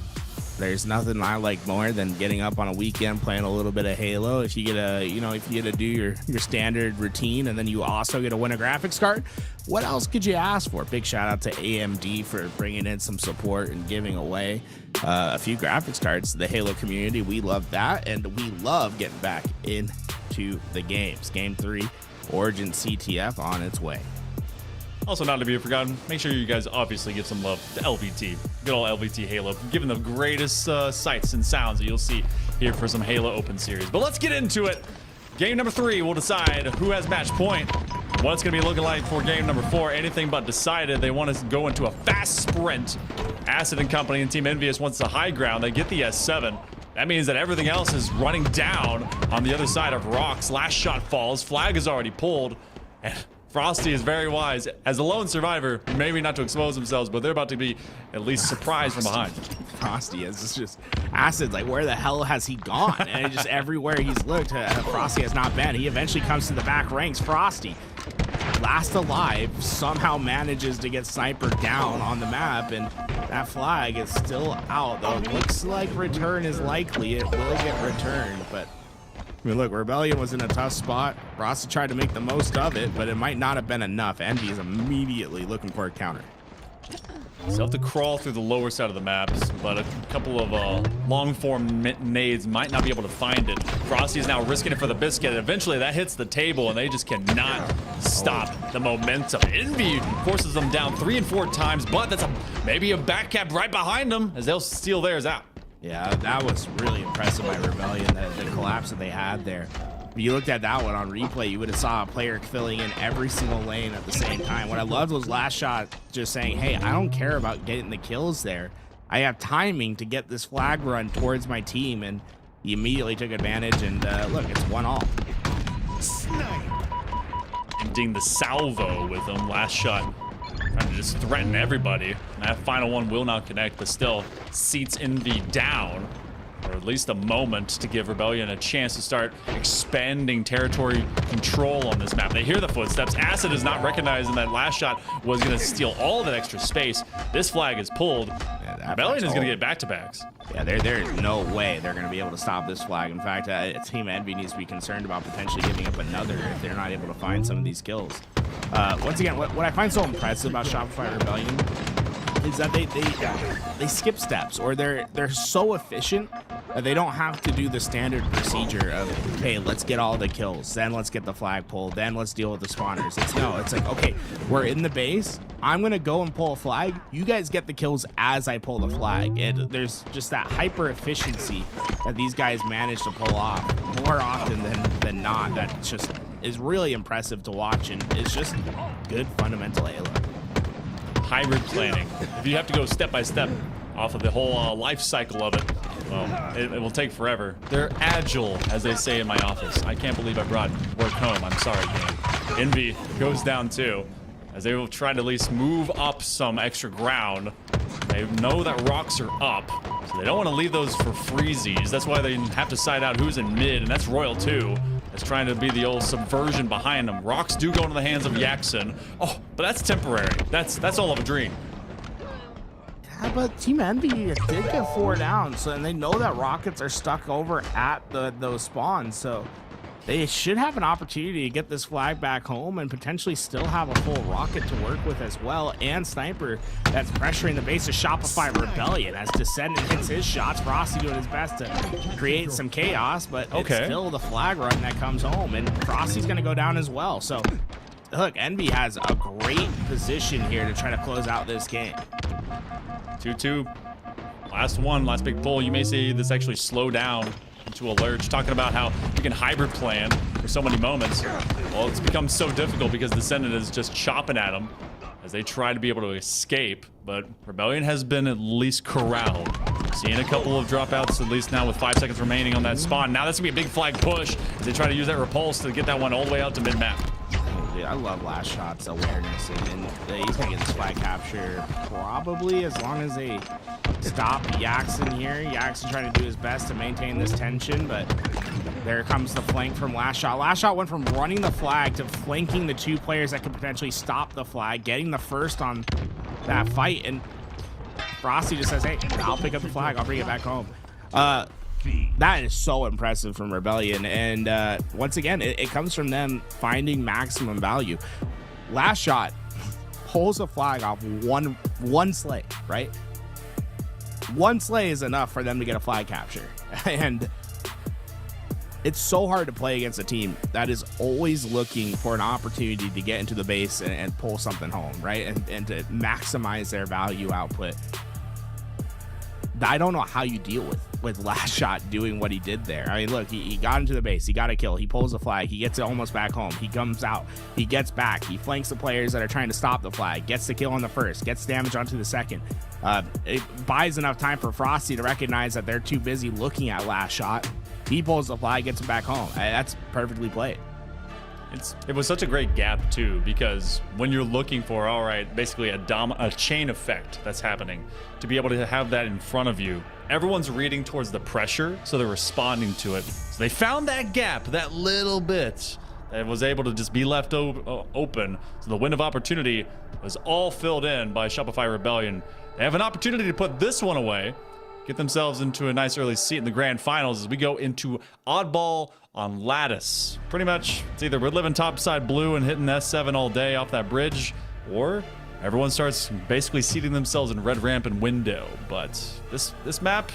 there's nothing I like more than getting up on a weekend playing a little bit of Halo. If you get a, you know, if you get to do your standard routine and then you also get to win a graphics card, what else could you ask for? Big shout out to AMD for bringing in some support and giving away a few graphics cards to the Halo community. We love that, and we love getting back into the games. Game 3, Origin CTF on its way.
Also, not to be forgotten, make sure you guys obviously give some love to LVT. Good old LVT Halo, giving the greatest sights and sounds that you'll see here for some Halo Open Series. But let's get into it. Game number 3 will decide who has match point. What it's going to be looking like for game number 4, anything but decided. They want to go into a fast sprint. Acid and Company and Team Envious wants the high ground. They get the S7. That means that everything else is running down on the other side of rocks. Last shot falls. Flag is already pulled. And Frosty is very wise. As a lone survivor, maybe not to expose themselves, but they're about to be at least surprised from behind.
Frosty is it's just Acid's like, where the hell has he gone? And just everywhere he's looked, Frosty has not been. He eventually comes to the back ranks. Frosty, last alive, somehow manages to get Sniper down on the map, and that flag is still out, though. It looks like return is likely. It will get returned, but I mean, look, Rebellion was in a tough spot. Frosty tried to make the most of it, but it might not have been enough. Envy is immediately looking for a counter.
So have to crawl through the lower side of the maps, but a couple of long-form nades might not be able to find it. Frosty is now risking it for the biscuit. Eventually, that hits the table, and they just cannot stop the momentum. Envy forces them down 3 and 4 times, but that's maybe a back cap right behind them as they'll steal theirs out.
Yeah, that was really impressive by Rebellion, the collapse that they had there. If you looked at that one on replay, you would have saw a player filling in every single lane at the same time. What I loved was last shot just saying, hey, I don't care about getting the kills there. I have timing to get this flag run towards my team, and he immediately took advantage, and look, it's 1-all.
Emptying the salvo with him. Last shot. Trying to to just threaten everybody. And that final one will not connect, but still seats Envy down, or at least a moment to give Rebellion a chance to start expanding territory control on this map. They hear the footsteps. Acid is not recognizing that last shot was going to steal all of that extra space. This flag is pulled. Rebellion is going to get back-to-backs.
Yeah, there's no way they're going to be able to stop this flag. In fact, Team Envy needs to be concerned about potentially giving up another if they're not able to find some of these kills. Once again, what I find so impressive about Shopify Rebellion is that they skip steps, or they're so efficient that they don't have to do the standard procedure of, okay, let's get all the kills, then let's get the flag pulled, then let's deal with the spawners. It's like, okay, we're in the base, I'm gonna go and pull a flag, you guys get the kills as I pull the flag. There's just that hyper efficiency that these guys manage to pull off more often than not. That just is really impressive to watch, and it's just good fundamental Halo.
Hybrid planning. If you have to go step by step off of the whole life cycle of it, well, it will take forever. They're agile, as they say in my office. I can't believe I brought work home. I'm sorry, game. Envy goes down too, as they will try to at least move up some extra ground. They know that rocks are up, so they don't want to leave those for freezies. That's why they have to side out who's in mid, and that's Royal too. That's trying to be the old subversion behind them. Rocks do go into the hands of Yaxon. Oh, but that's temporary. That's all of a dream.
Yeah, but Team Envy did get 4 down, so and they know that rockets are stuck over at those spawns, so they should have an opportunity to get this flag back home and potentially still have a full rocket to work with as well, and Sniper that's pressuring the base of Shopify Rebellion as Descendant hits his shots. Frosty doing his best to create some chaos, but it's still the flag run that comes home, and Frosty's gonna go down as well. So look, Envy has a great position here to try to close out this game.
2-2. Last big pull. You may see this actually slow down into a lurch, talking about how you can hybrid plan for so many moments. Well, it's become so difficult because Descendant is just chopping at them as they try to be able to escape, but Rebellion has been at least corralled. Seeing a couple of dropouts, at least now with 5 seconds remaining on that spawn. Now that's gonna be a big flag push as they try to use that repulse to get that one all the way out to mid-map.
Dude, I love Last Shot's awareness, and he's gonna get this flag capture probably as long as they stop Yaxon here. Yaxon trying to do his best to maintain this tension, but there comes the flank from Last Shot. Last Shot went from running the flag to flanking the 2 players that could potentially stop the flag, getting the first on that fight, and Frosty just says, hey, I'll pick up the flag, I'll bring it back home. That is so impressive from Rebellion, and once again, it comes from them finding maximum value. Last Shot pulls a flag off one slay, right? One slay is enough for them to get a flag capture, and it's so hard to play against a team that is always looking for an opportunity to get into the base and pull something home, right? And to maximize their value output. I don't know how you deal with Last Shot doing what he did there. I mean, look, he got into the base, he got a kill, he pulls the flag, he gets it almost back home, he comes out, he gets back, he flanks the players that are trying to stop the flag, gets the kill on the first, gets damage onto the second. It buys enough time for Frosty to recognize that they're too busy looking at Last Shot. He pulls the flag, gets it back home. That's perfectly played.
It was such a great gap too, because when you're looking for, all right, basically a chain effect that's happening, to be able to have that in front of you, everyone's reading towards the pressure, so they're responding to it. So they found that gap, that little bit that was able to just be left open. So the window of opportunity was all filled in by Shopify Rebellion. They have an opportunity to put this one away, get themselves into a nice early seat in the grand finals as we go into oddball on Lattice. Pretty much, it's either we're living topside blue and hitting S7 all day off that bridge, or everyone starts basically seating themselves in red ramp and window. But this map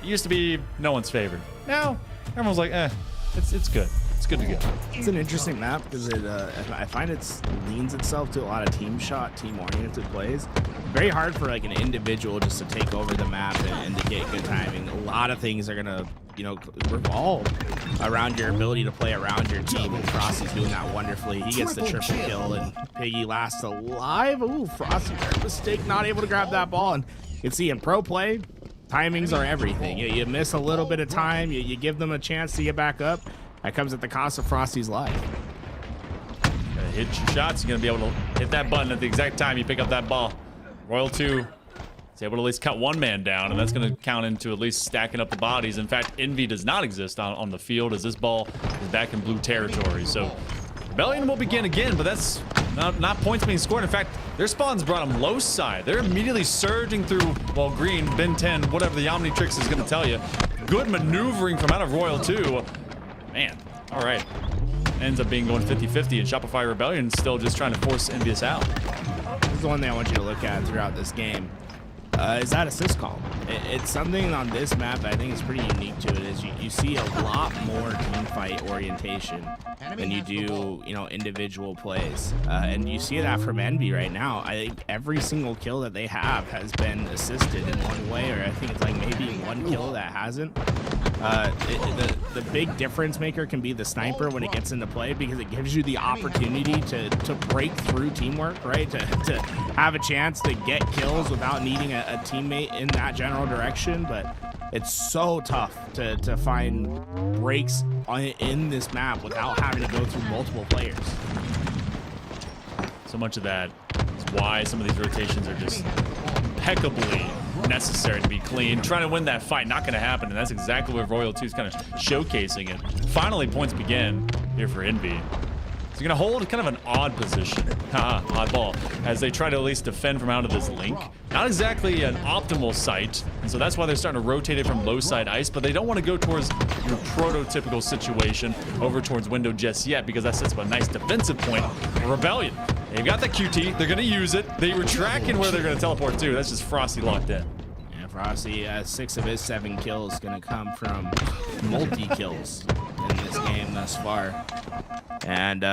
used to be no one's favorite. Now, everyone's like, it's good. It's good to go.
It's an interesting map because I find it leans itself to a lot of team shot, team-oriented plays. Very hard for like an individual just to take over the map and to get good timing. A lot of things are gonna, revolve around your ability to play around your team, and Frosty's doing that wonderfully. He gets the triple kill, and Piggy lasts alive. Ooh, Frosty, mistake, not able to grab that ball. And you can see in pro play, timings are everything. You miss a little bit of time, you give them a chance to get back up. That comes at the cost of Frosty's life.
hit your shots. You're going to be able to hit that button at the exact time you pick up that ball. Royal 2 is able to at least cut one man down, and that's going to count into at least stacking up the bodies. In fact, Envy does not exist on the field as this ball is back in blue territory. So Rebellion will begin again, but that's not points being scored. In fact, their spawns brought them low side. They're immediately surging through, well, green, bin 10, whatever the Omnitrix is going to tell you. Good maneuvering from out of Royal 2. Man, all right. Ends up being going 50-50, and Shopify Rebellion still just trying to force Envious out.
This is the one thing I want you to look at throughout this game. Is that assist column. It's something on this map that I think is pretty unique to it, is you see a lot more team fight orientation than you do, you know, individual plays. And you see that from Envy right now. I think every single kill that they have has been assisted in one way, or I think it's like maybe one kill that hasn't. The big difference maker can be the sniper when it gets into play, because it gives you the opportunity to break through teamwork, right? To have a chance to get kills without needing a teammate in that general direction. But it's so tough to find breaks in this map without having to go through multiple players.
So much of that is why some of these rotations are just impeccably necessary to be clean. Trying to win that fight, not going to happen, and that's exactly what Royal 2 is kind of showcasing it. Finally, points begin here for Envy. So you're going to hold kind of an odd position, odd ball, as they try to at least defend from out of this link. Not exactly an optimal site, and so that's why they're starting to rotate it from low side ice, but they don't want to go towards your prototypical situation over towards window just yet, because that sets up a nice defensive point for Rebellion. They've got the QT, they're going to use it. They were tracking where they're going to teleport to. That's just Frosty locked in.
Yeah, Frosty, 6 of his 7 kills going to come from multi-kills in this game thus far. And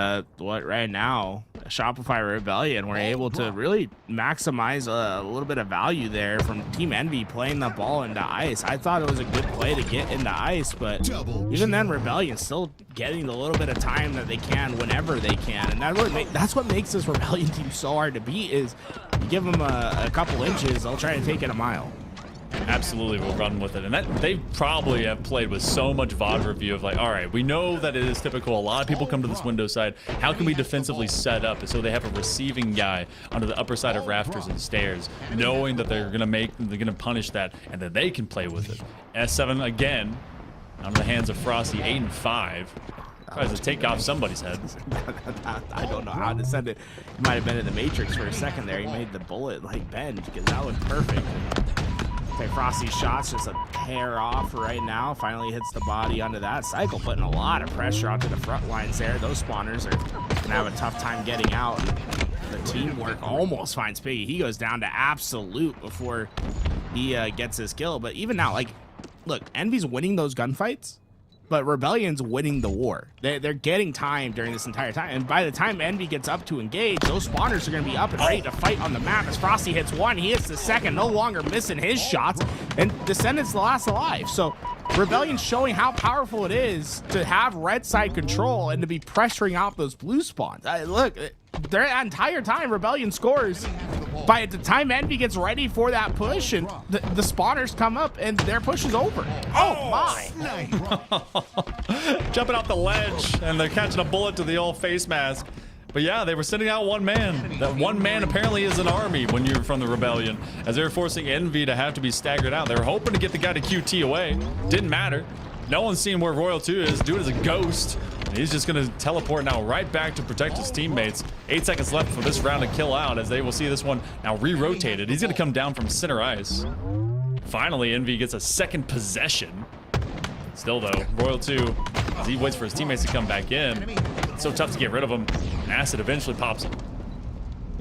right now, Shopify Rebellion were able to really maximize a little bit of value there from Team Envy playing the ball into ice. I thought it was a good play to get into ice, but even then, Rebellion still getting the little bit of time that they can whenever they can. And that's what makes this Rebellion team so hard to beat, is you give them a couple inches, they'll try to take it a mile.
Absolutely will run with it, and that they probably have played with so much VOD review of like, all right, we know that it is typical. A lot of people come to this window side. How can we defensively set up so they have a receiving guy onto the upper side of rafters and stairs, knowing that they're gonna punish that, and then they can play with it. S7 again out of the hands of Frosty, 8 and 5. Tries to take off somebody's head.
I don't know how to send it. He might have been in the Matrix for a second there. He made the bullet like bend, because that looked perfect. Okay, Frosty's shot's just a hair off right now. Finally hits the body onto that. Cycle putting a lot of pressure onto the front lines there. Those spawners are gonna have a tough time getting out. The teamwork almost finds Piggy. He goes down to absolute before he gets his kill. But even now, like, look, Envy's winning those gunfights, but Rebellion's winning the war. They're getting time during this entire time, and by the time Envy gets up to engage, those spawners are going to be up and ready to fight on the map. As Frosty hits one, he hits the second, no longer missing his shots, and Descendant's the last alive. So Rebellion's showing how powerful it is to have red side control and to be pressuring out those blue spawns. Look, that entire time Rebellion scores. By the time Envy gets ready for that push, and the spawners come up and their push is over. Oh my!
Jumping off the ledge, and they're catching a bullet to the old face mask. But yeah, they were sending out one man. That one man apparently is an army when you're from the Rebellion, as they're forcing Envy to have to be staggered out. They were hoping to get the guy to QT away. Didn't matter. No one's seen where Royal 2 is. Dude is a ghost. And he's just going to teleport now right back to protect his teammates. 8 seconds left for this round to kill out, as they will see this one now re-rotated. He's going to come down from center ice. Finally, Envy gets a second possession. Still though, Royal 2, as he waits for his teammates to come back in. It's so tough to get rid of him. Acid eventually pops him.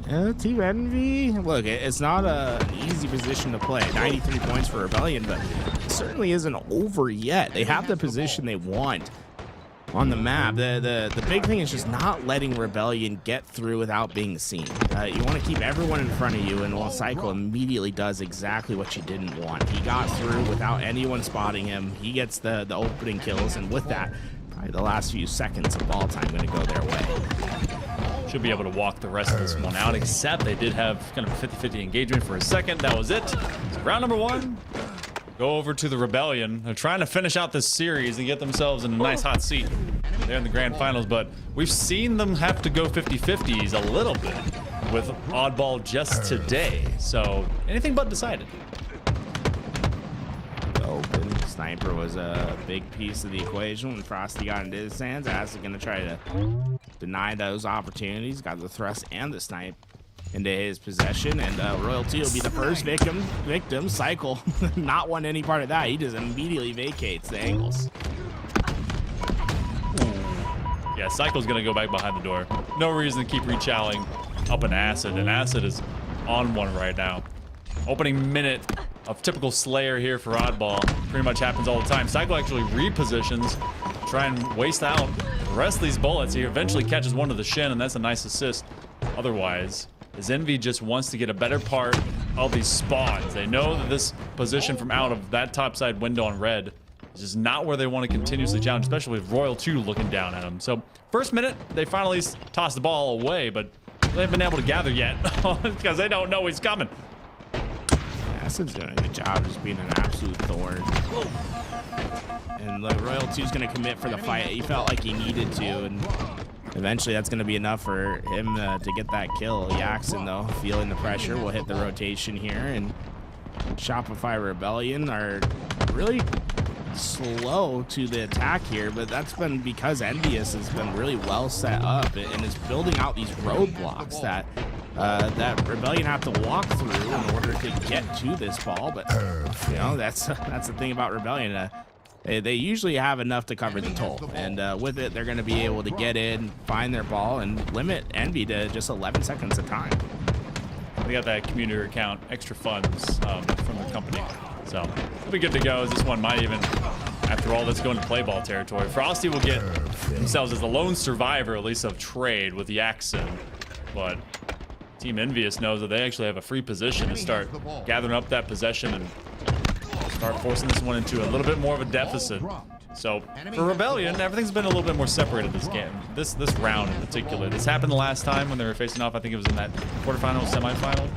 Yeah, Team Envy, look, it's not an easy position to play. 93 points for Rebellion, but it certainly isn't over yet. They have the position they want on the map. The big thing is just not letting Rebellion get through without being seen. You want to keep everyone in front of you, and Cycle immediately does exactly what you didn't want. He got through without anyone spotting him. He gets the opening kills, and with that, probably the last few seconds of ball time going to go their way.
Should be able to walk the rest of this one out, except they did have kind of a 50-50 engagement for a second. That was it. So round number 1. Go over to the Rebellion. They're trying to finish out this series and get themselves in a nice hot seat. there in the grand finals, but we've seen them have to go 50-50s a little bit with Oddball just today. So anything but decided.
Open sniper was a big piece of the equation when Frosty got into his hands. Acid gonna try to deny those opportunities. Got the thrust and the snipe into his possession, and Royalty will be the first victim. Cycle not want any part of that. He just immediately vacates the angles.
Yeah, Cycle's gonna go back behind the door. No reason to keep rechalling up an Acid, and Acid is on one right now. Opening minute of typical Slayer here for Oddball. Pretty much happens all the time. Cycle actually repositions, try and waste out the rest of these bullets. He eventually catches one to the shin, and that's a nice assist. Otherwise, as Envy just wants to get a better part of these spawns. They know that this position from out of that topside window on red is just not where they want to continuously challenge, especially with Royal 2 looking down at him. So first minute, they finally toss the ball away, but they haven't been able to gather yet because they don't know he's coming.
Acid's doing a good job just being an absolute thorn. And the Royal 2's going to commit for the fight. He felt like he needed to, and eventually that's going to be enough for him to get that kill. Yaxon, though, feeling the pressure, will hit the rotation here, and Shopify Rebellion are really slow to the attack here, but that's been because Envious has been really well set up and is building out these roadblocks that Rebellion have to walk through in order to get to this ball. But you know, that's the thing about Rebellion. They usually have enough to cover the toll, and with it, they're going to be able to get in, find their ball, and limit Envy to just 11 seconds of time.
They got that community account, extra funds from the company. So it'll be good to go, as this one might even, after all, that's going to play ball territory. Frosty will get themselves as the lone survivor, at least of trade with Yaxon. But Team Envious knows that they actually have a free position to start gathering up that possession and start forcing this one into a little bit more of a deficit. So for Rebellion, everything's been a little bit more separated this game, this round in particular. This happened the last time when they were facing off. I think it was in that quarterfinal, semifinal,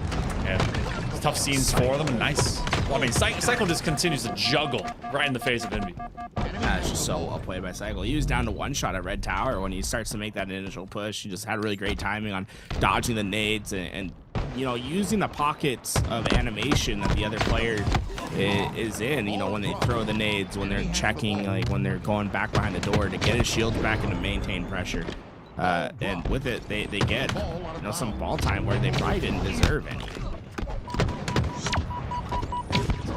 and it's tough scenes for them. And nice. Well, I mean, Cycle just continues to juggle right in the face of Envy.
It's just so well played by Cycle. He was down to one shot at Red Tower when he starts to make that initial push. He just had really great timing on dodging the nades and you know, using the pockets of animation that the other player is in, you know, when they throw the nades, when they're checking, like when they're going back behind the door to get his shields back and to maintain pressure. And with it, they get, you know, some ball time where they probably didn't deserve any.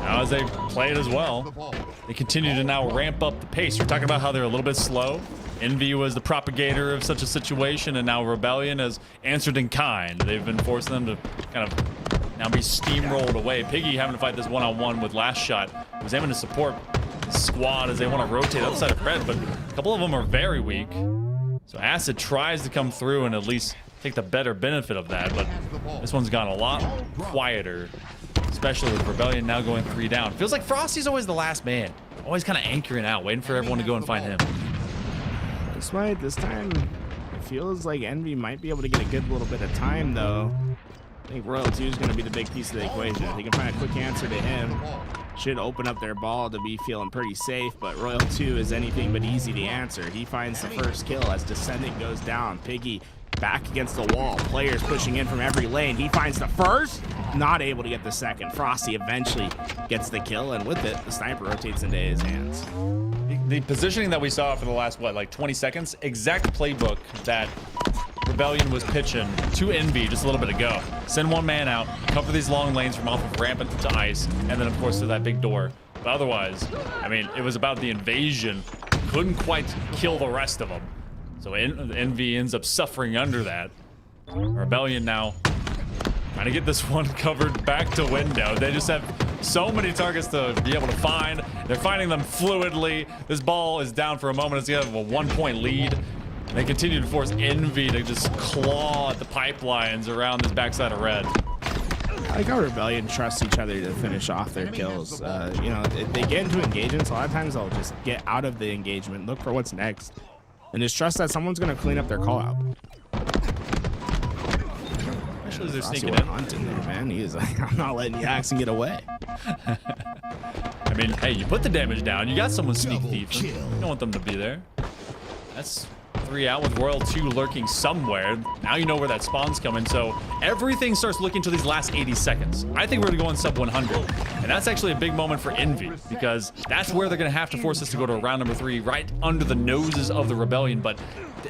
Now as they play it as well, they continue to now ramp up the pace. You're talking about how they're a little bit slow. Envy was the propagator of such a situation, and now Rebellion has answered in kind. They've been forcing them to kind of now be steamrolled away. Piggy having to fight this one-on-one with Last Shot. Was aiming to support the squad as they want to rotate outside of red, but a couple of them are very weak. So Acid tries to come through and at least take the better benefit of that, but this one's gone a lot quieter, especially with Rebellion now going 3 down. Feels like Frosty's always the last man, always kind of anchoring out, waiting for everyone to go and find him.
This time, it feels like Envy might be able to get a good little bit of time, though. I think Royal 2 is going to be the big piece of the equation. If they can find a quick answer to him, should open up their ball to be feeling pretty safe, but Royal 2 is anything but easy to answer. He finds the first kill as Descendant goes down. Piggy back against the wall. Players pushing in from every lane. He finds the first, not able to get the second. Frosty eventually gets the kill, and with it, the sniper rotates into his hands.
The positioning that we saw for the last, what, like 20 seconds? Exact playbook that Rebellion was pitching to Envy just a little bit ago. Send one man out, cover these long lanes from off of ramp to ice, and then, of course, to that big door. But otherwise, I mean, it was about the invasion. Couldn't quite kill the rest of them. So Envy ends up suffering under that. Rebellion now trying to get this one covered back to window. They just have so many targets to be able to find. They're finding them fluidly. This ball is down for a moment. It's got a 1-point lead. They continue to force Envy to just claw at the pipelines around this backside of red.
I like how Rebellion trusts each other to finish off their kills. You know, if they get into engagements, a lot of times they'll just get out of the engagement, look for what's next, and just trust that someone's going to clean up their call out.
Especially as they're sneaking
in.
in.
Hunting there, man. He is like, I'm not letting Yaxon get away.
I mean, hey, you put the damage down. You got someone sneak thief. You don't want them to be there. That's 3 out with Royal 2 lurking somewhere. Now you know where that spawn's coming, so everything starts looking to these last 80 seconds. I think we're gonna go on sub 100, and that's actually a big moment for Envy, because that's where they're gonna have to force us to go to round number 3, right under the noses of the Rebellion. But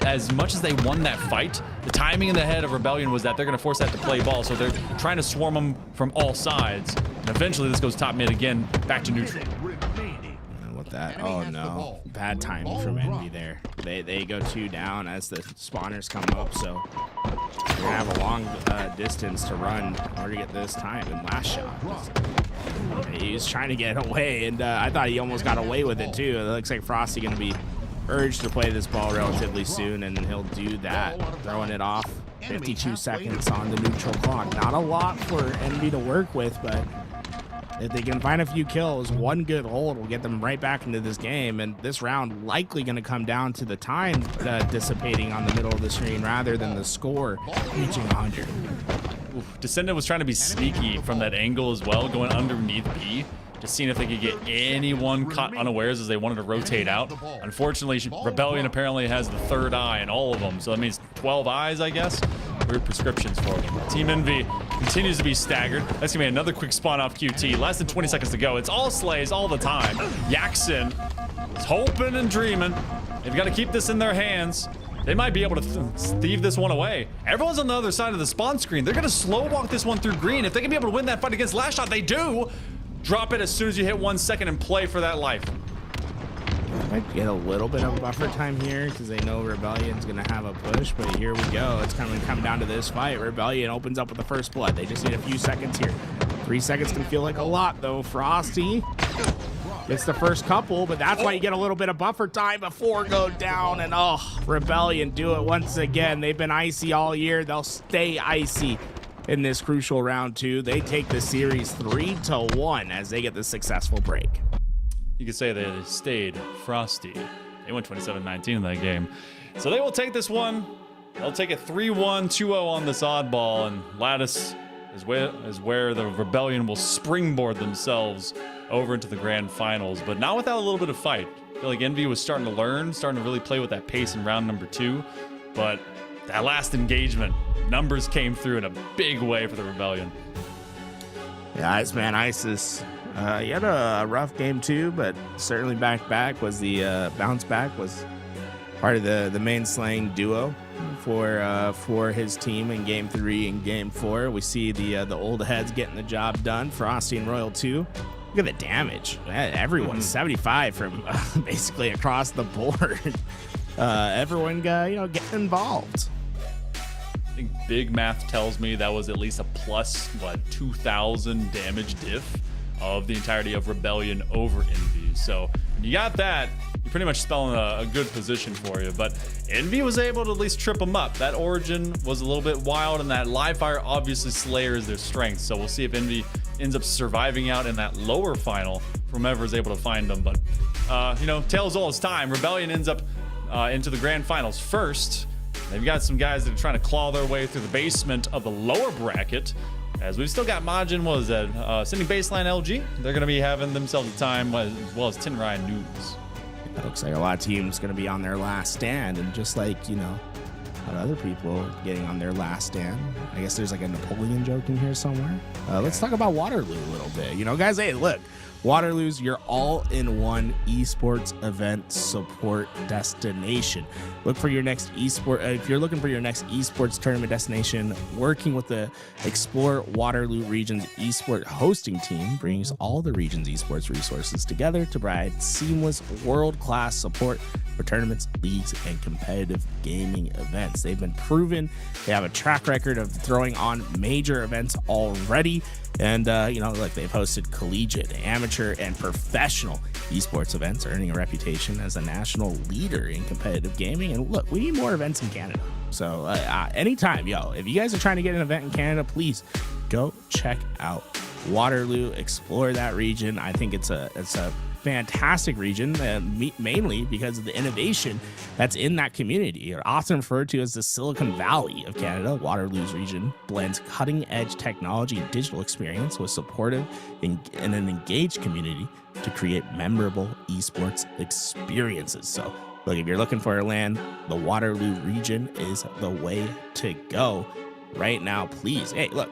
as much as they won that fight, the timing in the head of Rebellion was that they're gonna force that to play ball, so they're trying to swarm them from all sides. And eventually this goes top mid again, back to neutral.
That, oh no, bad timing from Envy there. They go 2 down as the spawners come up, so they're gonna have a long distance to run in order to get this time. And last shot, he was trying to get away, and I thought he almost got away with it too. It looks like Frosty gonna be urged to play this ball relatively soon, and he'll do that, throwing it off. 52 seconds on the neutral clock. Not a lot for Envy to work with, but if they can find a few kills, one good hold will get them right back into this game. And this round likely going to come down to the time dissipating on the middle of the screen rather than the score reaching 100.
Descendant was trying to be sneaky from that angle as well, going underneath B, just seeing if they could get anyone caught unawares as they wanted to rotate out. Unfortunately, Rebellion apparently has the third eye in all of them, so that means 12 eyes, I guess. Weird prescriptions for them. Team Envy continues to be staggered. That's gonna be another quick spawn off QT. Less than 20 seconds to go. It's all slays all the time. Yaxin is hoping and dreaming. They've got to keep this in their hands. They might be able to thieve this one away. Everyone's on the other side of the spawn screen. They're gonna slow walk this one through green. If they can be able to win that fight against Last Shot, they do. Drop it as soon as you hit 1 second and play for that life.
Might get a little bit of buffer time here because they know Rebellion's going to have a push, but here we go. It's going to come down to this fight. Rebellion opens up with the first blood. They just need a few seconds here. 3 seconds can feel like a lot, though. Frosty gets the first couple, but that's why you get a little bit of buffer time before go down. And, oh, Rebellion do it once again. They've been icy all year. They'll stay icy in this crucial round 2. They take the series 3-1 as they get the successful break.
You could say they stayed frosty. They went 27-19 in that game. So they will take this one. They'll take it 3-1, 2-0 on this oddball, and Lattice is where the Rebellion will springboard themselves over into the grand finals, but not without a little bit of fight. I feel like Envy was starting to learn, starting to really play with that pace in round number 2, but that last engagement, numbers came through in a big way for the Rebellion.
Yeah, Iceman Isis. He had a rough game too, but certainly was the bounce back was part of the main slaying duo for his team in game 3 and game 4. We see the old heads getting the job done. Frosty and Royal 2. Look at the damage. Everyone 75 from basically across the board. Everyone getting involved.
I think big math tells me that was at least a plus 2,000 damage diff of the entirety of Rebellion over Envy. So when you got that, you're pretty much spelling a good position for you. But Envy was able to at least trip them up. That Origin was a little bit wild, and that live fire, obviously Slayer is their strength. So we'll see if Envy ends up surviving out in that lower final from whoever is able to find them. But tales all his time. Rebellion ends up into the grand finals first. They've got some guys that are trying to claw their way through the basement of the lower bracket, as we've still got Majin, what is that, sending baseline LG. They're going to be having themselves a time, as well as Tenry and Noobs.
It looks like a lot of teams going to be on their last stand, and just like, a lot of other people getting on their last stand. I guess there's like a Napoleon joke in here somewhere. Let's talk about Waterloo a little bit. Guys, hey, look. Waterloo's your all-in-one esports event support destination. Look for your next if you're looking for your next esports tournament destination, working with the Explore Waterloo Region's esport hosting team brings all the region's esports resources together to provide seamless world-class support for tournaments, leagues, and competitive gaming events. They've been proven. They have a track record of throwing on major events already. And, look, they've hosted collegiate, amateur, and professional esports events, earning a reputation as a national leader in competitive gaming. And look, we need more events in Canada. So anytime, if you guys are trying to get an event in Canada, please go check out Waterloo, explore that region. I think it's a fantastic region, mainly because of the innovation that's in that community. Often referred to as the Silicon Valley of Canada, Waterloo's region blends cutting-edge technology and digital experience with supportive and an engaged community to create memorable esports experiences. So Look, if you're looking for a LAN, the Waterloo region is the way to go right now. Please, hey, look,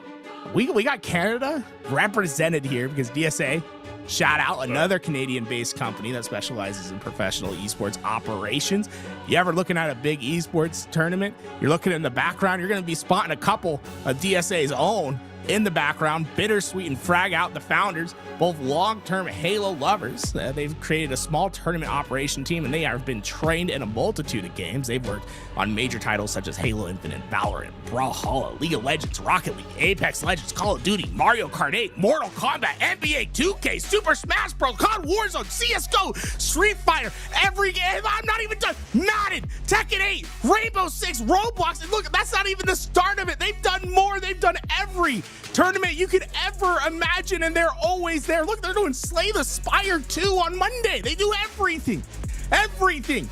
we got Canada represented here because DSA, shout out, another Canadian-based company that specializes in professional esports operations. You ever looking at a big esports tournament, you're looking in the background, you're going to be spotting a couple of DSA's own in the background. Bittersweet and Frag Out, the founders, both long-term Halo lovers. They've created a small tournament operation team, and they have been trained in a multitude of games. They've worked on major titles such as Halo Infinite, Valorant, Brawlhalla, League of Legends, Rocket League, Apex Legends, Call of Duty, Mario Kart 8, Mortal Kombat, NBA 2K, Super Smash Bros, COD Warzone, CSGO, Street Fighter, every game. I'm not even done. Madden, Tekken 8, Rainbow Six, Roblox, and look, that's not even the start of it. They've done more. They've done every tournament you could ever imagine, and they're always there. Look, they're doing Slay the Spire 2 on Monday. They do everything. Everything.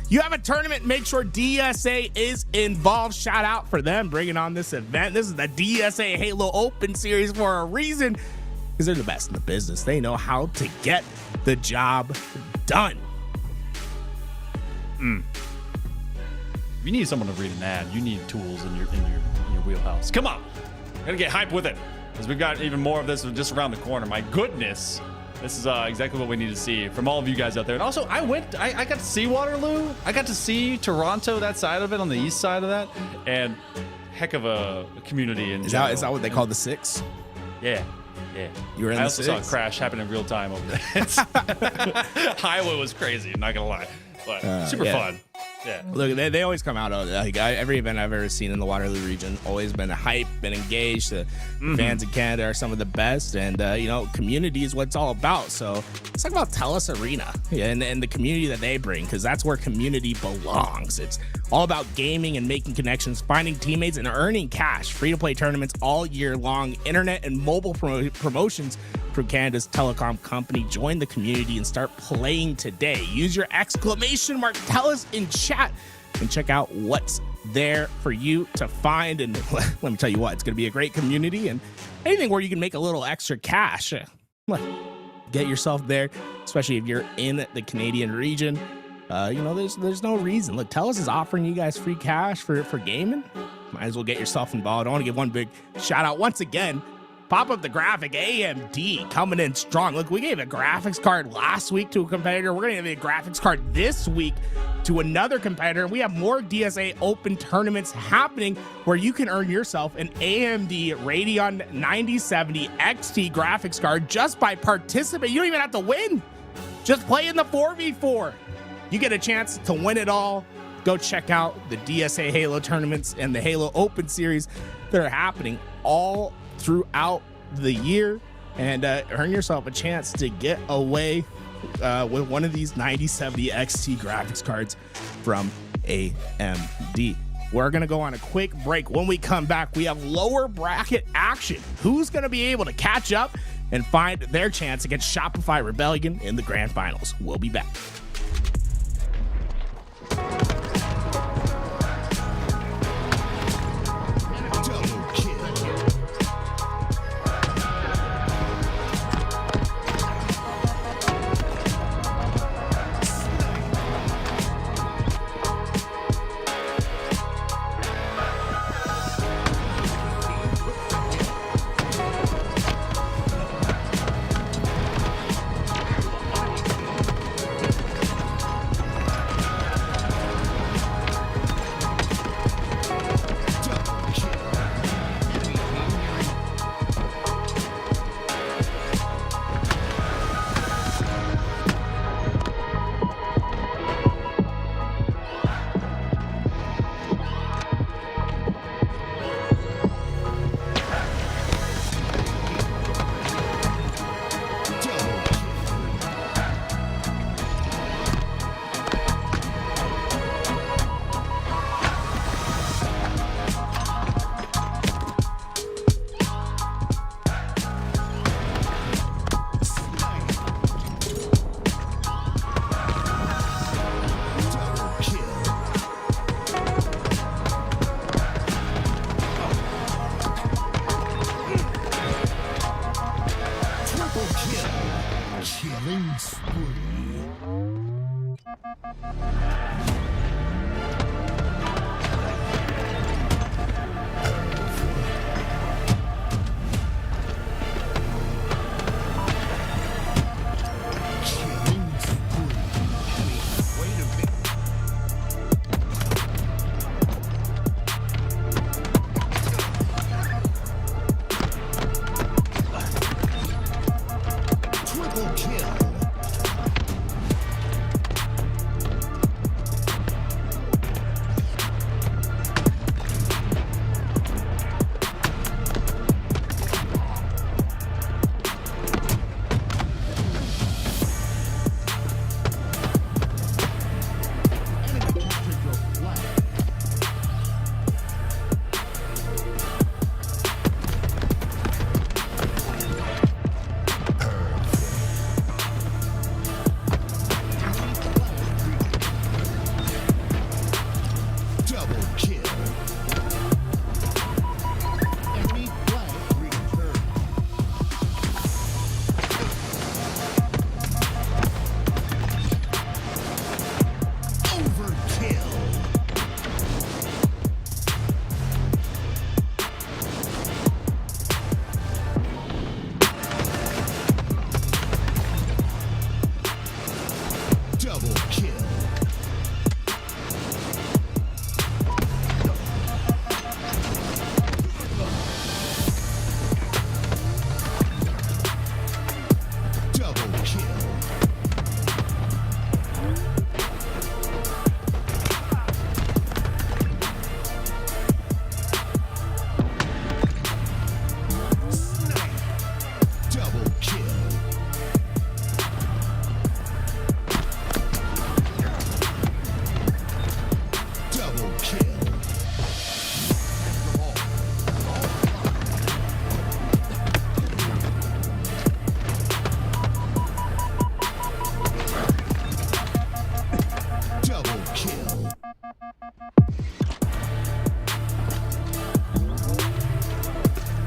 You have a tournament, make sure DSA is involved. Shout out for them bringing on this event. This is the DSA Halo Open series for a reason, because they're the best in the business. They know how to get the job done.
If you need someone to read an ad, you need tools in your wheelhouse. Come on, gotta get hype with it, because we've got even more of this just around the corner. My goodness, this is exactly what we need to see from all of you guys out there. And also, I got to see Waterloo. I got to see Toronto, that side of it, on the east side of that, and heck of a community.
Is that what they call the Six?
Yeah.
You were in
I
the
also saw a
Six?
crash happen in real time over there. Highway was crazy, I'm not gonna lie, but super fun. Yeah.
Look, they always come out of like every event I've ever seen in the Waterloo region. Always been hype, been engaged. The fans in Canada are some of the best, and community is what it's all about. So let's talk about TELUS Arena and the community that they bring, because that's where community belongs. It's all about gaming and making connections, finding teammates, and earning cash. Free-to-play tournaments all year long, internet and mobile promotions from Canada's telecom company. Join the community and start playing today. Use your exclamation mark TELUS in chat and check out what's there for you to find. And let me tell you what, it's going to be a great community, and anything where you can make a little extra cash. Get yourself there, especially if you're in the Canadian region. There's no reason. Look, TELUS is offering you guys free cash for gaming. Might as well get yourself involved. I want to give one big shout out once again. Pop up the graphic, AMD coming in strong. Look, we gave a graphics card last week to a competitor. We're going to give a graphics card this week to another competitor. We have more DSA Open tournaments happening where you can earn yourself an AMD Radeon 9070 XT graphics card just by participating. You don't even have to win. Just play in the 4v4. You get a chance to win it all. Go check out the DSA Halo tournaments and the Halo Open series that are happening all throughout the year, and earn yourself a chance to get away with one of these 9070 XT graphics cards from AMD. We're going to go on a quick break. When we come back, we have lower bracket action. Who's going to be able to catch up and find their chance against Shopify Rebellion in the grand finals? We'll be back.
Double kill.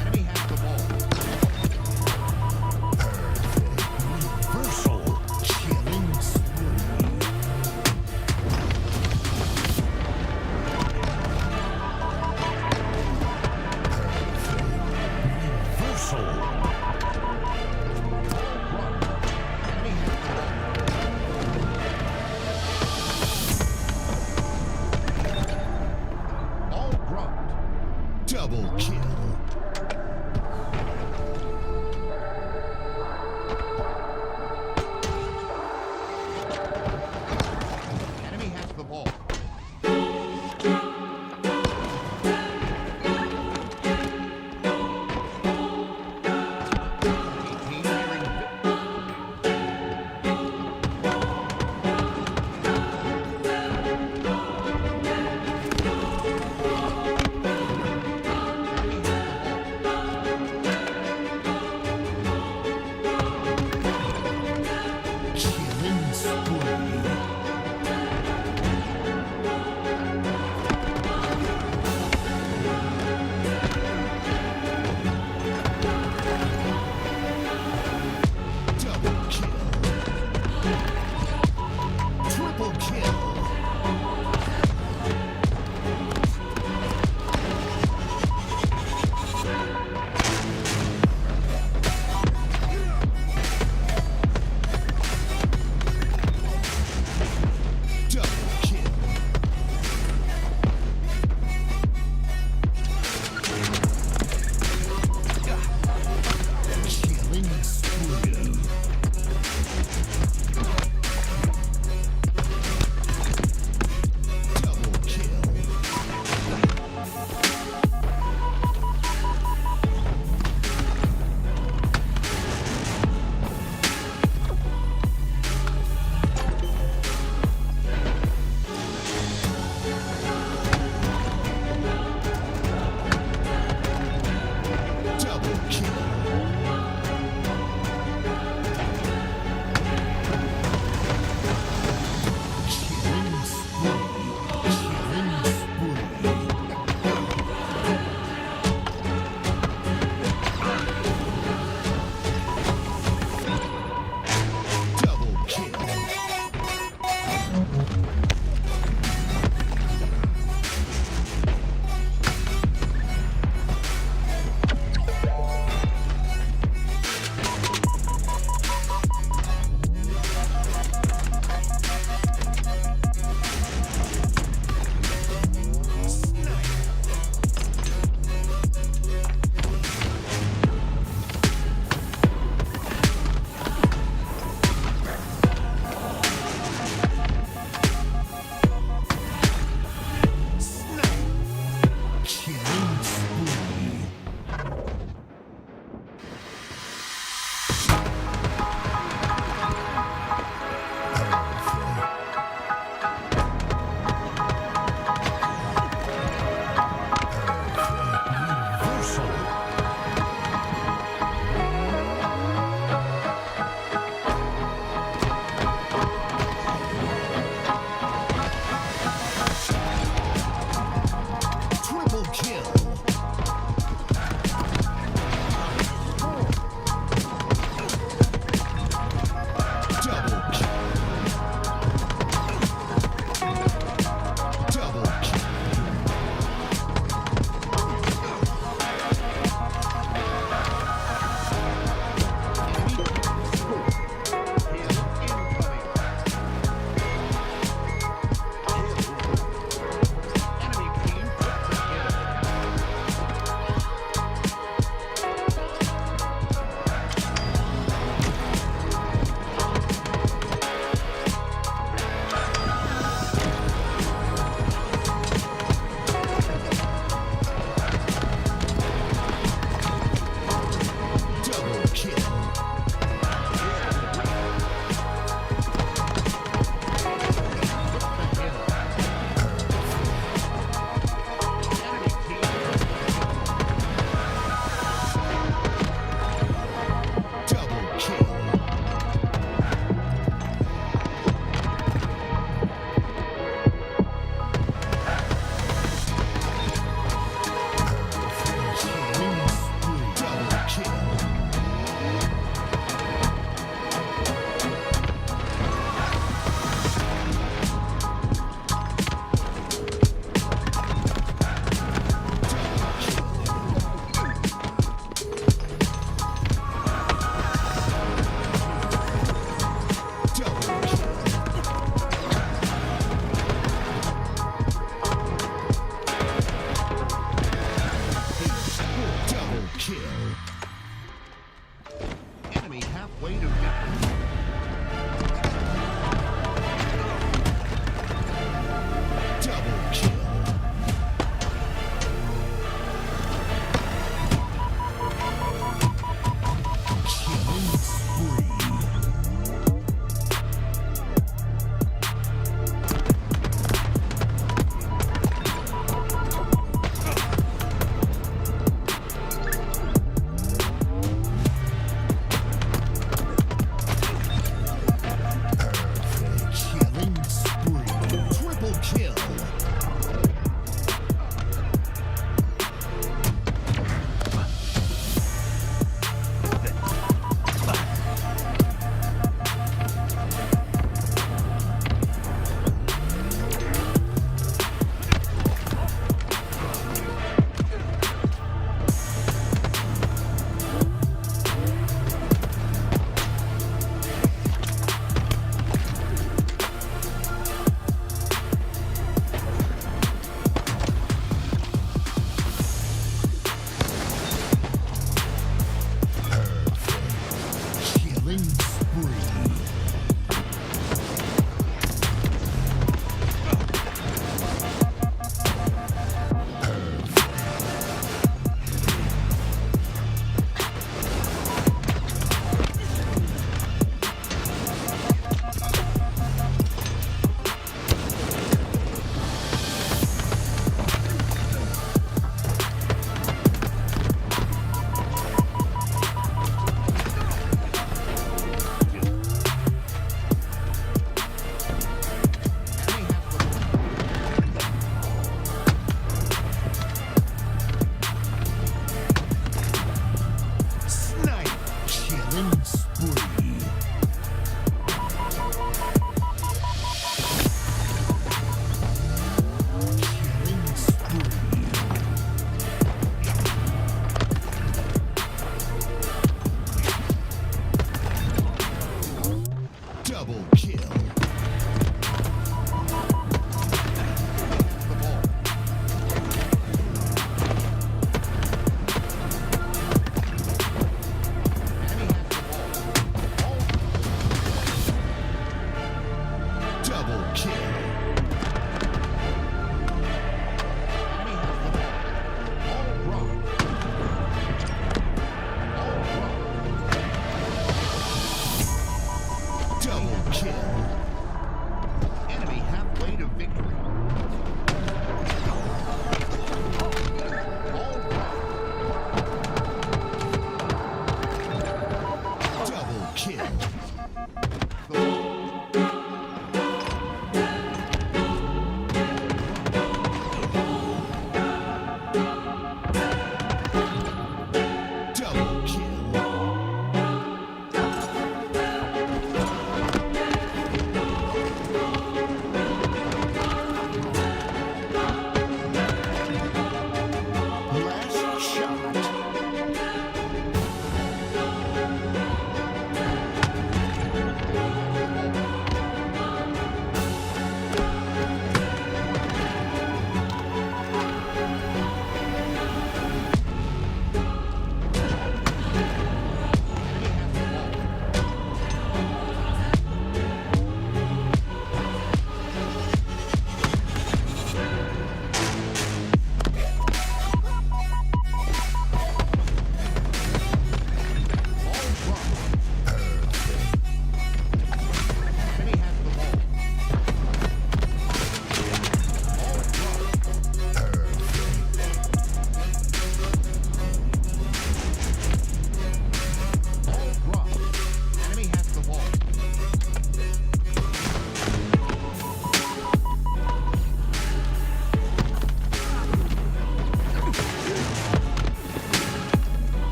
Enemy has the ball. Reversal. Killing spree. Reversal. All brought. Double kill. Enemy has the ball. Team nearing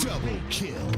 Double kill.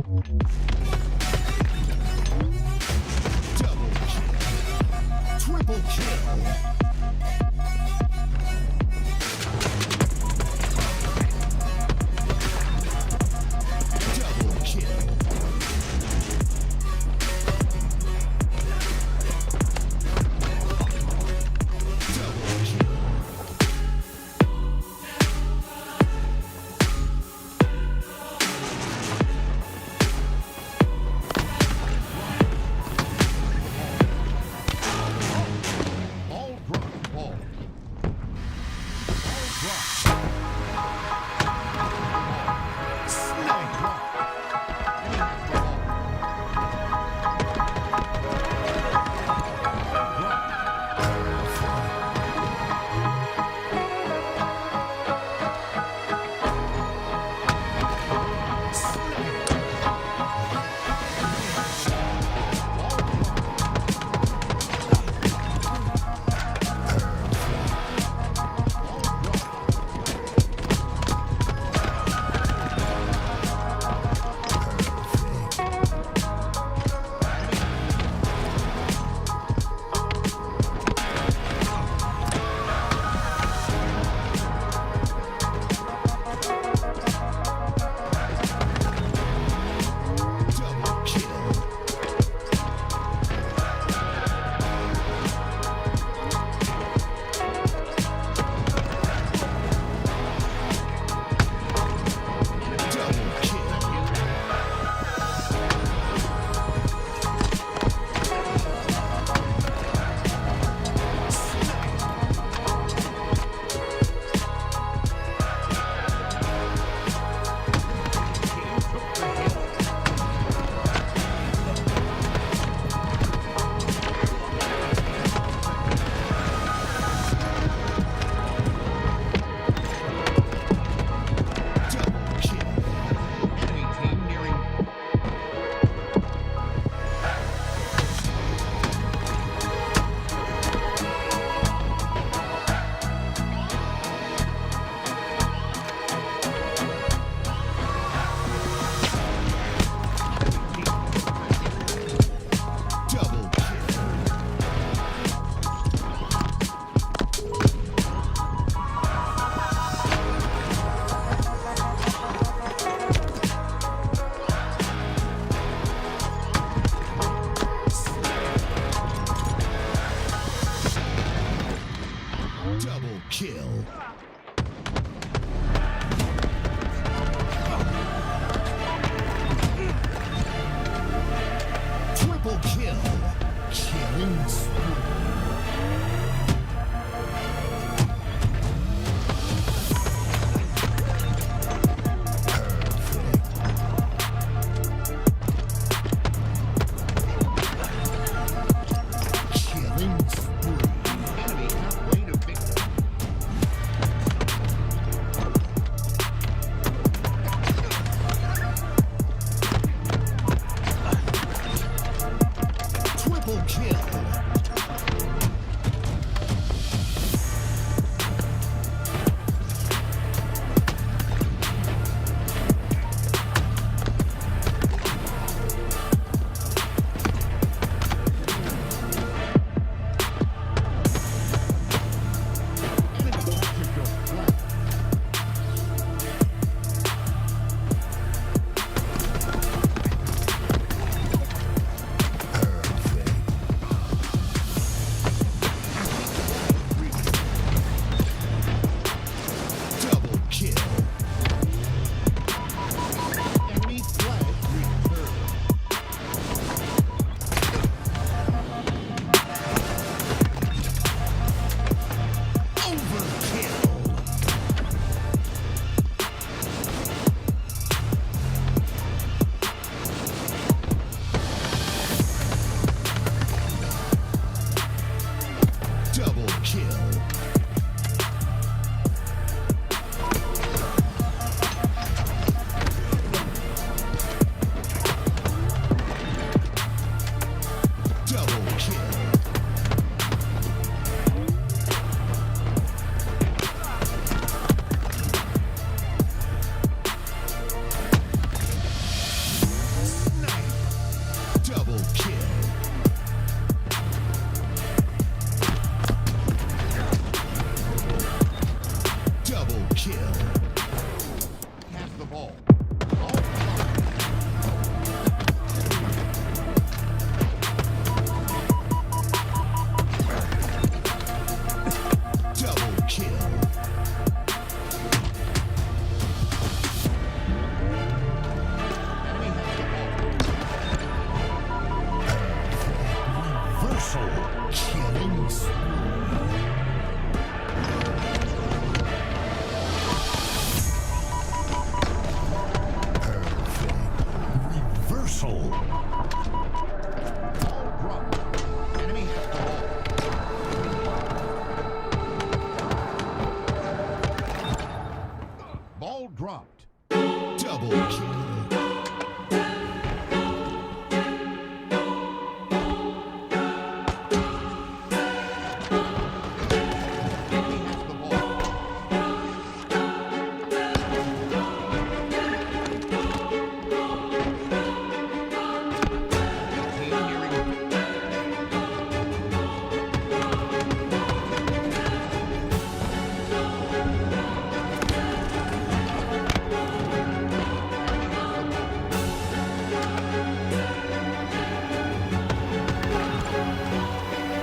Double kill. Triple kill. Double kill. Double kill.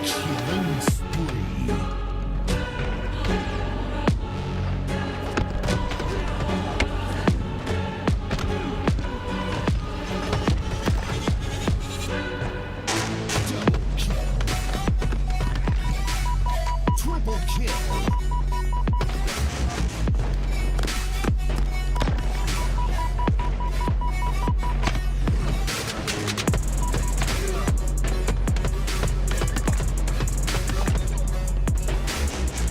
Killing spree. Double kill. Triple kill.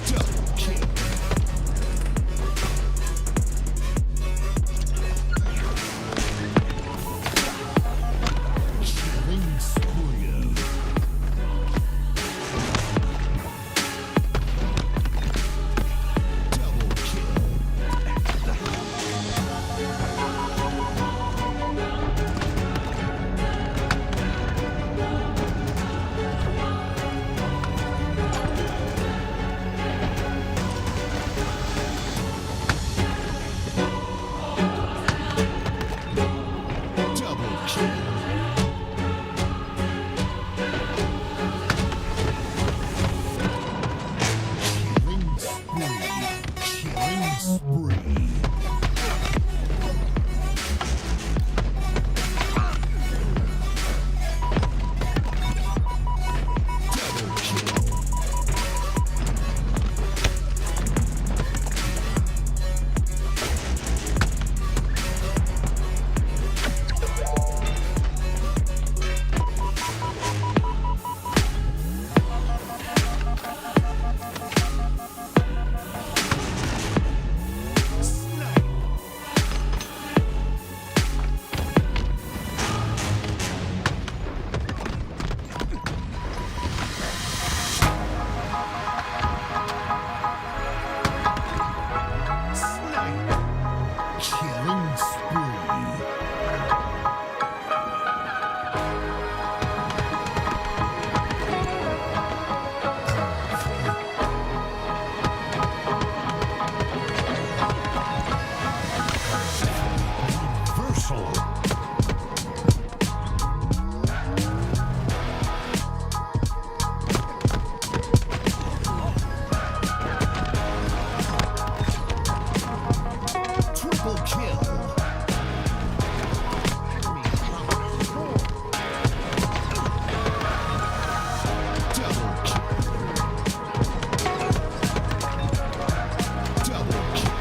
Double kill. Killing spree. Double kill. Double kill. Killing spree. Killing spree. Double kill. Snipe. Snipe. Killing spree. Versal. Triple kill. Double kill. Double kill.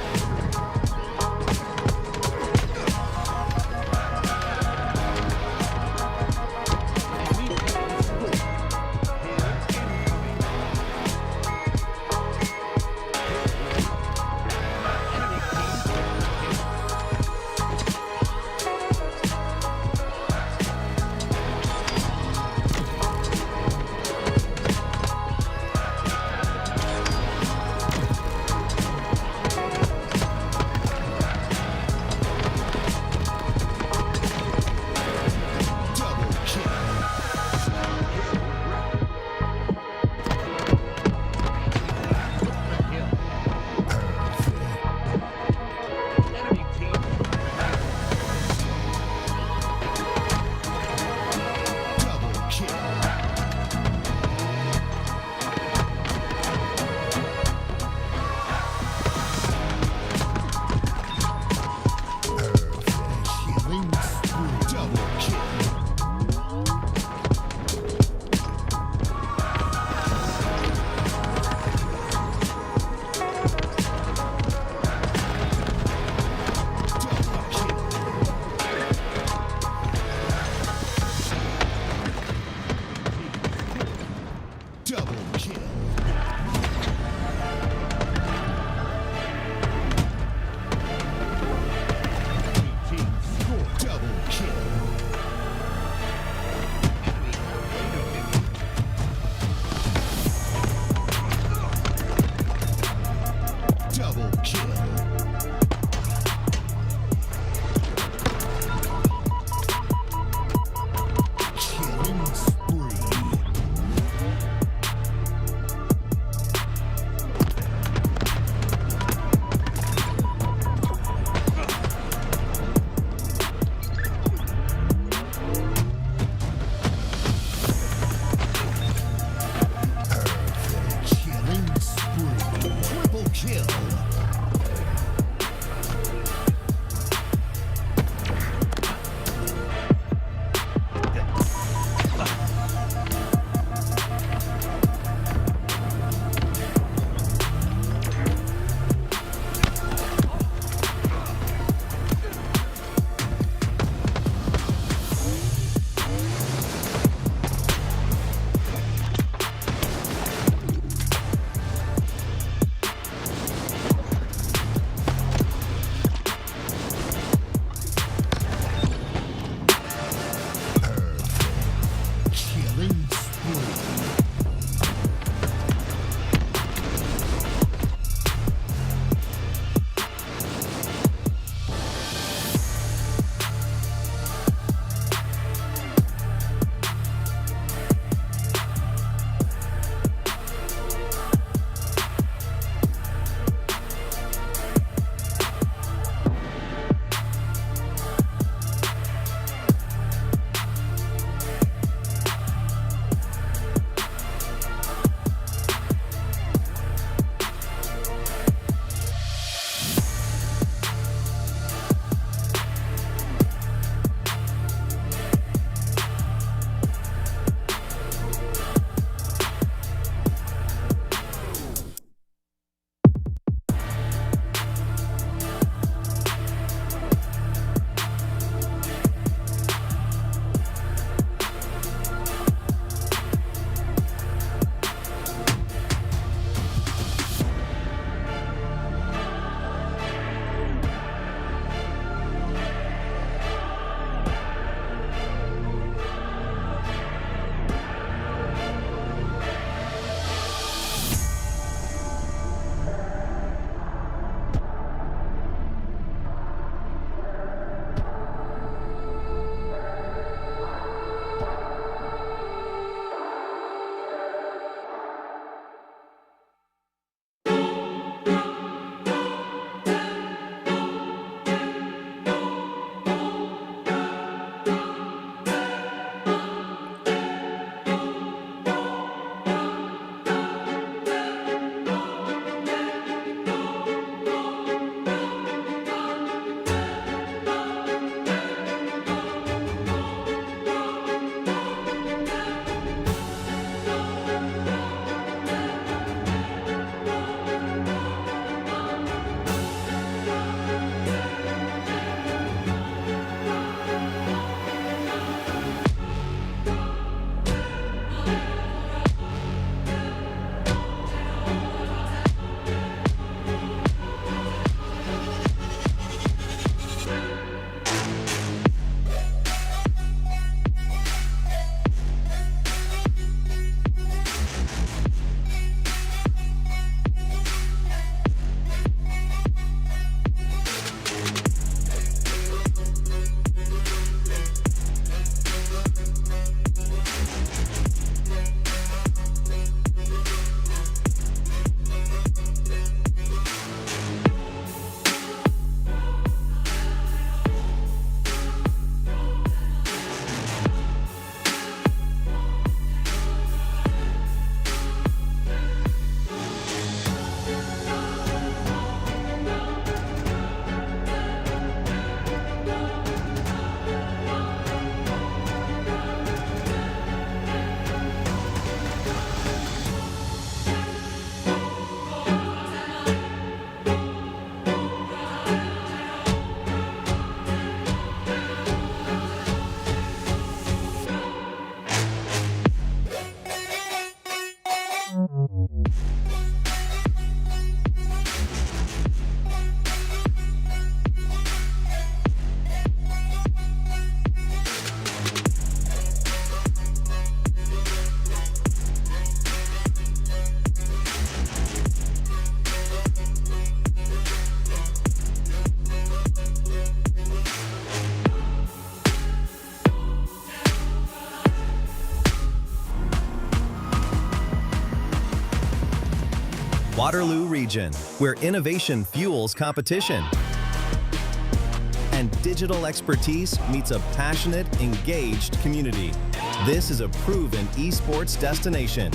Waterloo region, where innovation fuels competition and digital expertise meets a passionate, engaged community. This is a proven esports destination.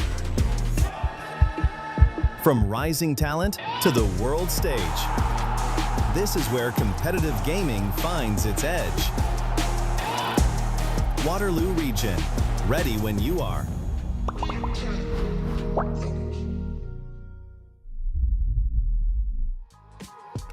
From rising talent to the world stage, this is where competitive gaming finds its edge. Waterloo region, ready when you are.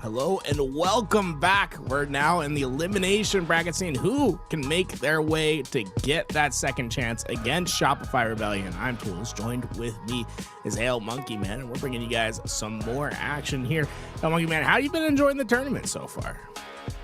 Hello and welcome back. We're now in the elimination bracket, seeing who can make their way to get that second chance against Shopify Rebellion. I'm Tools. Joined with me is Hail Monkey Man, and we're bringing you guys some more action here. Hail Monkey Man, how have you been enjoying the tournament so far?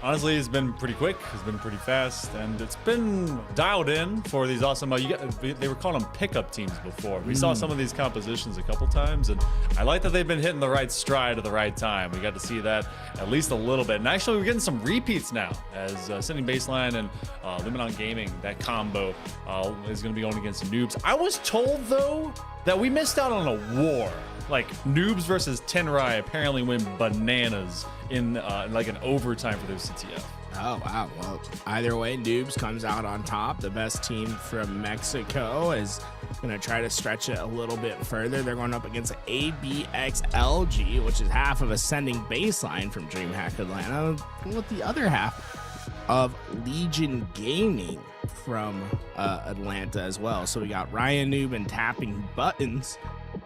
Honestly, it's been pretty quick. It's been pretty fast, and it's been dialed in for these awesome. They were calling them pickup teams before. We saw some of these compositions a couple times, and I like that they've been hitting the right stride at the right time. We got to see that at least a little bit, and actually, we're getting some repeats now. As Sending Baseline and Limit Gaming, that combo is going to be going against Noobs. I was told though that we missed out on a war. Like Noobs versus Tenry apparently went bananas in like an overtime for their CTF.
Oh, wow. Well, either way, Noobs comes out on top. The best team from Mexico is going to try to stretch it a little bit further. They're going up against ABXLG, which is half of Ascending Baseline from DreamHack Atlanta, with the other half of Legion Gaming from Atlanta as well. So we got Ryan Noob and Tapping Buttons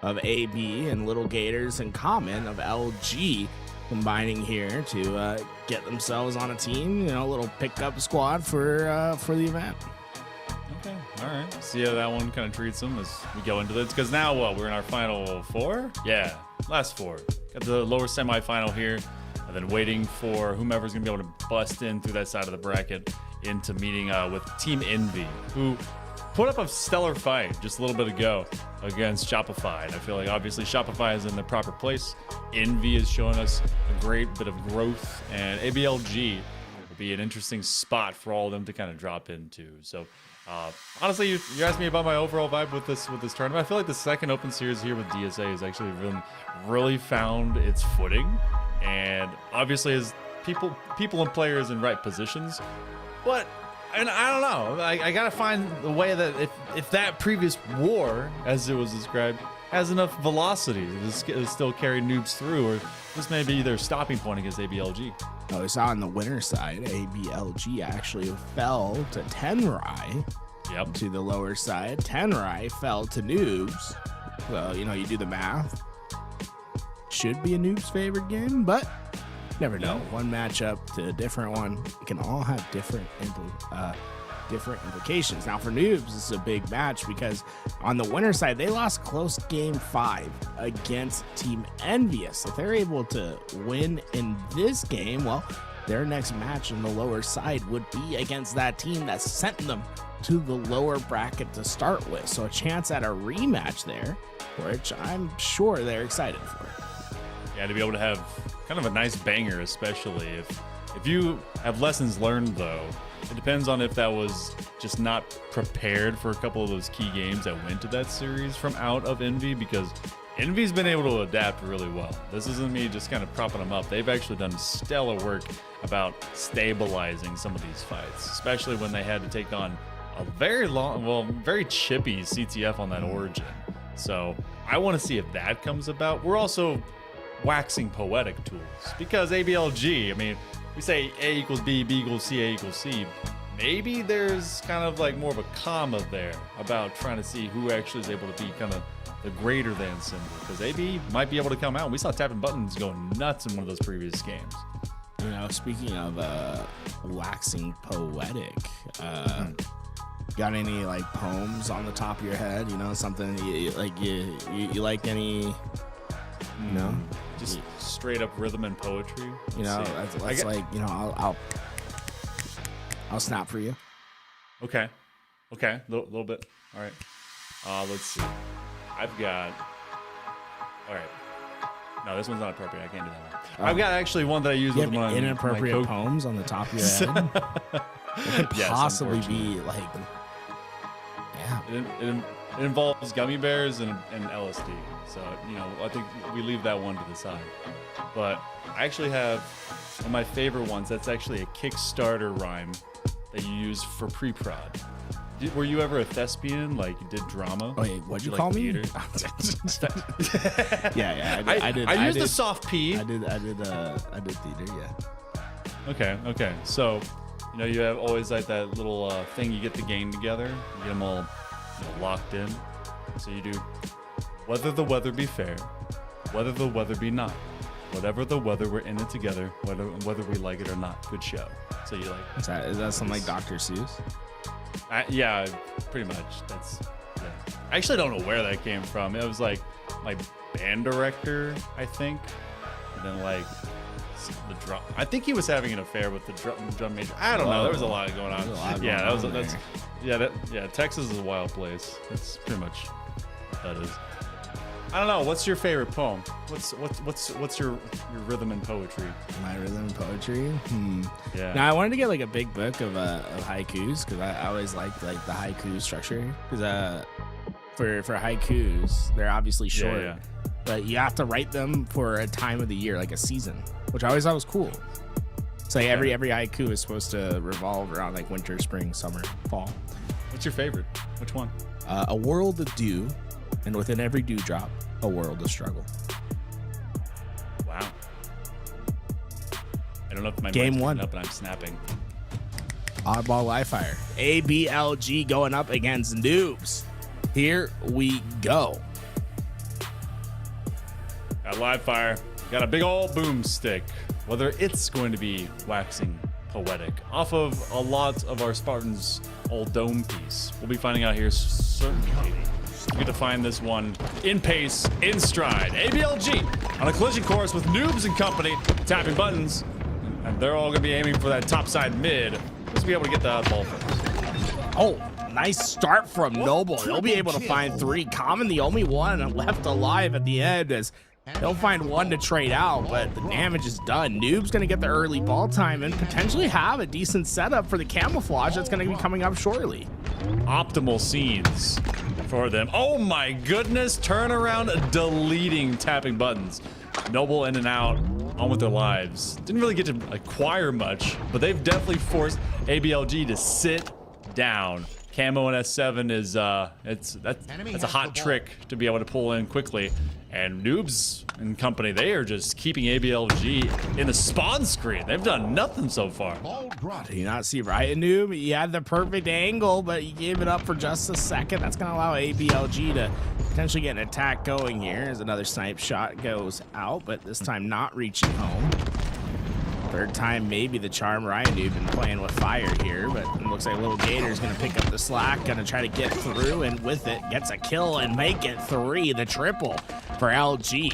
of AB and Little Gators and Common of LG combining here to get themselves on a team, you know, a little pickup squad for the event.
Okay, all right. See how that one kind of treats them as we go into this. Because now, we're in our final four? Yeah, last four. Got the lower semifinal here, and then waiting for whomever's going to be able to bust in through that side of the bracket into meeting with Team Envy, who put up a stellar fight just a little bit ago against Shopify. And I feel like obviously Shopify is in the proper place. Envy is showing us a great bit of growth, and ABLG will be an interesting spot for all of them to kind of drop into. So honestly, you asked me about my overall vibe with this tournament. I feel like the second open series here with DSA has actually really found its footing, and obviously as people and players in right positions. But and I don't know. I gotta find the way that if that previous war, as it was described, has enough velocity to still carry Noobs through, or this may be their stopping point against ABLG.
Oh, we saw on the winner side, ABLG actually fell to Tenry.
Yep.
To the lower side, Tenry fell to Noobs. Well, you know, you do the math. Should be a Noobs' favorite game, but never know. One matchup to a different one. It can all have different implications. Now for Noobs, this is a big match because on the winner side, they lost close game 5 against Team Envious. If they're able to win in this game, well, their next match on the lower side would be against that team that sent them to the lower bracket to start with. So a chance at a rematch there, which I'm sure they're excited for.
Yeah, to be able to have kind of a nice banger, especially if you have lessons learned, though. It depends on if that was just not prepared for a couple of those key games that went to that series from out of Envy, because Envy's been able to adapt really well. This isn't me just kind of propping them up. They've actually done stellar work about stabilizing some of these fights, especially when they had to take on a very chippy CTF on that Origin. So I want to see if that comes about. We're also waxing poetic tools because ABLG, I mean, we say A equals B, B equals C, A equals C. Maybe there's kind of like more of a comma there about trying to see who actually is able to be kind of the greater than symbol, because AB might be able to come out. We saw Tapping Buttons go nuts in one of those previous games.
You know, speaking of waxing poetic, got any like poems on the top of your head? You know, something you like any? You know,
just straight up rhythm and poetry.
You know, that's like, you know, I'll snap for you.
Okay, little bit. All right. Let's see. I've got. All right. No, this one's not appropriate. I can't do that one. I've got actually one that I use with my
inappropriate poems on the top of your head. What could
Yes,
possibly be like? Yeah.
It involves gummy bears and LSD. So, you know, I think we leave that one to the side. But I actually have one of my favorite ones. That's actually a Kickstarter rhyme that you use for pre-prod. Were you ever a thespian? Like, you did drama?
Oh, yeah, what'd you
like
call me?
theater?
yeah, I did.
I used the soft P.
I did theater, yeah.
Okay. So, you know, you have always like that little thing you get the gang together. You get them all locked in. So you do, whether the weather be fair, whether the weather be not, whatever the weather, we're in it together, whether we like it or not. Good show. So you like.
Is that something like Dr. Seuss?
Yeah, pretty much. Yeah. I actually don't know where that came from. It was like my band director, I think. And then like the drum. I think he was having an affair with the drum major. I don't know. There was a lot going on. Texas is a wild place. That's pretty much what that is. I don't know. What's your favorite poem? What's your rhythm and poetry?
My rhythm and poetry?
Yeah.
Now I wanted to get like a big book of haikus because I always liked like the haiku structure. Because for haikus, they're obviously short,
Yeah.
but you have to write them for a time of the year, like a season, which I always thought was cool. So like every haiku is supposed to revolve around like winter, spring, summer, fall.
What's your favorite? Which one?
A world of dew, and within every dewdrop, a world of struggle.
Wow. I don't know if my
Game
mic's
one.
picking up and I'm snapping.
Oddball live fire. ABLG going up against Noobs. Here we go.
Got live fire. Got a big old boomstick. Whether it's going to be waxing poetic off of a lot of our Spartans' old dome piece. We'll be finding out here certainly. You get to find this one in pace, in stride. ABLG on a collision course with Noobs and company, tapping buttons, and they're all going to be aiming for that topside mid. Just be able to get that ball first.
Oh, nice start from Noble. They'll be able to find three. Common, the only one left alive at the end, as they'll find one to trade out, but the damage is done. Noob's going to get the early ball time and potentially have a decent setup for the camouflage that's going to be coming up shortly.
Optimal scenes for them. Oh my goodness, turnaround, deleting tapping buttons. Noble in and out, on with their lives. Didn't really get to acquire much, but they've definitely forced ABLG to sit down. Camo and S7 is that's a hot trick to be able to pull in quickly. And Noobs and company, they are just keeping ABLG in the spawn screen. They've done nothing so far.
Did you not see Riot Noob? He had the perfect angle, but he gave it up for just a second. That's going to allow ABLG to potentially get an attack going here as another snipe shot goes out, but this time not reaching home. Third time, maybe the charm. Riot Noob been playing with fire here, but it looks like Little Gator's going to pick up the slack, going to try to get through, and with it, gets a kill and make it 3, the triple for LG.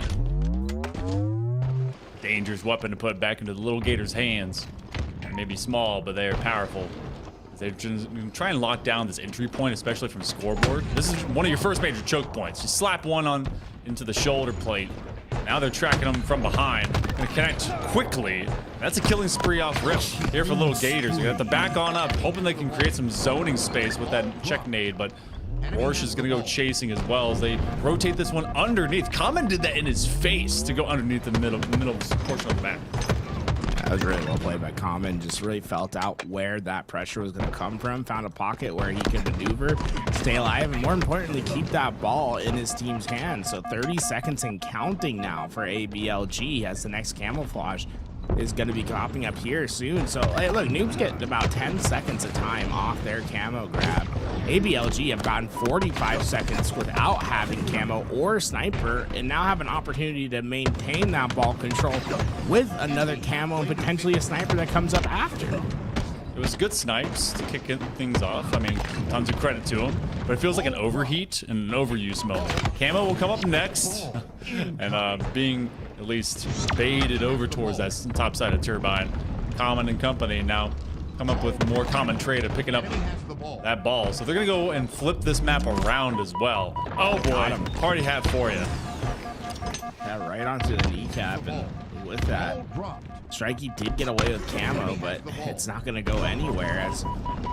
Dangerous weapon to put back into the Little Gator's hands. Maybe small, but they are powerful. They've been trying to lock down this entry point, especially from scoreboard. This is one of your first major choke points. You slap one on into the shoulder plate. Now they're tracking them from behind. Gonna connect quickly. That's a killing spree off rip here for Little Gators. You're gonna have to back on up, hoping they can create some zoning space with that check nade, but Orsh is gonna go chasing as well as they rotate this one underneath. Common did that in his face to go underneath the middle portion of the map.
That was really well played by Common. Just really felt out where that pressure was going to come from. Found a pocket where he could maneuver, stay alive, and more importantly, keep that ball in his team's hands. So 30 seconds and counting now for ABLG as the next camouflage is going to be popping up here soon. So, hey, look, Noobs get about 10 seconds of time off their camo grab. ABLG have gotten 45 seconds without having camo or sniper, and now have an opportunity to maintain that ball control with another camo and potentially a sniper that comes up after.
It was good snipes to kick things off. I mean, tons of credit to him, but it feels like an overheat and an overuse moment. Camo will come up next, and being at least baited over towards that top side of Turbine. Common and company now come up with more common trade of picking up that ball. So they're gonna go and flip this map around as well. Oh boy, party hat for you.
Yeah, right onto the kneecap, and with that, Strikey did get away with camo, but it's not going to go anywhere as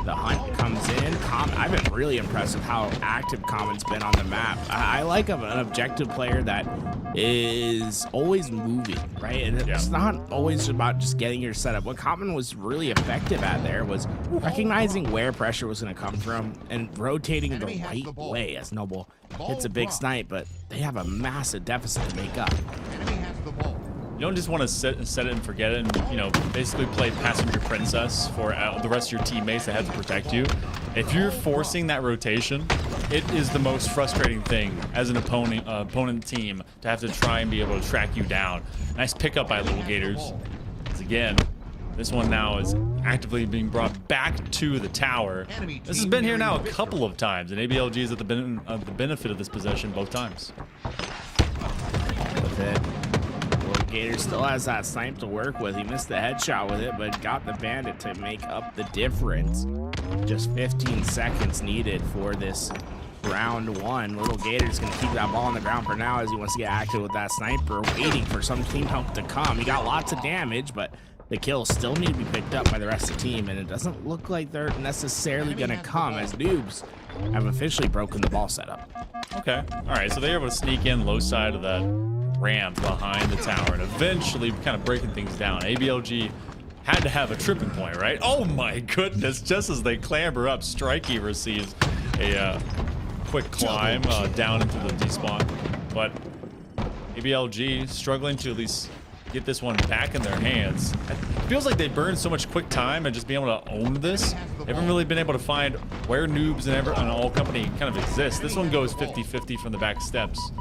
the The hunt comes in. I've been really impressed with how active Common's been on the map. I like an objective player that is always moving, right? And it's not always about just getting your setup. What Common was really effective at there was recognizing where pressure was going to come from and rotating the right way as Noble hits a big snipe, but they have a massive deficit to make up.
You don't just want to set it and forget it and, you know, basically play passenger princess for the rest of your teammates that have to protect you. If you're forcing that rotation, it is the most frustrating thing as an opponent team to have to try and be able to track you down. Nice pickup by Little Gators. As again, this one now is actively being brought back to the tower. This has been here now a couple of times, and ABLG is at the benefit of this possession both times.
With it. Gator still has that snipe to work with. He missed the headshot with it, but got the bandit to make up the difference. Just 15 seconds needed for this round one. Little Gator's gonna keep that ball on the ground for now as he wants to get active with that sniper, waiting for some team help to come. He got lots of damage, but the kills still need to be picked up by the rest of the team, and it doesn't look like they're necessarily gonna come as Noobs have officially broken the ball setup.
Okay, all right, so they're able to sneak in low side of that ramp behind the tower and eventually kind of breaking things down. ABLG had to have a tripping point, right? Oh my goodness, just as they clamber up, Strikey receives a quick climb down into the despawn. But ABLG struggling to at least get this one back in their hands. It feels like they burned so much quick time and just being able to own this. They haven't really been able to find where Noobs and all company kind of exist. This one goes 50-50 from the back steps.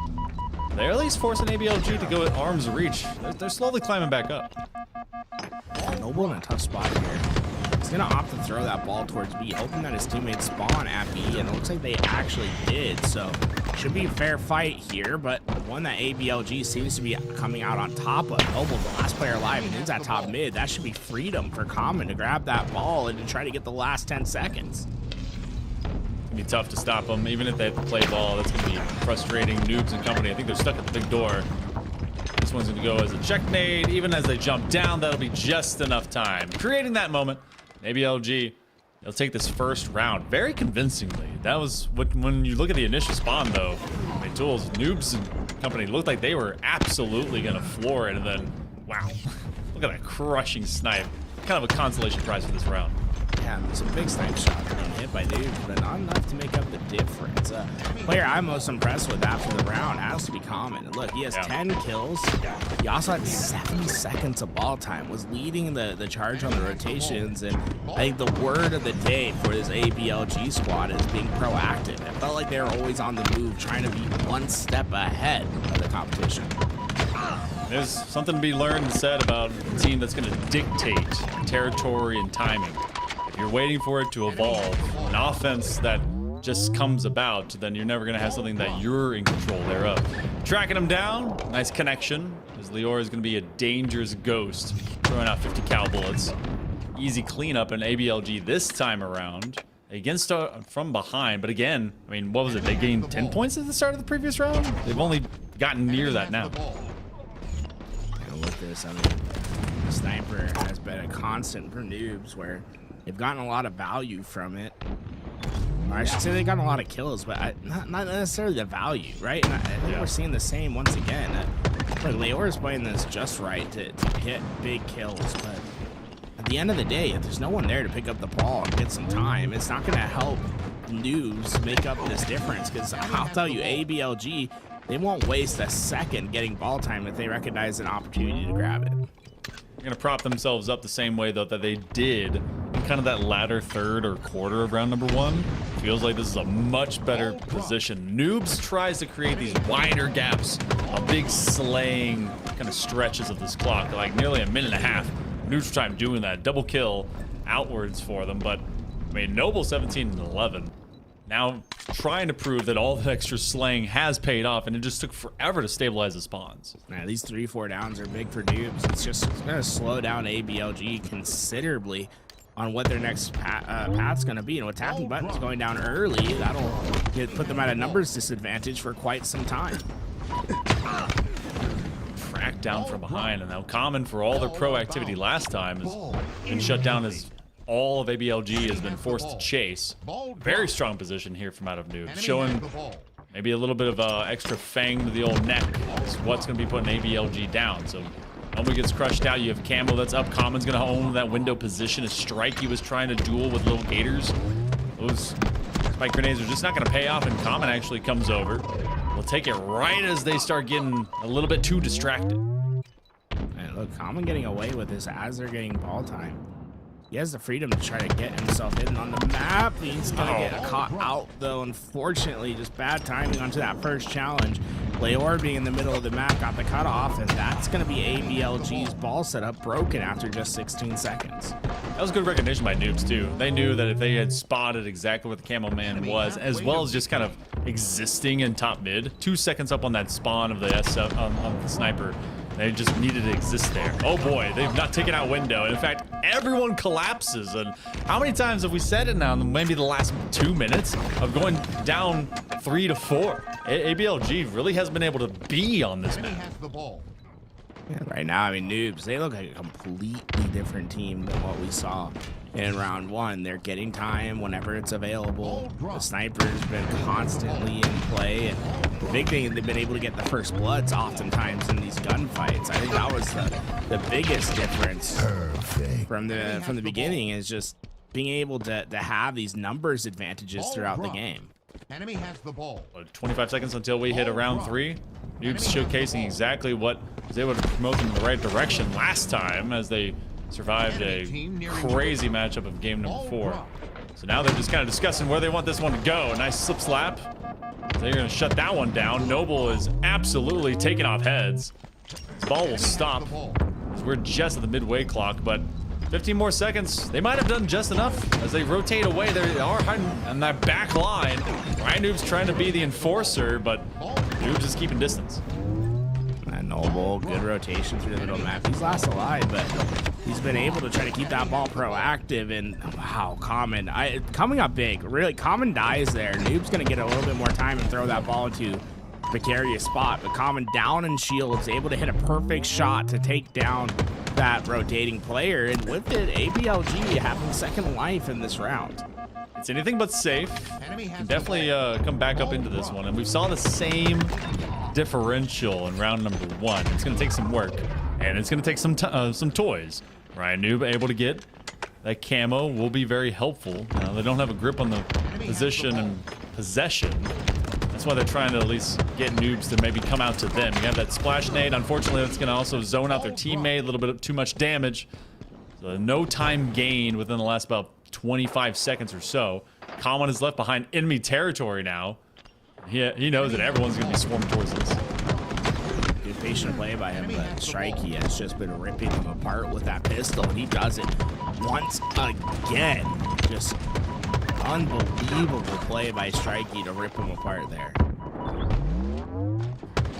They're at least forcing ABLG to go at arm's reach. They're slowly climbing back up.
Noble in a tough spot here. He's gonna opt to throw that ball towards B, hoping that his teammates spawn at B, and it looks like they actually did. So should be a fair fight here, but one that ABLG seems to be coming out on top of. Noble, the last player alive, and he's at top mid. That should be freedom for Common to grab that ball and to try to get the last 10 seconds.
Be tough to stop them, even if they have to play ball. That's going to be frustrating. Noobs and company, I think they're stuck at the big door. This one's going to go as a check nade. Even as they jump down, that'll be just enough time. Creating that moment. ABLG, they'll take this first round very convincingly. That was what, when you look at the initial spawn, though, I mean, Tools, Noobs and company looked like they were absolutely going to floor it. And then, wow, look at that crushing snipe. Kind of a consolation prize for this round.
Yeah, it's a big snipe shot being hit by Noobs, but not enough to make up the difference. Player I'm most impressed with after the round has to be Common. And look, he has 10 kills. He also had 70 seconds of ball time, was leading the charge on the rotations, and I think the word of the day for this ABLG squad is being proactive. It felt like they were always on the move, trying to be one step ahead of the competition.
There's something to be learned and said about a team that's going to dictate territory and timing. If you're waiting for it to evolve, an offense that just comes about, then you're never going to have something that you're in control thereof. Tracking him down, nice connection, as Lior is going to be a dangerous ghost, throwing out 50 cal bullets. Easy cleanup in ABLG this time around. Against from behind, but again, I mean, what was it? They gained 10 points at the start of the previous round? They've only gotten near that now.
With this, I mean, the sniper has been a constant for Noobs, where they've gotten a lot of value from it. Or I should say they've gotten a lot of kills, but not necessarily the value, right? And I think we're seeing the same once again. Like, Leor is playing this just right to hit big kills, but at the end of the day, if there's no one there to pick up the ball and get some time, it's not going to help Noobs make up this difference, because I'll tell you, ABLG, they won't waste a second getting ball time if they recognize an opportunity to grab it.
They're going to prop themselves up the same way, though, that they did in kind of that latter third or quarter of round number one. Feels like this is a much better position. Noobs tries to create these wider gaps, a big slaying kind of stretches of this clock, like nearly a minute and a half. Noobs time doing that. Double kill outwards for them, but I mean, Noble 17 and 11. Now trying to prove that all the extra slaying has paid off, and it just took forever to stabilize the spawns.
Now, these 3-4 downs are big for Noobs. It's going to slow down ABLG considerably on what their next path's going to be. And with tapping buttons going down early, that'll put them at a numbers disadvantage for quite some time.
Tracked down from behind, and now Common, for all their proactivity last time, has been shut down as all of ABLG has been forced to chase. Very strong position here from out of Noob, showing maybe a little bit of extra fang to the old neck is what's going to be putting ABLG down. So nobody gets crushed out. You have Camo that's up. Common's going to own that window position. As Strikey was trying to duel with Little Gators. Those spike grenades are just not going to pay off, and Common actually comes over. We'll take it right as they start getting a little bit too distracted.
And look, Common getting away with this as they're getting ball time. He has the freedom to try to get himself hidden on the map. He's gonna get caught out though, unfortunately. Just bad timing onto that first challenge. Leor being in the middle of the map got the cutoff, and that's gonna be ABLG's ball setup broken after just 16 seconds.
That was good recognition by Noobs too. They knew that if they had spotted exactly where the Camo Man was, as well as just kind of existing in top mid, 2 seconds up on that spawn of the S7 on the sniper, they just needed to exist there. Oh boy, they've not taken out window. And in fact, everyone collapses. And how many times have we said it now? Maybe the last 2 minutes of going down 3 to 4. ABLG really has been able to be on this map.
Yeah, right now, I mean, Noobs, they look like a completely different team than what we saw in round one. They're getting time whenever it's available. The sniper's been constantly in play, and the big thing is they've been able to get the first bloods oftentimes in these gunfights. I think that was the biggest difference from the beginning, is just being able to have these numbers advantages throughout the game.
Enemy has the ball.
25 seconds until we hit a round 3. Noobs showcasing exactly what was able to promote them in the right direction last time, as they survived a crazy matchup of game number 4. So now they're just kind of discussing where they want this one to go. A nice slip slap. They're going to shut that one down. Noble is absolutely taking off heads. This ball will stop, as we're just at the midway clock, but 15 more seconds. They might have done just enough as they rotate away. They are hiding on that back line. Ryan Noob's trying to be the enforcer, but Noob's just keeping distance.
And Noble, good rotation through the middle map. He's last alive, but he's been able to try to keep that ball proactive. And wow, Common, coming up big. Really, Common dies there. Noob's gonna get a little bit more time and throw that ball into precarious spot, but Common down in shields, able to hit a perfect shot to take down that rotating player, and with it, ABLG having second life in this round.
It's anything but safe. Can definitely come back up into this one, and we saw the same differential in round number 1. It's going to take some work, and it's going to take some toys. Ryan Noob able to get that camo will be very helpful. They don't have a grip on the position and possession. That's why they're trying to at least get Noobs to maybe come out to them. You have that splash nade. Unfortunately, that's going to also zone out their teammate. A little bit of too much damage. So no time gained within the last about 25 seconds or so. Common is left behind enemy territory now. He knows that everyone's going to be swarming towards this.
Good patient play by him, but Strikey has just been ripping them apart with that pistol, and he does it once again. Just unbelievable play by Strikey to rip him apart there.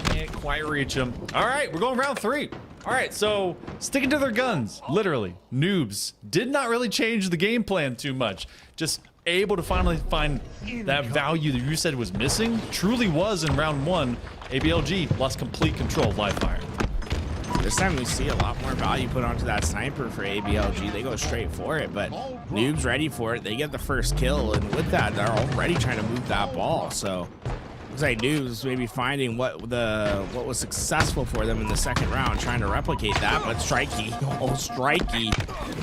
Can't quite reach him. All right, we're going round 3. All right, so sticking to their guns, literally. Noobs did not really change the game plan too much. Just able to finally find that value that you said was missing. Truly was in round 1. ABLG lost complete control of live fire.
This time we see a lot more value put onto that sniper for ABLG. They go straight for it, but Noob's ready for it. They get the first kill, and with that, they're already trying to move that ball. So looks like Noob's maybe finding what was successful for them in the second round, trying to replicate that. But Strikey,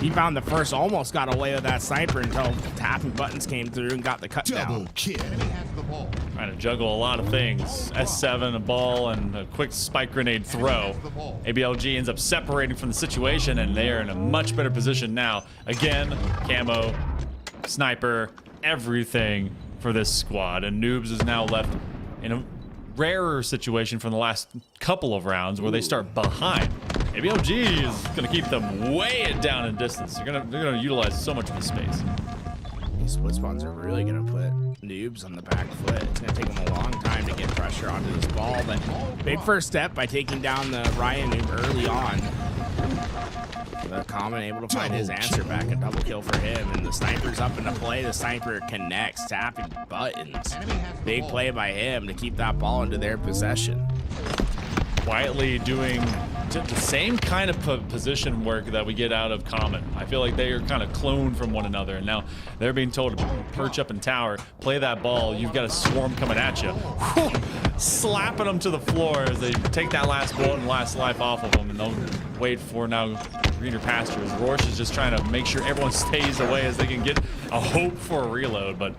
he found the first, almost got away with that sniper until tapping buttons came through and got the cut down.
Trying to juggle a lot of things. S7, a ball, and a quick spike grenade throw. ABLG ends up separating from the situation, and they are in a much better position now. Again, camo, sniper, everything for this squad. And Noobs is now left in a rarer situation from the last couple of rounds where they start behind. ABLG is going to keep them way down in distance. They're going to utilize so much of the space.
These split spawns are really going to put Noobs on the back foot. It's going to take them a long time to get pressure onto this ball, but big first step by taking down the Ryan Noob early on. The Common able to find his answer back, a double kill for him, and the sniper's up into play. The sniper connects, tapping buttons. Big play by him to keep that ball into their possession.
Quietly doing the same kind of position work that we get out of Common. I feel like they are kind of cloned from one another, and now they're being told to perch up in tower, play that ball. You've got a swarm coming at you, slapping them to the floor as they take that last bullet and last life off of them, and they'll wait for now greener pastures. Rorsch is just trying to make sure everyone stays away as they can get a hope for a reload, but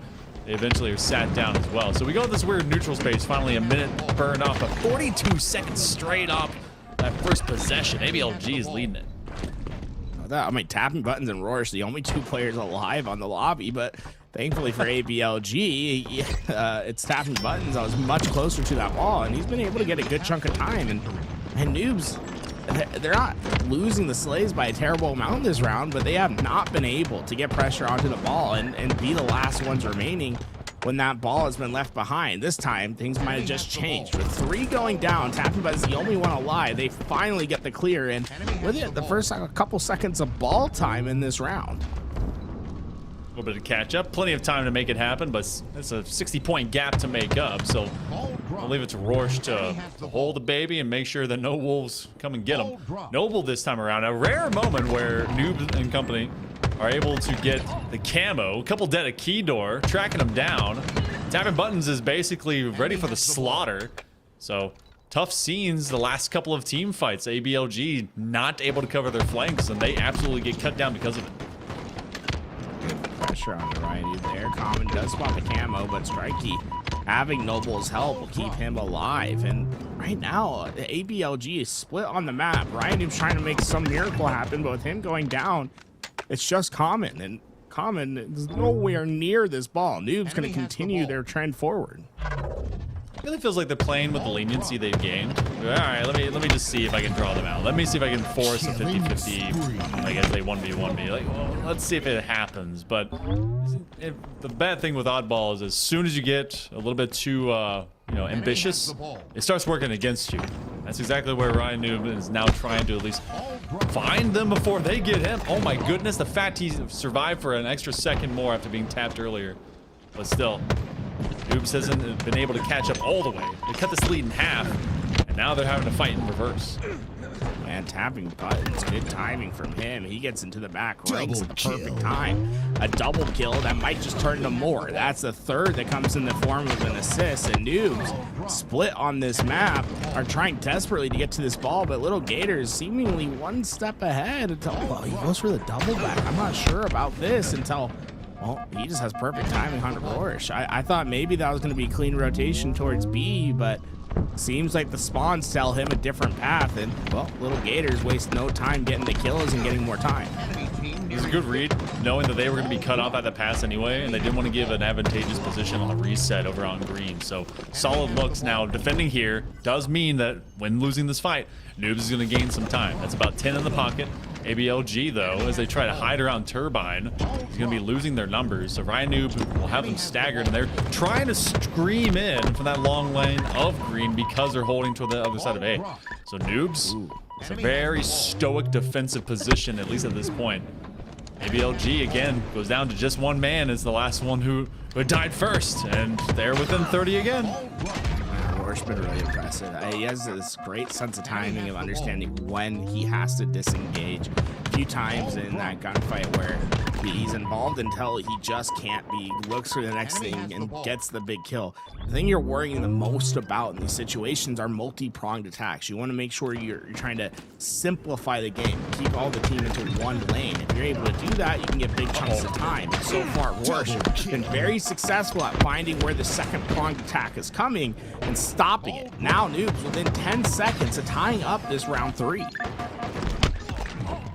they eventually are sat down as well. So we go to this weird neutral space, finally a minute burned off, but 42 seconds straight off that first possession. ABLG is leading it.
I mean, Tapping Buttons and Rorsch, the only two players alive on the lobby, but thankfully for ABLG, it's Tapping Buttons. I was much closer to that ball, and he's been able to get a good chunk of time. And Noobs, they're not losing the Slays by a terrible amount this round, but they have not been able to get pressure onto the ball and be the last ones remaining when that ball has been left behind. This time, things might have just changed. With 3 going down, Tapping Buttons the only one alive. They finally get the clear, and with it, the first couple seconds of ball time in this round.
A little bit of catch up, plenty of time to make it happen, but it's a 60-point gap to make up. So I'll leave it to Rorsch to hold the baby and make sure that no wolves come and get him. Noble this time around, a rare moment where Noob and company are able to get the camo. A couple dead at key door, tracking him down. Tapping Buttons is basically ready for the slaughter. So tough scenes the last couple of team fights. ABLG not able to cover their flanks, and they absolutely get cut down because of it.
Pressure on the right there. Common does spot the camo, but Strikey having Noble's help will keep him alive. And right now, ABLG is split on the map. Ryan Noob's trying to make some miracle happen, but with him going down, it's just Common, and Common is nowhere near this ball. Noob's going to continue their trend forward.
It really feels like they're playing with the leniency they've gained. All right, let me just see if I can draw them out. Let me see if I can force a 50-50 against a 1v1 me. Like, well, let's see if it happens. But the bad thing with oddball is as soon as you get a little bit too ambitious, it starts working against you. That's exactly where Ryan Noob is now trying to at least find them before they get him. Oh my goodness, the fact he survived for an extra second more after being tapped earlier. But still, Noobs hasn't been able to catch up all the way. They cut this lead in half, and now they're having to fight in reverse.
And Tapping Buttons, good timing from him. He gets into the back ranks at the perfect time. A double kill that might just turn to more. That's the third that comes in the form of an assist. And Noobs, split on this map, are trying desperately to get to this ball, but Little Gators seemingly one step ahead until, well, he goes for the double back. I'm not sure about this until, well, he just has perfect timing on Rorsch. I thought maybe that was going to be clean rotation towards B, but seems like the spawns tell him a different path, and, well, Little Gators waste no time getting the kills and getting more time.
It was a good read, knowing that they were going to be cut off at the pass anyway, and they didn't want to give an advantageous position on the reset over on green. So solid looks now. Defending here does mean that when losing this fight, Noobs is going to gain some time. That's about 10 in the pocket. ABLG, though, as they try to hide around Turbine, is going to be losing their numbers. So Ryan Noob will have them staggered, and they're trying to scream in from that long lane of green because they're holding to the other side of A. So Noobs, it's a very stoic defensive position, at least at this point. ABLG, again, goes down to just one man as the last one who died first, and they're within 30 again.
Rorsch's been really impressive. He has this great sense of timing of understanding when he has to disengage. A few times in that gunfight where he's involved until he just can't be. He looks for the next thing and gets the big kill. The thing you're worrying the most about in these situations are multi-pronged attacks. You want to make sure you're trying to simplify the game, keep all the team into one lane. If you're able to do that, you can get big chunks of time. And so far, Rorsch has been very successful at finding where the second pronged attack is coming and stopping it. Now Noobs within 10 seconds of tying up this round 3.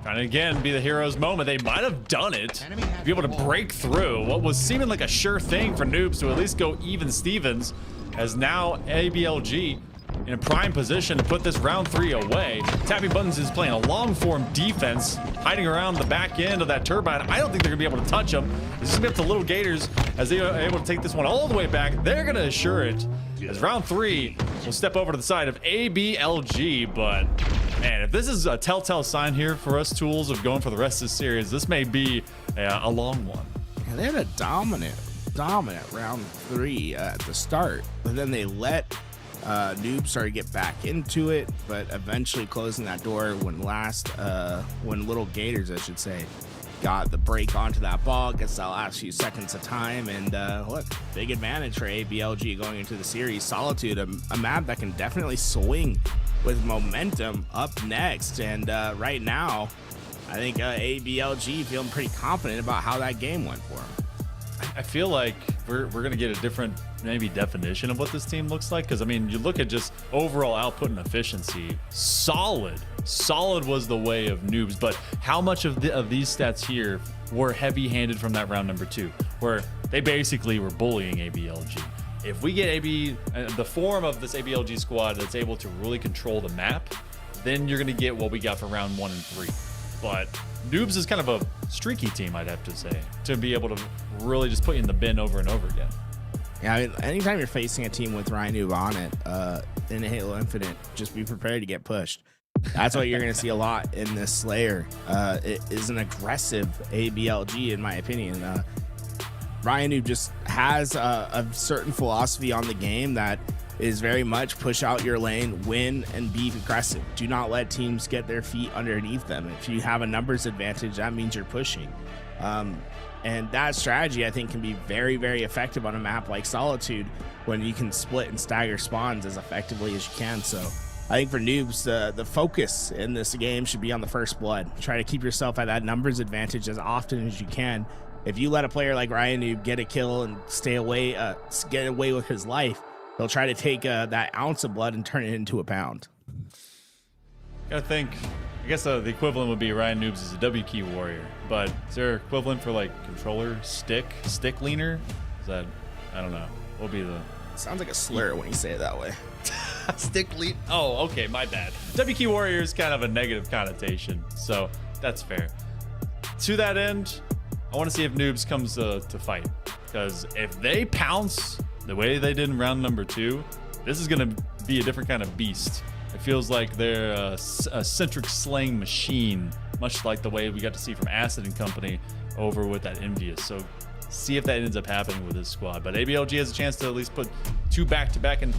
Trying to again be the hero's moment. They might have done it, be able to break through what was seeming like a sure thing for Noobs to at least go even Stevens, as now ABLG in a prime position to put this round 3 away. Tapping Buttons is playing a long form defense, hiding around the back end of that Turbine. I don't think they're gonna be able to touch them. It's just gonna be up to Little Gators as they are able to take this one all the way back. They're gonna assure it as round 3 will step over to the side of ABLG, but man, if this is a telltale sign here for us tools of going for the rest of the series, this may be a long one.
And they had a dominant round 3 at the start, but then they let Noob started to get back into it, but eventually closing that door when Little Gators, I should say, got the break onto that ball, gets that last few seconds of time, and look, big advantage for ABLG going into the series. Solitude, a map that can definitely swing with momentum up next, and right now, I think ABLG feeling pretty confident about how that game went for them.
I feel like we're gonna get a different maybe definition of what this team looks like, because I mean, you look at just overall output and efficiency, solid was the way of Noobs, but how much of these stats here were heavy-handed from that round number 2, where they basically were bullying ABLG? If we get the form of this ABLG squad that's able to really control the map, then you're gonna get what we got for round 1 and 3. But Noobs is kind of a streaky team, I'd have to say, to be able to really just put you in the bin over and over again.
Yeah, I mean, anytime you're facing a team with Ryan Noob on it in Halo Infinite, just be prepared to get pushed. That's what you're going to see a lot in this Slayer. It is an aggressive ABLG, in my opinion. Ryan Noob just has a certain philosophy on the game that is very much push out your lane, win, and be aggressive. Do not let teams get their feet underneath them. If you have a numbers advantage, that means you're pushing. And that strategy, I think, can be very, very effective on a map like Solitude when you can split and stagger spawns as effectively as you can. So I think for Noobs, the focus in this game should be on the first blood. Try to keep yourself at that numbers advantage as often as you can. If you let a player like Ryan Noob get a kill and get away with his life, they'll try to take that ounce of blood and turn it into a pound.
Gotta think. I guess the equivalent would be Ryan Noobs is a W key warrior, but is there equivalent for like controller stick leaner? Is that, I don't know. What would be the
Sounds like a slur when you say it that way.
stick lead? Oh, okay, my bad. W key warrior is kind of a negative connotation, so that's fair. To that end, I want to see if Noobs comes to fight, because if they pounce the way they did in round number 2, this is going to be a different kind of beast. It feels like they're a centric slaying machine, much like the way we got to see from Acid and Company over with that Envious. So see if that ends up happening with this squad. But ABLG has a chance to at least put 2 back-to-back, and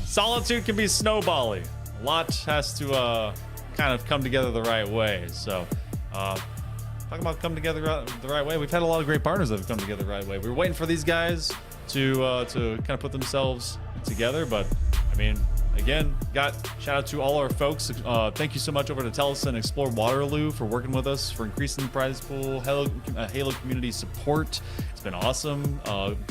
Solitude can be snowbally. A lot has to kind of come together the right way. So talking about come together the right way, we've had a lot of great partners that have come together the right way. We were waiting for these guys to kind of put themselves together, but I mean, again, shout out to all our folks. Thank you so much over to Telus and Explore Waterloo for working with us, for increasing the prize pool, Halo community support. It's been awesome.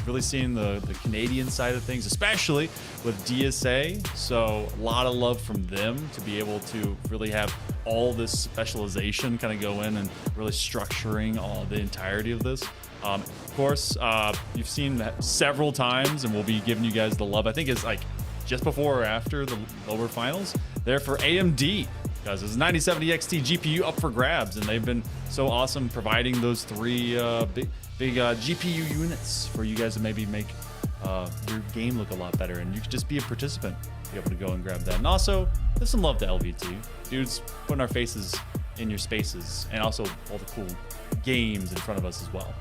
Really seeing the Canadian side of things, especially with DSA. So a lot of love from them to be able to really have all this specialization kind of go in and really structuring the entirety of this. Of course, you've seen that several times, and we'll be giving you guys the love. I think it's like just before or after the lower finals. There for AMD, guys. It's 9070 XT GPU up for grabs, and they've been so awesome providing those 3 big GPU units for you guys to maybe make your game look a lot better, and you could just be a participant, be able to go and grab that. And also, there's some love to LVT. Dudes putting our faces in your spaces, and also all the cool games in front of us as well.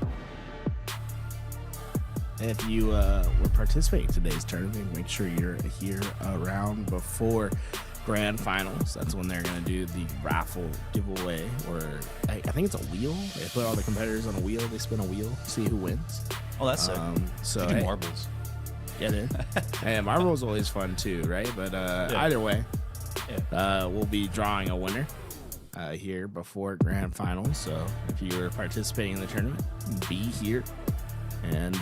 And if you were participating in today's tournament, make sure you're here around before grand finals. That's when they're going to do the raffle giveaway, or I think it's a wheel. They put all the competitors on a wheel. They spin a wheel, see who wins.
Oh, that's sick.
So
hey, marbles.
Yeah, dude. And marbles always fun too, right? But either way, we'll be drawing a winner here before grand finals. So if you were participating in the tournament, be here. And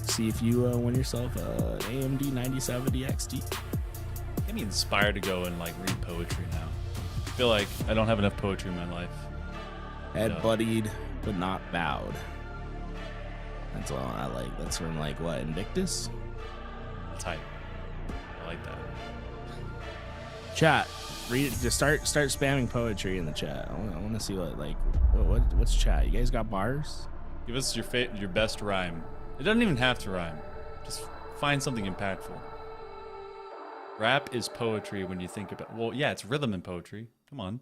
see if you win yourself an AMD 9070 XT.
Get me inspired to go and like read poetry now. I feel like I don't have enough poetry in my life.
Head buddied, but not bowed. That's all I like. That's from like what, Invictus?
Type. I like that.
Chat. Read it. Just start spamming poetry in the chat. I want to see what's chat. You guys got bars?
Give us your best rhyme. It doesn't even have to rhyme. Just find something impactful. Rap is poetry when you think about... Well, yeah, it's rhythm and poetry. Come on.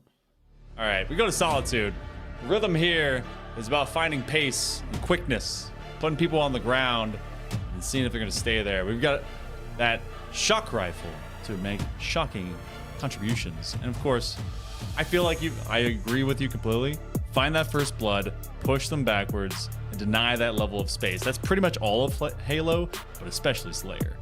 All right, we go to Solitude. Rhythm here is about finding pace and quickness, putting people on the ground and seeing if they're going to stay there. We've got that shock rifle to make shocking contributions. And of course, I feel like I agree with you completely. Find that first blood, push them backwards, and deny that level of space. That's pretty much all of Halo, but especially Slayer.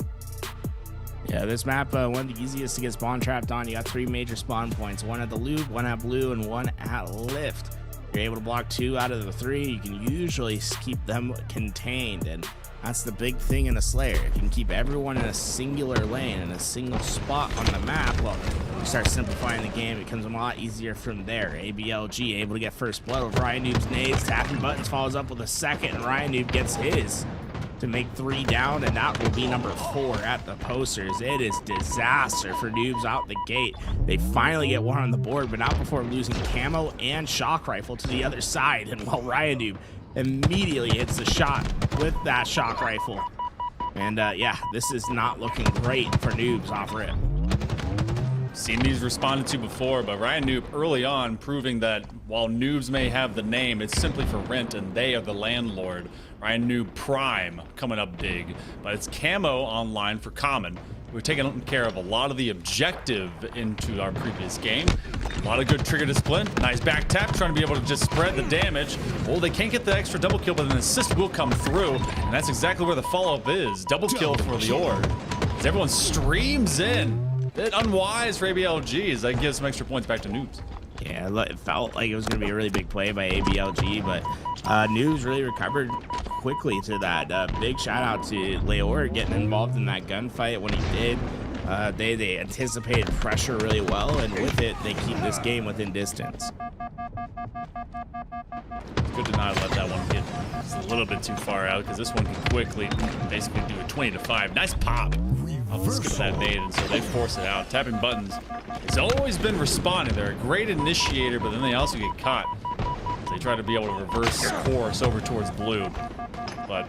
Yeah, this map, one of the easiest to get spawn trapped on. You got 3 major spawn points, one at the loop, one at blue, and one at lift. You're able to block 2 out of the 3. You can usually keep them contained, and that's the big thing in a Slayer. If you can keep everyone in a singular lane, in a single spot on the map, well, you start simplifying the game. It becomes a lot easier from there. ABLG able to get first blood with Ryan Noob's nades. Tapping buttons follows up with a second, and Ryan Noob gets his to make 3 down, and that will be number 4 at the posters. It is disaster for Noobs out the gate. They finally get 1 on the board, but not before losing camo and shock rifle to the other side. And while Ryan Noob immediately hits the shot with that shock rifle. And yeah, this is not looking great for Noobs off rip.
Seen these responded to before, but Ryan Noob early on proving that while Noobs may have the name, it's simply for rent and they are the landlord. Ryan Noob Prime coming up big, but it's camo online for common. We've taken care of a lot of the objective into our previous game. A lot of good trigger discipline. Nice back tap, trying to be able to just spread the damage. Oh, they can't get the extra double kill, but an assist will come through, and that's exactly where the follow-up is. Double kill for Lior. As everyone streams in. Bit unwise for ABLG as that gives some extra points back to Noobs.
Yeah, it felt like it was going to be a really big play by ABLG, but Noobs really recovered quickly to that. Big shout out to Lior getting involved in that gunfight when he did. They anticipated pressure really well, and with it, they keep this game within distance.
Good to not let that one get just a little bit too far out, because this one can quickly basically do a 20-5. Nice pop. I'll skip that nade, and so they force it out. Tapping buttons. It's always been responding. They're a great initiator, but then they also get caught. They try to be able to reverse course over towards blue. But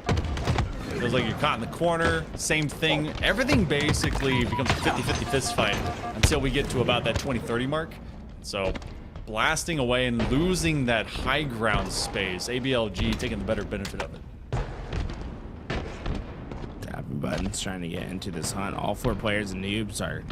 it feels like you're caught in the corner. Same thing. Everything basically becomes a 50-50 fist fight until we get to about that 20-30 mark. So blasting away and losing that high ground space. ABLG taking the better benefit of it.
Tapping buttons, trying to get into this hunt. All 4 players and Noobs are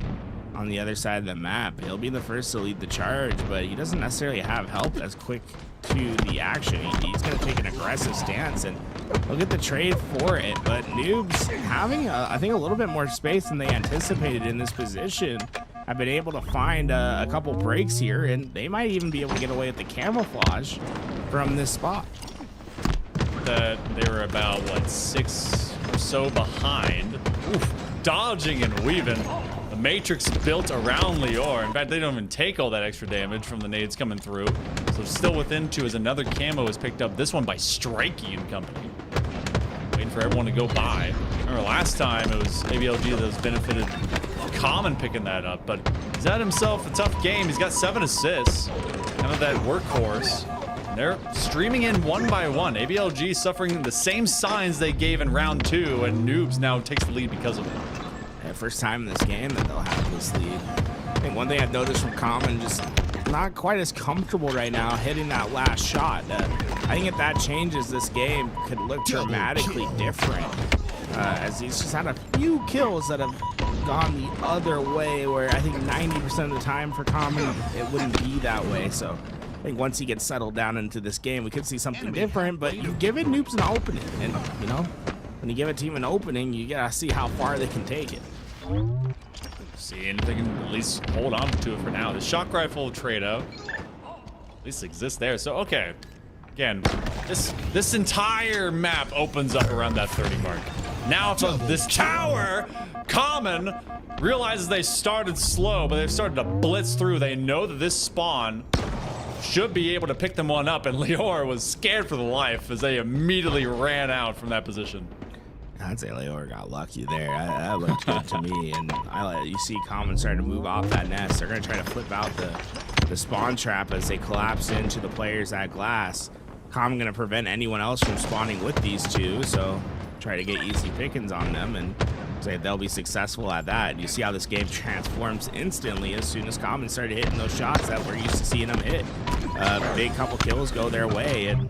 on the other side of the map. He'll be the first to lead the charge, but he doesn't necessarily have help as quick to the action. He's going to take an aggressive stance, and he'll get the trade for it. But Noobs having, I think, a little bit more space than they anticipated in this position. Have been able to find a couple breaks here, and they might even be able to get away with the camouflage from this spot.
That they were about, what, 6 or so behind. Oof, dodging and weaving. The Matrix built around Lior. In fact, they don't even take all that extra damage from the nades coming through. So still within 2 as another camo is picked up. This one by Strikey and company. Waiting for everyone to go by. Remember last time it was ABLG that was benefited Common picking that up, but he's had himself a tough game. He's got 7 assists. Kind of that workhorse. And they're streaming in 1 by 1. ABLG suffering the same signs they gave in round 2, and Noobs now takes the lead because of it.
Yeah, first time in this game that they'll have this lead. I think one thing I've noticed from Common, just not quite as comfortable right now hitting that last shot. I think if that changes, this game could look dramatically different. As he's just had a few kills that have gone the other way, where I think 90% of the time for Common, it wouldn't be that way. So I think once he gets settled down into this game, we could see something different, but you give it Noobs an opening. And, you know, when you give a team an opening, you gotta see how far they can take it.
See, and they can at least hold on to it for now. The shock rifle trade out at least exists there. So, okay. Again, this entire map opens up around that 30 mark. Now from this tower, Common realizes they started slow, but they've started to blitz through. They know that this spawn should be able to pick them one up, and Lior was scared for the life as they immediately ran out from that position.
I'd say Lior got lucky there. That looked good to me. And you see Common starting to move off that nest. They're going to try to flip out the spawn trap as they collapse into the players at glass. Common going to prevent anyone else from spawning with these 2, so try to get easy pickings on them, and say they'll be successful at that. You see how this game transforms instantly as soon as Common started hitting those shots that we're used to seeing them hit. Big couple kills go their way, and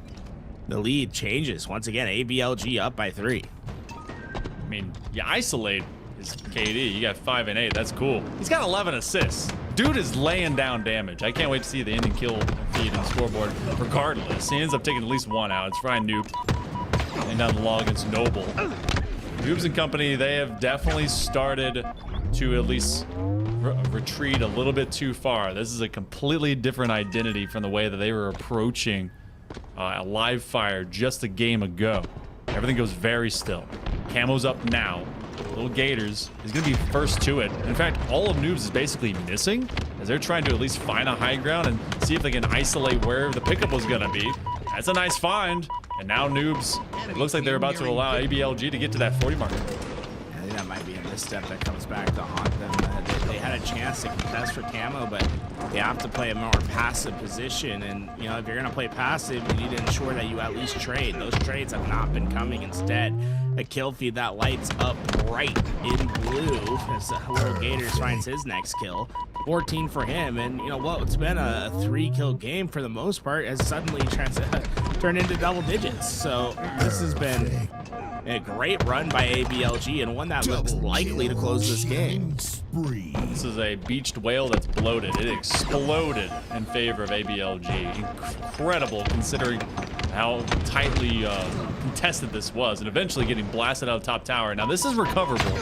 the lead changes. Once again, ABLG up by 3.
I mean, you isolate, is KD. You got 5 and 8. That's cool. He's got 11 assists. Dude is laying down damage. I can't wait to see the ending kill feed and scoreboard. Regardless, he ends up taking at least one out. It's Ryan Noob. And down the log against Noble. Noobs and company, they have definitely started to at least retreat a little bit too far. This is a completely different identity from the way that they were approaching a live fire just a game ago. Everything goes very still. Camo's up now. Little Gators is going to be first to it. In fact, all of Noobs is basically missing as they're trying to at least find a high ground and see if they can isolate where the pickup was going to be. That's a nice find. And now Noobs, it looks like they're about to allow ABLG to get to that 40 mark.
I think that might be a misstep that comes back to haunt them. They had a chance to contest for Camo, but they have to play a more passive position. And, you know, if you're going to play passive, you need to ensure that you at least trade. Those trades have not been coming. Instead, a kill feed that lights up bright in blue as Little Gators finds his next kill. 14 for him. And, you know, what's been a 3-kill game for the most part has suddenly turned into double digits. So this has been a great run by ABLG and one that looks likely to close this game.
This is a beached whale that's bloated. It exploded in favor of ABLG. Incredible considering how tightly contested this was, and eventually getting blasted out of top tower. Now this is recoverable.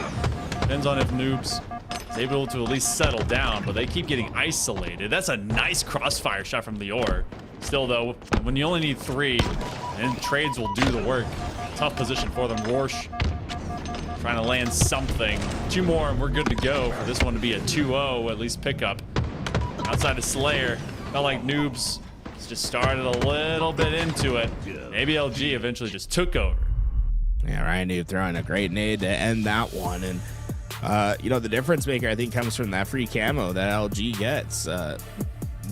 Depends on if Noobs is able to at least settle down, but they keep getting isolated. That's a nice crossfire shot from Lior. Still though, when you only need 3, and trades will do the work. Tough position for them. Rorsch trying to land something. 2 more and we're good to go for this one to be a 2-0, at least pickup. Outside of Slayer, felt like Noobs just started a little bit into it. ABLG eventually just took over.
Yeah, Ryan Noob throwing a great nade to end that one. And, you know, the difference maker, I think, comes from that free camo that LG gets.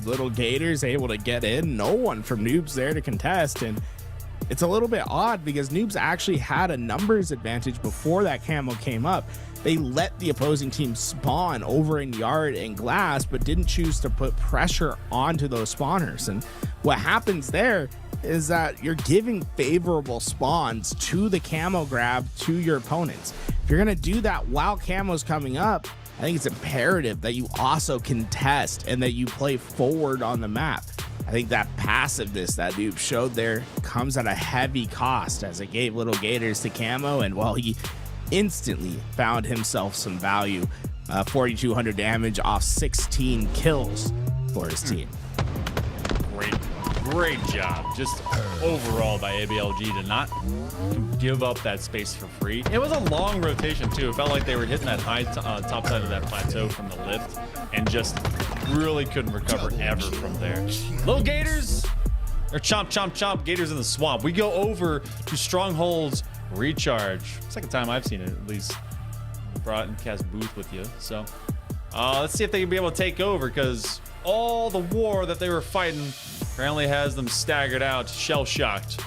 Little Gators able to get in. No one from Noobs there to contest. And it's a little bit odd because Noobs actually had a numbers advantage before that camo came up. They let the opposing team spawn over in yard and glass, but didn't choose to put pressure onto those spawners. And what happens there is that you're giving favorable spawns to the camo grab to your opponents. If you're going to do that while camo's coming up, I think it's imperative that you also contest and that you play forward on the map. I think that passiveness that Noob showed there comes at a heavy cost as it gave Little Gators to camo, and while he instantly found himself some value, 4,200 damage off 16 kills for his team.
Great job, just overall by ABLG to not give up that space for free. It was a long rotation too. It felt like they were hitting that high top side of that plateau from the lift and just really couldn't recover ever from there. Little Gators, or chomp, chomp, chomp, Gators in the swamp. We go over to Stronghold's recharge. Second time I've seen it, at least. Brought in cast booth with you. So let's see if they can be able to take over, because all the war that they were fighting apparently has them staggered out, shell-shocked.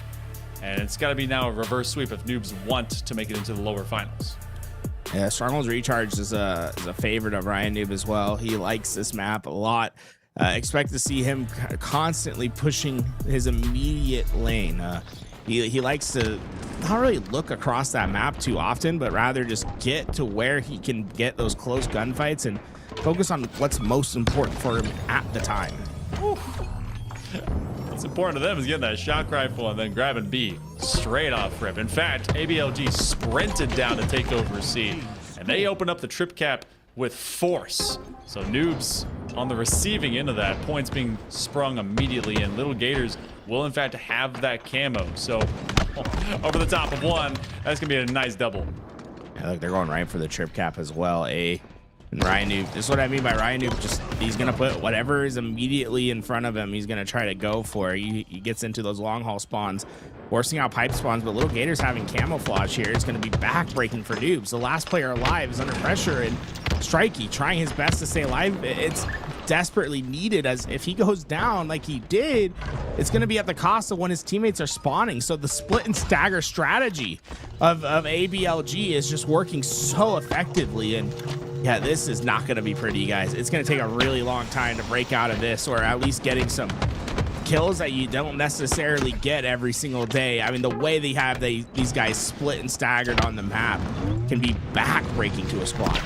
And it's got to be now a reverse sweep if Noobs want to make it into the lower finals.
Yeah, Stronghold's recharge is a favorite of Ryan Noob as well. He likes this map a lot. Expect to see him constantly pushing his immediate lane. He likes to not really look across that map too often, but rather just get to where he can get those close gunfights and focus on what's most important for him at the time.
What's important to them is getting that shock rifle and then grabbing B straight off rip. In fact, ABLG sprinted down to take over C, and they open up the trip cap with force. So Noobs on the receiving end of that, points being sprung immediately, and Little Gators will in fact have that camo. So over the top of one, that's gonna be a nice double.
Yeah, look, they're going right for the trip cap as well. And Ryan Noob, this is what I mean by Ryan Noob, just he's gonna put whatever is immediately in front of him, he's gonna try to go for. He gets into those long haul spawns, forcing out pipe spawns, but Little Gators having camouflage here is gonna be backbreaking for Noobs. The last player alive is under pressure, and Strikey trying his best to stay alive. It's desperately needed, as if he goes down like he did, it's going to be at the cost of when his teammates are spawning. So the split and stagger strategy of ABLG is just working so effectively. And yeah, this is not going to be pretty, guys. It's going to take a really long time to break out of this, or at least getting some kills that you don't necessarily get every single day. I mean, the way they have these guys split and staggered on the map can be back-breaking to a squad.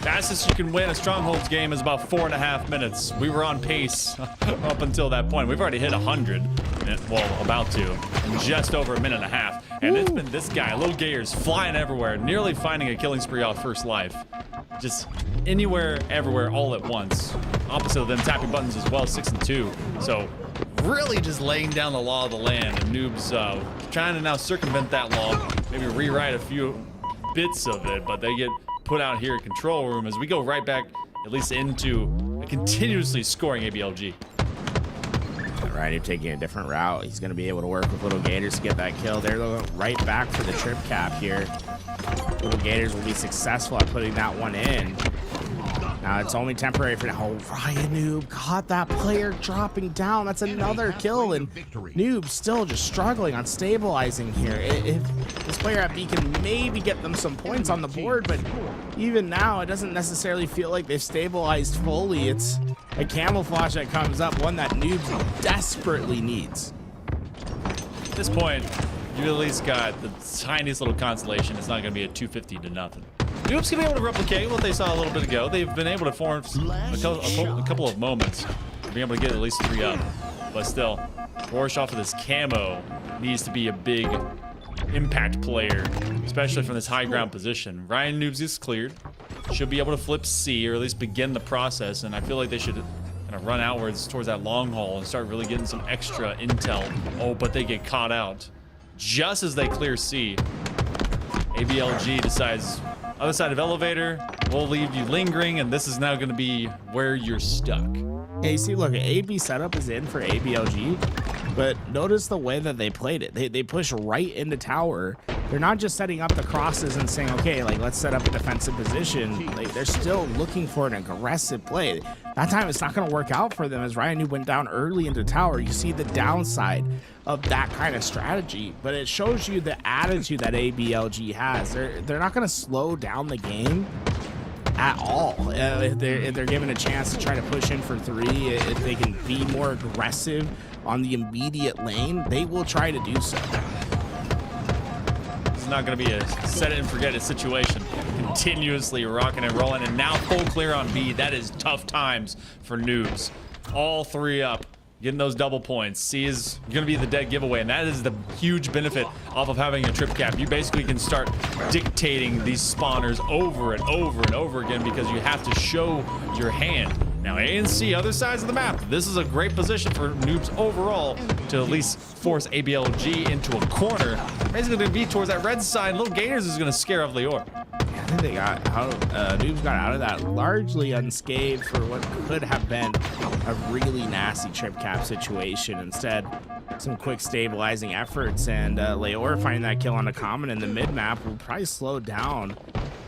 Fastest you can win a Strongholds game is about 4.5 minutes. We were on pace up until that point. We've already hit 100, well, about to, in just over a minute and a half. And it's been this guy, Little Gators, flying everywhere, nearly finding a killing spree off first life. Just anywhere, everywhere, all at once. Opposite of them tapping buttons as well, 6 and 2. So really just laying down the law of the land. And Noobs trying to now circumvent that law, maybe rewrite a few bits of it, but they get put out here in control room as we go right back, at least into a continuously scoring ABLG.
Right, you're taking a different route. He's going to be able to work with Little Gators to get that kill. They're going right back for the trip cap here. Little Gators will be successful at putting that one in. Now it's only temporary for now. Oh, Ryan Noob caught that player dropping down. That's another kill, and Noob still just struggling on stabilizing here. If this player at B can maybe get them some points on the board, but even now it doesn't necessarily feel like they've stabilized fully. It's a camouflage that comes up, one that Noob desperately needs.
At this point, you at least got the tiniest little consolation. It's not going to be a 250 to nothing. Noob's going to be able to replicate what they saw a little bit ago. They've been able to form a couple of moments, being able to get at least 3 up. But still, Rorsch off of this camo needs to be a big impact player, especially from this high ground position. Ryan Noobs is cleared. Should be able to flip C, or at least begin the process, and I feel like they should kind of run outwards towards that long haul and start really getting some extra intel. Oh, but they get caught out. Just as they clear C, ABLG decides, other side of elevator, we'll leave you lingering, and this is now going to be where you're stuck.
Yeah, you see, look, AB setup is in for ABLG, but notice the way that they played it. They push right into tower. They're not just setting up the crosses and saying, okay, like, let's set up a defensive position. Like, they're still looking for an aggressive play. That time it's not going to work out for them as Ryan Noob went down early into tower. You see the downside of that kind of strategy, but it shows you the attitude that ABLG has. They're not going to slow down the game at all. If they're given a chance to try to push in for 3, if they can be more aggressive on the immediate lane, they will try to do so.
It's not going to be a set it and forget it situation. Continuously rocking and rolling, and now full clear on B. That is tough times for Noobs. All 3 up, getting those double points. C is going to be the dead giveaway, and that is the huge benefit off of having a trip cap. You basically can start dictating these spawners over and over and over again because you have to show your hand. Now A and C, other sides of the map, this is a great position for Noobs overall to at least force ABLG into a corner. Basically going to be towards that red side. Little Gators is going to scare off Lior.
I think they got out, Noobs got out of that largely unscathed for what could have been a really nasty trip cap situation. Instead, some quick stabilizing efforts, and Leor finding that kill on the common in the mid map will probably slow down.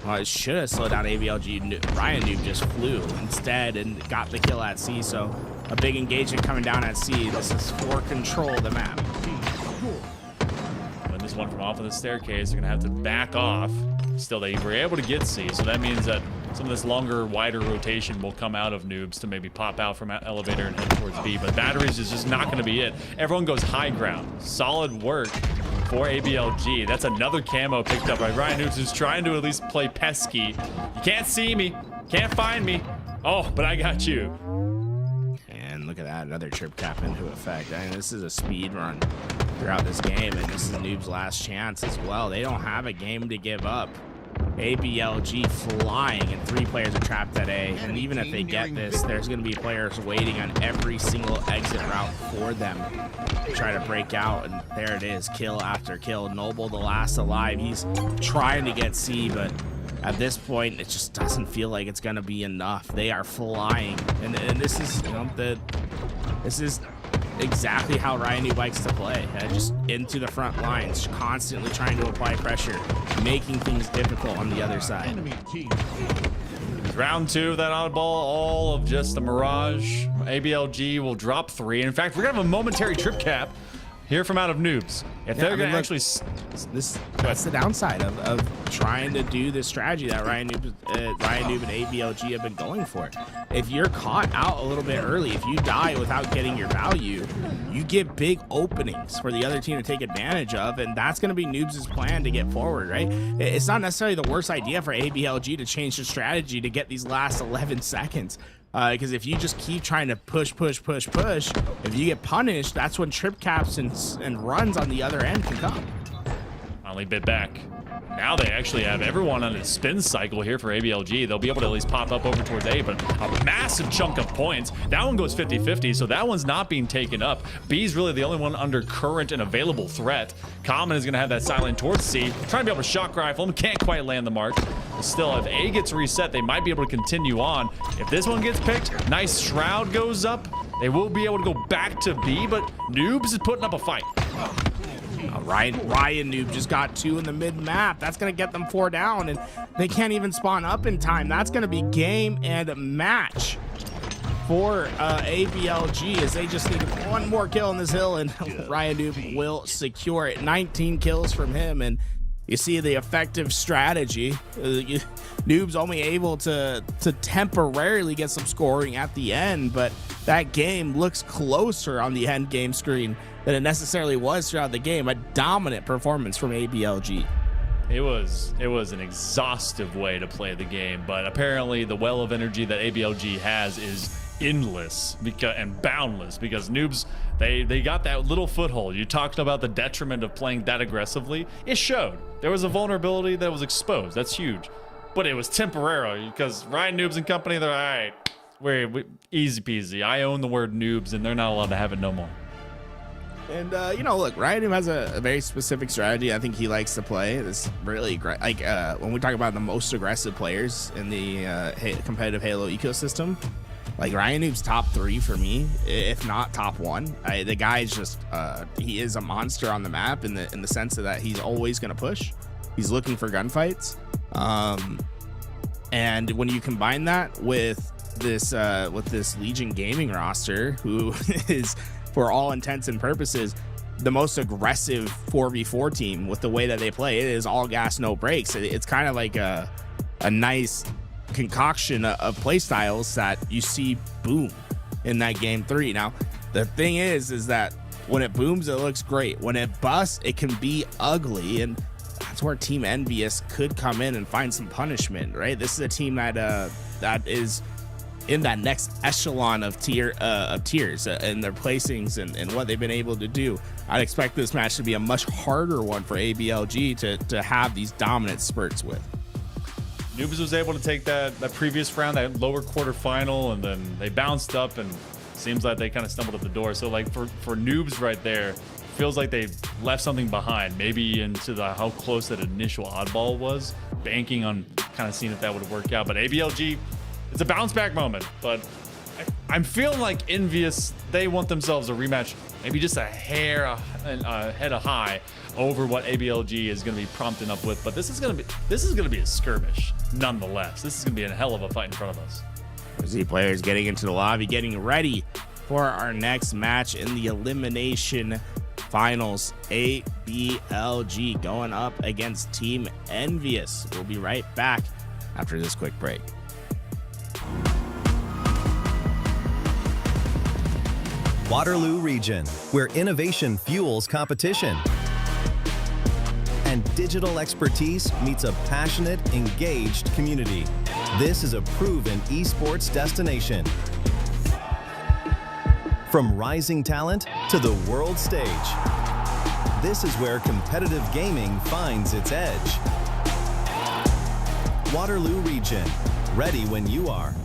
Well, it should have slowed down ABLG. Ryan Noob just flew instead and got the kill at C, so a big engagement coming down at C. This is for control of the map.
When this one from off of the staircase, they're gonna have to back off. Still, they were able to get C, so that means that some of this longer, wider rotation will come out of Noobs to maybe pop out from elevator and head towards B, but batteries is just not gonna be it. Everyone goes high ground. Solid work for ABLG. That's another camo picked up by Ryan Noobs, who's trying to at least play pesky. You can't see me, can't find me. Oh, but I got you.
And look at that, another trip cap into effect. I mean, this is a speed run throughout this game, and this is Noob's last chance as well. They don't have a game to give up. ABLG flying, and 3 players are trapped at A, and even if they get this, there's going to be players waiting on every single exit route for them to try to break out, and there it is, kill after kill. Noble, the last alive, he's trying to get C, but at this point, it just doesn't feel like it's going to be enough. They are flying, and this is, you know, this is exactly how Ryan Noob likes to play. Just into the front lines, constantly trying to apply pressure, making things difficult on the other side.
Round 2 of that oddball, all of just the mirage. ABLG will drop 3. In fact, we're gonna have a momentary trip cap here from out of Noobs. If
Yeah,
they're
I mean,
going to
look,
actually...
that's the downside of trying to do this strategy that Ryan Noob and ABLG have been going for. If you're caught out a little bit early, if you die without getting your value, you get big openings for the other team to take advantage of, and that's going to be Noobs' plan to get forward, right? It's not necessarily the worst idea for ABLG to change the strategy to get these last 11 seconds. Because if you just keep trying to push, if you get punished, that's when trip caps and runs on the other end can come.
Finally bit back. Now they actually have everyone on a spin cycle here for ABLG. They'll be able to at least pop up over towards A, but a massive chunk of points. That one goes 50-50, so that one's not being taken up. B's really the only one under current and available threat. Common is going to have that silent towards C. Trying to be able to shock rifle him. Can't quite land the mark. Still, if A gets reset, they might be able to continue on. If this one gets picked, nice shroud goes up. They will be able to go back to B, but Noobs is putting up a fight.
Ryan Noob just got 2 in the mid-map. That's going to get them 4 down, and they can't even spawn up in time. That's going to be game and match for ABLG as they just need 1 more kill on this hill, and Ryan Noob will secure it. 19 kills from him, and you see the effective strategy. Noob's only able to temporarily get some scoring at the end, but that game looks closer on the end game screen than it necessarily was throughout the game. A dominant performance from ABLG.
It was an exhaustive way to play the game, but apparently the well of energy that ABLG has is endless and boundless, because Noobs, they got that little foothold. You talked about the detriment of playing that aggressively. It showed. There was a vulnerability that was exposed. That's huge. But it was temporary, because Ryan Noobs and company, they're all right. We're easy peasy. I own the word Noobs, and they're not allowed to have it no more.
And, look, Ryan Noob has a very specific strategy I think he likes to play. It's really great. Like, when we talk about the most aggressive players in the competitive Halo ecosystem, like, Ryan Noob's top 3 for me, if not top 1. The guy is just, he is a monster on the map in the sense that he's always going to push. He's looking for gunfights. And when you combine that with this Legion Gaming roster, who is, for all intents and purposes, the most aggressive 4v4 team with the way that they play. It is all gas, no brakes. It's kind of like a nice concoction of play styles that you see boom in that game 3. Now, the thing is that when it booms, it looks great. When it busts, it can be ugly, and that's where Team Envious could come in and find some punishment, right? This is a team that is in that next echelon of tiers and their placings and what they've been able to do. I'd expect this match to be a much harder one for ABLG to have these dominant spurts with.
Noobs was able to take that previous round, that lower quarterfinal, and then they bounced up, and seems like they kind of stumbled at the door. So, like, for Noobs right there, feels like they left something behind, maybe into how close that initial oddball was, banking on kind of seeing if that would work out. But ABLG, it's a bounce back moment, but I'm feeling like Envious, they want themselves a rematch, maybe just a hair head of high over what ABLG is going to be prompting up with. But this is going to be a skirmish nonetheless. This is going to be a hell of a fight in front of us.
Z players getting into the lobby, getting ready for our next match in the elimination finals. ABLG going up against Team Envious. We'll be right back after this quick break.
Waterloo region, where innovation fuels competition and digital expertise meets a passionate, engaged community. This is a proven esports destination. From rising talent to the world stage, this is where competitive gaming finds its edge. Waterloo region, ready when you are.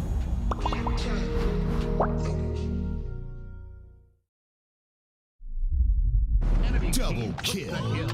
Double kill.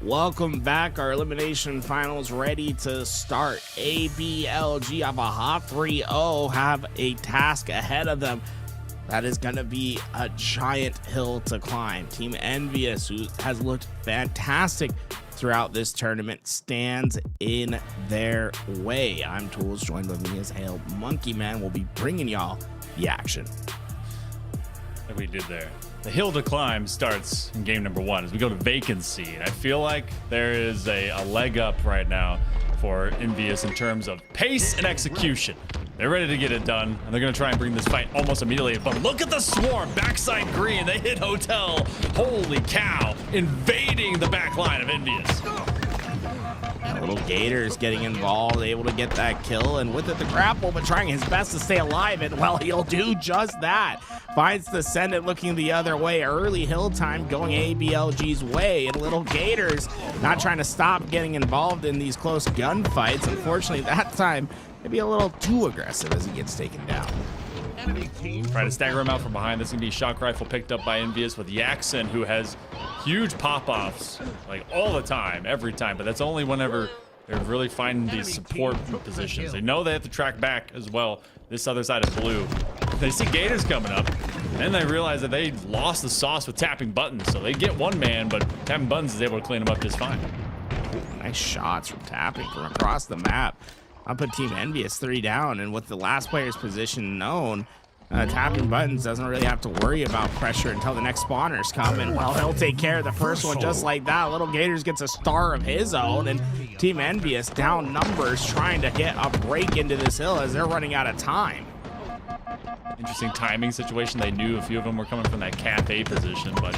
Welcome back. Our elimination finals ready to start. ABLG have a hot 3-0, have a task ahead of them. That is going to be a giant hill to climb. Team Envious, who has looked fantastic throughout this tournament, stands in their way. I'm Tools, joined with me as Hail Monkey Man. We'll be bringing y'all the action.
Like we did there. The hill to climb starts in game number 1 as we go to vacancy. And I feel like there is a leg up right now for Envious in terms of pace and execution. They're ready to get it done, and they're going to try and bring this fight almost immediately. But look at the swarm, backside green. They hit Hotel. Holy cow, invading the back line of Envious.
Little Gators getting involved, able to get that kill, and with it the grapple, but trying his best to stay alive, and well, he'll do just that. Finds the Descendant looking the other way. Early hill time going ABLG's way, and Little Gators not trying to stop getting involved in these close gunfights. Unfortunately, that time, maybe a little too aggressive as he gets taken down.
Try to stagger him out from behind. This is going to be shock rifle picked up by Envious with Yaxon, who has huge pop-offs like all the time, every time, but that's only whenever they're really finding these support positions. They know they have to track back as well. This other side of blue, they see Gators coming up, and they realize that they lost the sauce with tapping buttons, so they get one man, but tapping buttons is able to clean them up just fine.
Nice shots from tapping from across the map. I'll put Team Envious 3 down, and with the last player's position known, tapping buttons doesn't really have to worry about pressure until the next spawners come, and well, he'll take care of the first one just like that. Little Gators gets a star of his own, and Team Envious down numbers trying to get a break into this hill as they're running out of time.
Interesting timing situation. They knew a few of them were coming from that cafe position, but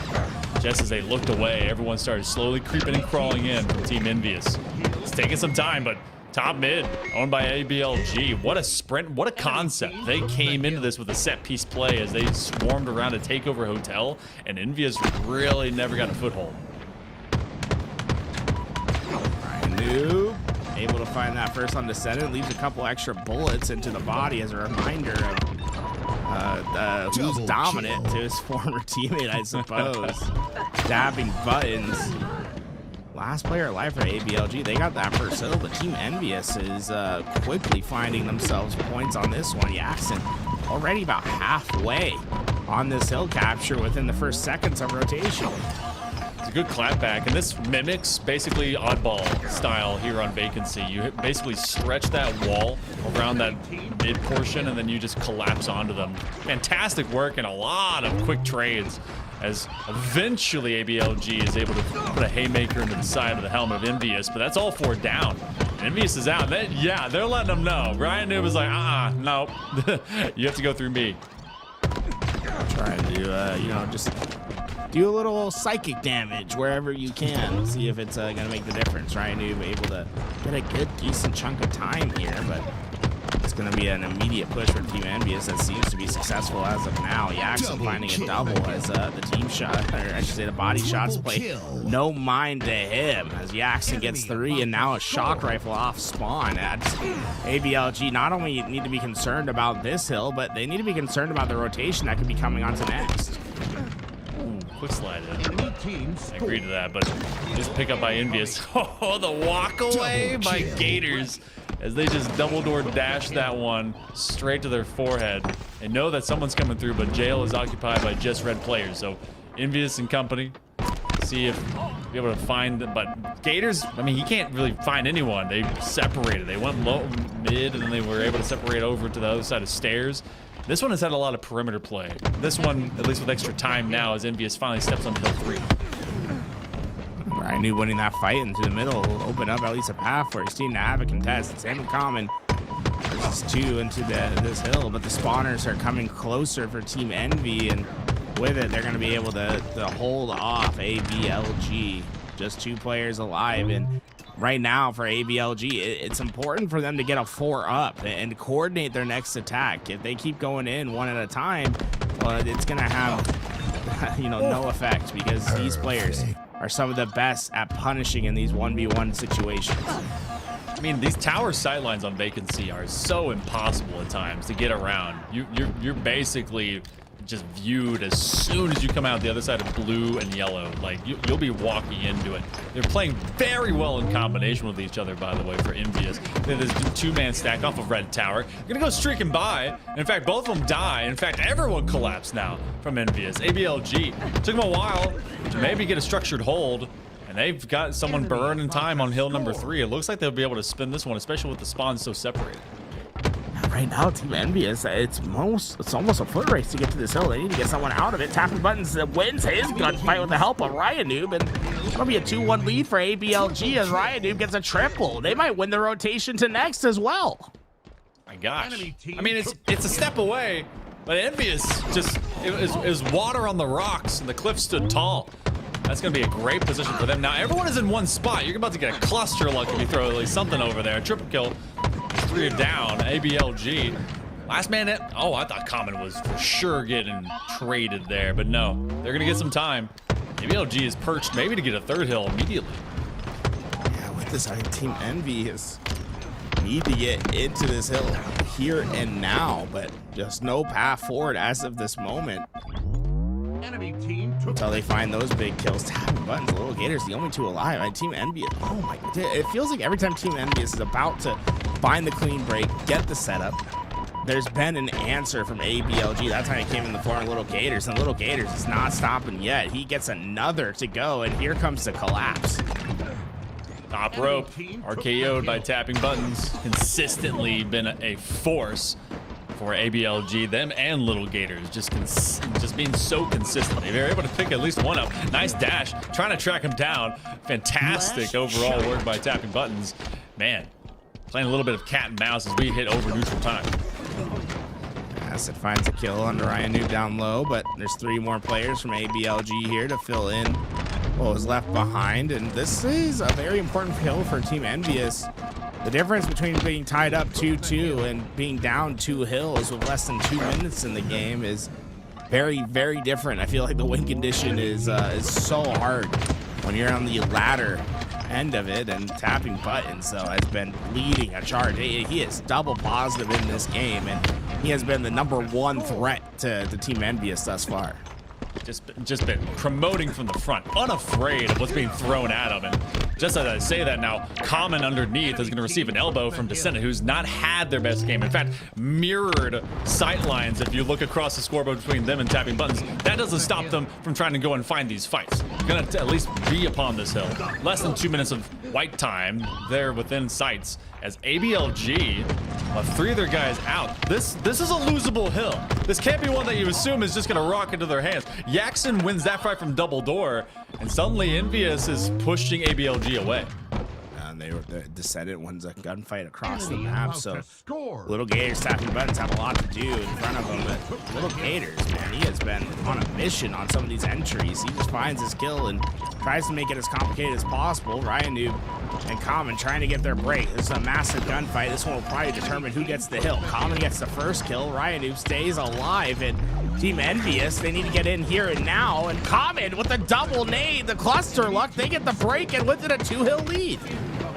just as they looked away, everyone started slowly creeping and crawling in from Team Envious. It's taking some time, but top mid, owned by ABLG. What a sprint, what a concept. They came into this with a set piece play as they swarmed around a takeover hotel, and Envious really never got a foothold.
Noob able to find that first on Descendant, leaves a couple extra bullets into the body as a reminder of who's dominant to his former teammate, I suppose. Dabbing buttons. Last player alive for ABLG. They got that first hill, but Team Envious is quickly finding themselves points on this one. Yaxon already about halfway on this hill capture within the first seconds of rotation.
It's a good clapback, and this mimics basically oddball style here on vacancy. You basically stretch that wall around that mid portion, and then you just collapse onto them. Fantastic work and a lot of quick trades, as eventually ABLG is able to put a haymaker into the side of the helmet of Envious, but that's all 4 down. Envious is out. Yeah, they're letting them know. Ryan Noob is like, no, you have to go through me.
Trying to, just do a little psychic damage wherever you can. See if it's going to make the difference. Ryan Noob able to get a good, decent chunk of time here, but it's going to be an immediate push for Team Envious that seems to be successful as of now. Yaxon finding a double as the team shot, or I should say the body shots play no mind to him as Yaxon gets 3, and now a shock rifle off spawn. ABLG not only need to be concerned about this hill, but they need to be concerned about the rotation that could be coming onto next.
Quick slide in. I agree to that, but just pick up by Envious. Oh, the walk away by Gators as they just double door dash that one straight to their forehead. They know that someone's coming through, but jail is occupied by just red players. So Envious and company see if be able to find, but Gators, I mean, he can't really find anyone. They separated. They went low, mid, and then they were able to separate over to the other side of stairs. This one has had a lot of perimeter play. This one, at least with extra time now, as Envious finally steps on hill 3.
I knew winning that fight into the middle will open up at least a path for his team to have a contest. It's him common versus 2 into this hill, but the spawners are coming closer for Team Envy, and with it, they're going to be able to hold off ABLG. Just 2 players alive, and right now for ABLG, it's important for them to get a 4 up and coordinate their next attack. If they keep going in one at a time, well, it's going to have no effect, because these players are some of the best at punishing in these 1v1 situations.
I mean, these tower sightlines on vacancy are so impossible at times to get around. You're basically just viewed as soon as you come out the other side of blue and yellow. Like, you'll be walking into it. They're playing very well in combination with each other, by the way, for Envious. There's a two-man stack off of red tower. You're gonna go streaking by. And in fact, both of them die. In fact, everyone collapsed now from Envious. ABLG took them a while to maybe get a structured hold. And they've got someone burning time on hill number 3. It looks like they'll be able to spin this one, especially with the spawns so separated.
Right now, Team Envious, it's almost a foot race to get to this hill. They need to get someone out of it. Tapping Buttons wins his gunfight with the help of Ryanoob, and it'll be a 2-1 lead for ABLG as Ryanoob gets a triple. They might win the rotation to next as well.
My gosh. I mean, it's a step away, but Envious just is water on the rocks, and the cliff stood tall. That's going to be a great position for them. Now, everyone is in one spot. You're about to get a cluster luck if you throw at least something over there. Triple kill. 3 are down. ABLG. Last man in. Oh, I thought Common was for sure getting traded there, but no. They're going to get some time. ABLG is perched maybe to get a 3rd hill immediately.
Yeah, with this, I think Team Envious need to get into this hill here and now, but just no path forward as of this moment. Until they find those big kills. Tapping Buttons, the Little Gators, the only 2 alive. And Team Envious, oh my god, it feels like every time Team Envious is about to find the clean break, get the setup, there's been an answer from ABLG. That time it came in the form of Little Gators, and Little Gators is not stopping yet. He gets another to go, and here comes the collapse.
Top rope, RKO'd by Tapping Buttons. Consistently been a force for ABLG, them and Little Gators, just being so consistent. They were able to pick at least one up. Nice dash, trying to track him down. Fantastic overall work by Tapping Buttons. Man, playing a little bit of cat and mouse as we hit over neutral time.
Acid finds a kill on Ryanoob down low, but there's 3 more players from ABLG here to fill in what was left behind, and this is a very important kill for Team Envious. The difference between being tied up 2-2 and being down 2 hills with less than 2 minutes in the game is very, very different. I feel like the win condition is so hard when you're on the latter end of it, and Tapping Buttons, though, has been leading a charge. He is double positive in this game, and he has been the #1 threat to Team Envious thus far.
Just been promoting from the front, unafraid of what's being thrown at him. And just as I say that now, Common underneath is going to receive an elbow from Descendant, who's not had their best game. In fact, mirrored sight lines if you look across the scoreboard between them and Tapping Buttons. That doesn't stop them from trying to go and find these fights. You're going to at least be upon this hill. Less than 2 minutes of white time there within sights as ABLG left 3 of their guys out. This is a losable hill. This can't be one that you assume is just going to rock into their hands. Yaxon wins that fight from double door, and suddenly Envious is pushing ABLG away. And
the Descendant wins a gunfight across the map, so Little Gators, Tapping Buttons have a lot to do in front of him, but Little Gators, man, he has been on a mission on some of these entries. He just finds his kill and tries to make it as complicated as possible. Ryanoob and Common trying to get their break. This is a massive gunfight. This one will probably determine who gets the hill. Common gets the first kill. Ryanoob stays alive, and Team Envious, they need to get in here and now, and Common with the double nade, the cluster luck, they get the break, and with it a 2-hill lead.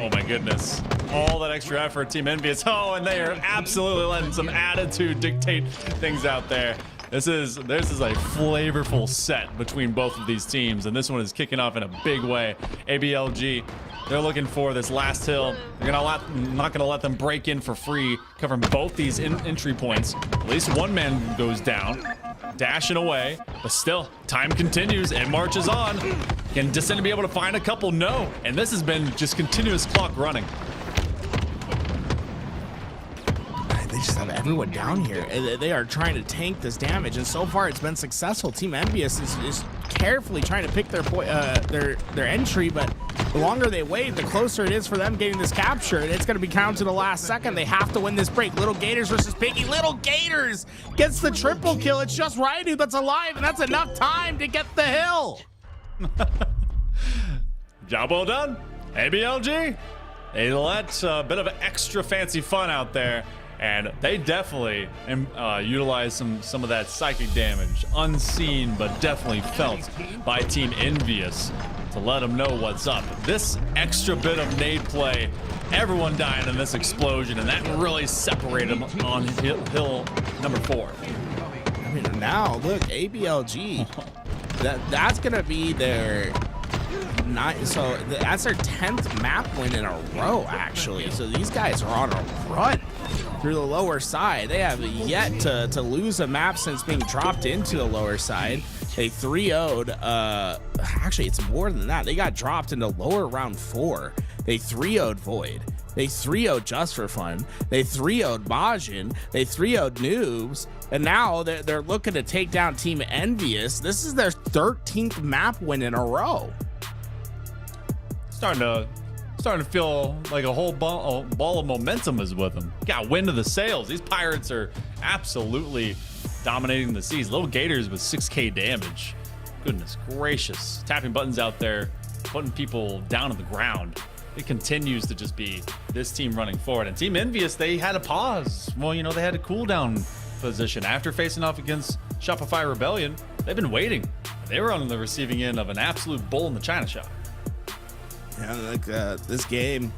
Oh my goodness. All that extra effort, Team Envious. Oh, and they are absolutely letting some attitude dictate things out there. This is a flavorful set between both of these teams, and this one is kicking off in a big way. ABLG, they're looking for this last hill. They're not gonna let them break in for free, covering both these entry points. At least one man goes down, dashing away, but still, time continues and marches on. Can Descendant be able to find a couple? No, and this has been just continuous clock running.
They just have everyone down here. They are trying to tank this damage, and so far it's been successful. Team Envious is carefully trying to pick their entry, but the longer they wait, the closer it is for them getting this capture, and it's going to be counted to the last second. They have to win this break. Little Gators versus Piggy. Little Gators gets the triple kill. It's just Ryanoob that's alive, and that's enough time to get the hill.
Job well done, ABLG. They let a bit of extra fancy fun out there, and they definitely utilize some of that psychic damage, unseen but definitely felt by Team Envious, to let them know what's up. This extra bit of nade play, everyone dying in this explosion, and that really separated them on hill number 4.
I mean, now look, ABLG. That's gonna be their that's their 10th map win in a row, actually. So these guys are on a run through the lower side. They have yet to lose a map since being dropped into the lower side. They 3-0'd, actually it's more than that. They got dropped into lower round 4. They 3-0'd Void. They 3-0'd Just for Fun. They 3-0'd Majin. They 3-0'd Noobs. And now they're looking to take down Team Envious. This is their 13th map win in a row.
Starting to feel like a whole ball of momentum is with them. Got wind of the sails. These Pirates are absolutely dominating the seas. Little Gators with 6k damage. Goodness gracious. Tapping buttons out there, putting people down on the ground. It continues to just be this team running forward. And Team Envious, they had a pause. Well, you know, they had a cooldown position after facing off against Shopify Rebellion. They've been waiting. They were on the receiving end of an absolute bull in the China shop.
Yeah, like this game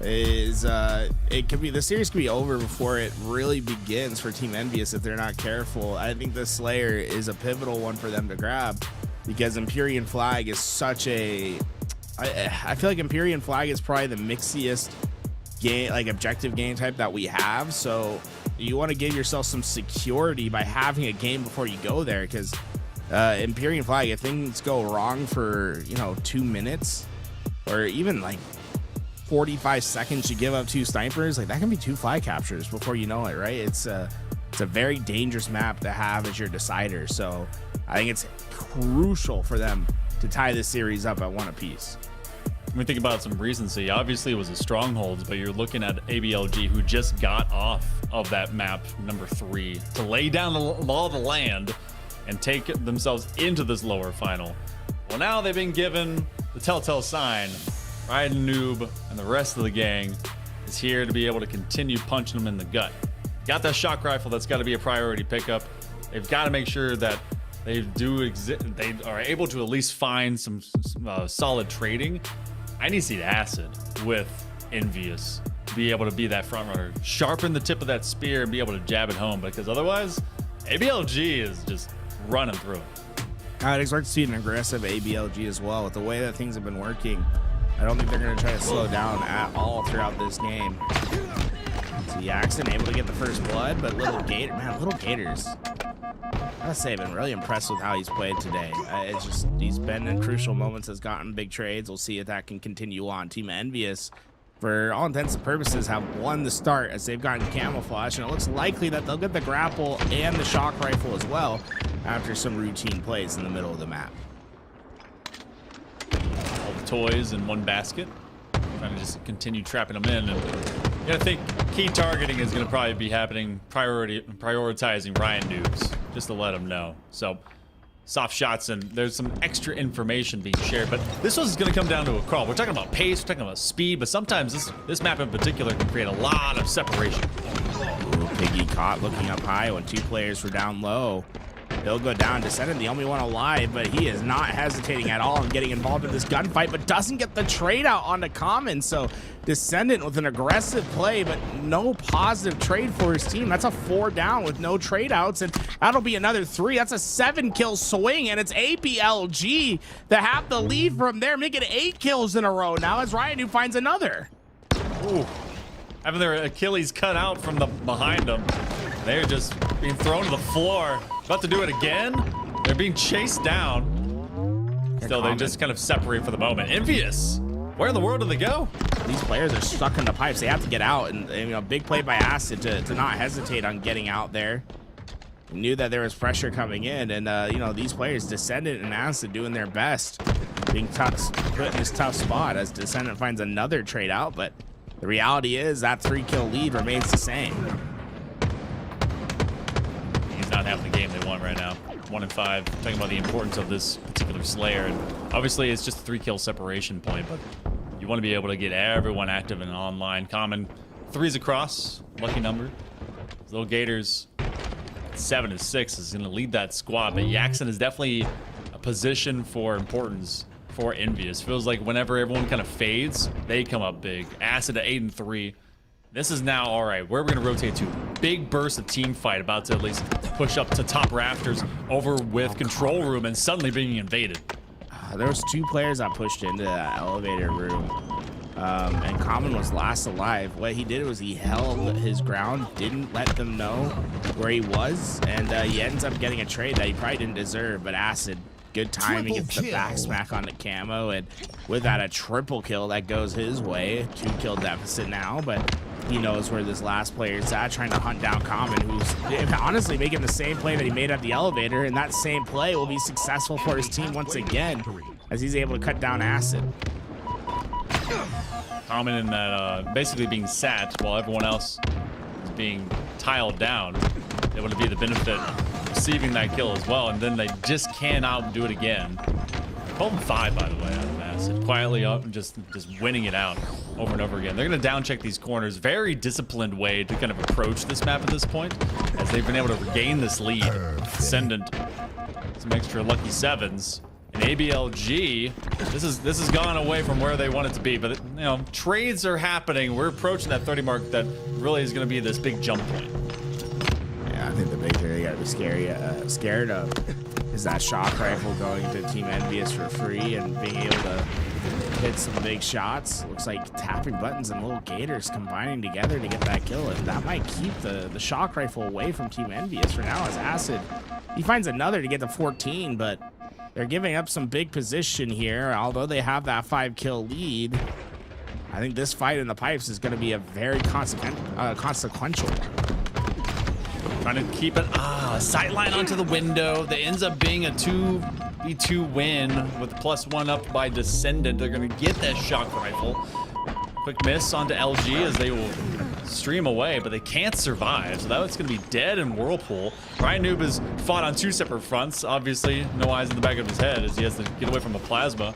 is the series could be over before it really begins for Team Envious if they're not careful. I think the Slayer is a pivotal one for them to grab because Empyrean Flag is such a I feel like Empyrean Flag is probably the mixiest game, like objective game type that we have. So you want to give yourself some security by having a game before you go there, because Empyrean Flag, if things go wrong for 2 minutes or even like 45 seconds, you give up 2 snipers, like that can be 2 flag captures before you know it, right? It's a very dangerous map to have as your decider. So I think it's crucial for them to tie this series up at 1 apiece.
When we think about some recency, obviously it was a Strongholds, but you're looking at ABLG, who just got off of that map number 3 to lay down the law of the land and take themselves into this lower final. Well, now they've been given the telltale sign. Ryan Noob and the rest of the gang is here to be able to continue punching them in the gut. Got that shock rifle, that's got to be a priority pickup. They've got to make sure that they are able to at least find some solid trading. I need to see the acid with Envious to be able to be that front runner, sharpen the tip of that spear and be able to jab it home, because otherwise ABLG is just running through it.
I'd expect to see an aggressive ABLG as well. With the way that things have been working, I don't think they're going to try to slow down at all throughout this game. So Jackson able to get the first blood, but Little Gators, I gotta say, I've been really impressed with how he's played today. It's just, he's been in crucial moments, has gotten big trades. We'll see if that can continue on. Team Envious, for all intents and purposes, have won the start as they've gotten camouflage, and it looks likely that they'll get the grapple and the shock rifle as well after some routine plays in the middle of the map.
All the toys in one basket, trying to just continue trapping them in. And I think key targeting is going to probably be happening, prioritizing Ryan Noobs, just to let them know. So soft shots, and there's some extra information being shared, but this one's going to come down to a crawl. We're talking about pace, we're talking about speed, but sometimes this map in particular can create a lot of separation.
Ooh, Piggy caught looking up high when 2 players were down low. He'll go down. Descendant, the only one alive, but he is not hesitating at all in getting involved in this gunfight, but doesn't get the trade out onto Common. So Descendant with an aggressive play, but no positive trade for his team. That's a 4 down with no trade outs, and that'll be another 3. That's a 7-kill swing, and it's ABLG that have the lead from there, making 8 kills in a row now as Ryan who finds another.
Ooh, having their Achilles cut out from the behind them. They're just being thrown to the floor. About to do it again. They're being chased down. Still, they just kind of separate for the moment. Envious, where in the world do they go?
These players are stuck in the pipes. They have to get out, and big play by Acid to not hesitate on getting out there. He knew that there was pressure coming in, and these players, Descendant and Acid, doing their best, being tough, put in this tough spot as Descendant finds another trade out. But the reality is that 3-kill lead remains the same.
Not having the game they want right now. 1 and 5. Talking about the importance of this particular Slayer, and obviously it's just a 3-kill separation point, but you want to be able to get everyone active and online. Common 3s across, lucky number. Little Gators 7 and 6 is going to lead that squad, but Jackson is definitely a position for importance for Envious. Feels like whenever everyone kind of fades, they come up big. Acid at 8 and 3. This is now all right. Where are we going to rotate to? big burst of team fight about to at least push up to top rafters over with control room and suddenly being invaded.
There was 2 players that pushed into that elevator room, and Common was last alive. What he did was he held his ground, didn't let them know where he was, and he ends up getting a trade that he probably didn't deserve, but Acid, good timing, gets the back smack on the camo, and with that, a triple kill that goes his way. 2 kill deficit now, but he knows where this last player is at, trying to hunt down Common, who's honestly making the same play that he made at the elevator, and that same play will be successful for his team once again, as he's able to cut down Acid.
Common in that basically being sat while everyone else is being tiled down, able to be the benefit receiving that kill as well, and then they just cannot do it again. 12-5, by the way, out of Acid, quietly up and just winning it out over and over again. They're going to down check these corners. Very disciplined way to kind of approach this map at this point, as they've been able to regain this lead. Ascendant, some extra lucky 7s. And ABLG, this has gone away from where they want it to be, but you know, trades are happening. We're approaching that 30 mark that really is going to be this big jump point.
Yeah, I think the big thing they got to be scared of is that shock rifle going to Team Envious for free and being able to hit some big shots. Looks like tapping buttons and little gators combining together to get that kill, and that might keep the shock rifle away from Team Envious for now, as Acid, he finds another to get to 14, but they're giving up some big position here. Although they have that 5-kill lead, I think this fight in the pipes is going to be a very consequential one.
Trying to keep it sightline onto the window. That ends up being a 2v2 win with the +1 up by Descendant. They're going to get that shock rifle. Quick miss onto LG as they will stream away, but they can't survive. So that's going to be dead in Whirlpool. Ryan Noob has fought on 2 separate fronts. Obviously, no eyes in the back of his head as he has to get away from a plasma.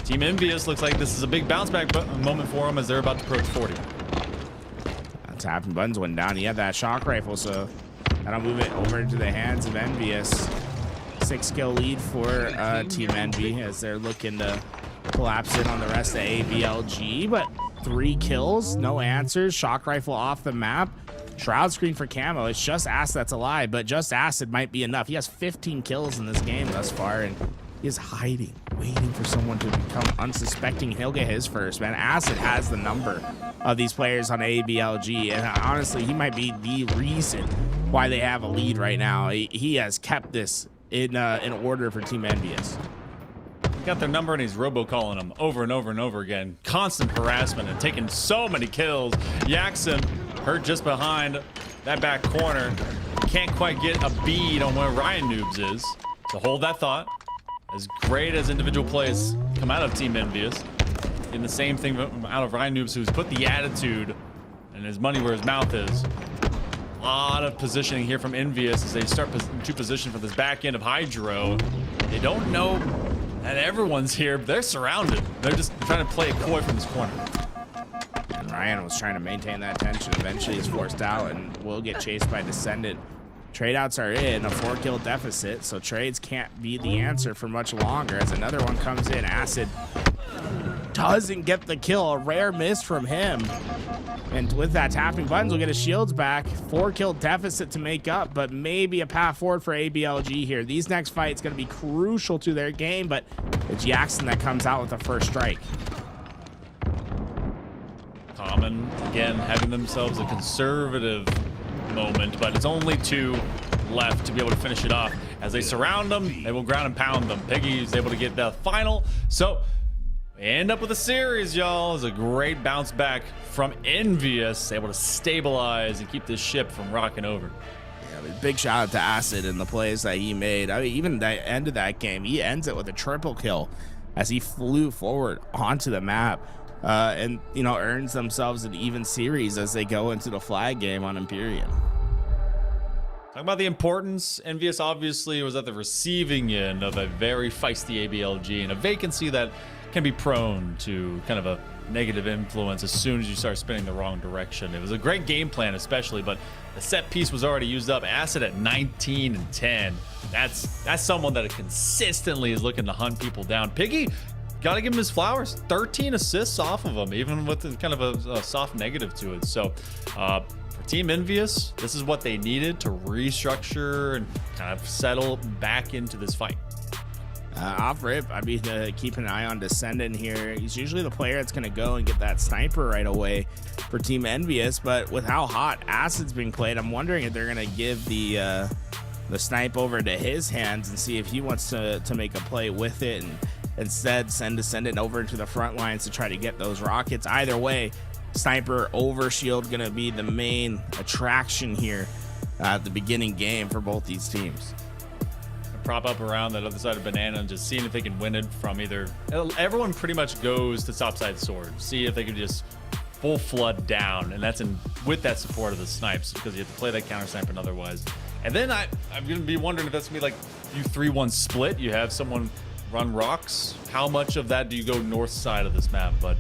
Team Envious looks like this is a big bounce back moment for them as they're about to approach 40.
Tapping buttons went down. He had that shock rifle, so that'll move it over into the hands of Envious. 6-kill lead for Team Envy as they're looking to collapse in on the rest of ABLG, but 3 kills, no answers. Shock rifle off the map. Shroud screen for camo. It's just Acid that's alive, but just Acid might be enough. He has 15 kills in this game thus far, and he is hiding, waiting for someone to become unsuspecting. He'll get his first, man. Acid has the number of these players on ABLG, and honestly, he might be the reason why they have a lead right now. He has kept this in order for Team Envious.
Got their number and he's robocalling them over and over and over again. Constant harassment and taking so many kills. Yaxon hurt just behind that back corner. Can't quite get a bead on where Ryan Noobs is. So hold that thought. As great as individual plays come out of Team Envious, in the same thing out of Ryan Noobs, who's put the attitude and his money where his mouth is. A lot of positioning here from Envious as they start to position for this back end of Hydro. They don't know and everyone's here. They're surrounded. They're just trying to play a coy from this corner.
And Ryan was trying to maintain that tension. Eventually he's forced out and will get chased by Descendant. Trade outs are in, a 4-kill deficit, so trades can't be the answer for much longer as another one comes in. Acid doesn't get the kill, a rare miss from him. And with that, tapping buttons will get his shields back. 4-kill deficit to make up, but maybe a path forward for ABLG here. These next fights going to be crucial to their game, but it's Yaxon that comes out with the first strike.
Common, again, having themselves a conservative moment, but it's only 2 left to be able to finish it off. As they surround them, they will ground and pound them. Piggy's able to get the final. So we end up with a series, y'all. It's a great bounce back from Envious, able to stabilize and keep this ship from rocking over.
Yeah, big shout out to Acid and the plays that he made. I mean, even the end of that game, he ends it with a triple kill as he flew forward onto the map and, you know, earns themselves an even series as they go into the flag game on Imperium.
Talking about the importance, Envious obviously was at the receiving end of a very feisty ABLG and a vacancy that can be prone to kind of a negative influence as soon as you start spinning the wrong direction. It was a great game plan especially, but the set piece was already used up. Acid at 19 and 10. That's someone that consistently is looking to hunt people down. Piggy, gotta give him his flowers. 13 assists off of him, even with kind of a soft negative to it. So For Team Envious, this is what they needed to restructure and kind of settle back into this fight.
Off rip, I mean, keep an eye on Descendant here. He's usually the player that's going to go and get that sniper right away for Team Envious, but with how hot Acid's being played, I'm wondering if they're going to give the snipe over to his hands and see if he wants to make a play with it and instead send Descendant over to the front lines to try to get those rockets. Either way, sniper over shield going to be the main attraction here at the beginning game for both these teams.
Prop up around that other side of Banana and just seeing if they can win it from either. Everyone pretty much goes to topside sword, see if they can just full flood down, and that's with that support of the snipes, because you have to play that counter snipe and otherwise. And then I'm gonna be wondering if that's gonna be like you 3-1 split, you have someone run rocks. How much of that do you go north side of this map? But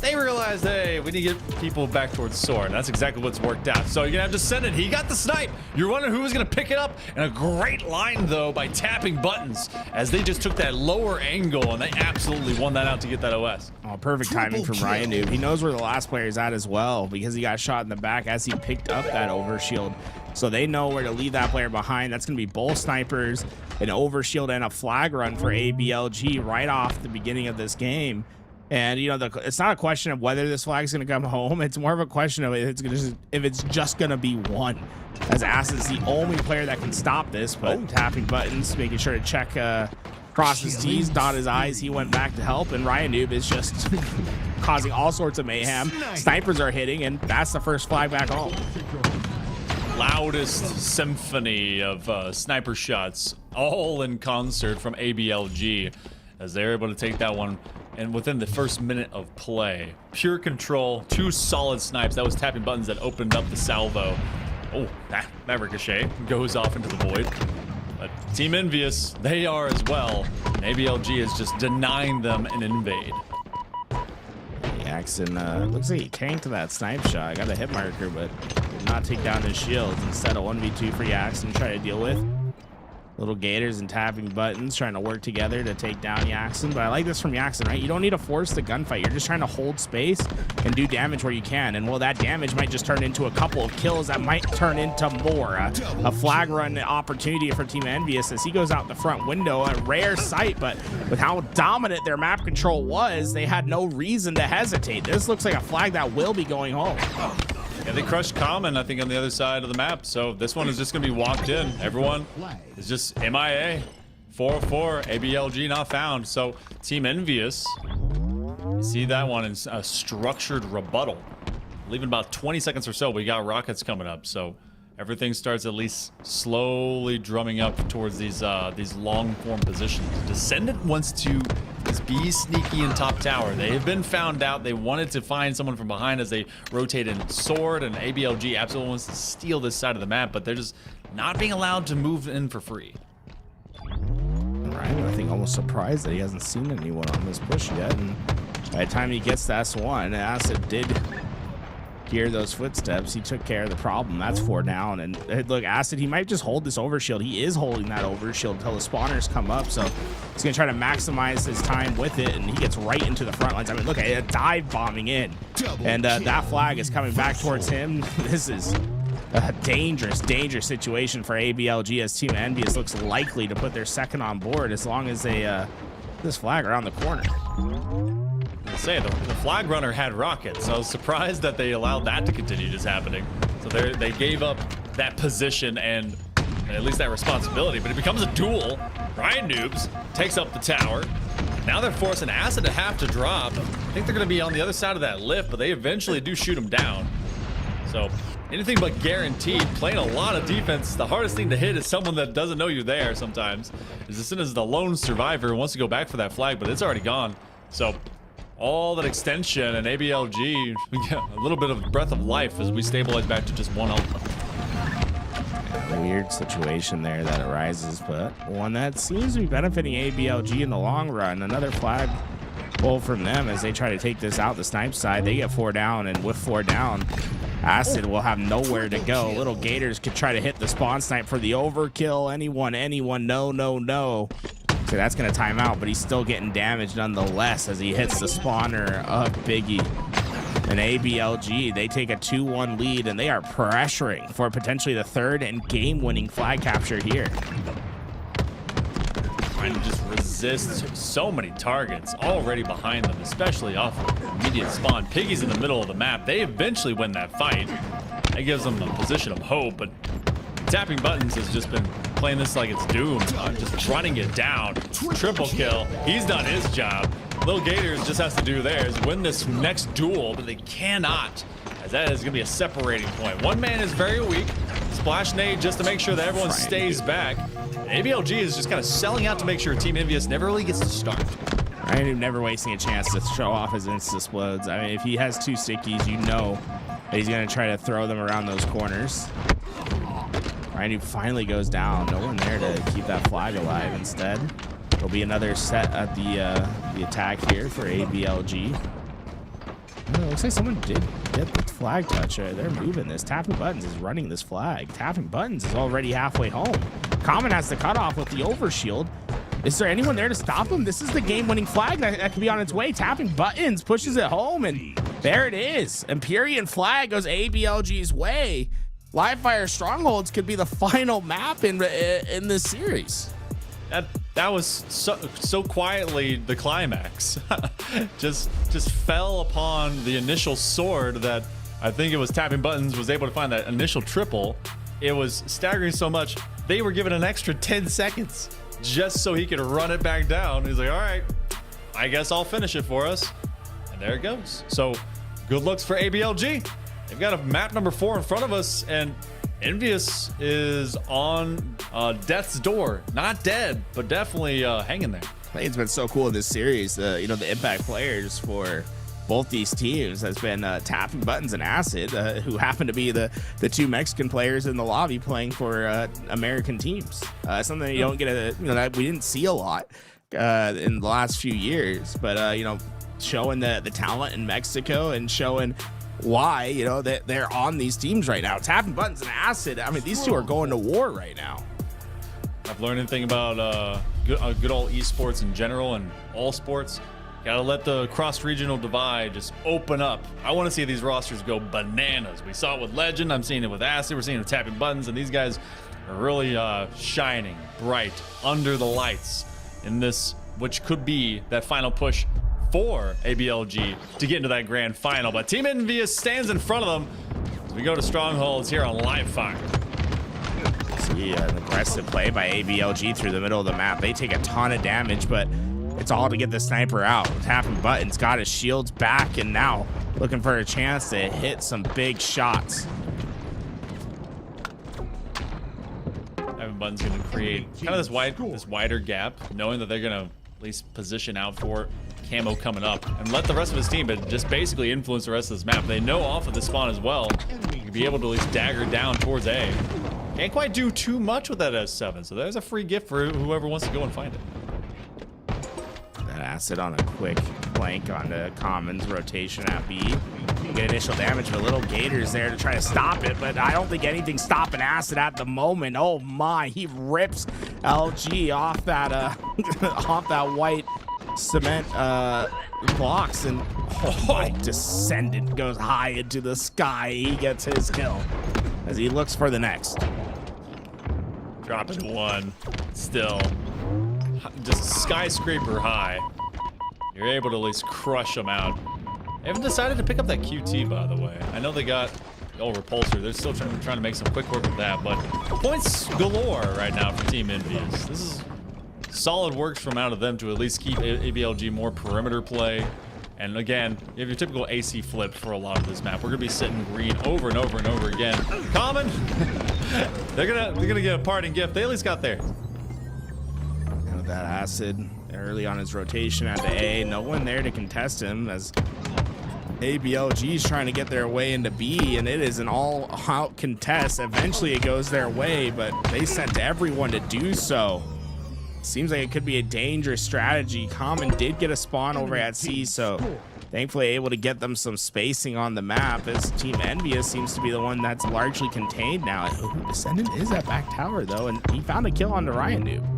they realized, hey, we need to get people back towards sword. And that's exactly what's worked out. So you're gonna have Descendant. He got the snipe. You're wondering who was gonna pick it up. And a great line though by tapping buttons as they just took that lower angle and they absolutely won that out to get that OS.
Oh, perfect timing from Ryan Noob. He knows where the last player is at as well because he got shot in the back as he picked up that overshield. So they know where to leave that player behind. That's gonna be both snipers, an overshield, and a flag run for ABLG right off the beginning of this game. And, you know, it's not a question of whether this flag is going to come home. It's more of a question of if it's just going to be one. As Acid's the only player that can stop this, but tapping buttons, making sure to check, cross his T's, dot his I's. He went back to help, and Ryan Noob is just causing all sorts of mayhem. Snipers are hitting, and that's the first flag back home.
Loudest symphony of sniper shots, all in concert from ABLG, as they're able to take that one. And within the first minute of play, pure control, 2 solid snipes. That was tapping buttons that opened up the salvo. Oh, that ricochet goes off into the void. But Team Envious, they are as well. And ABLG is just denying them an invade.
Jackson looks like he tanked that snipe shot. Got a hit marker, but did not take down his shields. Instead, a 1v2 for Jackson to try to deal with. Little Gators and tapping buttons trying to work together to take down Jackson. But I like this from Jackson, right? You don't need to force the gunfight. You're just trying to hold space and do damage where you can. And well, that damage might just turn into a couple of kills that might turn into more. A flag run opportunity for Team Envious as he goes out the front window. A rare sight, but with how dominant their map control was, they had no reason to hesitate. This looks like a flag that will be going home.
Yeah, they crushed Common, I think, on the other side of the map. So this one is just going to be walked in. Everyone is just MIA. 404, ABLG not found. So Team Envious, you see that one in a structured rebuttal. Leaving about 20 seconds or so, we got rockets coming up. So everything starts at least slowly drumming up towards these long form positions. Descendant wants to be sneaky in top tower. They have been found out. They wanted to find someone from behind as they rotate in sword, and ABLG absolutely wants to steal this side of the map, but they're just not being allowed to move in for free.
Ryan, I think, almost surprised that he hasn't seen anyone on this push yet, and by the time he gets to S1, Acid did hear those footsteps. He took care of the problem. That's 4 down. And look, Acid, he might just hold this overshield. He is holding that overshield until the spawners come up. So he's going to try to maximize his time with it. And he gets right into the front lines. I mean, look at it, dive bombing in. And that flag is coming back towards him. This is a dangerous, dangerous situation for ABLG as Team Envious looks likely to put their second on board as long as they this flag around the corner.
Say the flag runner had rockets, so I was surprised that they allowed that to continue just happening. So they gave up that position and at least that responsibility, but it becomes a duel. Ryan Noobs takes up the tower. Now they're forcing Acid to have to drop. I think they're going to be on the other side of that lift, but they eventually do shoot him down. So anything but guaranteed. Playing a lot of defense. The hardest thing to hit is someone that doesn't know you're there sometimes. As soon as the lone survivor wants to go back for that flag, but it's already gone. So all that extension and ABLG, we get a little bit of breath of life as we stabilize back to just 1 health.
Weird situation there that arises, but one that seems to be benefiting ABLG in the long run. Another flag pull from them as they try to take this out the snipe side. They get 4 down, and with 4 down, Acid will have nowhere to go. Little Gators could try to hit the spawn snipe for the overkill. Anyone, no. So that's going to time out, but he's still getting damaged nonetheless as he hits the spawner of Biggie. And ABLG, they take a 2-1 lead, and they are pressuring for potentially the third and game-winning flag capture here.
Trying to just resist so many targets already behind them, especially off of immediate spawn. Piggy's in the middle of the map. They eventually win that fight. That gives them a position of hope, but Tapping Buttons has just been playing this like it's doomed, just running it down. Triple kill. He's done his job. Little Gators just has to do theirs, win this next duel, but they cannot, as that is going to be a separating point. One man is very weak. Splash nade just to make sure that everyone stays back. ABLG is just kind of selling out to make sure Team Envious never really gets to start.
Ryan never wasting a chance to show off his insta-explodes. I mean, if he has 2 stickies, you know that he's going to try to throw them around those corners. Ryan finally goes down. No one there to keep that flag alive. Instead, there'll be another set at the attack here for ABLG. Oh, it looks like someone did get the flag touch. They're moving this. Tapping Buttons is running this flag. Tapping Buttons is already halfway home. Common has the cutoff with the overshield. Is there anyone there to stop him? This is the game-winning flag that could be on its way. Tapping Buttons pushes it home, and there it is. Empyrean flag goes ABLG's way. Livefire Strongholds could be the final map in this series.
That was so quietly the climax. just fell upon the initial sword that I think it was Tapping Buttons was able to find that initial triple. It was staggering so much. They were given an extra 10 seconds just so he could run it back down. He's like, all right, I guess I'll finish it for us. And there it goes. So good looks for ABLG. They've got a map number 4 in front of us, and Envious is on death's door. Not dead, but definitely hanging there.
I think it's been so cool in this series. The impact players for both these teams has been Tapping Buttons and Acid, who happen to be the 2 Mexican players in the lobby playing for American teams. Something that you don't get that we didn't see a lot in the last few years, but showing the talent in Mexico and showing why that they're on these teams right now. Tapping Buttons and Acid, I mean, these 2 are going to war right now.
I've learned anything about good old esports in general and all sports. Gotta let the cross-regional divide just open up. I want to see these rosters go bananas. We saw it with Legend. I'm seeing it with Acid. We're seeing it with Tapping Buttons, and these guys are really shining bright under the lights in this, which could be that final push for ABLG to get into that grand final. But Team Envious stands in front of them as we go to Strongholds here on Livefire.
See an aggressive play by ABLG through the middle of the map. They take a ton of damage, but it's all to get the sniper out. Tapping Buttons got his shields back, and now looking for a chance to hit some big shots.
Tapping Buttons going to create kind of this wider gap, knowing that they're going to at least position out for camo coming up and let the rest of his team, but just basically influence the rest of this map. They know off of the spawn as well. You can be able to at least dagger down towards A. Can't quite do too much with that S7, so there's a free gift for whoever wants to go and find it.
That Acid on a quick flank on the Commons rotation at B. Get initial damage, but little Gators there to try to stop it, but I don't think anything's stopping Acid at the moment. Oh my, he rips LG off that off that white cement blocks, and Descendant goes high into the sky. He gets his kill as he looks for the next.
Dropping 1 still, just skyscraper high. You're able to at least crush them out. They haven't decided to pick up that QT, by the way. I know they got the old repulsor. They're still trying to make some quick work with that, but points galore right now for Team Envious. This is solid works from out of them to at least keep ABLG more perimeter play. And again, you have your typical AC flip for a lot of this map. We're gonna be sitting green over and over and over again. Common, they're gonna get a parting gift. They at least got there.
That Acid early on his rotation at the A, no one there to contest him as ABLG is trying to get their way into B, and it is an all-out contest. Eventually it goes their way, but they sent everyone to do so. Seems like it could be a dangerous strategy. Common did get a spawn over at C, so thankfully able to get them some spacing on the map, as Team Envious seems to be the one that's largely contained now. Descendant is at back tower though, and he found a kill on the Ryan Noob.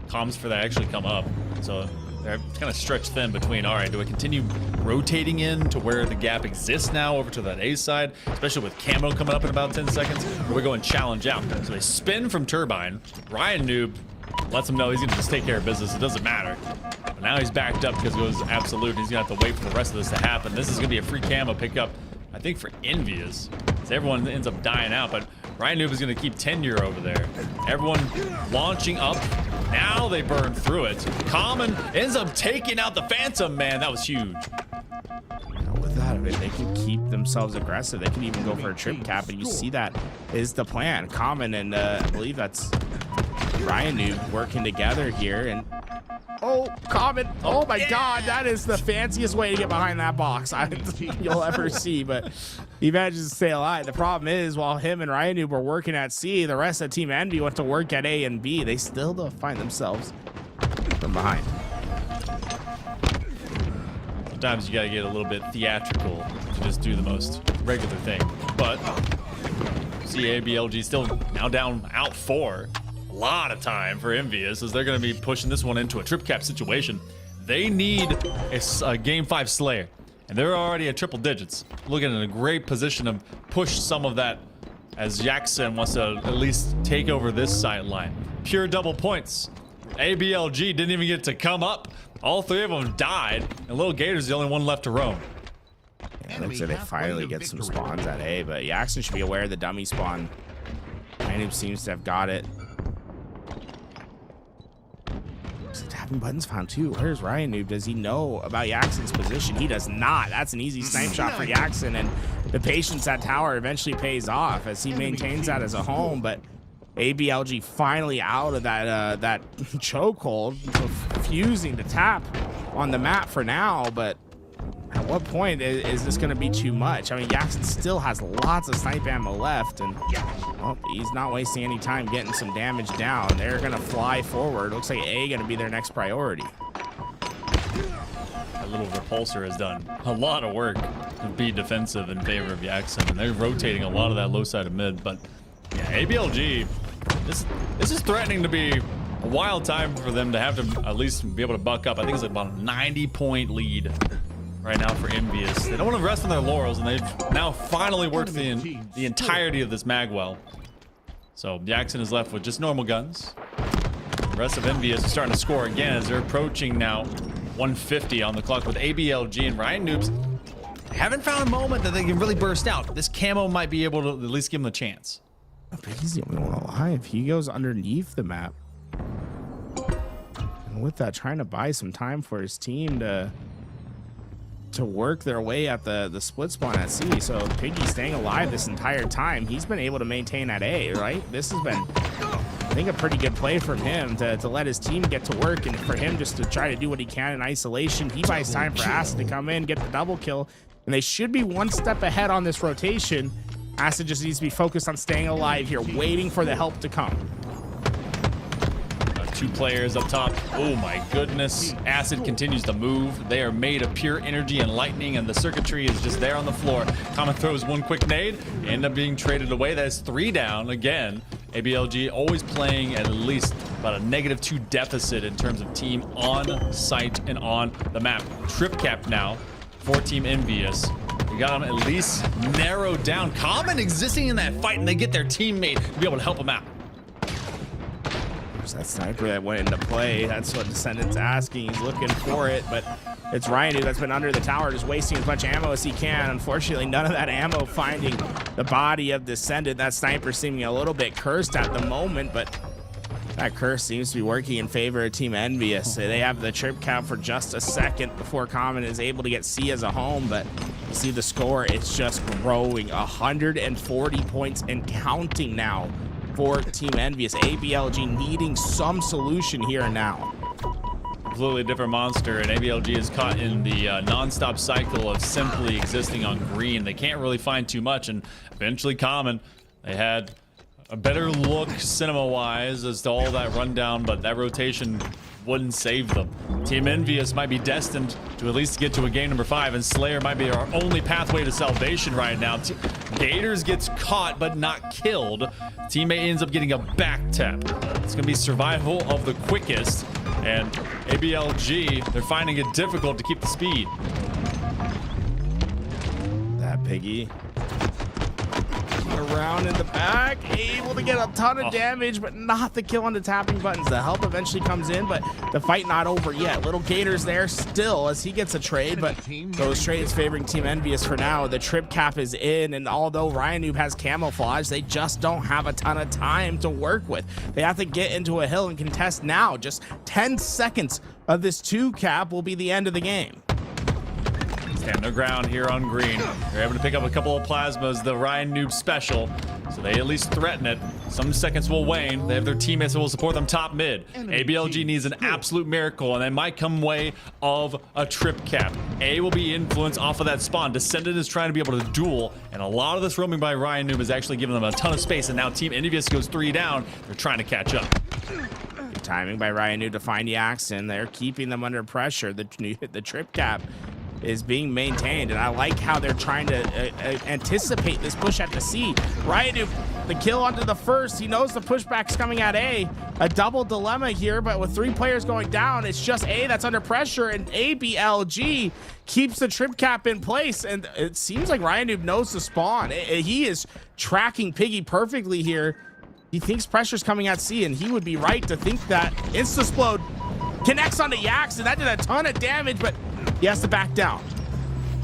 Comms for that actually come up, so they're kind of stretched thin between, all right, do I continue rotating in to where the gap exists now over to that A side, especially with camo coming up in about 10 seconds, or we go and challenge out? So they spin from Turbine. Ryan Noob lets him know he's gonna just take care of business. It doesn't matter. But now he's backed up because it goes absolute. He's gonna have to wait for the rest of this to happen. This is gonna be a free camo pickup, I think, for Envious. So everyone ends up dying out, but Ryan Noob is gonna keep Tenry over there. Everyone launching up. Now they burn through it. Common ends up taking out the Phantom, man. That was huge.
With that, I mean, they can keep themselves aggressive. They can even go for a trip cap, and you see that is the plan. Common and I believe that's Ryan Noob working together here. And oh, Common! Oh my God, that is the fanciest way to get behind that box you'll ever see. But he manages to stay alive. The problem is, while him and Ryan Noob were working at C, the rest of Team Envy went to work at A and B. They still don't find themselves from behind.
Sometimes you gotta get a little bit theatrical to just do the most regular thing. But see, ABLG still now down out 4. A lot of time for Envious as they're gonna be pushing this one into a trip cap situation. They need a game 5 Slayer, and they're already at triple digits, looking in a great position to push some of that as Jackson wants to at least take over this sideline. Pure double points. ABLG didn't even get to come up. All 3 of them died, and Little Gator's the only one left to roam.
Yeah, looks like they finally get some spawns at A, but Jackson should be aware of the dummy spawn. Ryan seems to have got it. Tapping buttons found too. Where's Ryan Noob? Does he know about Jackson's position? He does not. That's an easy snipe shot for Jackson, and the patience at tower eventually pays off as he maintains that as a home. But ABLG finally out of that chokehold, refusing to tap on the map for now. But at what point is this going to be too much? I mean, Jackson still has lots of snipe ammo left, and well, he's not wasting any time getting some damage down. They're going to fly forward. Looks like A going to be their next priority.
That little repulsor has done a lot of work to be defensive in favor of Jackson, and they're rotating a lot of that low side of mid. But yeah, ABLG, this is threatening to be a wild time for them to have to at least be able to buck up. I think it's about a 90-point lead right now for Envious. They don't want to rest on their laurels, and they've now finally worked the entirety of this mag well. So Jackson is left with just normal guns. The rest of Envious is starting to score again as they're approaching now 150 on the clock with ABLG, and Ryan Noobs haven't found a moment that they can really burst out. This camo might be able to at least give them a chance.
But he's the only one alive. He goes underneath the map. And with that, trying to buy some time for his team to work their way at the split spawn at C. So Piggy staying alive this entire time. He's been able to maintain at A, right? This has been, I think, a pretty good play from him to let his team get to work, and for him just to try to do what he can in isolation. He buys time for Acid to come in, get the double kill, and they should be one step ahead on this rotation. Acid just needs to be focused on staying alive here, waiting for the help to come.
2 players up top. Oh my goodness. Acid continues to move. They are made of pure energy and lightning, and the circuitry is just there on the floor. Common throws one quick nade, end up being traded away. That's 3 down again. ABLG always playing at least about a -2 deficit in terms of team on site and on the map. Trip cap now for Team Envious. We got them at least narrowed down. Common existing in that fight, and they get their teammate to be able to help them out.
That sniper that went into play. That's what Descendant's asking. He's looking for it, but it's Ryan that's been under the tower, just wasting as much ammo as he can. Unfortunately, none of that ammo finding the body of Descendant. That sniper seeming a little bit cursed at the moment, but that curse seems to be working in favor of Team Envious. They have the trip count for just a second before Common is able to get C as a home, but you see the score, it's just growing. 140 points and counting now for Team Envious. ABLG needing some solution here and now.
Completely different monster, and ABLG is caught in the non-stop cycle of simply existing on green. They can't really find too much, and eventually Common, they had a better look cinema-wise as to all that rundown, but that rotation wouldn't save them. Team Envious might be destined to at least get to a game number 5, and Slayer might be our only pathway to salvation right now. Gators gets caught but not killed. Teammate ends up getting a back tap. It's gonna be survival of the quickest. And ABLG, they're finding it difficult to keep the speed.
That Piggy around in the back, able to get a ton of damage, but not the kill on the tapping buttons. The help eventually comes in, but the fight not over yet. Little Gators there still as he gets a trade, but those trades favoring Team Envious for now. The trip cap is in, and although Ryan Noob has camouflage, they just don't have a ton of time to work with. They have to get into a hill and contest now. Just 10 seconds of this 2 cap will be the end of the game.
Stand their ground here on green. They're able to pick up a couple of plasmas, the Ryan Noob special, so they at least threaten it. Some seconds will wane. They have their teammates that will support them top mid. ABLG needs an absolute miracle, and that might come way of a trip cap. A will be influenced off of that spawn. Descendant is trying to be able to duel, and a lot of this roaming by Ryan Noob is actually giving them a ton of space, and now Team Envious goes 3 down. They're trying to catch up.
Timing by Ryan Noob to find Yaxon. They're keeping them under pressure. The trip cap is being maintained, and I like how they're trying to anticipate this push at the C. Ryan Noob, the kill onto the first. He knows the pushback's coming at A. A double dilemma here, but with 3 players going down, it's just A that's under pressure, and ABLG keeps the trip cap in place, and it seems like Ryan Noob knows the spawn. He is tracking Piggy perfectly here. He thinks pressure's coming at C, and he would be right to think that. Instasplode connects onto Yax, and that did a ton of damage, but he has to back down.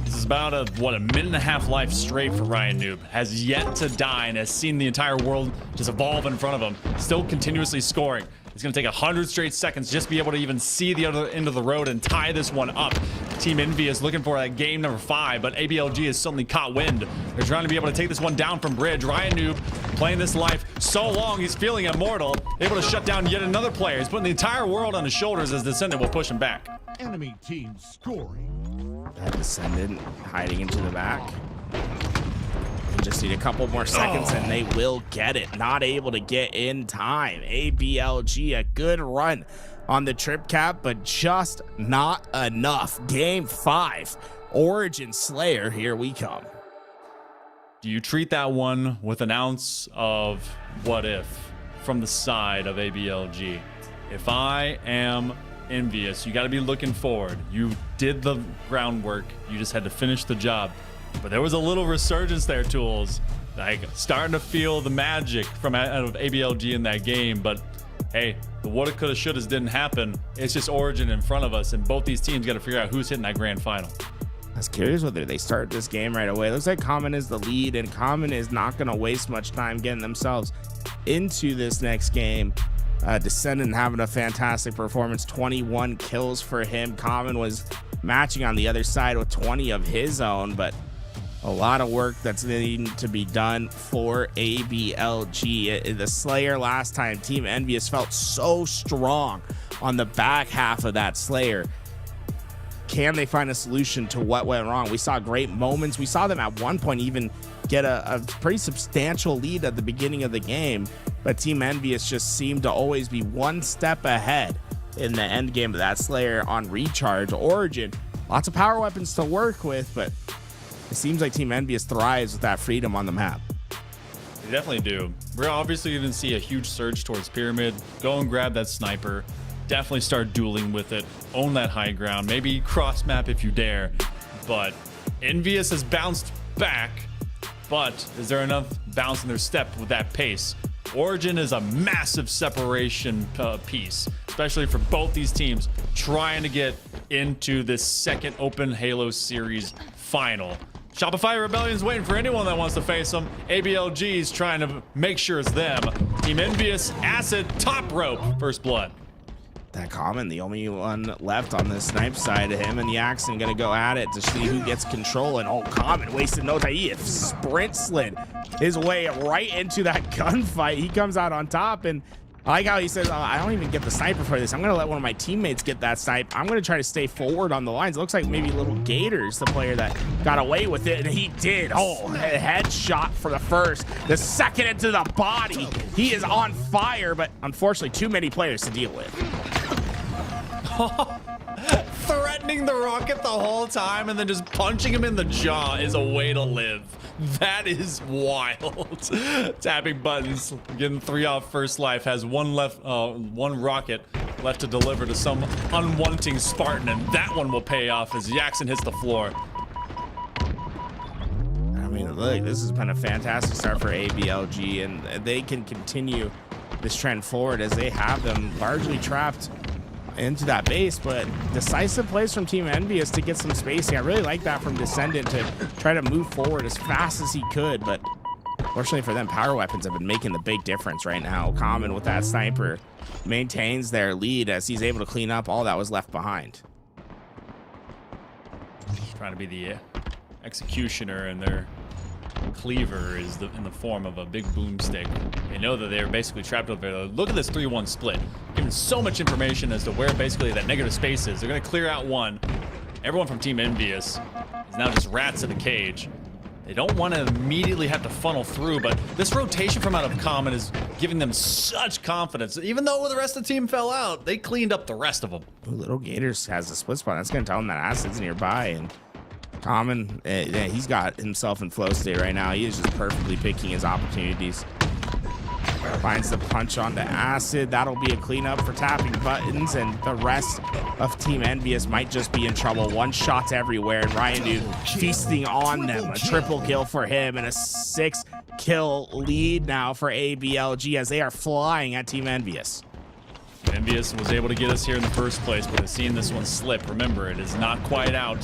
This is about a minute and a half life straight for Ryan Noob. Has yet to die and has seen the entire world just evolve in front of him. Still continuously scoring. It's going to take 100 straight seconds just to be able to even see the other end of the road and tie this one up. Team Envious looking for that game number 5, but ABLG has suddenly caught wind. They're trying to be able to take this one down from bridge. Ryan Noob playing this life so long, he's feeling immortal. Able to shut down yet another player. He's putting the entire world on his shoulders as Descendant will push him back.
Enemy team scoring.
That Descendant hiding into the back. They just need a couple more seconds and they will get it. Not able to get in time. ABLG, a good run on the trip cap, but just not enough. Game 5, Origin Slayer, here we come.
Do you treat that one with an ounce of what if from the side of ABLG? If I am Envious, you got to be looking forward. You did the groundwork. You just had to finish the job. But there was a little resurgence there, Tools. Like, starting to feel the magic from out of ABLG in that game. But hey, the woulda, coulda, shouldas didn't happen. It's just Origin in front of us, and both these teams got to figure out who's hitting that grand final.
I was curious whether they start this game right away. Looks like Common is the lead, and Common is not going to waste much time getting themselves into this next game. Descendant having a fantastic performance, 21 kills for him. Common was matching on the other side with 20 of his own, but a lot of work that's needing to be done for ABLG. The Slayer last time, Team Envious felt so strong on the back half of that Slayer. Can they find a solution to what went wrong? We saw great moments. We saw them at one point even get a pretty substantial lead at the beginning of the game, but Team Envious just seemed to always be one step ahead in the end game of that Slayer on recharge. Origin, lots of power weapons to work with, but it seems like Team Envious thrives with that freedom on the map.
They definitely do. We're obviously going to see a huge surge towards Pyramid. Go and grab that sniper. Definitely start dueling with it. Own that high ground. Maybe cross map if you dare. But Envious has bounced back. But is there enough bounce in their step with that pace? Origin is a massive separation piece, especially for both these teams trying to get into this second Open Halo Series final. Shopify Rebellion's waiting for anyone that wants to face them. ABLG's trying to make sure it's them. Team Envious, Acid, top rope, first blood.
That Common, the only one left on the snipe side of him, and Yaxon gonna go at it to see who gets control. And Common wasted no time. He sprint slid his way right into that gunfight. He comes out on top, and I like how he says, I don't even get the sniper for this. I'm gonna let one of my teammates get that snipe. I'm gonna try to stay forward on the lines. It looks like maybe Little Gators, the player that got away with it, and he did. A headshot for the first. The second into the body. He is on fire, but unfortunately too many players to deal with.
threatening the rocket the whole time and then just punching him in the jaw is a way to live. That is wild. Tapping buttons, getting 3 off first life, has one rocket left to deliver to some unwanting Spartan, and that one will pay off as Jackson hits the floor.
I mean, look, this has been a fantastic start for ABLG, and they can continue this trend forward as they have them largely trapped into that base, but decisive plays from Team Envious to get some spacing. I really like that from Descendant to try to move forward as fast as he could, but fortunately for them, power weapons have been making the big difference right now. Common with that sniper maintains their lead as he's able to clean up all that was left behind.
Trying to be the executioner, and their cleaver is in the form of a big boomstick. They know that they're basically trapped over there. Look at this 3-1 split. Given so much information as to where basically that negative space is. They're going to clear out one. Everyone from Team Envious is now just rats in the cage. They don't want to immediately have to funnel through, but this rotation from out of Common is giving them such confidence. Even though the rest of the team fell out, they cleaned up the rest of them.
Ooh, Little Gators has a split spot. That's going to tell him that Acid's nearby, and Common, he's got himself in flow state right now. He is just perfectly picking his opportunities. Finds the punch onto Acid. That'll be a cleanup for tapping buttons, and the rest of Team Envious might just be in trouble. One shots everywhere, and Ryan Dude feasting on them. A triple kill for him and a 6-kill lead now for ABLG as they are flying at Team Envious.
Envious was able to get us here in the first place, but we've seen this one slip. Remember, it is not quite out.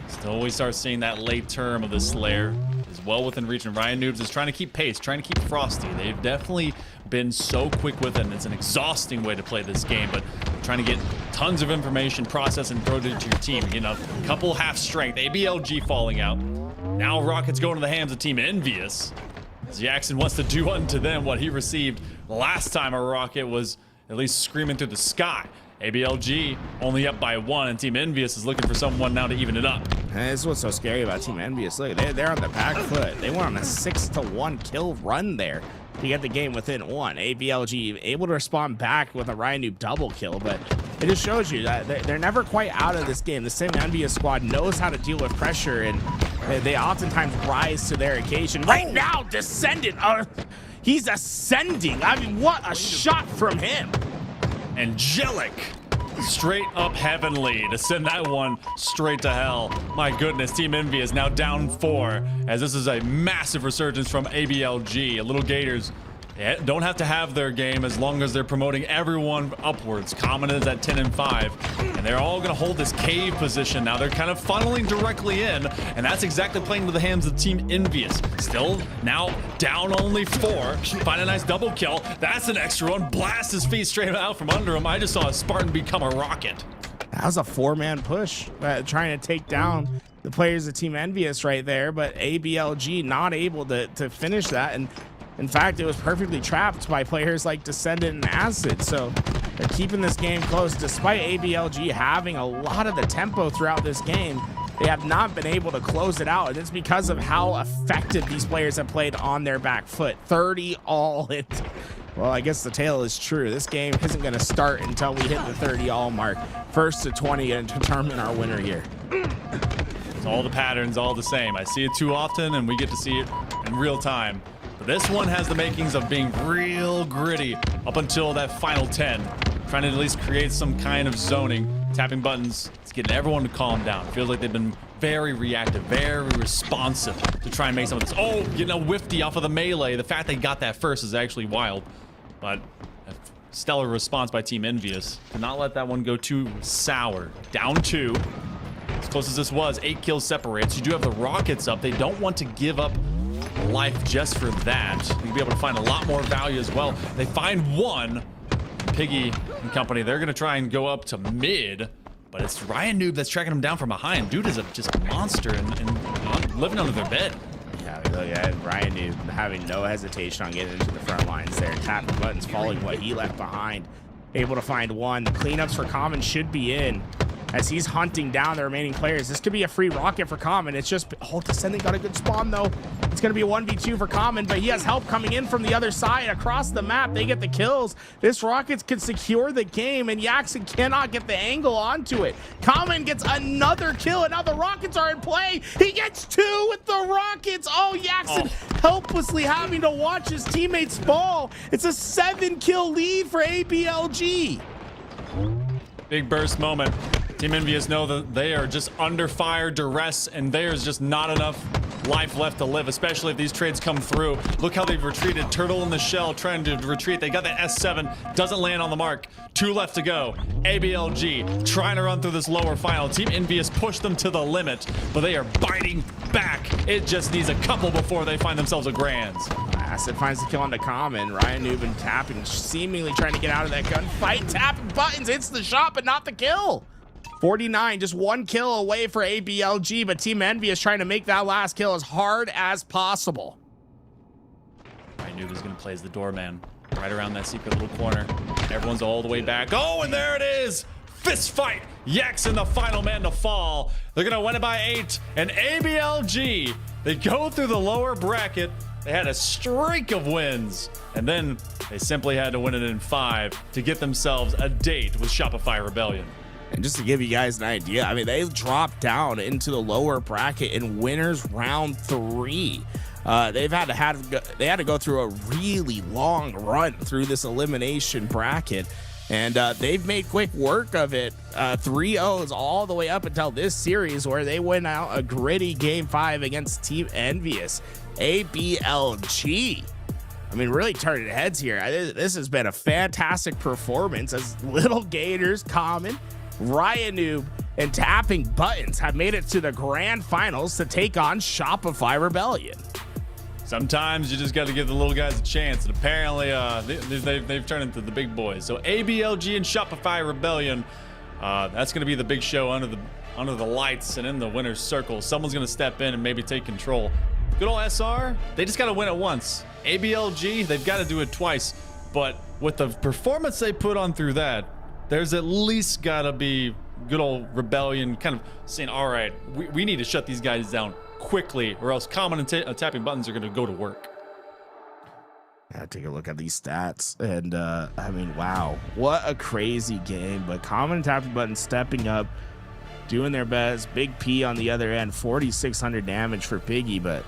Still, we start seeing that late term of the Slayer is well within reach, and Ryan Noobs is trying to keep pace, trying to keep Frosty. They've definitely been so quick with it, and it's an exhausting way to play this game, but trying to get tons of information, process, and throw it into your team. You know, a couple half strength, ABLG falling out. Now Rockets going to the hands of Team Envious. As Jackson wants to do unto them what he received last time a Rocket was at least screaming through the sky. ABLG only up by 1, and Team Envious is looking for someone now to even it up.
And this is what's so scary about Team Envious. Look, they're on the back foot. They went on a 6-1 kill run there to get the game within 1. ABLG able to respond back with a Ryan Noob double kill, but it just shows you that they're never quite out of this game. The Team Envious squad knows how to deal with pressure, and they oftentimes rise to their occasion. Right now, Descendant, he's ascending. I mean, what a shot from him.
Angelic, straight up heavenly to send that one straight to hell. My goodness, Team Envy is now down 4 as this is a massive resurgence from ABLG. Little Gators don't have to have their game as long as they're promoting everyone upwards. Common is at 10 and 5, and they're all going to hold this cave position now. They're kind of funneling directly in, and that's exactly playing to the hands of Team Envious. Still now down only 4. Find a nice double kill. That's an extra one. Blast his feet straight out from under him. I just saw a Spartan become a rocket.
That was a 4-man push, trying to take down the players of Team Envious right there, but ABLG not able to finish that, and in fact, it was perfectly trapped by players like Descendant and Acid. So they're keeping this game close. Despite ABLG having a lot of the tempo throughout this game, they have not been able to close it out. And it's because of how effective these players have played on their back foot. 30 all in. Well, I guess the tale is true. This game isn't going to start until we hit the 30 all mark. First to 20 and determine our winner here.
It's all the patterns, all the same. I see it too often, and we get to see it in real time. This one has the makings of being real gritty up until that final 10. Trying to at least create some kind of zoning. Tapping buttons, it's getting everyone to calm down. Feels like they've been very reactive, very responsive to try and make some of this. Oh, getting a whiffy off of the melee. The fact they got that first is actually wild. But a stellar response by Team Envious to not let that one go too sour. Down 2. As close as this was, 8 kills separates. You do have the Rockets up. They don't want to give up life just for that. You'll be able to find a lot more value as well. They find 1. Piggy and company, they're going to try and go up to mid, but it's Ryan Noob that's tracking him down from behind. Dude is just a monster and living under their bed.
Yeah, look at Ryan Noob having no hesitation on getting into the front lines there. Tapping buttons, following what he left behind. Able to find 1. The cleanups for Common should be in as he's hunting down the remaining players. This could be a free rocket for Common. It's just, oh, Descendant got a good spawn though. It's going to be a 1v2 for Common, but he has help coming in from the other side across the map. They get the kills. This Rockets can secure the game, and Yaxon cannot get the angle onto it. Common gets another kill, and now the Rockets are in play. He gets 2 with the Rockets. Oh, Yaxon helplessly having to watch his teammates fall. It's a 7-kill lead for ABLG.
Big burst moment. Team Envious know that they are just under fire, duress, and there's just not enough life left to live, especially if these trades come through. Look how they've retreated. Turtle in the shell trying to retreat. They got the S7, doesn't land on the mark. 2 left to go. ABLG trying to run through this lower final. Team Envious pushed them to the limit, but they are biting back. It just needs a couple before they find themselves a grands.
Acid finds the kill on the Common. Ryan Newman tapping, seemingly trying to get out of that gunfight. Tapping buttons, hits the shot, but not the kill. 49, just 1 kill away for ABLG, but Team Envious trying to make that last kill as hard as possible.
I knew he was going to play as the doorman right around that secret little corner. Everyone's all the way back. Oh, and there it is. Fist fight. Yaxon, the final man to fall. They're going to win it by 8. And ABLG, they go through the lower bracket. They had a streak of wins. And then they simply had to win it in 5 to get themselves a date with Shopify Rebellion.
And just to give you guys an idea, I mean, they dropped down into the lower bracket in winners round 3. They had to go through a really long run through this elimination bracket, and they've made quick work of it. 3-0s all the way up until this series, where they win out a gritty game 5 against Team Envious. ABLG, I mean, really turning heads here. This has been a fantastic performance as Little Gators, Common, Ryan Noob, and Tapping Buttons have made it to the grand finals to take on Shopify Rebellion.
Sometimes you just got to give the little guys a chance, and apparently they've turned into the big boys. So ABLG and Shopify Rebellion, that's going to be the big show under the lights and in the winner's circle. Someone's going to step in and maybe take control. Good old SR, they just got to win it once. ABLG, they've got to do it twice. But with the performance they put on through that, there's at least got to be good old Rebellion kind of saying, all right, we need to shut these guys down quickly, or else Common and Tapping Buttons are going to go to work.
Yeah, take a look at these stats, and I mean, wow, what a crazy game. But Common and Tapping Buttons stepping up, doing their best. Big P on the other end, 4,600 damage for Piggy, but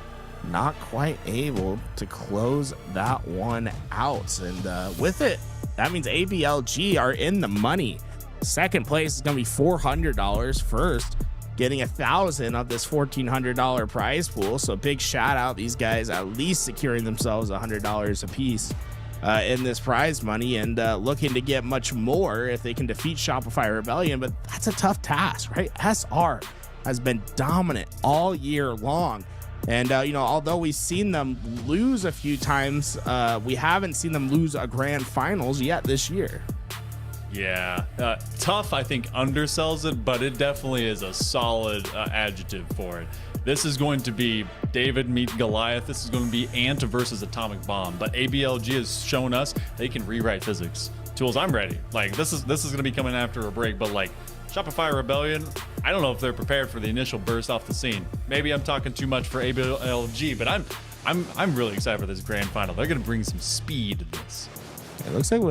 not quite able to close that one out. And with it, that means ABLG are in the money. Second place is going to be $400. First, getting 1,000 of this $1,400 prize pool. So big shout out, these guys at least securing themselves $100 a piece in this prize money, and looking to get much more if they can defeat Shopify Rebellion. But that's a tough task, right? SR has been dominant all year long. And, although we've seen them lose a few times, we haven't seen them lose a grand finals yet this year.
Yeah, tough, I think, undersells it, but it definitely is a solid adjective for it. This is going to be David meet Goliath. This is going to be Ant versus Atomic Bomb. But ABLG has shown us they can rewrite physics. Tools, I'm ready. Like, this is going to be coming after a break, but like Shopify Rebellion, I don't know if they're prepared for the initial burst off the scene. Maybe I'm talking too much for ABLG, but I'm really excited for this grand final. They're going to bring some speed to this.
It looks like,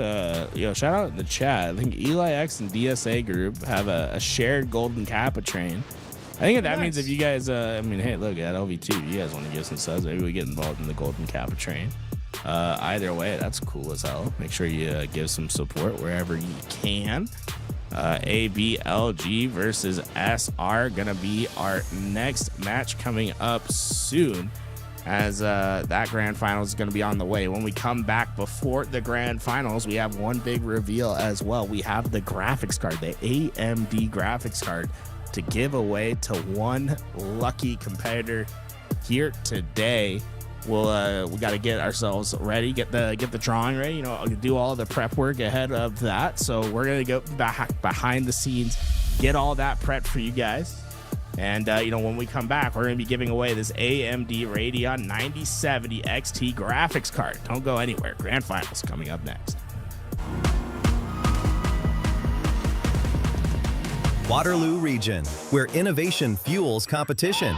shout out in the chat. I think Eli X and DSA Group have a shared Golden Kappa train. I think that means if you guys, hey, look at LV2, you guys want to give some subs, maybe we get involved in the Golden Kappa train. Either way, that's cool as hell. Make sure you give some support wherever you can. ABLG versus SR gonna be our next match coming up soon, as that grand finals is going to be on the way. When we come back before the grand finals, we have one big reveal as well. We have the graphics card, the AMD graphics card, to give away to one lucky competitor here today. We'll we got to get ourselves ready, get the drawing ready, do all the prep work ahead of that. So we're gonna go back behind the scenes, get all that prep for you guys. And, when we come back, we're going to be giving away this AMD Radeon 9070 XT graphics card. Don't go anywhere. Grand Finals coming up next.
Waterloo region, where innovation fuels competition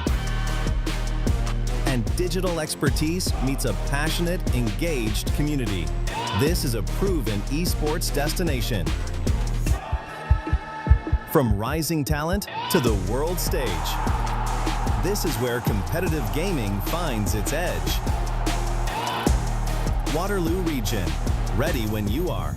and digital expertise meets a passionate, engaged community. This is a proven esports destination. From rising talent to the world stage, this is where competitive gaming finds its edge. Waterloo region, ready when you are.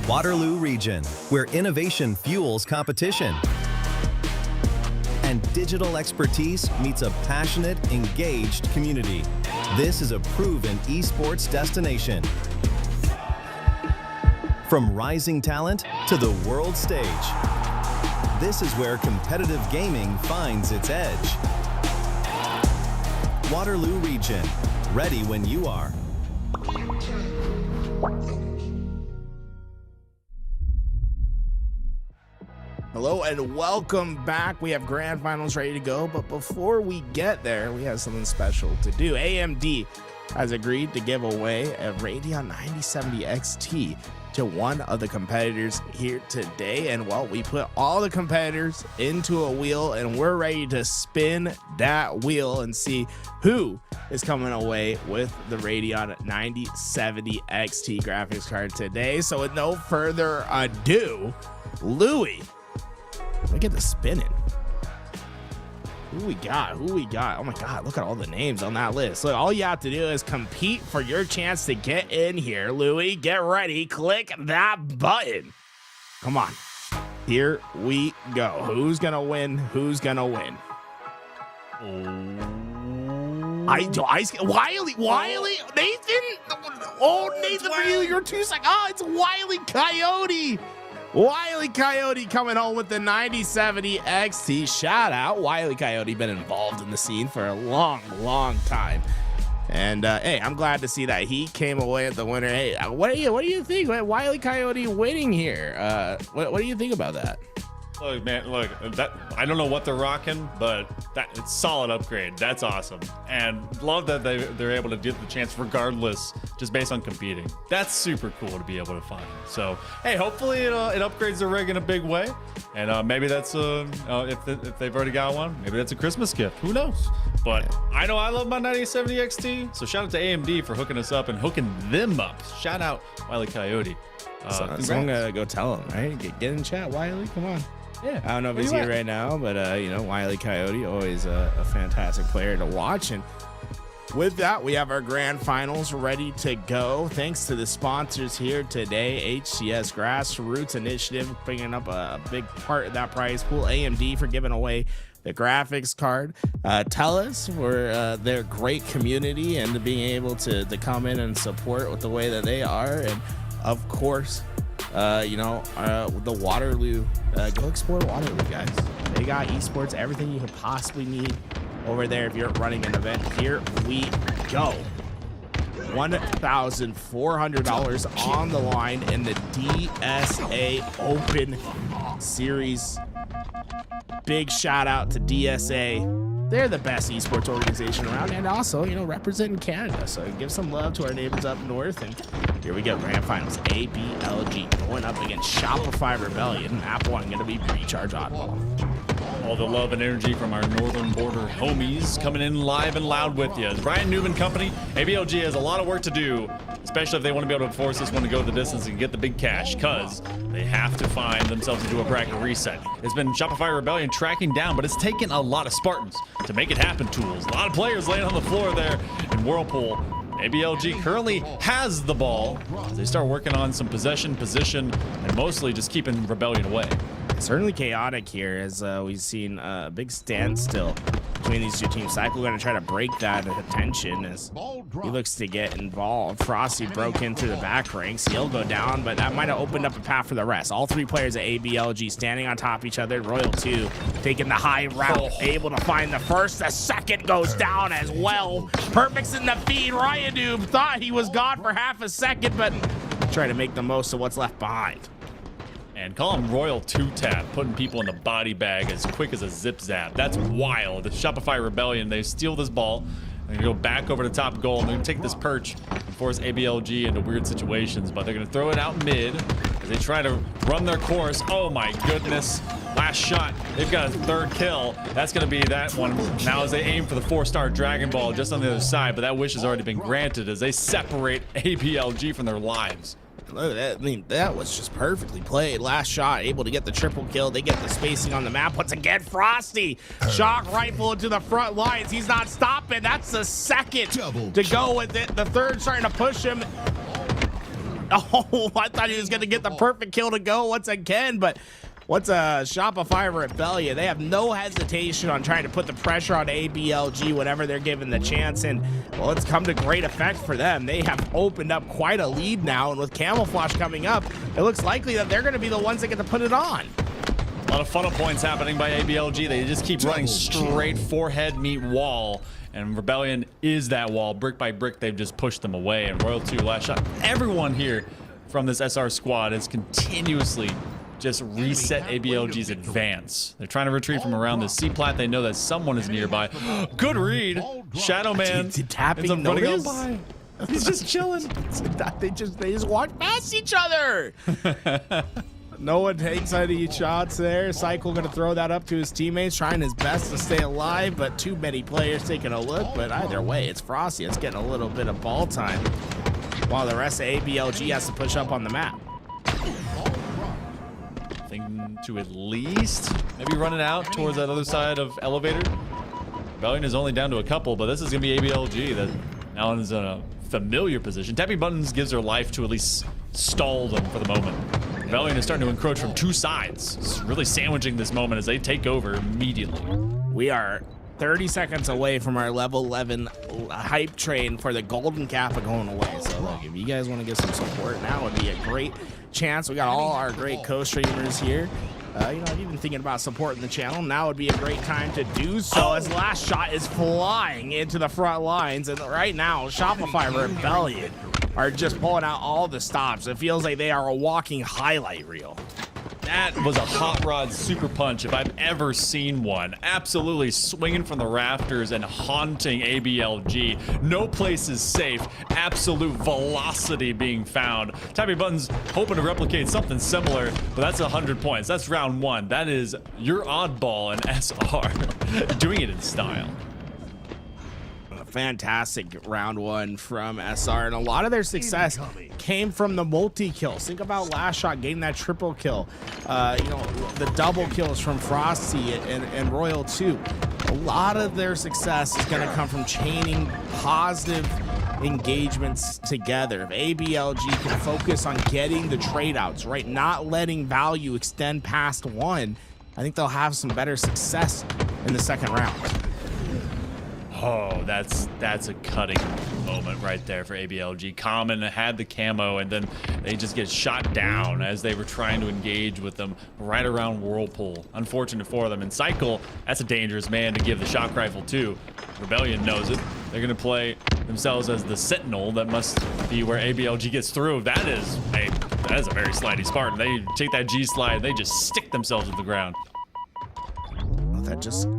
Waterloo region, where innovation fuels competition and digital expertise meets a passionate, engaged community. This is a proven esports destination. From rising talent to the world stage, this is where competitive gaming finds its edge. Waterloo region, ready when you are.
Hello and welcome back. We have grand finals ready to go, but before we get there, we have something special to do. AMD has agreed to give away a Radeon 9070 XT to one of the competitors here today. And well, we put all the competitors into a wheel and we're ready to spin that wheel and see who is coming away with the Radeon 9070 XT graphics card today. So with no further ado, Louis, look at the spinning. Who we got? Who we got? Oh my God, look at all the names on that list. Look, all you have to do is compete for your chance to get in here. Louis, get ready. Click that button. Come on. Here we go. Who's going to win? Who's going to win? Wiley, Nathan. Oh, Nathan, for you, you're 2 seconds. Oh, it's Wiley Coyote. Wiley Coyote coming home with the 9070 XT. Shout out. Wiley Coyote been involved in the scene for a long time. And hey, I'm glad to see that he came away at the winner. Hey, what do you think? Wiley Coyote winning here. What do you think about that?
Look, man, that I don't know what they're rocking, but it's solid upgrade. That's awesome, and love that they're able to get the chance regardless, just based on competing. That's super cool to be able to find. So hey, hopefully it upgrades the rig in a big way, and maybe that's if they've already got one, maybe that's a Christmas gift. Who knows? But I know I love my 9070 XT, so shout out to AMD for hooking us up and hooking them up. Shout out Wiley Coyote.
So I'm gonna go tell him, right? Get in chat, Wiley. Come on.
Yeah,
I don't know if he's here right now, but you know, Wiley Coyote, always a fantastic player to watch. And with that, we have our grand finals ready to go. Thanks to the sponsors here today, HCS Grassroots Initiative bringing up a big part of that prize pool. AMD for giving away the graphics card. Tellus for their great community and being able to come in and support with the way that they are. And of course, the Waterloo, go explore Waterloo, guys. They got esports, everything you could possibly need over there if you're running an event. Here we go. $1,400 on the line in the DSA Open Series. Big shout out to DSA. They're the best esports organization around, and also, you know, representing Canada. So give some love to our neighbors up north. And here we go, grand finals. ABLG going up against Shopify Rebellion. Map 1 going to be Recharge Oddball.
All the love and energy from our northern border homies coming in live and loud with you. As Brian Newman Company, ABLG has a lot of work to do, especially if they want to be able to force this one to go the distance and get the big cash, because they have to find themselves into a bracket reset. It's been Shopify Rebellion tracking down, but it's taken a lot of Spartans to make it happen tools. A lot of players laying on the floor there in Whirlpool. ABLG currently has the ball as they start working on some possession, position, and mostly just keeping Rebellion away.
Certainly chaotic here, as we've seen a big standstill between these two teams. Cycle going to try to break that attention as he looks to get involved. Frosty broke in through the back ranks. He'll go down, but that might have opened up a path for the rest. All three players at ABLG standing on top of each other. Royal 2 taking the high route, able to find the first. The second goes down as well. Perfect's in the feed. Ryan Noob thought he was gone for half a second, but trying to make the most of what's left behind.
And call him Royal 2-tap, putting people in the body bag as quick as a zip zap. That's wild. The Shopify Rebellion, they steal this ball and go back over the top goal, and they're gonna take this perch and force ABLG into weird situations, but they're gonna throw it out mid as they try to run their course. Oh my goodness. Last shot, they've got a third kill. That's gonna be that one. Now as they aim for the 4-star Dragon Ball just on the other side, but that wish has already been granted as they separate ABLG from their lives.
Look at that. I mean, that was just perfectly played. Last shot, able to get the triple kill. They get the spacing on the map. Once again, Frosty. Shock rifle into the front lines. He's not stopping. That's the second to go with it. The third starting to push him. Oh, I thought he was going to get the perfect kill to go once again, but what's a Shopify Rebellion? They have no hesitation on trying to put the pressure on ABLG whenever they're given the chance, and well, it's come to great effect for them. They have opened up quite a lead now, and with Camouflage coming up, it looks likely that they're going to be the ones that get to put it on.
A lot of funnel points happening by ABLG. They just keep running straight forehead meet wall. And Rebellion is that wall. Brick by brick, they've just pushed them away. And Royal 2 last shot. Everyone here from this SR squad is continuously just reset ABLG's advance. They're trying to retreat from around the C-plat. They know that someone is nearby. Good read. Shadow Man
tapping
ends up running
notice?
up by. He's just chilling.
They just walk past each other. No one takes any shots there. Cycle going to throw that up to his teammates, trying his best to stay alive, but too many players taking a look. But either way, it's Frosty. It's getting a little bit of ball time while the rest of ABLG has to push up on the map.
Thinking to at least maybe run it out towards that other side of elevator. Rebellion is only down to a couple, but this is going to be ABLG that now is in a familiar position. Tapping buttons gives her life to at least stall them for the moment. Rebellion is starting to encroach from two sides. It's really sandwiching this moment as they take over immediately.
We are 30 seconds away from our level 11 hype train for the golden kappa going away. So look, if you guys want to get some support, now would be a great chance. We got all our great co-streamers here. You know, even thinking about supporting the channel, now would be a great time to do so, as last shot is flying into the front lines. And right now, Shopify Rebellion are just pulling out all the stops. It feels like they are a walking highlight reel.
That was a hot rod super punch if I've ever seen one. Absolutely swinging from the rafters and haunting ABLG. No place is safe. Absolute velocity being found. Tapping buttons hoping to replicate something similar, but that's 100 points. That's round one. That is your oddball in SR. Doing it in style.
Fantastic round one from SR, and a lot of their success came from the multi-kills. Think about last shot getting that triple kill, you know, the double kills from Frosty and Royal 2. A lot of their success is going to come from chaining positive engagements together. If ABLG can focus on getting the trade outs, right, not letting value extend past one, I think they'll have some better success in the second round.
Oh, that's a cutting moment right there for ABLG. Common had the camo, and then they just get shot down as they were trying to engage with them right around Whirlpool. Unfortunate for them. And Cycle, that's a dangerous man to give the shock rifle to. Rebellion knows it. They're going to play themselves as the Sentinel. That must be where ABLG gets through. That is a very slidey Spartan. They take that G slide, they just stick themselves to the ground.
Well, that just a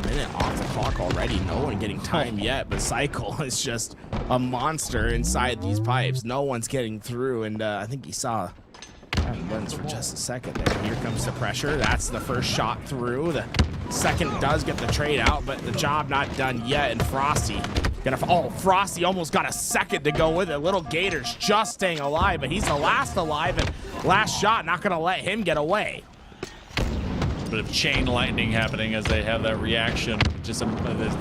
minute off the clock already. No one getting time yet, but Cycle is just a monster inside these pipes. No one's getting through, and I think he saw buttons for just a second there. Here comes the pressure. That's the first shot through. The second does get the trade out, but the job not done yet. And Frosty Frosty almost got a second to go with it. Little Gator's just staying alive, but he's the last alive, and last shot not gonna let him get away.
A bit of chain lightning happening as they have that reaction. Just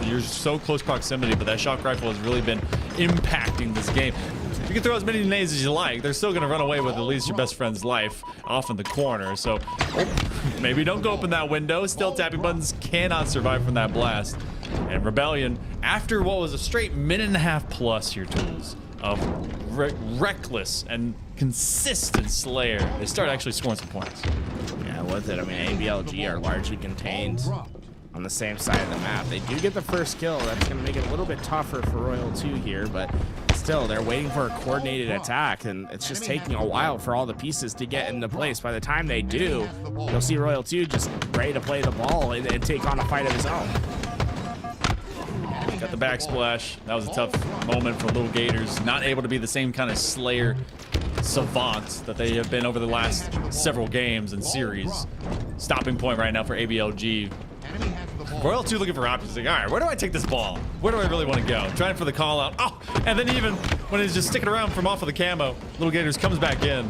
you're so close proximity, but that shock rifle has really been impacting this game. You can throw as many nades as you like. They're still going to run away with at least your best friend's life off in the corner. So maybe don't go open that window. Still, tapping buttons cannot survive from that blast. And Rebellion, after what was a straight minute and a half plus here, tools of reckless and consistent slayer, they start actually scoring some points.
Yeah, with it, I mean, ABLG are largely contained on the same side of the map. They do get the first kill. That's going to make it a little bit tougher for Royal 2 here, but still, they're waiting for a coordinated attack, and it's just taking a while for all the pieces to get into place. By the time they do, you'll see Royal 2 just ready to play the ball and take on a fight of his own.
Got the backsplash. That was a tough moment for Little Gators. Not able to be the same kind of slayer savant that they have been over the last several games and series. Stopping point right now for ABLG. Royal 2 looking for options. Like, all right, where do I take this ball? Where do I really want to go? Trying for the call out. Oh, and then even when he's just sticking around from off of the camo, Little Gators comes back in.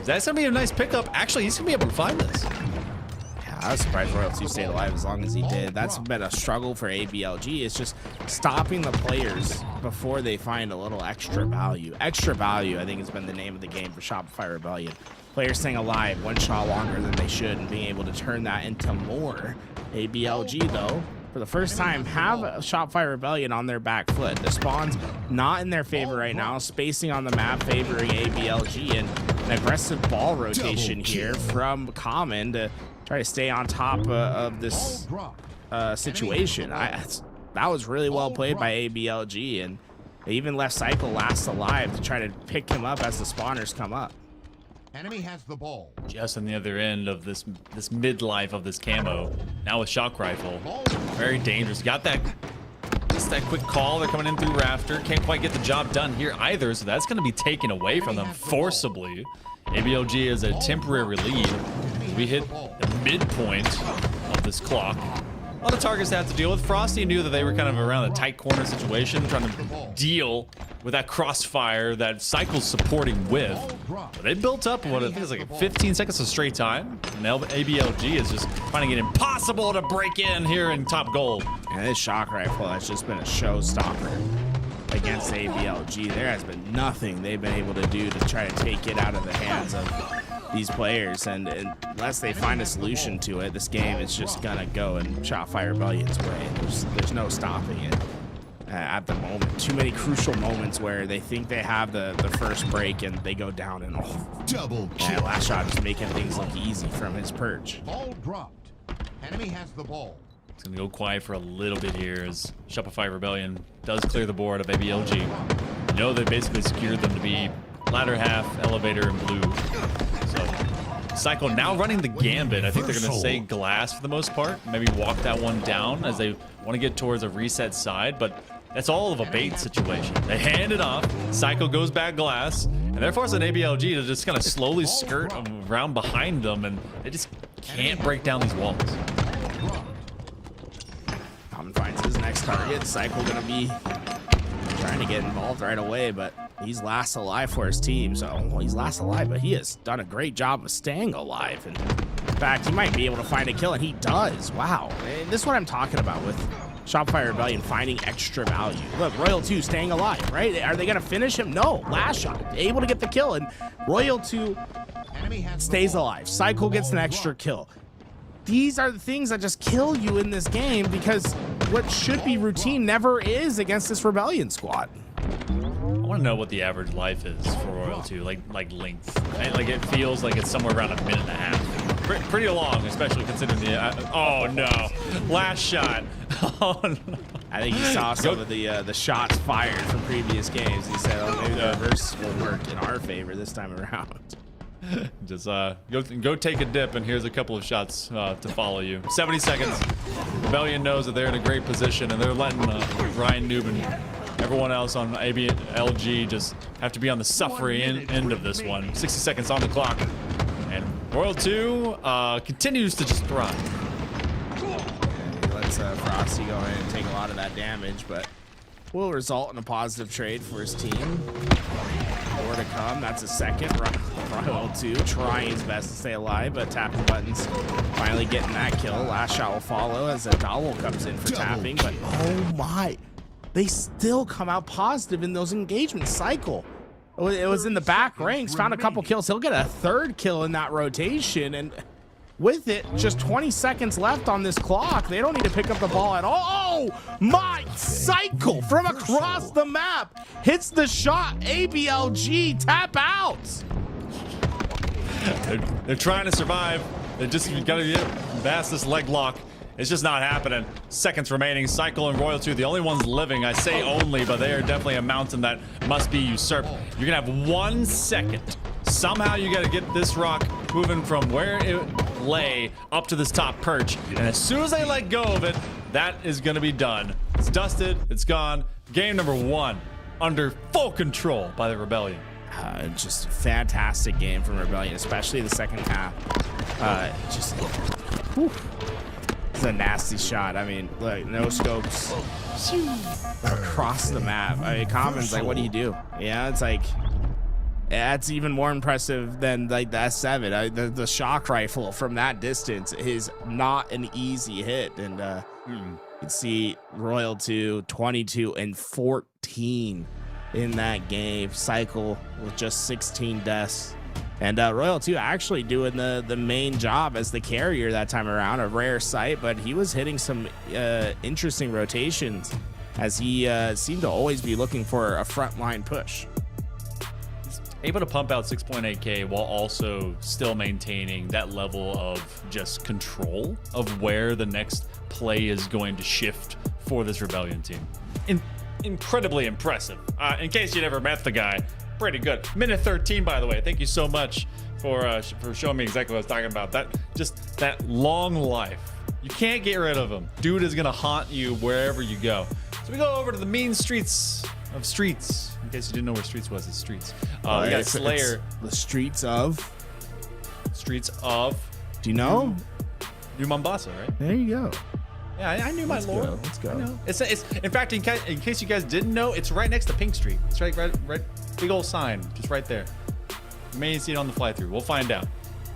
That's going to be a nice pickup. Actually, he's going to be able to find this.
Yeah, I was surprised Royal 2 stayed alive as long as he did. That's been a struggle for ABLG. It's just stopping the players before they find a little extra value. Extra value, I think, has been the name of the game for Shopify Rebellion. Players staying alive one shot longer than they should and being able to turn that into more. ABLG, though, for the first time, have a Shopify Rebellion on their back foot. The spawn's not in their favor right now. Spacing on the map favoring ABLG, and an aggressive ball rotation here from Common to try to stay on top of this situation. That was really well played by ABLG, and they even left Cycle last alive to try to pick him up as the spawners come up.
Enemy has the ball.
Just on the other end of this midlife of this camo. Now with shock rifle. Very dangerous. Got that, just that quick call. They're coming in through Rafter. Can't quite get the job done here either, so that's going to be taken away from them forcibly. ABLG is a temporary lead. We hit the midpoint of this clock. A lot of targets to have to deal with. Frosty knew that they were kind of around a tight corner situation, trying to deal with that crossfire that Cycle's supporting with. But they built up what I think is like 15 seconds of straight time. And now ABLG is just finding it impossible to break in here in top gold.
And this shock rifle has just been a showstopper against ABLG. There has been nothing they've been able to do to try to take it out of the hands of these players, and unless they find a solution to it, this game is just gonna go in Shopify Rebellion's way. There's no stopping it at the moment. Too many crucial moments where they think they have the first break and they go down, and
Double kill.
last shot just making things look easy from his perch.
Ball dropped. Enemy has the ball.
It's gonna go quiet for a little bit here as Shopify Rebellion does clear the board of ABLG. You know, they basically secured them to be ladder half, elevator, and blue. So Cycle now running the gambit. I think they're gonna stay glass for the most part. Maybe walk that one down as they want to get towards a reset side, but that's all of a bait situation. They hand it off, Cycle goes back glass, and they're forcing ABLG to just kind of slowly skirt around behind them, and they just can't break down these walls.
Common finds his next target. Cycle gonna be trying to get involved right away, but he's last alive for his team. So, well, he's last alive, but he has done a great job of staying alive. And in fact, he might be able to find a kill, and he does. Wow. And this is what I'm talking about with Shopify Rebellion finding extra value. Look, Royal 2 staying alive, right? Are they going to finish him? No. Last shot. Able to get the kill, and Royal 2 stays alive. Cycle gets an extra kill. These are the things that just kill you in this game, because what should be routine never is against this Rebellion squad.
I want to know what the average life is for Royal 2, like length. And, like, it feels like it's somewhere around a minute and a half. Pretty long, especially considering the. Oh no! Last shot. Oh no!
I think he saw some of the shots fired from previous games. He said, "Oh, maybe the reverse will work in our favor this time around."
Just go take a dip, and here's a couple of shots to follow you. 70 seconds. Rebellion knows that they're in a great position, and they're letting Ryan Newman, everyone else on ABLG, just have to be on the suffering end of this one. 60 seconds on the clock, and Royal 2 continues to just thrive.
He lets Frosty go ahead and take a lot of that damage, but will result in a positive trade for his team. More to come. That's a second. Royal 2 trying his best to stay alive, but tapping buttons, finally getting that kill. Last shot will follow as a Dowell comes in for tapping, but oh my, they still come out positive in those engagements. Cycle, it was in the back ranks, found a couple kills. He'll get a third kill in that rotation, and with it, just 20 seconds left on this clock. They don't need to pick up the ball at all. Oh my, Cycle from across the map hits the shot. ABLG tap out.
They're trying to survive. They just got to get past this leg lock. It's just not happening. Seconds remaining. Cycle and Royal 2, the only ones living. I say only, but they are definitely a mountain that must be usurped. You're gonna have 1 second. Somehow you got to get this rock moving from where it lay up to this top perch. And as soon as they let go of it, that is gonna be done. It's dusted. It's gone. Game number 1 under full control by the Rebellion.
Just a fantastic game from Rebellion, especially the second half. It's a nasty shot. I mean, look, no scopes across the map. I mean, Common's like, what do you do? Yeah, it's like, That's even more impressive than like the S7. The shock rifle from that distance is not an easy hit. And you can see Royal 2, 22 and 14 in that game. Cycle with just 16 deaths. And Royal 2 actually doing the main job as the carrier that time around. A rare sight, but he was hitting some interesting rotations as he seemed to always be looking for a frontline push.
Able to pump out 6.8K while also still maintaining that level of just control of where the next play is going to shift for this Rebellion team. Incredibly impressive. In case you never met the guy, pretty good. Minute 13, by the way. Thank you so much for showing me exactly what I was talking about. That long life. You can't get rid of him. Dude is gonna haunt you wherever you go. So we go over to the mean streets of Streets. In case you didn't know where Streets was, it's Streets. We got Slayer.
The streets of. Do you know?
New Mombasa, right?
There you go.
Yeah, I knew my lore.
Let's go.
I know. It's in fact, in case you guys didn't know, it's right next to Pink Street. It's right, big old sign, just right there. You may see it on the fly through. We'll find out.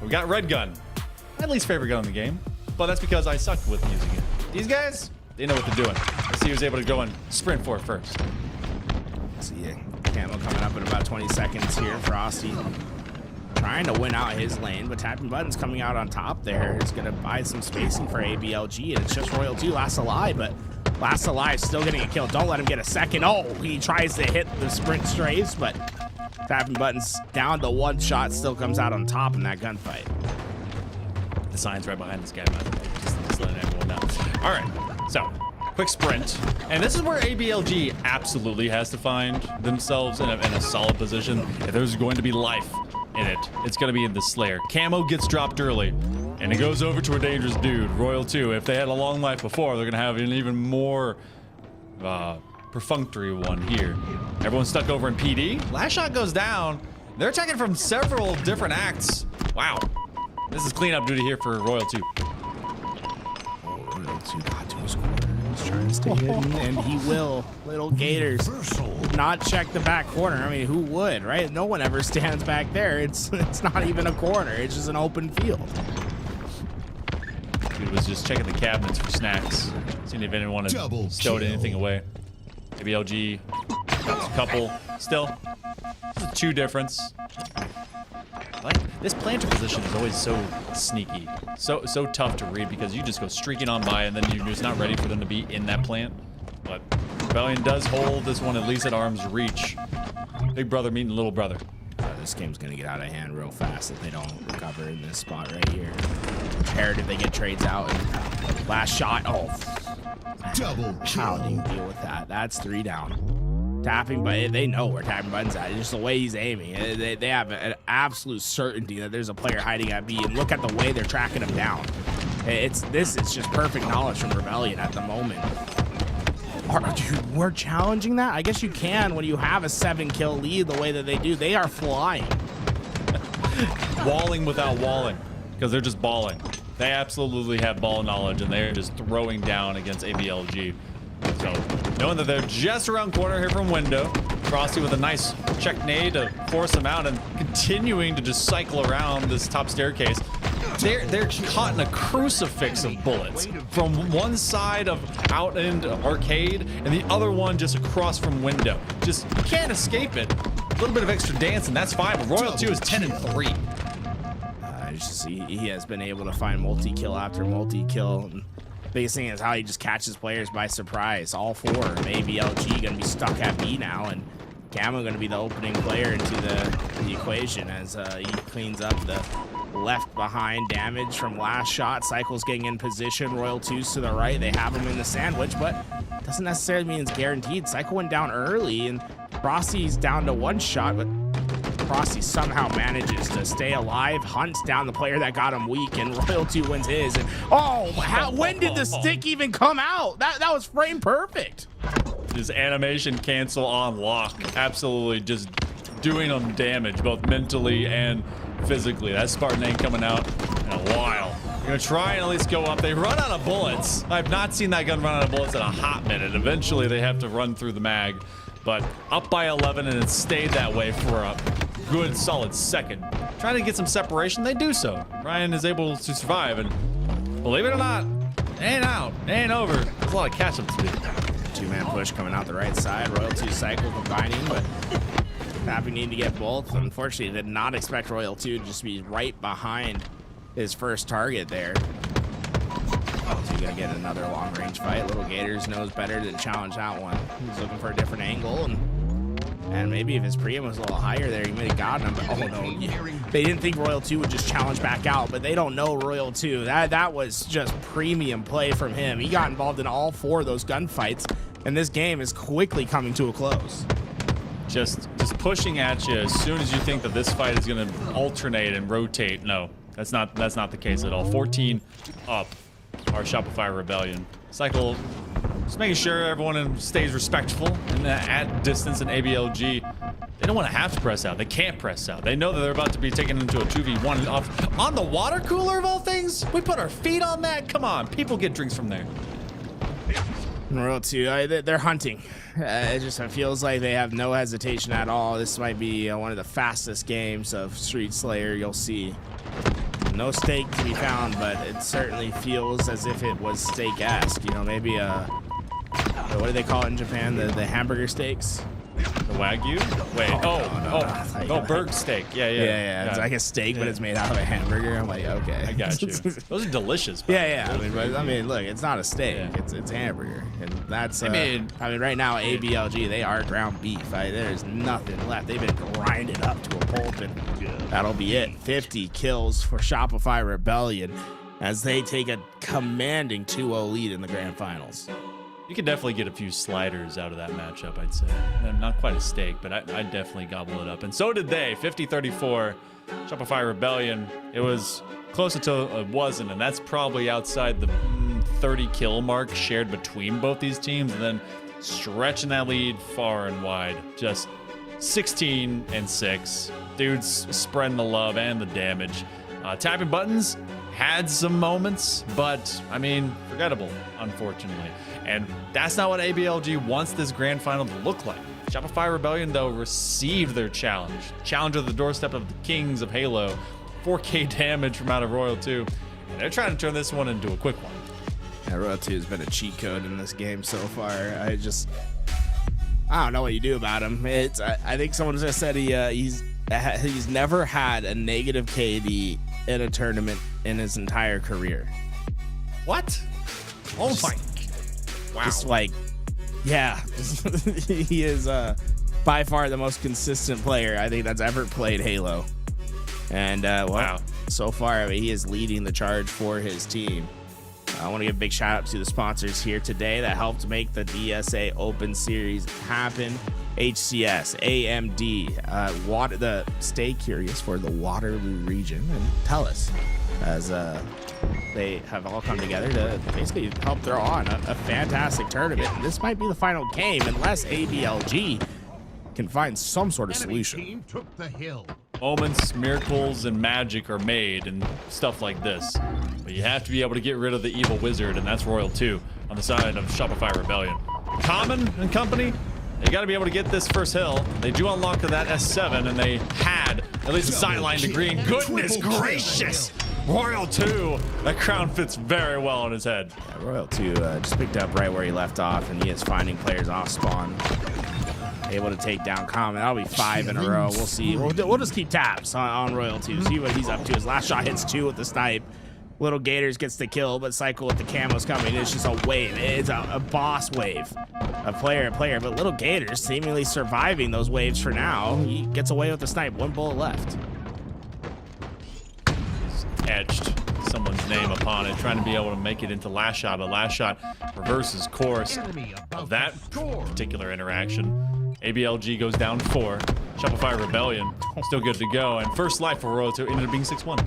We got Red Gun, my least favorite gun in the game, but that's because I sucked with using it. These guys, they know what they're doing. Let's see who's able to go and sprint for it first.
See Camo coming up in about 20 seconds here. Frosty trying to win out his lane, but Tapping Buttons coming out on top there is going to buy some spacing for ABLG, and it's just Royal 2 Last Alive, but Last Alive still getting a kill. Don't let him get a second. Oh, he tries to hit the sprint strays, but Tapping Buttons down to one shot, still comes out on top in that gunfight.
The sign's right behind this guy, by the way. Just letting everyone know. All right, so quick sprint. And this is where ABLG absolutely has to find themselves in a solid position. If there's going to be life in it, it's going to be in the Slayer. Camo gets dropped early, and it goes over to a dangerous dude. Royal 2, if they had a long life before, they're going to have an even more perfunctory one here. Everyone's stuck over in PD. Last shot goes down. They're attacking from several different acts. Wow. This is cleanup duty here for Royal 2.
Royal 2 got to his corner. He's trying to stay hidden, and he will. Little Gators not check the back corner. I mean, who would, right? No one ever stands back there. It's not even a corner. It's just an open field.
Dude was just checking the cabinets for snacks, seeing if anyone had stowed anything away. ABLG got a couple. Still, it's a 2 difference. This planter position is always so sneaky, so tough to read because you just go streaking on by and then you're just not ready for them to be in that plant. But Rebellion does hold this one at least at arm's reach. Big brother meeting little brother.
This game's gonna get out of hand real fast if they don't recover in this spot right here. Imperative they get trades out. And last shot. Oh,
Double
how do you
kill.
deal with that? That's 3 down. Tapping, but they know where Tapping Buttons at. It's just the way he's aiming. They have an absolute certainty that there's a player hiding at B, and look at the way they're tracking him down. It's just perfect knowledge from Rebellion at the moment. We're challenging that? I guess you can when you have a 7-kill lead the way that they do. They are flying.
Walling without walling, because they're just balling. They absolutely have ball knowledge, and they're just throwing down against ABLG. So, knowing that they're just around corner here from window, Frosty with a nice check nade to force them out and continuing to just cycle around this top staircase. They're caught in a crucifix of bullets from one side of out end arcade and the other one just across from window. Just you can't escape it. A little bit of extra dance and that's fine. But Royal 2 is 10-3.
He has been able to find multi-kill after multi-kill. Biggest thing is how he just catches players by surprise. All 4 of ABLG gonna be stuck at B now, and Camo gonna be the opening player into the equation as he cleans up the left behind damage from last shot. Cycle's getting in position. Royal 2's to the right. They have him in the sandwich, but doesn't necessarily mean it's guaranteed. Cycle went down early, and Frosty's down to 1 shot, but Frosty somehow manages to stay alive, hunts down the player that got him weak, and Royal 2 wins his. And when did the stick even come out? That was frame perfect.
Just animation cancel on lock. Absolutely just doing them damage, both mentally and physically. That Spartan ain't coming out in a while. You're gonna try and at least go up. They run out of bullets. I've not seen that gun run out of bullets in a hot minute. Eventually they have to run through the mag, but up by 11 and it stayed that way for good, solid second. Trying to get some separation, they do so. Ryan is able to survive, and believe it or not, ain't out, ain't over. There's a lot of catch-up to do.
Two-man push coming out the right side. Royal 2 cycle combining, but Happy need to get both. Unfortunately, did not expect Royal 2 to just be right behind his first target there. He's gonna get another long-range fight. Little Gators knows better to challenge that one. He's looking for a different angle, and maybe if his Priam was a little higher there, he may have gotten him. But oh no, they didn't think Royal 2 would just challenge back out, but they don't know Royal 2. That was just premium play from him. He got involved in all 4 of those gunfights, and this game is quickly coming to a close.
Just pushing at you as soon as you think that this fight is gonna alternate and rotate. No, that's not the case at all. 14 up. Our Shopify Rebellion. Cycle, just making sure everyone stays respectful and at distance in ABLG. They don't want to have to press out. They can't press out. They know that they're about to be taken into a 2v1 off on the water cooler of all things. We put our feet on that. Come on, people get drinks from there.
Royal 2, they're hunting. It just feels like they have no hesitation at all. This might be one of the fastest games of Street Slayer you'll see. No steak to be found, but it certainly feels as if it was steak-esque. You know, maybe what do they call it in Japan? The hamburger steaks?
The Wagyu? Wait, no, Berg steak. Yeah.
It's like a steak, but it's made out of a hamburger. I'm like, okay.
I got you. Those are delicious.
Yeah. I mean, look, it's not a steak. Yeah. It's hamburger, and that's. I mean, right now, ABLG, they are ground beef. There's nothing left. They've been grinded up to a pulp, and that'll be it. 50 kills for Shopify Rebellion as they take a commanding 2-0 lead in the grand finals.
You could definitely get a few sliders out of that matchup, I'd say. Not quite a steak, but I'd definitely gobble it up. And so did they. 50-34. Shopify Rebellion. It was close until it wasn't, and that's probably outside the 30 kill mark shared between both these teams, and then stretching that lead far and wide. Just 16-6. Dudes spreading the love and the damage. Tapping buttons had some moments, but I mean, forgettable, unfortunately. And that's not what ABLG wants this grand final to look like. Shopify Rebellion, though, received their challenge. Challenge at the doorstep of the Kings of Halo. 4K damage from out of Royal 2. And they're trying to turn this one into a quick one.
Yeah, Royal 2 has been a cheat code in this game so far. I don't know what you do about him. I think someone just said he's never had a negative KD in a tournament in his entire career.
What? Oh my. Wow.
Just like, yeah, he is by far the most consistent player I think that's ever played Halo. And wow, so far, I mean, he is leading the charge for his team. I want to give a big shout out to the sponsors here today that helped make the DSA Open Series happen. HCS, AMD, stay curious for the Waterloo region and tell us, as they have all come together to basically help throw on a fantastic tournament. And this might be the final game unless ABLG can find some sort of solution.
Took the hill.
Moments, miracles, and magic are made and stuff like this. But you have to be able to get rid of the evil wizard, and that's Royal 2 on the side of Shopify Rebellion. Common and company, they got to be able to get this first hill. They do unlock that S7, and they had at least a sideline degree. And goodness gracious! Royal 2, that crown fits very well on his head.
Yeah, Royal 2 just picked up right where he left off, and he is finding players off spawn. Able to take down Common. That'll be 5 in a row. We'll see. We'll just keep tabs on Royal 2. See what he's up to. His last shot hits 2 with the snipe. Little Gators gets the kill, but Cycle with the camos coming. It's just a wave. It's a boss wave of player to player. But Little Gators seemingly surviving those waves for now. He gets away with the snipe. 1 bullet left.
Etched someone's name upon it, trying to be able to make it into last shot, but last shot reverses course of that particular interaction. ABLG goes down 4. Shopify Rebellion still good to go, and first life for Royal 2 ended up being 6-1.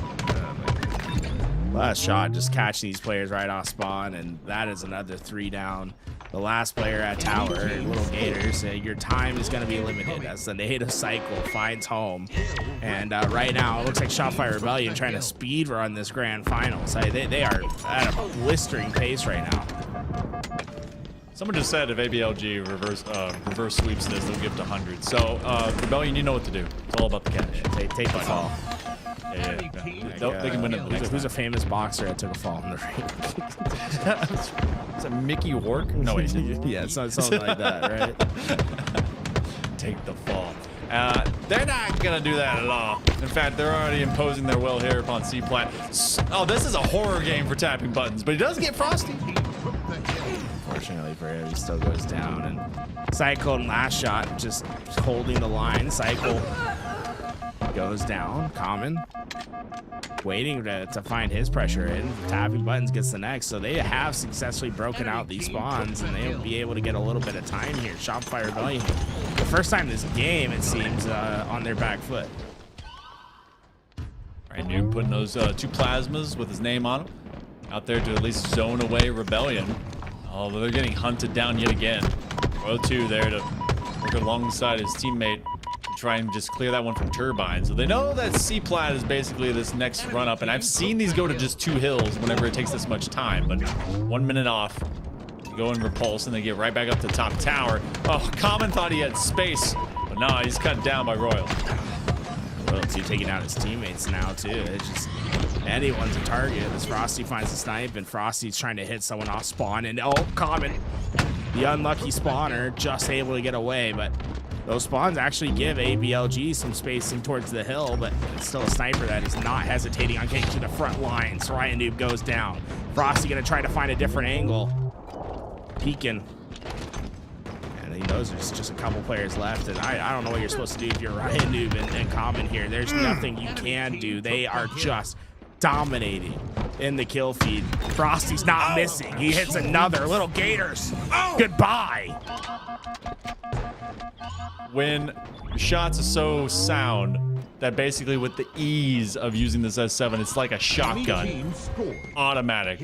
Last shot just catching these players right off spawn, and that is another 3 down. The last player at tower, Little Gators, your time is going to be limited as the native cycle finds home. And right now, it looks like Shopify Rebellion trying to speed run this grand finals. They are at a blistering pace right now.
Someone just said if ABLG reverse sweeps this, they'll give it 100. So, Rebellion, you know what to do. It's all about the cash.
Take the fall.
Yeah. They can win it the next
Who's a
time.
famous boxer that took a fall in the ring?
Is it Mickey Rourke? No, wait.
Yeah, something like that, right?
Take the fall. They're not going to do that at all. In fact, they're already imposing their will here upon C-Plat. Oh, this is a horror game for tapping buttons, but he does get Frosty.
Fortunately for him, he still goes down. And Cycle in last shot, just holding the line. Cycle goes down. Common waiting to find his pressure in. Tapping buttons gets the next. So they have successfully broken out these spawns, and they'll be able to get a little bit of time here. Shopify Rebellion, the first time this game, it seems, on their back foot.
All right, Noob putting those 2 plasmas with his name on them out there to at least zone away Rebellion. Oh, they're getting hunted down yet again. Row 2 there to work alongside his teammate to try and just clear that one from Turbine. So they know that C-Plat is basically this next run up, and I've seen these go to just 2 hills whenever it takes this much time, but 1 minute off. Go and repulse, and they get right back up to top tower. Oh, Common thought he had space, but nah, he's cut down by Royal.
Royal 2 taking out his teammates now, too. It's just anyone's a target as Frosty finds a snipe, and Frosty's trying to hit someone off spawn, and oh, Common, the unlucky spawner, just able to get away, but those spawns actually give ABLG some spacing towards the hill, but it's still a sniper that is not hesitating on getting to the front line. Soraya Noob goes down. Frosty gonna try to find a different angle. Peeking. And he knows there's just a couple players left, and I don't know what you're supposed to do if you're Ryan Noob and Common here. There's nothing you can do. They are just dominating in the kill feed. Frosty's not missing. He hits another. Little Gators. Goodbye.
When shots are so sound that basically with the ease of using this S7, it's like a shotgun. Automatic.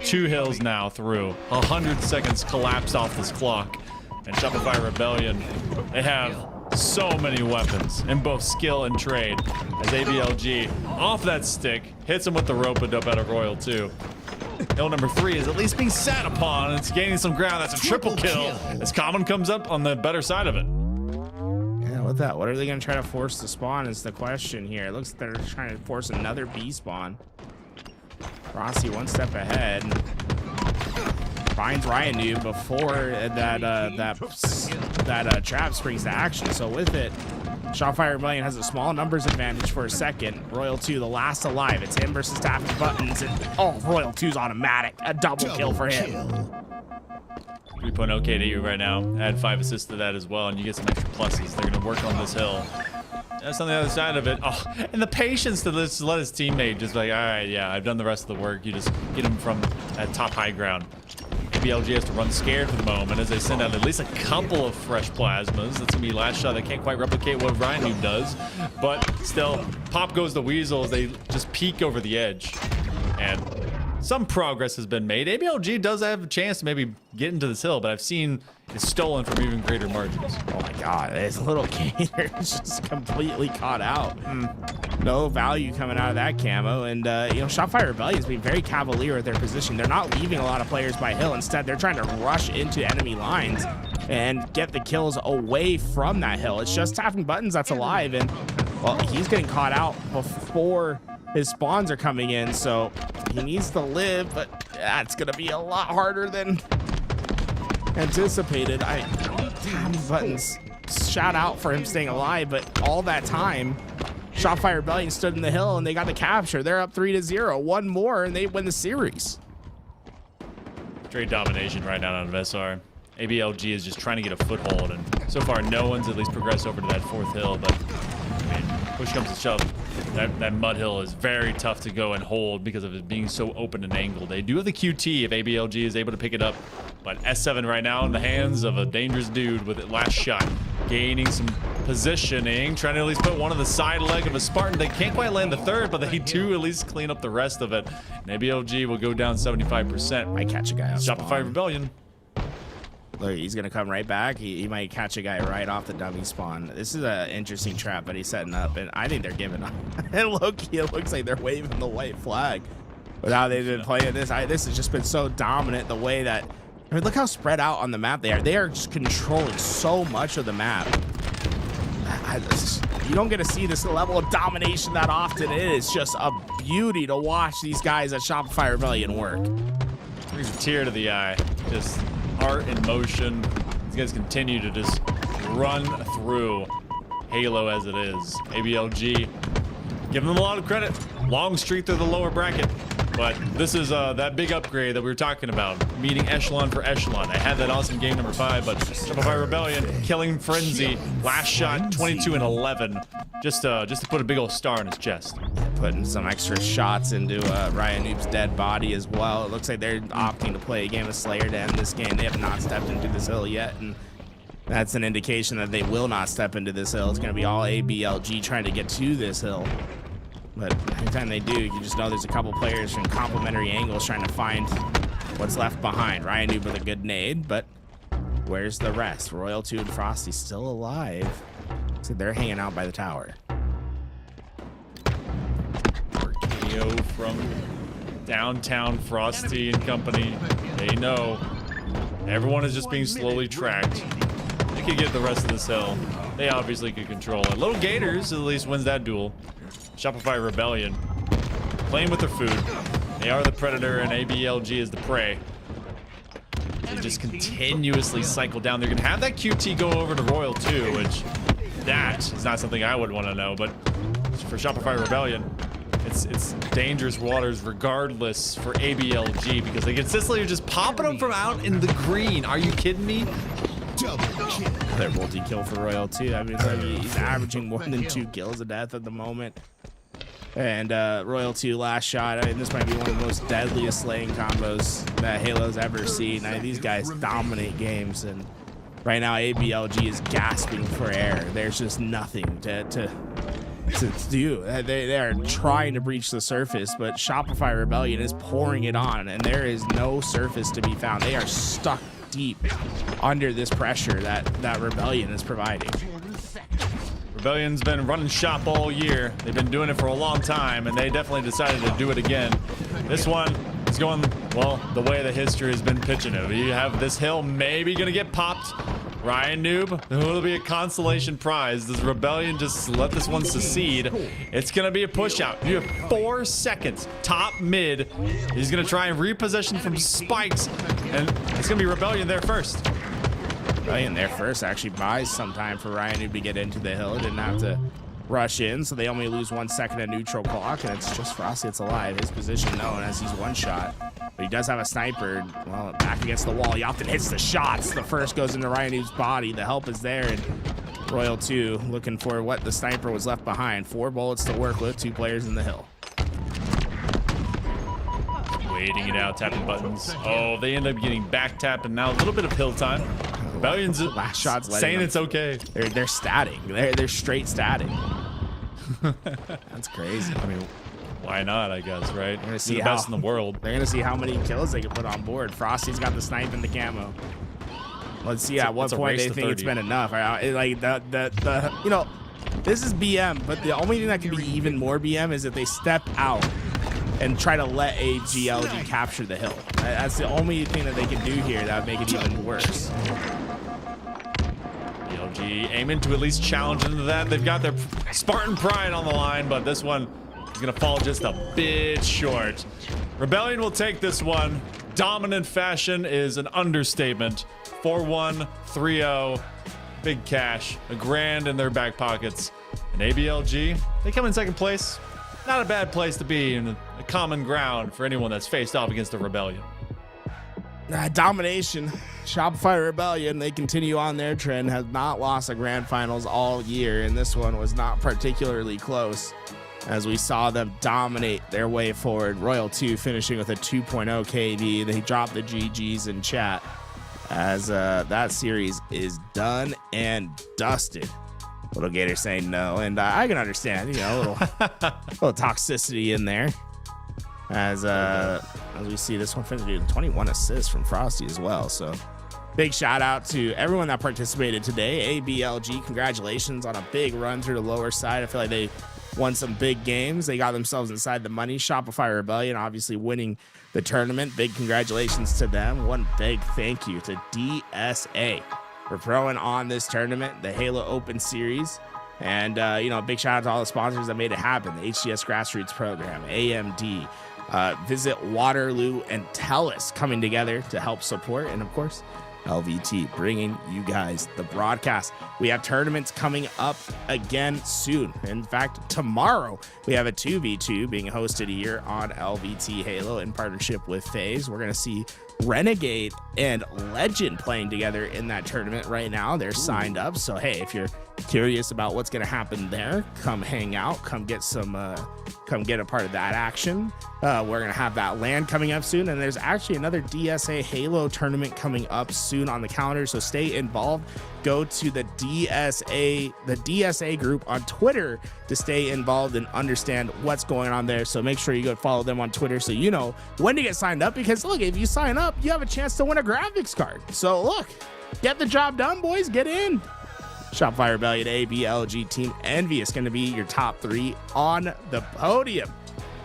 2 hills now through. 100 seconds collapse off this clock. And Shopify Rebellion, they have so many weapons in both skill and trade. As ABLG off that stick hits him with the rope-a-dope out of Royal 2. Hill number 3 is at least being sat upon. It's gaining some ground. That's a triple kill as Common comes up on the better side of it.
Yeah, with that, what are they going to try to force to spawn is the question here. It looks like they're trying to force another B spawn. Rossi 1 step ahead. Finds Ryan Noob before that trap springs to action. So with it, Shopify Rebellion has a small numbers advantage for a second. Royal 2, the last alive. It's him versus tapping buttons. And oh, Royal 2's automatic. A double kill for him.
3.0 KDU right now. Add 5 assists to that as well, and you get some extra pluses. They're going to work on this hill. That's on the other side of it. Oh, and the patience to just let his teammate just like, all right, yeah, I've done the rest of the work. You just get him from that top high ground. BLG has to run scared for the moment as they send out at least a couple of fresh plasmas. That's gonna be last shot. They can't quite replicate what Ryan Noob does, but still, pop goes the weasel as they just peek over the edge. And some progress has been made. ABLG does have a chance to maybe get into this hill, but I've seen it's stolen from even greater margins.
Oh my God, this little gator is just completely caught out. No value coming out of that camo, and you know, Shopify Rebellion is being very cavalier at their position. They're not leaving a lot of players by hill. Instead, they're trying to rush into enemy lines and get the kills away from that hill. It's just tapping buttons that's alive, and well, he's getting caught out before his spawns are coming in, so he needs to live, but it's gonna be a lot harder than anticipated. Tapping buttons, shout out for him staying alive, but all that time, Shopify Rebellion stood in the hill and they got the capture. They're up 3-0. One more and they win the series.
Straight domination right now out of SR. ABLG is just trying to get a foothold, and so far no one's at least progressed over to that 4th hill, but I mean, push comes to shove. That mud hill is very tough to go and hold because of it being so open and angled. They do have the QT if ABLG is able to pick it up, but S7 right now in the hands of a dangerous dude with it last shot. Gaining some positioning, trying to at least put one of the side leg of a Spartan. They can't quite land the 3rd, but they do at least clean up the rest of it. And ABLG will go down 75%.
Might catch a guy off
Shopify
spawn.
Rebellion.
Look, he's gonna come right back. He might catch a guy right off the dummy spawn. This is an interesting trap that he's setting up, and I think they're giving up. And Loki, it looks like they're waving the white flag. But how they've been playing this, this has just been so dominant. The way that I mean, look how spread out on the map they are. They are just controlling so much of the map. You don't get to see this level of domination that often. It is just a beauty to watch these guys at Shopify Rebellion work.
Brings a tear to the eye. Just art in motion. These guys continue to just run through Halo as it is. ABLG, giving them a lot of credit. Long streak through the lower bracket. But this is that big upgrade that we were talking about, meeting echelon for echelon. I had that awesome game number 5, but Shopify Rebellion, Killing Frenzy, last shot 22 and 11, just to put a big old star on his chest.
Putting some extra shots into Ryan Noob's dead body as well. It looks like they're opting to play a game of Slayer to end this game. They have not stepped into this hill yet, and that's an indication that they will not step into this hill. It's going to be all ABLG trying to get to this hill. But anytime they do, you just know there's a couple players from complementary angles trying to find what's left behind. Ryan Noob with a good nade, but where's the rest? Royal 2 and Frosty still alive. So they're hanging out by the tower.
KO from downtown Frosty and company. They know everyone is just being slowly tracked. They could get the rest of this hill. They obviously could control it. Little Gators at least wins that duel. Shopify Rebellion playing with their food. They are the predator and ABLG is the prey. They just continuously cycle down. They're gonna have that QT go over to Royal 2, which that is not something I would want to know, but for Shopify Rebellion, it's dangerous waters regardless for ABLG because they consistently are just popping them from out in the green. Are you kidding me?
Double kill.
They're multi-kill for Royal 2. I mean, it's like he's averaging more than 2 kills a death at the moment. And Royal 2 last shot. I mean, this might be one of the most deadliest slaying combos that Halo's ever seen. I mean, these guys dominate games, and right now ABLG is gasping for air. There's just nothing to do. They are trying to breach the surface, but Shopify Rebellion is pouring it on, and there is no surface to be found. They are stuck deep under this pressure that Rebellion is providing.
Rebellion's been running shop all year. They've been doing it for a long time, and they definitely decided to do it again. This one is going, well, the way the history has been pitching it. You have this hill maybe going to get popped. Ryan Noob, who will be a consolation prize. Does Rebellion just let this one secede? It's going to be a push out. You have 4 seconds. Top mid. He's going to try and reposition from spikes, and it's going to be Rebellion there first.
Rebellion there first actually buys some time for Ryan Noob to get into the hill. Didn't have to rush in, so they only lose 1 second of neutral clock, and it's just Frosty that's alive. His position known as he's one shot. But he does have a sniper. Well, back against the wall. He often hits the shots. The first goes into Ryan Noob's body. The help is there, and Royal 2 looking for what the sniper was left behind. 4 bullets to work with, 2 players in the hill.
Waiting it out, tapping buttons. Oh, they end up getting back tapped, and now a little bit of hill time. Rebellion's
last shots
saying it's okay.
They're statting. They're straight statting. That's crazy. I mean,
why not, I guess, right?
They're gonna see
the best in the world.
They're gonna see how many kills they can put on board. Frosty's got the snipe and the camo. Let's see at what point they think it's been enough. Like the you know, this is BM, but the only thing that can be even more BM is if they step out and try to let ABLG capture the hill. That's the only thing that they can do here that would make it even worse.
ABLG aiming to at least challenge into that. They've got their Spartan pride on the line, but this one is gonna fall just a bit short. Rebellion will take this one. Dominant fashion is an understatement. 4-1, 3-0, big cash, a grand in their back pockets. And ABLG, they come in second place. Not a bad place to be, and a common ground for anyone that's faced off against the Rebellion.
Domination. Shopify Rebellion, they continue on their trend, have not lost a grand finals all year, and this one was not particularly close as we saw them dominate their way forward. Royal 2 finishing with a 2.0 KD. They dropped the GGs in chat as that series is done and dusted. Little Gator saying no, and I can understand, you know, a little toxicity in there. As we see this one finishing 21 assists from Frosty as well. So big shout out to everyone that participated today. ABLG, congratulations on a big run through the lower side. I feel like they won some big games. They got themselves inside the money. Shopify Rebellion obviously winning the tournament. Big congratulations to them. One big thank you to DSA for throwing on this tournament, the Halo Open Series. And, a big shout out to all the sponsors that made it happen. The HCS Grassroots Program, AMD, Visit Waterloo, and TELUS coming together to help support. And, of course, LVT bringing you guys the broadcast. We have tournaments coming up again soon. In fact, tomorrow we have a 2v2 being hosted here on LVT Halo in partnership with FaZe. We're going to see Renegade and Legend playing together in that tournament right now. They're signed up. So, hey, if you're curious about what's going to happen there, come hang out, come get a part of that action. We're going to have that LAN coming up soon. And there's actually another DSA Halo tournament coming up soon on the calendar. So stay involved. Go to the DSA group on Twitter to stay involved and understand what's going on there. So make sure you go follow them on Twitter so you know when to get signed up, because look, if you sign up, you have a chance to win a graphics card. So look, get the job done, boys. Get in. Shopify Rebellion, ABLG Team Envious going to be your top 3 on the podium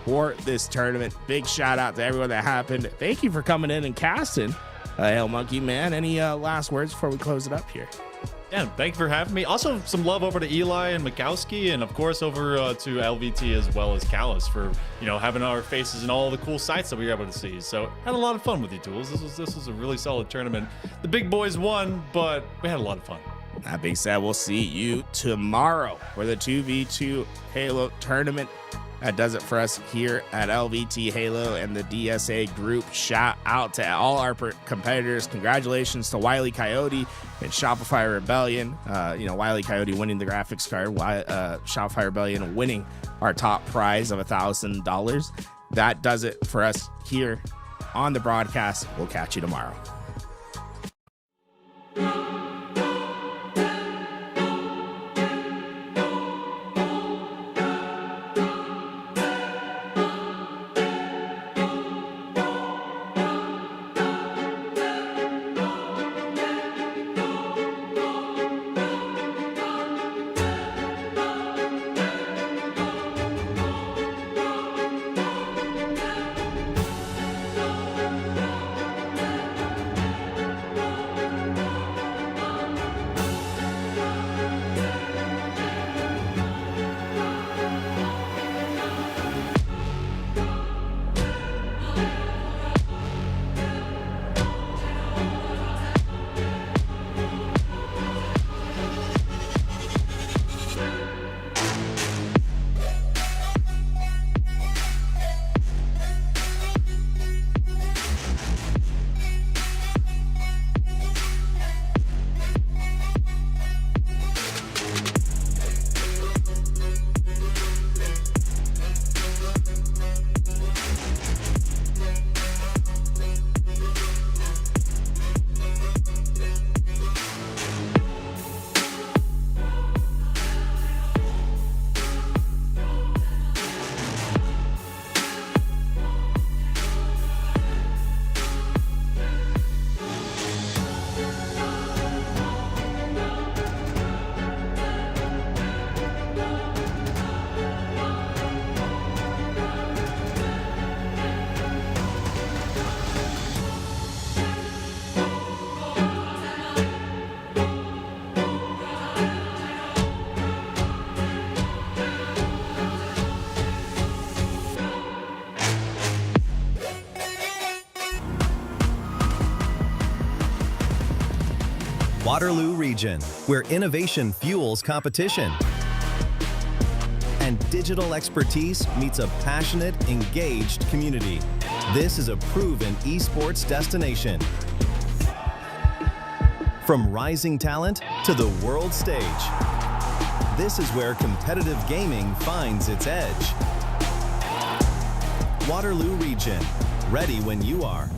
for this tournament. Big shout out to everyone that happened. Thank you for coming in and casting. Hail Monkey Man, any last words before we close it up here?
Yeah, thank you for having me. Also, some love over to Eli and Mikowski, and of course over to LVT as well as Callus for having our faces in all the cool sites that we were able to see. So had a lot of fun with you tools. This was a really solid tournament. The big boys won, but we had a lot of fun.
That being said, we'll see you tomorrow for the 2v2 Halo tournament. That does it for us here at LVT Halo and the DSA group. Shout out to all our competitors. Congratulations to Wile E. Coyote and Shopify Rebellion. Wile E. Coyote winning the graphics card, Shopify Rebellion winning our top prize of $1,000. That does it for us here on the broadcast. We'll catch you tomorrow.
Waterloo region, where innovation fuels competition and digital expertise meets a passionate, engaged community. This is a proven esports destination. From rising talent to the world stage, this is where competitive gaming finds its edge. Waterloo region, ready when you are.